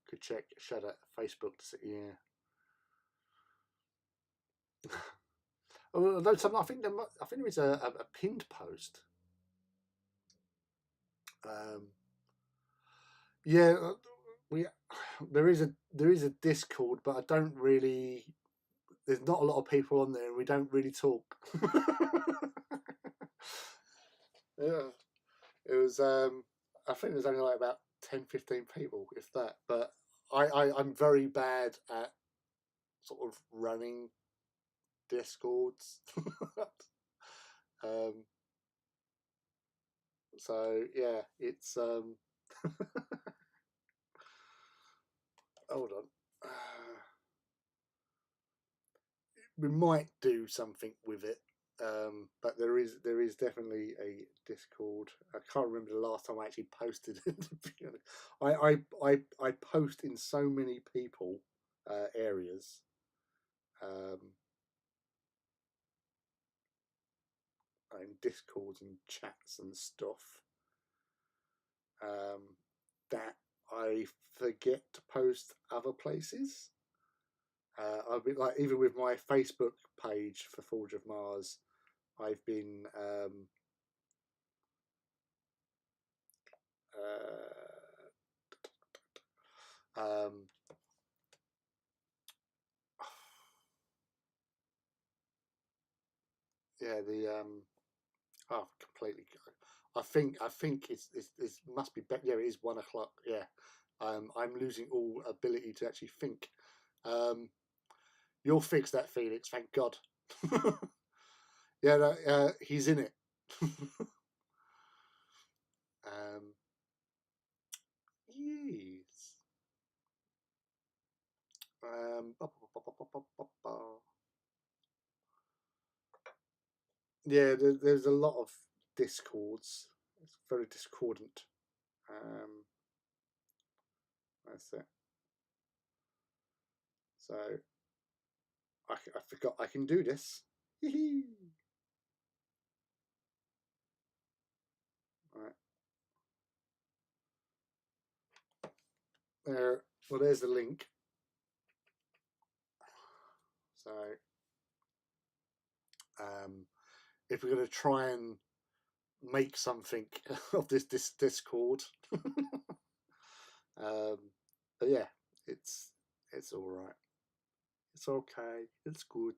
Could check Shadow Facebook to see. Yeah. Although I think there is a pinned post. Yeah, there is a Discord, but I don't really. There's not a lot of people on there, and we don't really talk. Yeah, it was. I think there's only like about 10, 15 people, if that. But I'm very bad at sort of running Discords. So yeah, it's hold on. We might do something with it, but there is definitely a Discord. I can't remember the last time I actually posted it. I post in so many people areas. In Discords and chats and stuff, that I forget to post other places. I've been like, even with my Facebook page for Forge of Mars, I've been yeah, the completely. I think it must be better. Yeah, it is 1 o'clock. Yeah, I'm losing all ability to actually think. You'll fix that, Felix. Thank God. Yeah, he's in it. Yes. Yeah, there's a lot of discords. It's very discordant. That's it. So I forgot I can do this. Right. There. Well, there's the link. So, if we're going to try and make something of this Discord, but yeah, it's all right. It's okay. It's good.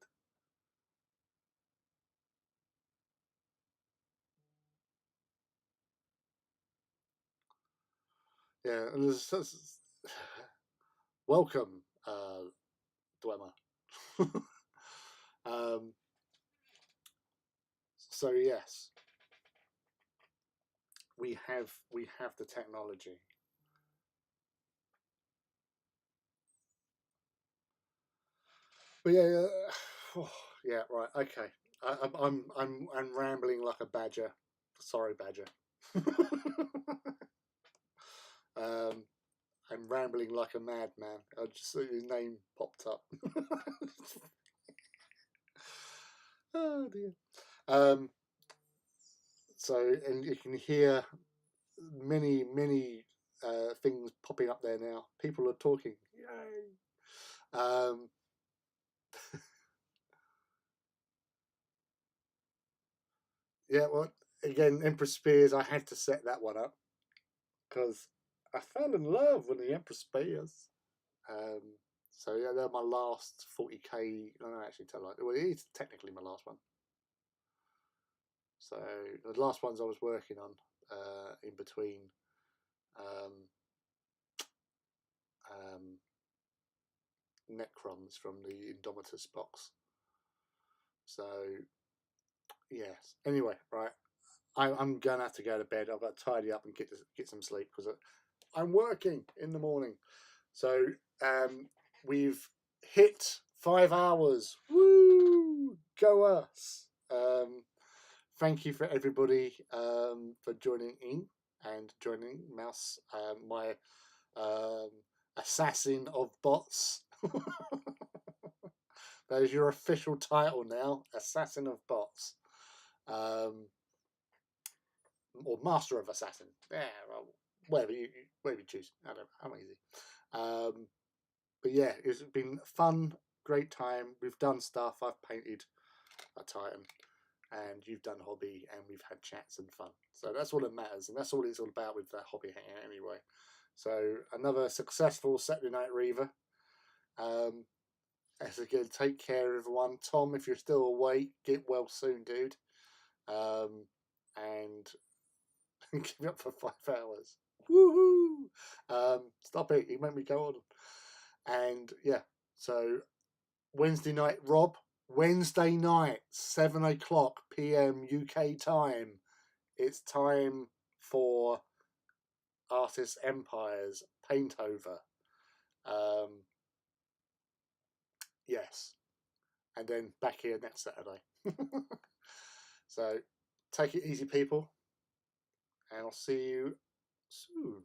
Yeah, and welcome, Dwemer. So yes, we have the technology. But yeah, yeah, right, okay. I'm rambling like a badger. Sorry, badger. I'm rambling like a madman. I just saw his name popped up. Oh dear. So, and you can hear many things popping up there now. People are talking. Yay! Yeah. Well, again, Empress Spears. I had to set that one up because I fell in love with the Empress Spears. So yeah, they're my last 40k. I don't actually tell. Well, it is technically my last one. So the last ones I was working on in between Necrons from the Indomitus box. So yes. Anyway, right. I'm gonna have to go to bed. I've got to tidy up and get some sleep because I'm working in the morning. So we've hit 5 hours. Woo! Go us. Thank you for everybody for joining in and joining Mouse, my assassin of bots. That is your official title now, Assassin of Bots. Or Master of Assassin. Yeah, well, whatever you choose. I don't know. I'm easy. But yeah, it's been fun, great time. We've done stuff. I've painted a Titan, and you've done hobby, and we've had chats and fun. So that's all that matters, and that's all it's all about with that hobby hangout anyway. So another successful Saturday Night Reaver. As again, take care, everyone. Tom, if you're still awake, get well soon, dude. And give me up for 5 hours. Woohoo! Stop it. You make me go on. And yeah, so Wednesday night, Rob. Wednesday night, 7 o'clock PM UK time. It's time for Artist Empires Paint Over. Yes. And then back here next Saturday. So take it easy, people. And I'll see you soon.